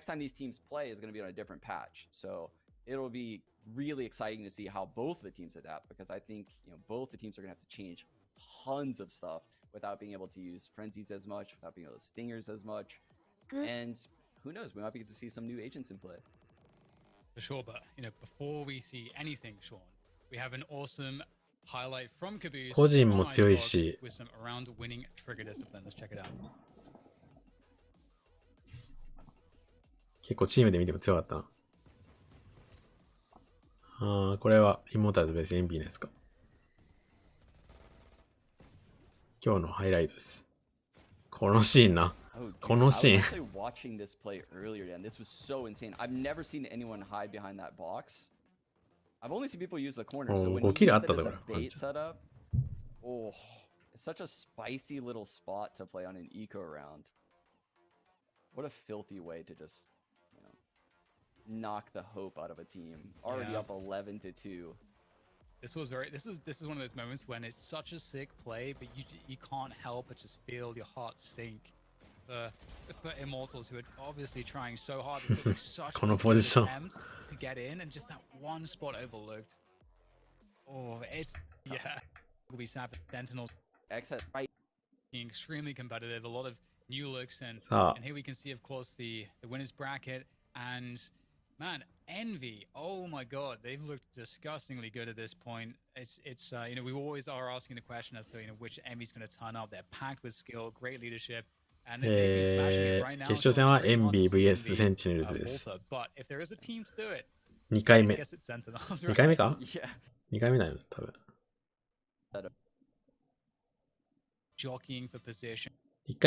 time these teams play is going to be on a different patch. So it'll be really exciting to see how both the teams adapt, because I think both the teams are gonna have to change tons of stuff without being able to use frenzies as much, without being able to stingers as much, and who knows, we might be able to see some new agents in play. For sure, but before we see anything, Sean, we have an awesome highlight from Caboose 個人も on 強い Icebox し with some around-winning trigger discipline. Let's check it out. 結構チームで見ても強かったな。ああ、これはイモータルズベース NB のやつか。今日のハイライトです。このシーンな。Oh, dude, このシーン。 I was actually watching this play earlier, and this was so insane. I've never seen anyone hide behind that box. I've only seen people use the corner. So when you use that as a bait setup, oh, it's such a spicy little spot to play on an eco round. What a filthy way to just, knock the hope out of a team. Already up 11-2. This is one of those moments when it's such a sick play, but you can't help but just feel your heart sink for Immortals, who are obviously trying so hard. This looks like such このポジション。 attempts to get in, and just that one spot overlooked. Oh, it's will be sad for Sentinels. X at right. Being extremely competitive, a lot of new looks, and Ah. here we can see, of course, the winners bracket, and man, Envy, oh my god, they've looked disgustingly good at this point. It's we always are asking the question as to which Envy's going to turn up. They're packed with skill, great leadership, and they're smashing it right now. 決勝戦は NB vs Envy, センチネルズです。 But if there is a team to do it, 2回 I 目。 guess it's Sentinels. 2回目か Yeah. 2回目だよ、多分。 Jockeying for position.